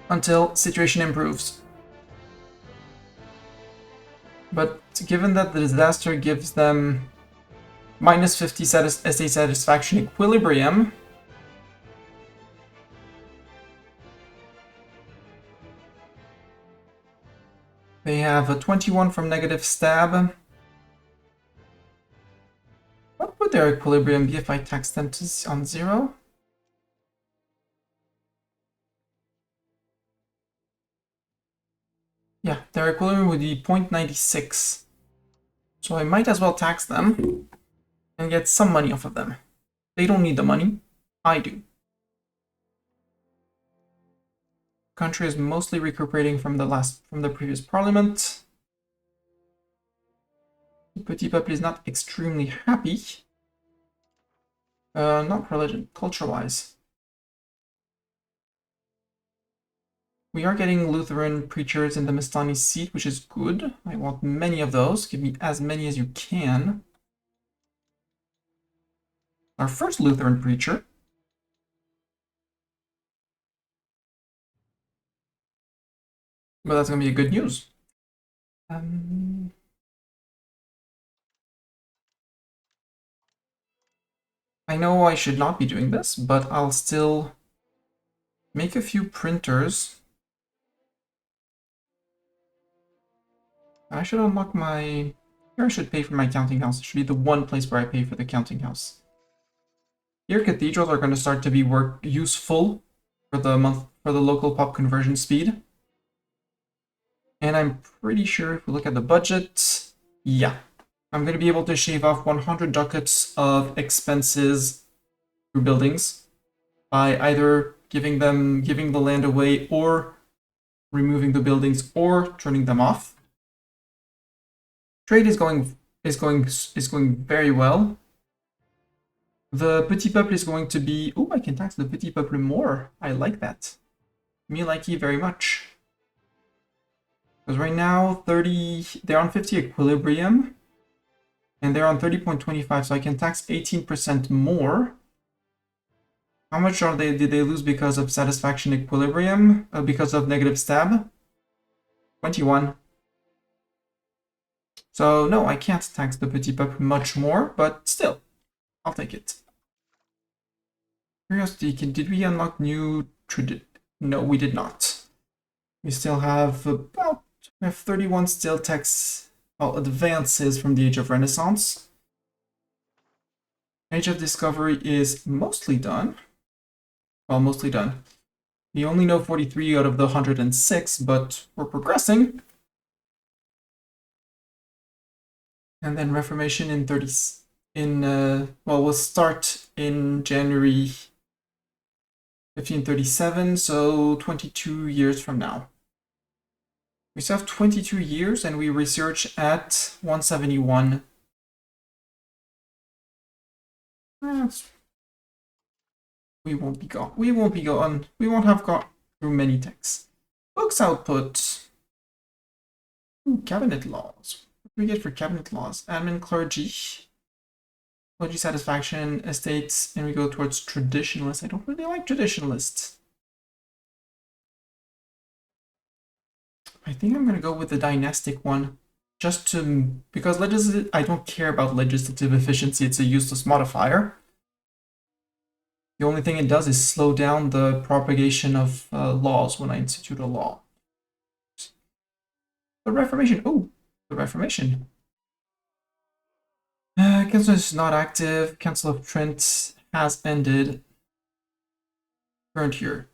Until situation improves. But given that the disaster gives them minus 50 SA satisfaction equilibrium, they have a 21 from negative stab. What would their equilibrium be if I tax them on 0? Yeah, their equilibrium would be 0.96. So I might as well tax them and get some money off of them. They don't need the money. I do. Country is mostly recuperating from the previous parliament. The Petit Peuple is not extremely happy. Not religion, culture-wise. We are getting Lutheran preachers in the Mistani seat, which is good. I want many of those. Give me as many as you can. Our first Lutheran preacher. But that's going to be a good news. I know I should not be doing this, but I'll still make a few printers. I should unlock my... Here I should pay for my counting house. It should be the one place where I pay for the counting house. Here cathedrals are going to start to be useful for the local pop conversion speed. And I'm pretty sure if we look at the budget, yeah, I'm going to be able to shave off 100 ducats of expenses through buildings by either giving the land away or removing the buildings or turning them off. Trade is going very well. The petit peuple is going to be... Oh, I can tax the petit peuple more. I like that. Me likey very much. Because right now, 30... They're on 50 equilibrium. And they're on 30.25, so I can tax 18% more. How much did they lose because of satisfaction equilibrium? Because of negative stab? 21. So no, I can't tax the petit peuple much more, but still, I'll take it. Curiosity, did we unlock new tradition? No, we did not. We still have about 31 still tax, well, advances from the Age of Renaissance. Age of Discovery is mostly done. Well, mostly done. We only know 43 out of the 106, but we're progressing. And then Reformation in 30... well, we'll start in January 1537, so 22 years from now. We still have 22 years, and we research at 171. We won't have gone through many texts. Books output. Ooh, cabinet laws. What do we get for cabinet laws? Admin clergy. Clergy satisfaction, estates, and we go towards traditionalists. I don't really like traditionalists. I think I'm gonna go with the dynastic one. Just to, because I don't care about legislative efficiency, it's a useless modifier. The only thing it does is slow down the propagation of laws when I institute a law. The Reformation. Oh, the Reformation. Council is not active. Council of Trent has ended. Current year.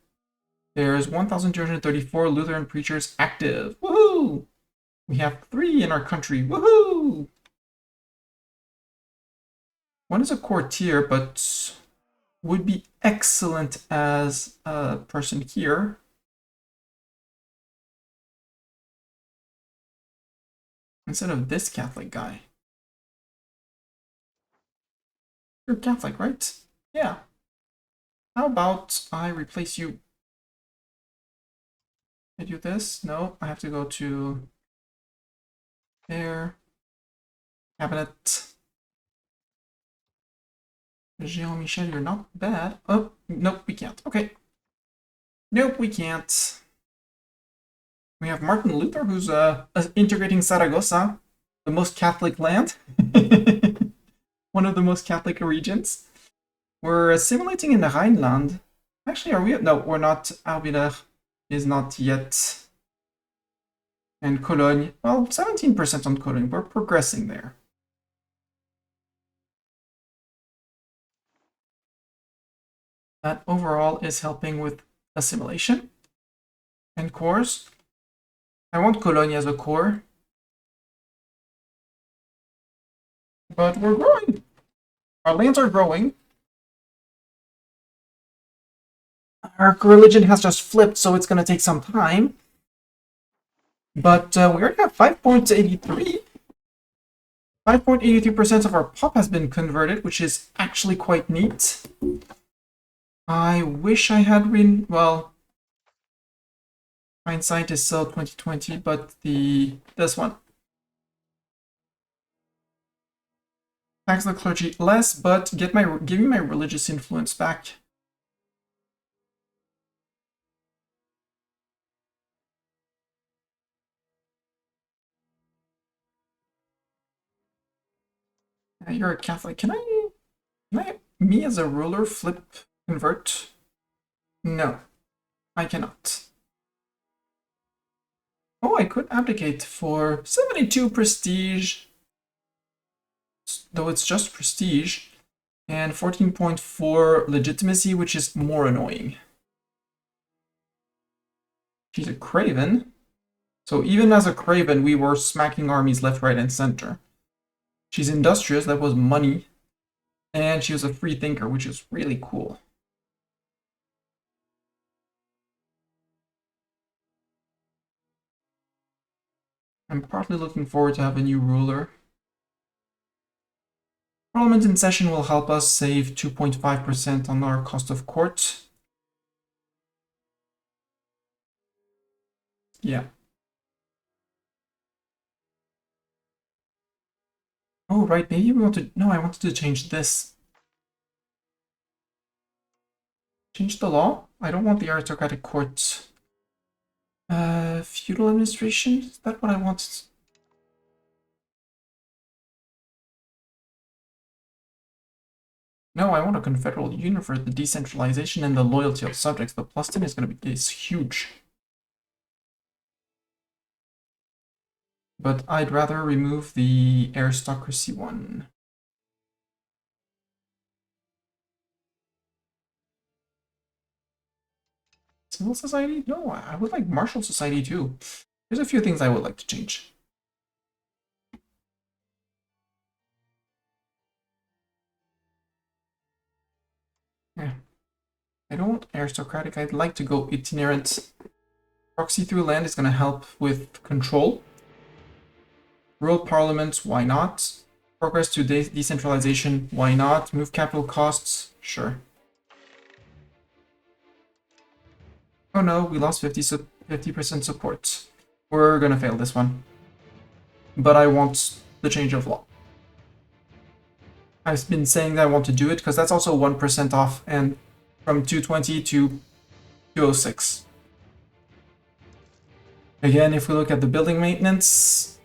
There's 1,234 Lutheran preachers active. Woohoo! We have 3 in our country. Woohoo! One is a courtier, but would be excellent as a person here. Instead of this Catholic guy. You're Catholic, right? Yeah. How about I replace you? I do this? No, I have to go to there. Cabinet. Jean-Michel, you're not bad. Oh, nope, we can't. Okay. Nope, we can't. We have Martin Luther, who's integrating Saragossa, the most Catholic land. One of the most Catholic regions. We're assimilating in the Rhineland. Actually, are we? No, we're not. Albinaire is not yet. And Cologne, well, 17% on Cologne. We're progressing there. That overall is helping with assimilation and cores. I want Cologne as a core. But we're growing. Our lands are growing. Our religion has just flipped, so it's going to take some time. But we already have 5.83. 5.83% of our pop has been converted, which is actually quite neat. I wish I had well, hindsight is still 2020, but this one. Tax the clergy less, but give me my religious influence back. You're a Catholic. Can I, me as a ruler, convert? No, I cannot. Oh, I could abdicate for 72 prestige, though it's just prestige, and 14.4 legitimacy, which is more annoying. She's a craven. So even as a craven, we were smacking armies left, right, and center. She's industrious, that was money. And she was a free thinker, which is really cool. I'm partly looking forward to have a new ruler. Parliament in session will help us save 2.5% on our cost of court. Yeah. Oh, right, maybe we want to... No, I wanted to change this. Change the law? I don't want the aristocratic court. Feudal administration? Is that what I want? No, I want a confederal union for the decentralization and the loyalty of subjects. The plus 10 is huge. But I'd rather remove the aristocracy one. Civil society? No, I would like martial society too. There's a few things I would like to change. Yeah. I don't want aristocratic. I'd like to go itinerant. Proxy through land is going to help with control. World parliaments, why not? Progress to decentralization, why not? Move capital costs, sure. Oh no, we lost 50% support. We're gonna fail this one. But I want the change of law. I've been saying that I want to do it because that's also 1% off and from 220 to 206. Again, if we look at the building maintenance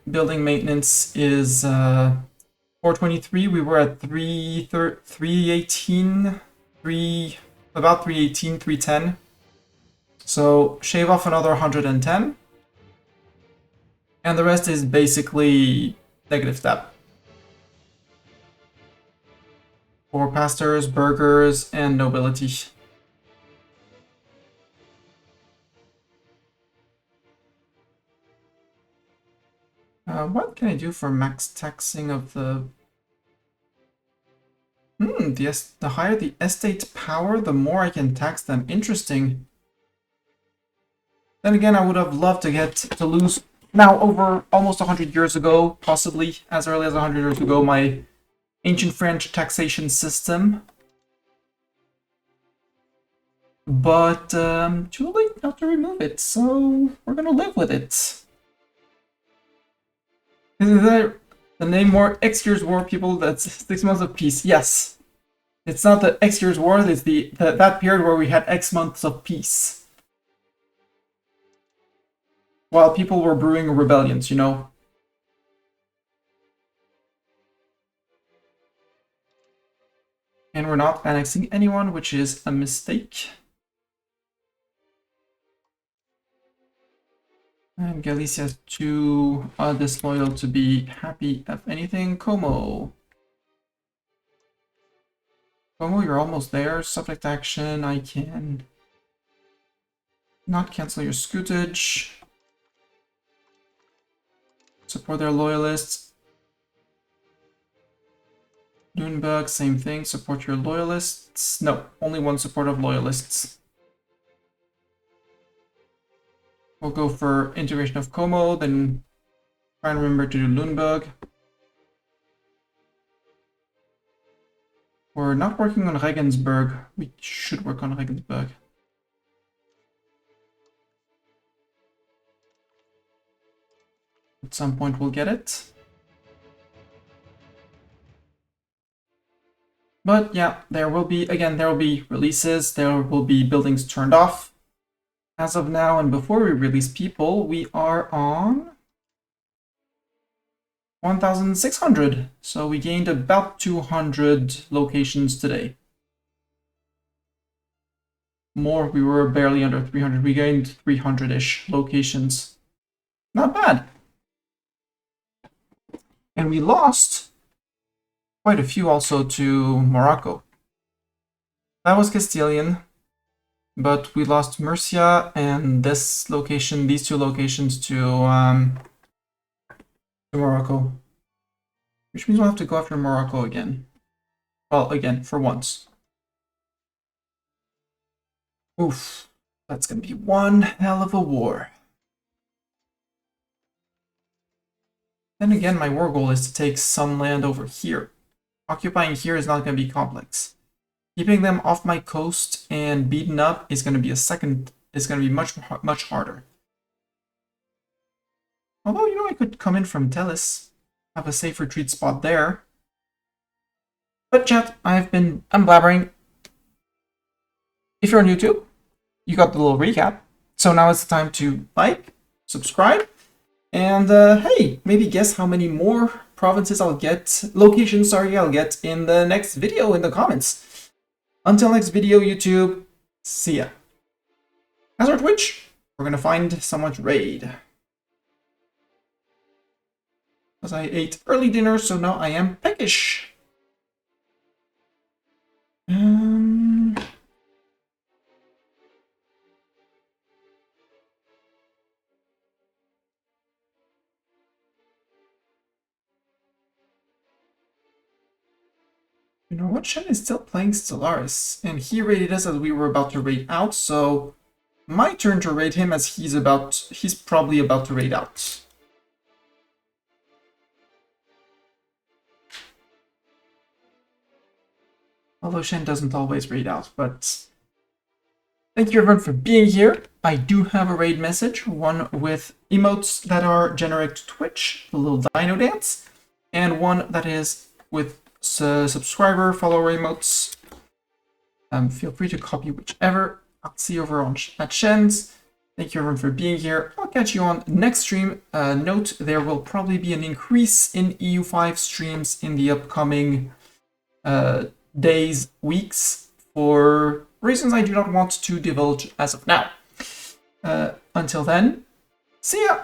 is 423. We were at 318, about 318, 310. So shave off another 110. And the rest is basically negative step. For pastors, burghers, and nobility. What can I do for max taxing of the... the higher the estate power, the more I can tax them. Interesting. Then again, I would have loved to lose now over almost 100 years ago, possibly as early as 100 years ago, my ancient French taxation system. But too late not to remove it, so we're gonna live with it. Is there the name more X Years War people? That's 6 months of peace. Yes, it's not the X Years War. It's that period where we had X months of peace, while people were brewing rebellions. You know. And we're not annexing anyone, which is a mistake. And Galicia's too disloyal to be happy if anything. Como, you're almost there. Subject action, I can not cancel your scutage. Support their loyalists. Nürnberg, same thing. Support your loyalists. No, only one support of loyalists. We'll go for integration of Como, then try and remember to do Lüneburg. We're not working on Regensburg. We should work on Regensburg. At some point we'll get it. But yeah, there will be releases, there will be buildings turned off. As of now, and before we release people, we are on 1,600. So we gained about 200 locations today. More, we were barely under 300. We gained 300-ish locations. Not bad. And we lost quite a few also to Morocco. That was Castilian, but we lost Murcia and this location, these two locations to Morocco. Which means we'll have to go after Morocco again. Well, again, for once. Oof, that's gonna be one hell of a war. Then again, my war goal is to take some land over here. Occupying here is not going to be complex. Keeping them off my coast and beaten up is going to be much harder. Although, you know, I could come in from Tellus, have a safe retreat spot there. But chat, I'm blabbering. If you're on YouTube, you got the little recap. So now it's time to like, subscribe, and hey, maybe guess how many more provinces I'll get, locations, sorry, I'll get in the next video in the comments. Until next video, YouTube, see ya. As our Twitch, we're gonna find someone to raid. Because I ate early dinner, so now I am peckish. You know what? Shen is still playing Stellaris, and he raided us as we were about to raid out, so my turn to raid him as he's probably about to raid out. Although Shen doesn't always raid out, but thank you everyone for being here. I do have a raid message, one with emotes that are generic to Twitch, the little dino dance, and one that is with subscriber, follower emotes. Feel free to copy whichever. I'll see you over at Shen's. Thank you everyone for being here. I'll catch you on next stream. Note there will probably be an increase in EU5 streams in the upcoming days, weeks, for reasons I do not want to divulge as of now. Until then, see ya!